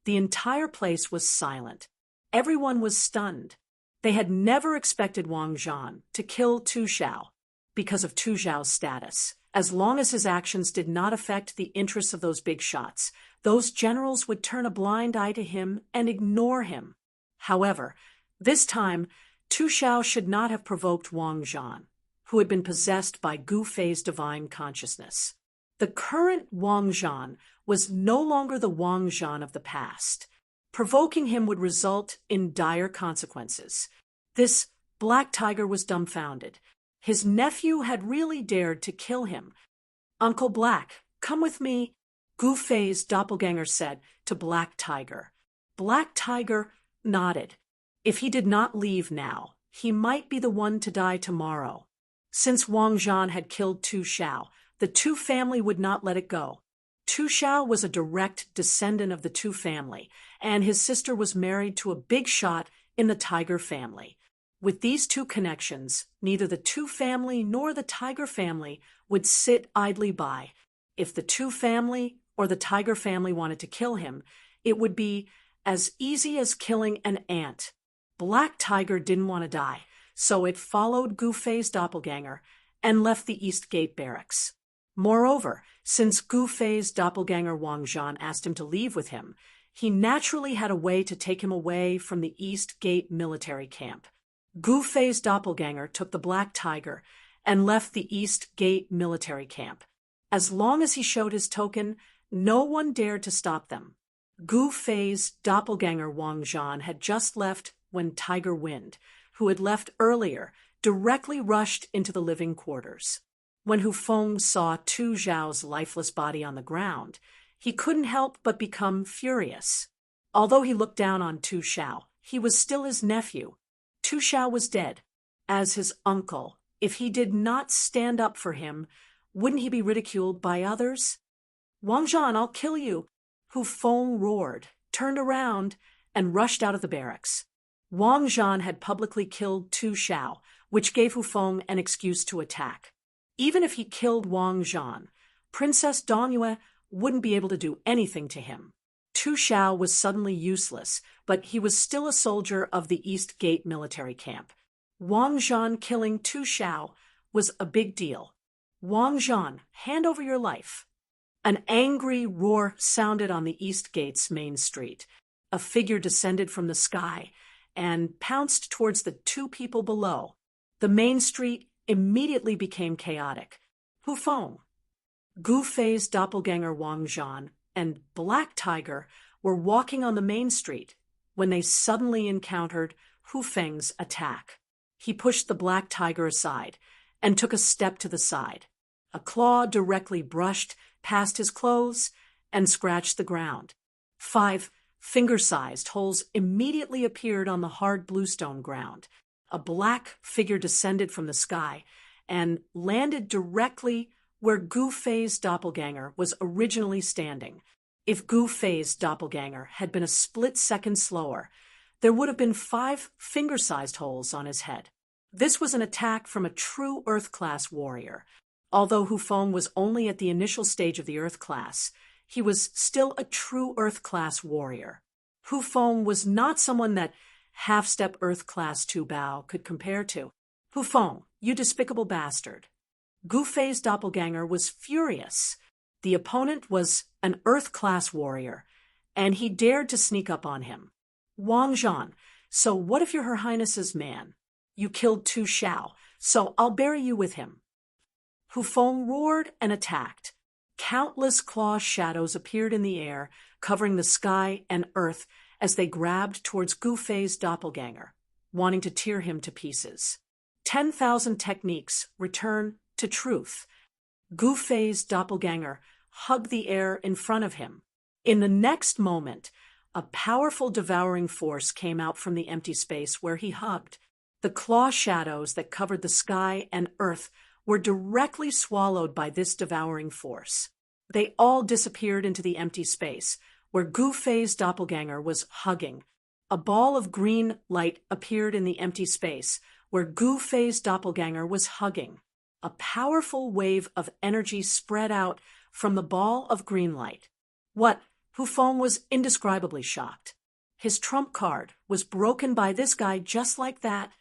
the entire place was silent. Everyone was stunned. They had never expected Wang Zhan to kill Tu Xiao because of Tu Xiao's status. As long as his actions did not affect the interests of those big shots, those generals would turn a blind eye to him and ignore him. However, this time, Tu Xiao should not have provoked Wang Zhan, who had been possessed by Gu Fei's divine consciousness. The current Wang Zhan was no longer the Wang Zhan of the past. Provoking him would result in dire consequences. This Black Tiger was dumbfounded. His nephew had really dared to kill him. "Uncle Black, come with me," Gu Fei's doppelganger said to Black Tiger. Black Tiger nodded. If he did not leave now, he might be the one to die tomorrow. Since Wang Zhan had killed Tu Xiao, the Tu family would not let it go. Tu Xiao was a direct descendant of the Tu family, and his sister was married to a big shot in the Tiger family. With these two connections, neither the Tu family nor the Tiger family would sit idly by. If the Tu family or the Tiger family wanted to kill him, it would be as easy as killing an ant. Black Tiger didn't want to die, so it followed Gu Fei's doppelganger and left the East Gate barracks. Moreover, since Gu Fei's doppelganger Wang Zhan asked him to leave with him, he naturally had a way to take him away from the East Gate military camp. Gu Fei's doppelganger took the Black Tiger and left the East Gate military camp. As long as he showed his token, no one dared to stop them. Gu Fei's doppelganger Wang Zhan had just left when Tiger Wind, who had left earlier, directly rushed into the living quarters. When Hu Feng saw Tu Xiao's lifeless body on the ground, he couldn't help but become furious. Although he looked down on Tu Xiao, he was still his nephew. Tu Xiao was dead. As his uncle, if he did not stand up for him, wouldn't he be ridiculed by others? "Wang Zhan, I'll kill you!" Hu Feng roared, turned around, and rushed out of the barracks. Wang Zhan had publicly killed Tu Xiao, which gave Hu Feng an excuse to attack. Even if he killed Wang Zhan, Princess Dongyue wouldn't be able to do anything to him. Tu Xiao was suddenly useless, but he was still a soldier of the East Gate military camp. Wang Zhan killing Tu Xiao was a big deal. "Wang Zhan, hand over your life." An angry roar sounded on the East Gate's main street. A figure descended from the sky and pounced towards the two people below. The main street immediately became chaotic. Hu Feng, Gu Fei's doppelganger Wang Zhan, and Black Tiger were walking on the main street when they suddenly encountered Hu Feng's attack. He pushed the Black Tiger aside and took a step to the side. A claw directly brushed past his clothes and scratched the ground. 5 finger-sized holes immediately appeared on the hard bluestone ground. a black figure descended from the sky and landed directly where Gu Fei's doppelganger was originally standing. If Gu Fei's doppelganger had been a split second slower, there would have been 5 finger-sized holes on his head. This was an attack from a true Earth-class warrior. Although Hu Feng was only at the initial stage of the Earth class, he was still a true Earth-class warrior. Hu Feng was not someone that half-step Earth-class Tu Bao could compare to. Hu Feng, you despicable bastard. Gu Fei's doppelganger was furious. The opponent was an Earth-class warrior, and he dared to sneak up on him. Wang Zhan, so what if you're Her Highness's man? You killed Tu Xiao, so I'll bury you with him. Hu Feng roared and attacked. Countless claw shadows appeared in the air, covering the sky and earth as they grabbed towards Gu Fei's doppelganger, wanting to tear him to pieces. 10,000 techniques return to truth. Gu Fei's doppelganger hugged the air in front of him. In the next moment, a powerful devouring force came out from the empty space where he hugged. The claw shadows that covered the sky and earth were directly swallowed by this devouring force. They all disappeared into the empty space where Gu Fei's doppelganger was hugging. A ball of green light appeared in the empty space where Gu Fei's doppelganger was hugging. A powerful wave of energy spread out from the ball of green light. What? Hu Feng was indescribably shocked. His trump card was broken by this guy just like that.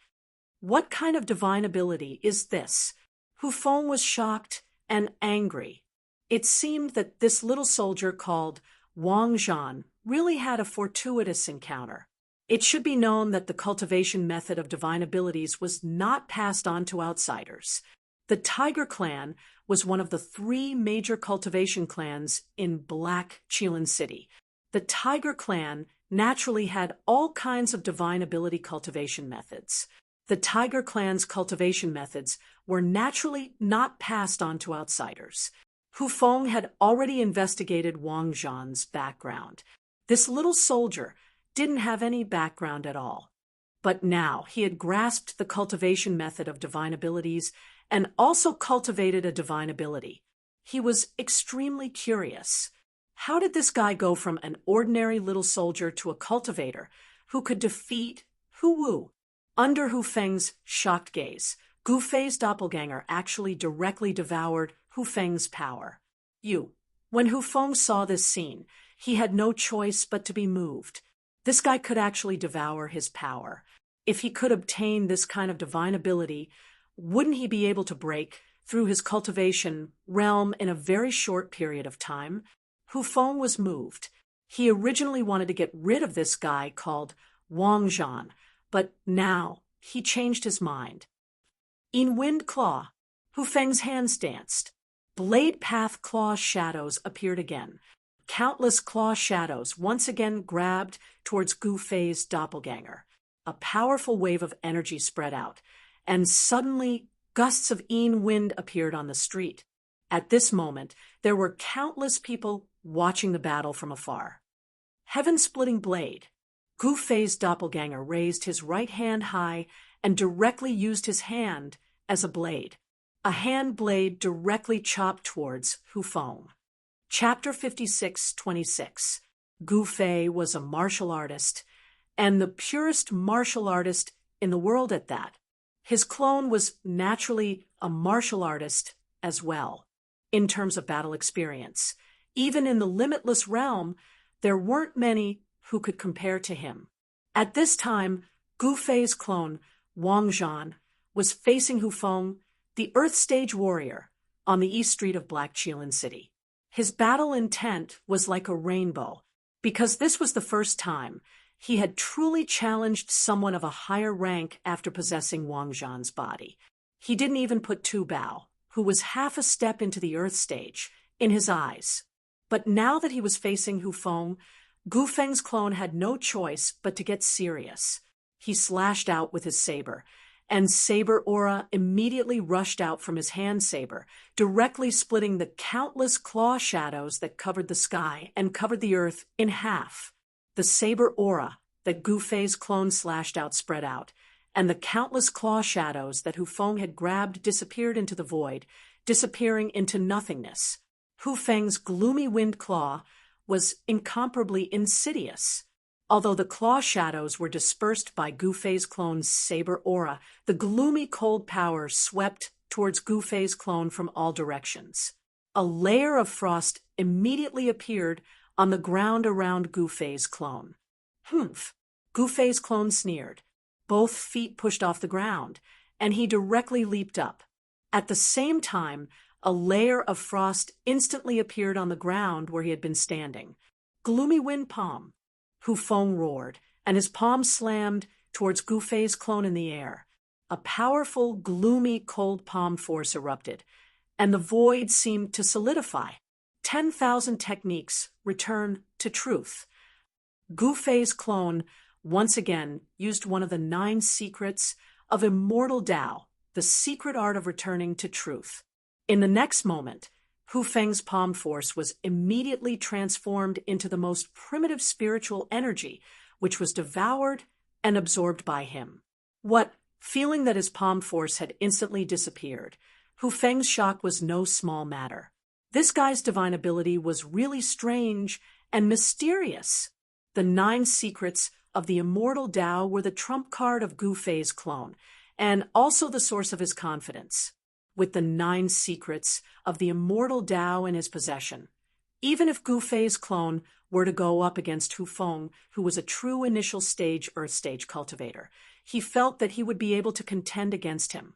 What kind of divine ability is this? Hu Feng was shocked and angry. It seemed that this little soldier called Wang Zhan really had a fortuitous encounter. It should be known that the cultivation method of divine abilities was not passed on to outsiders. The Tiger Clan was one of the 3 major cultivation clans in Black Qilin City. The Tiger Clan naturally had all kinds of divine ability cultivation methods. The Tiger Clan's cultivation methods were naturally not passed on to outsiders. Hu Feng had already investigated Wang Zhan's background. This little soldier didn't have any background at all. But now he had grasped the cultivation method of divine abilities and also cultivated a divine ability. He was extremely curious. How did this guy go from an ordinary little soldier to a cultivator who could defeat Hu Wu? Under Hu Feng's shocked gaze, Gu Fei's doppelganger actually directly devoured Hu Feng's power. When Hu Feng saw this scene, he had no choice but to be moved. This guy could actually devour his power. If he could obtain this kind of divine ability, wouldn't he be able to break through his cultivation realm in a very short period of time? Hu Feng was moved. He originally wanted to get rid of this guy called Wang Zhan, but now he changed his mind. In Wind Claw, Hu Feng's hands danced. Blade Path Claw shadows appeared again. Countless claw shadows once again grabbed towards Gu Fei's doppelganger. A powerful wave of energy spread out, and suddenly gusts of Yin wind appeared on the street. At this moment, there were countless people watching the battle from afar. Heaven-splitting blade. Gu Fei's doppelganger raised his right hand high and directly used his hand as a blade. A hand blade directly chopped towards Hu Feng. Chapter 56-26. Gu Fei was a martial artist, and the purest martial artist in the world at that. His clone was naturally a martial artist as well, in terms of battle experience. Even in the limitless realm, there weren't many who could compare to him. At this time, Gu Fei's clone, Wang Zhan, was facing Hu Feng, the Earth Stage warrior, on the East Street of Black Qilin City. His battle intent was like a rainbow, because this was the first time he had truly challenged someone of a higher rank after possessing Wang Zhan's body. He didn't even put Tu Bao, who was half a step into the Earth Stage, in his eyes. But now that he was facing Hu Feng, Gu Feng's clone had no choice but to get serious. He slashed out with his saber, and saber aura immediately rushed out from his hand saber, directly splitting the countless claw shadows that covered the sky and covered the earth in half. The saber aura that Gu Fei's clone slashed out spread out, and the countless claw shadows that Hu Feng had grabbed disappeared into the void, disappearing into nothingness. Hu Feng's gloomy wind claw was incomparably insidious. Although the claw shadows were dispersed by Gu Fei's clone's saber aura, the gloomy cold power swept towards Gu Fei's clone from all directions. A layer of frost immediately appeared on the ground around Gu Fei's clone. Humph! Gu Fei's clone sneered. Both feet pushed off the ground, and he directly leaped up. At the same time, a layer of frost instantly appeared on the ground where he had been standing. Gloomy wind palm! Hu Feng roared, and his palm slammed towards Gu Fei's clone in the air. A powerful, gloomy, cold palm force erupted, and the void seemed to solidify. 10,000 techniques return to truth. Gu Fei's clone once again used one of the 9 secrets of immortal Tao, the secret art of returning to truth. In the next moment, Hu Feng's palm force was immediately transformed into the most primitive spiritual energy, which was devoured and absorbed by him. Feeling that his palm force had instantly disappeared, Hu Feng's shock was no small matter. This guy's divine ability was really strange and mysterious. The 9 secrets of the immortal Tao were the trump card of Gu Fei's clone, and also the source of his confidence. With the 9 secrets of the immortal Tao in his possession, even if Gu Fei's clone were to go up against Hu Feng, who was a true initial stage Earth stage cultivator, he felt that he would be able to contend against him.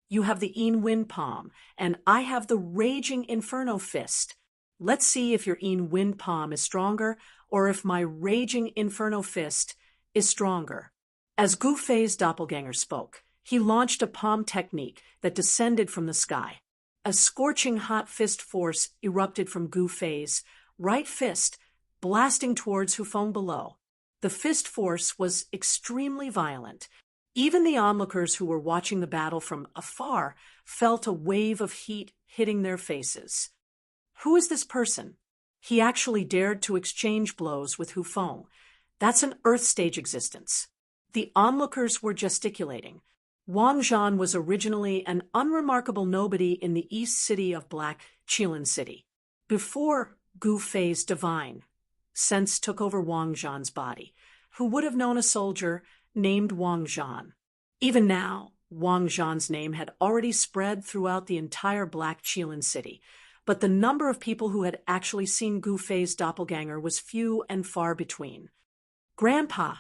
You have the Yin Wind Palm, and I have the Raging Inferno Fist. Let's see if your Yin Wind Palm is stronger, or if my Raging Inferno Fist is stronger. As Gu Fei's doppelganger spoke, he launched a palm technique that descended from the sky. A scorching hot fist force erupted from Gu Fei's right fist, blasting towards Hu Feng below. The fist force was extremely violent. Even the onlookers who were watching the battle from afar felt a wave of heat hitting their faces. Who is this person? He actually dared to exchange blows with Hu Feng. That's an Earth stage existence. The onlookers were gesticulating. Wang Zhan was originally an unremarkable nobody in the east city of Black Qilin City. Before Gu Fei's divine sense took over Wang Zhan's body, who would have known a soldier named Wang Zhan. Even now, Wang Zhan's name had already spread throughout the entire Black Qilin City, but the number of people who had actually seen Gu Fei's doppelganger was few and far between. Grandpa,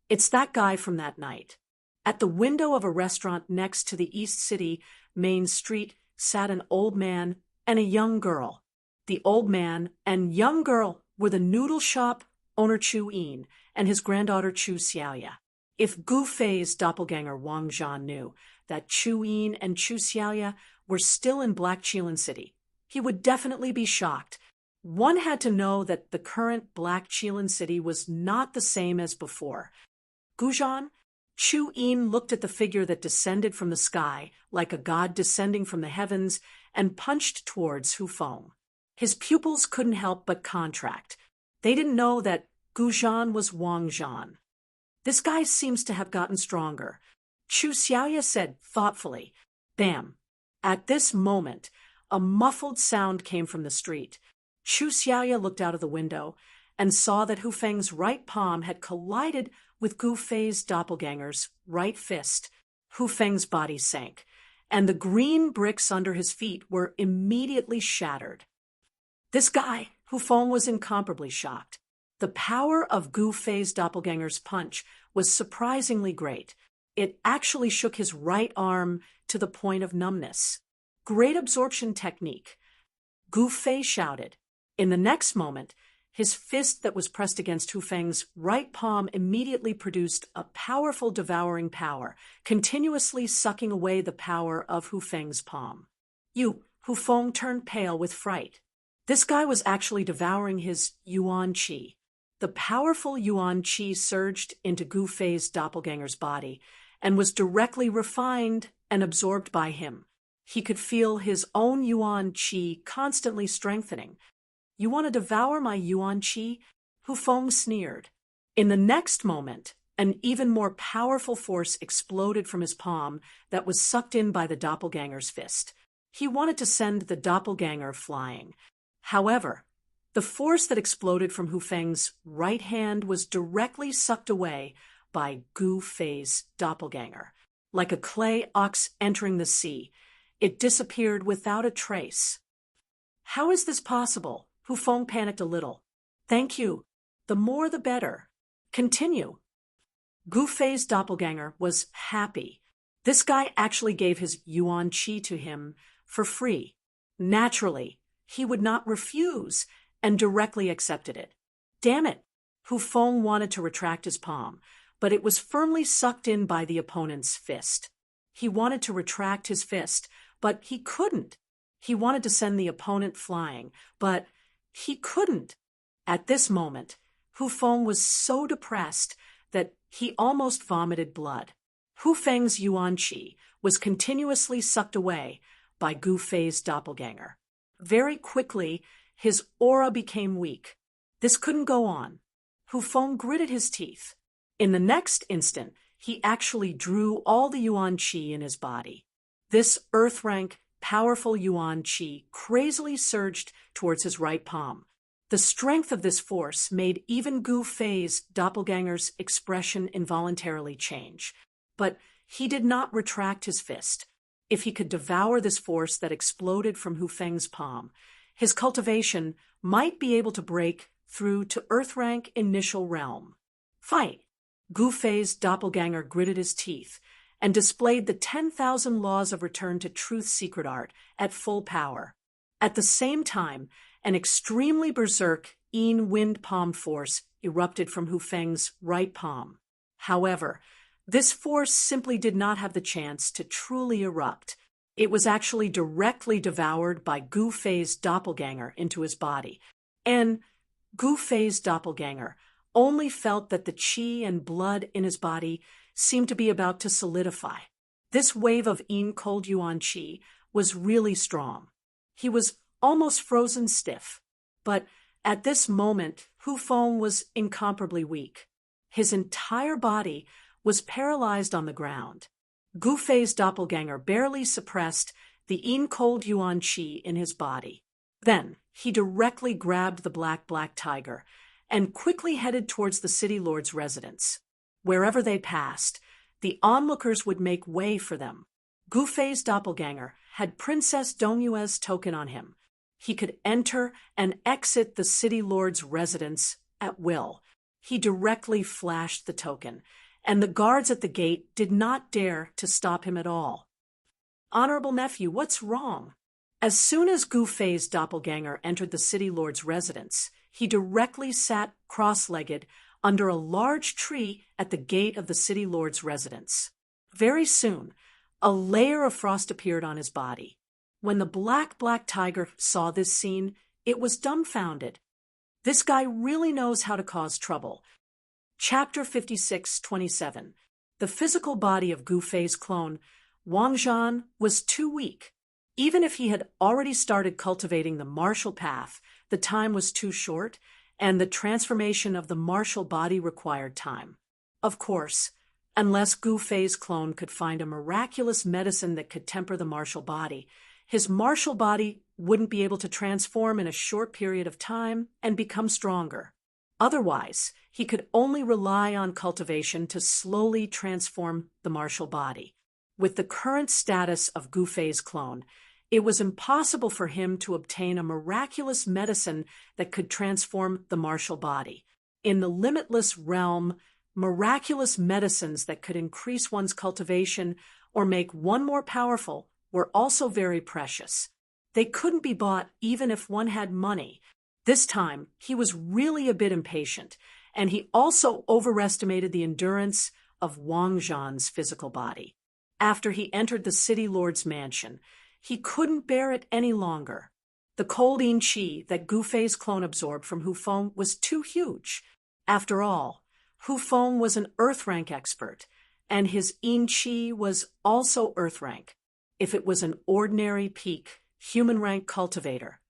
it's that guy from that night. At the window of a restaurant next to the East City main street sat an old man and a young girl. The old man and young girl were the noodle shop owner Chu Yin and his granddaughter Chu Xiaoya. If Gu Fei's doppelganger Wang Zhan knew that Chu Yin and Chu Xiaoya were still in Black Qilin City, he would definitely be shocked. One had to know that the current Black Qilin City was not the same as before. Guzhan, Chu Yin looked at the figure that descended from the sky like a god descending from the heavens and punched towards Hu Feng. His pupils couldn't help but contract. They didn't know that Guzhan was Wang Zhan. This guy seems to have gotten stronger. Chu Xiaoya said thoughtfully. Bam! At this moment, a muffled sound came from the street. Chu Xiaoya looked out of the window and saw that Hu Feng's right palm had collided with Gu Fei's doppelganger's right fist. Hu Feng's body sank, and the green bricks under his feet were immediately shattered. This guy, Hu Feng, was incomparably shocked. The power of Gu Fei's doppelganger's punch was surprisingly great. It actually shook his right arm to the point of numbness. Great absorption technique. Gu Fei shouted. In the next moment, his fist that was pressed against Hu Feng's right palm immediately produced a powerful devouring power, continuously sucking away the power of Hu Feng's palm. Hu Feng turned pale with fright. This guy was actually devouring his Yuan Qi. The powerful Yuan Qi surged into Gu Fei's doppelganger's body and was directly refined and absorbed by him. He could feel his own Yuan Qi constantly strengthening. You want to devour my Yuan Qi? Hu Feng sneered. In the next moment, An even more powerful force exploded from his palm that was sucked in by the doppelganger's fist. He wanted to send the doppelganger flying. However, the force that exploded from Hu Feng's right hand was directly sucked away by Gu Fei's doppelganger. Like a clay ox entering the sea, it disappeared without a trace. How is this possible? Hu Feng panicked a little. Thank you. The more the better. Continue. Gu Fei's doppelganger was happy. This guy actually gave his yuan qi to him for free. Naturally, he would not refuse and directly accepted it. Damn it! Hu Feng wanted to retract his palm, but it was firmly sucked in by the opponent's fist. He wanted to retract his fist, but he couldn't. He wanted to send the opponent flying, but he couldn't. At this moment, Hu Feng was so depressed that he almost vomited blood. Hu Feng's yuan qi was continuously sucked away by Gu Fei's doppelganger. Very quickly, his aura became weak. This couldn't go on. Hu Feng gritted his teeth. In the next instant, he actually drew all the yuan qi in his body. This earth-rank, powerful yuan qi crazily surged towards his right palm. The strength of this force made even Gu Fei's doppelganger's expression involuntarily change. But he did not retract his fist. If he could devour this force that exploded from Hu Feng's palm, his cultivation might be able to break through to earth-rank initial realm. Fight! Gu Fei's doppelganger gritted his teeth and displayed the 10,000 laws of return to truth's secret art at full power. At the same time, an extremely berserk Yin wind palm force erupted from Hu Feng's right palm. However, this force simply did not have the chance to truly erupt. It was actually directly devoured by Gu Fei's doppelganger into his body. And Gu Fei's doppelganger only felt that the qi and blood in his body seemed to be about to solidify. This wave of Yin cold yuan qi was really strong. He was almost frozen stiff. But at this moment, Hu Feng was incomparably weak. His entire body was paralyzed on the ground. Gu Fei's doppelganger barely suppressed the Yin cold yuan qi in his body. Then he directly grabbed the black tiger and quickly headed towards the city lord's residence. Wherever they passed, the onlookers would make way for them. Gu Fei's doppelganger had Princess Dongyue's token on him. He could enter and exit the city lord's residence at will. He directly flashed the token, and the guards at the gate did not dare to stop him at all. Honorable nephew, what's wrong? As soon as Gu Fei's doppelganger entered the city lord's residence, he directly sat cross-legged under a large tree at the gate of the city lord's residence. Very soon, a layer of frost appeared on his body. When the black tiger saw this scene, it was dumbfounded. This guy really knows how to cause trouble. Chapter 56:27. The physical body of Gu Fei's clone, Wang Zhan, was too weak. Even if he had already started cultivating the martial path, the time was too short, and the transformation of the martial body required time. Of course, unless Gu Fei's clone could find a miraculous medicine that could temper the martial body, his martial body wouldn't be able to transform in a short period of time and become stronger. Otherwise, he could only rely on cultivation to slowly transform the martial body. With the current status of Gu Fei's clone, it was impossible for him to obtain a miraculous medicine that could transform the martial body. In the limitless realm, miraculous medicines that could increase one's cultivation or make one more powerful were also very precious. They couldn't be bought even if one had money. This time, he was really a bit impatient, and he also overestimated the endurance of Wang Zhan's physical body. After he entered the city lord's mansion, he couldn't bear it any longer. The cold Yin qi that Gu Fei's clone absorbed from Hu Feng was too huge. After all, Hu Feng was an earth rank expert, and his Yin qi was also earth rank. If it was an ordinary peak, human rank cultivator,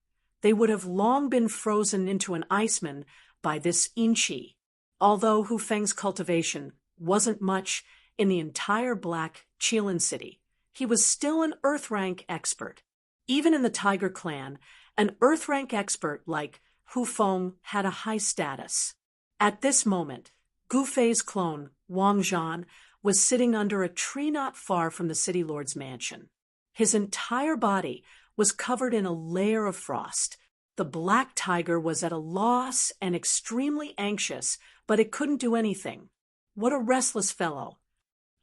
they would have long been frozen into an iceman by this Yin qi. Although Hu Feng's cultivation wasn't much in the entire Black Chelan city, he was still an Earth-rank expert. Even in the Tiger clan, an Earth-rank expert like Hu Feng had a high status. At this moment, Gu Fei's clone, Wang Zhan, was sitting under a tree not far from the city lord's mansion. His entire body was covered in a layer of frost. The black tiger was at a loss and extremely anxious, but it couldn't do anything. What a restless fellow.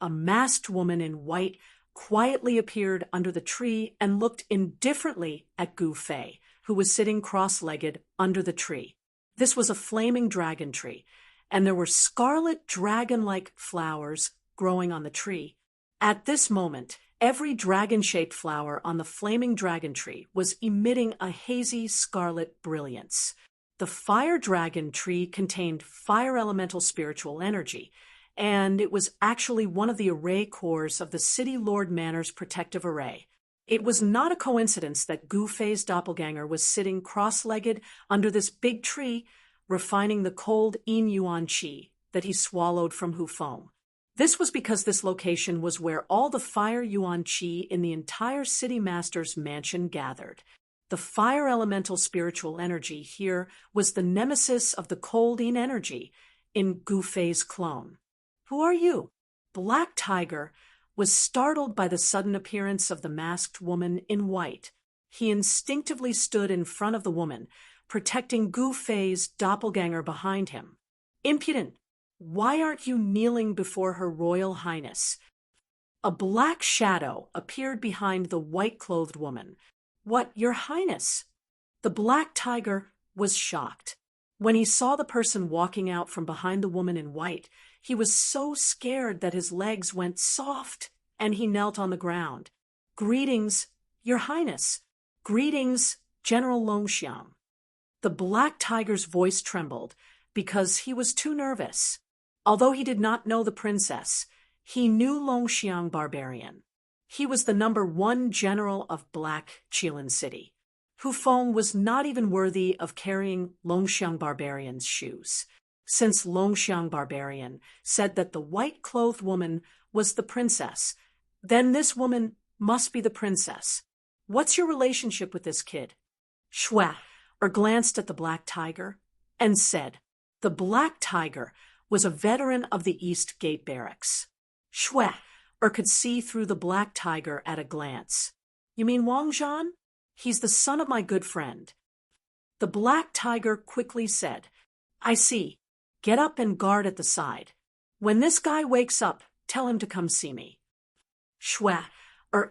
A masked woman in white quietly appeared under the tree and looked indifferently at Gu Fei, who was sitting cross-legged under the tree. This was a flaming dragon tree, and there were scarlet dragon-like flowers growing on the tree. At this moment, every dragon-shaped flower on the flaming dragon tree was emitting a hazy scarlet brilliance. The fire dragon tree contained fire elemental spiritual energy, and it was actually one of the array cores of the City Lord Manor's protective array. It was not a coincidence that Gu Fei's doppelganger was sitting cross-legged under this big tree, refining the cold Yin Yuan Qi that he swallowed from Hu Feng. This was because this location was where all the fire Yuan Qi in the entire city master's mansion gathered. The fire elemental spiritual energy here was the nemesis of the cold Yin energy in Gu Fei's clone. "Who are you?" Black Tiger was startled by the sudden appearance of the masked woman in white. He instinctively stood in front of the woman, protecting Gu Fei's doppelganger behind him. "Impudent! Why aren't you kneeling before Her Royal Highness?" A black shadow appeared behind the white-clothed woman. "What, Your Highness?" The black tiger was shocked. When he saw the person walking out from behind the woman in white, he was so scared that his legs went soft and he knelt on the ground. "Greetings, Your Highness. Greetings, General Longxiang." The black tiger's voice trembled because he was too nervous. Although he did not know the princess, he knew Longxiang Barbarian. He was the #1 general of Black Chelan City. Hu Feng was not even worthy of carrying Longxiang Barbarian's shoes, since Longxiang Barbarian said that the white-clothed woman was the princess. Then this woman must be the princess. "What's your relationship with this kid?" Shua glanced at the black tiger and said, the black tiger was a veteran of the East Gate Barracks. Shua could see through the black tiger at a glance. "You mean Wang Zhan? He's the son of my good friend." The black tiger quickly said, "I see. Get up and guard at the side. When this guy wakes up, tell him to come see me." Shua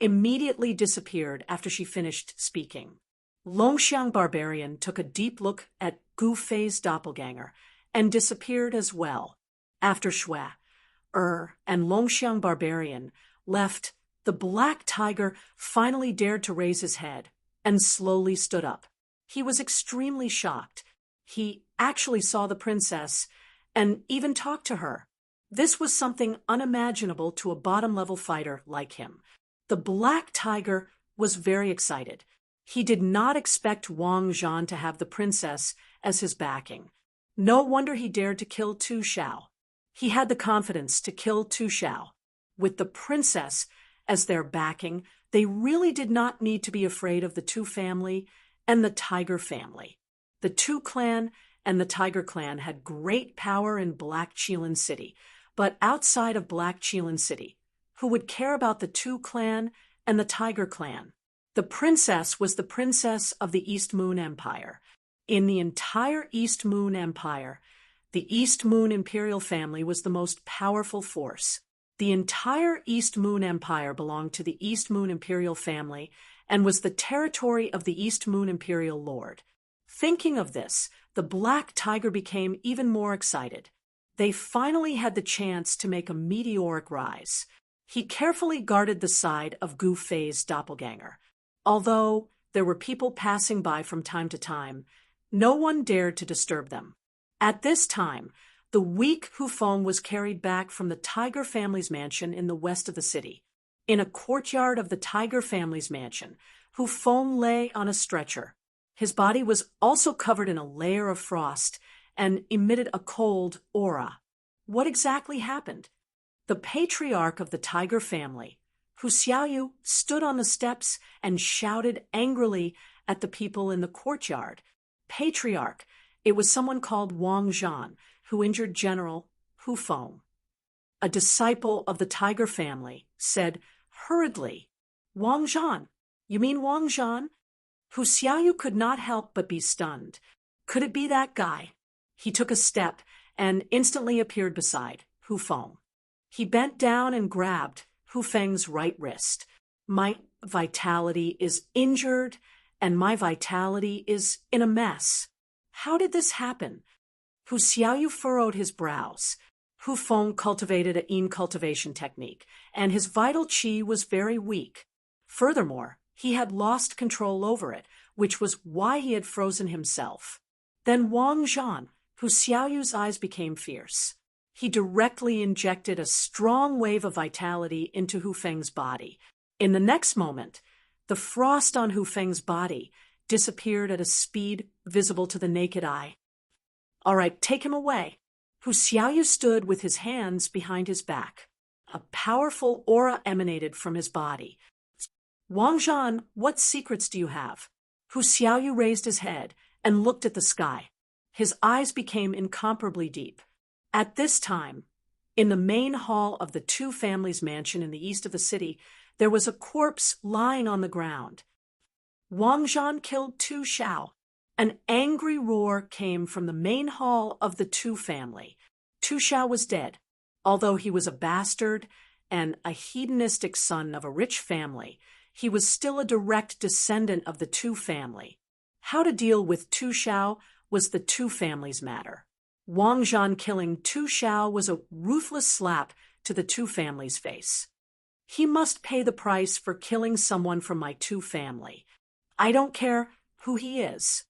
immediately disappeared after she finished speaking. Longxiang Barbarian took a deep look at Gu Fei's doppelganger and disappeared as well. After Shua and Longxiang Barbarian left, the black tiger finally dared to raise his head and slowly stood up. He was extremely shocked. He actually saw the princess and even talked to her. This was something unimaginable to a bottom-level fighter like him. The black tiger was very excited. He did not expect Wang Zhan to have the princess as his backing. No wonder he dared to kill Tu Xiao. He had the confidence to kill Tu Xiao. With the princess as their backing, they really did not need to be afraid of the Tu family and the Tiger family. The Tu clan and the Tiger clan had great power in Black Chelan City, but outside of Black Chelan City, who would care about the Tu clan and the Tiger clan? The princess was the princess of the East Moon Empire. In the entire East Moon Empire, the East Moon Imperial family was the most powerful force. The entire East Moon Empire belonged to the East Moon Imperial family and was the territory of the East Moon Imperial Lord. Thinking of this, the black tiger became even more excited. They finally had the chance to make a meteoric rise. He carefully guarded the side of Gu Fei's doppelganger. Although there were people passing by from time to time, no one dared to disturb them. At this time, the weak Hu Feng was carried back from the Tiger family's mansion in the west of the city. In a courtyard of the Tiger family's mansion, Hu Feng lay on a stretcher. His body was also covered in a layer of frost and emitted a cold aura. What exactly happened? The patriarch of the tiger family, Hu Xiaoyu, stood on the steps and shouted angrily at the people in the courtyard. Patriarch, it was someone called Wang Zhan, who injured General Hu Feng. A disciple of the tiger family said hurriedly, Wang Zhan, you mean Wang Zhan? Hu Xiaoyu could not help but be stunned. Could it be that guy? He took a step and instantly appeared beside Hu Feng. He bent down and grabbed Hu Feng's right wrist. My vitality is injured, and my vitality is in a mess. How did this happen? Hu Xiaoyu furrowed his brows. Hu Feng cultivated a yin cultivation technique, and his vital qi was very weak. Furthermore, he had lost control over it, which was why he had frozen himself. Then Wang Zhan, Hu Xiaoyu's eyes became fierce. He directly injected a strong wave of vitality into Hu Feng's body. In the next moment, the frost on Hu Feng's body disappeared at a speed visible to the naked eye. All right, take him away. Hu Xiaoyu stood with his hands behind his back. A powerful aura emanated from his body. Wang Zhan, what secrets do you have? Hu Xiaoyu raised his head and looked at the sky. His eyes became incomparably deep. At this time, in the main hall of the two families' mansion in the east of the city, there was a corpse lying on the ground. Wang Zhan killed Tu Shao. An angry roar came from the main hall of the Tu family. Tu Shao was dead. Although he was a bastard and a hedonistic son of a rich family, he was still a direct descendant of the Tu family. How to deal with Tu Shao was the Tu family's matter. Wang Zhan killing Tu Shao was a ruthless slap to the Tu family's face. He must pay the price for killing someone from my Tu family. I don't care who he is.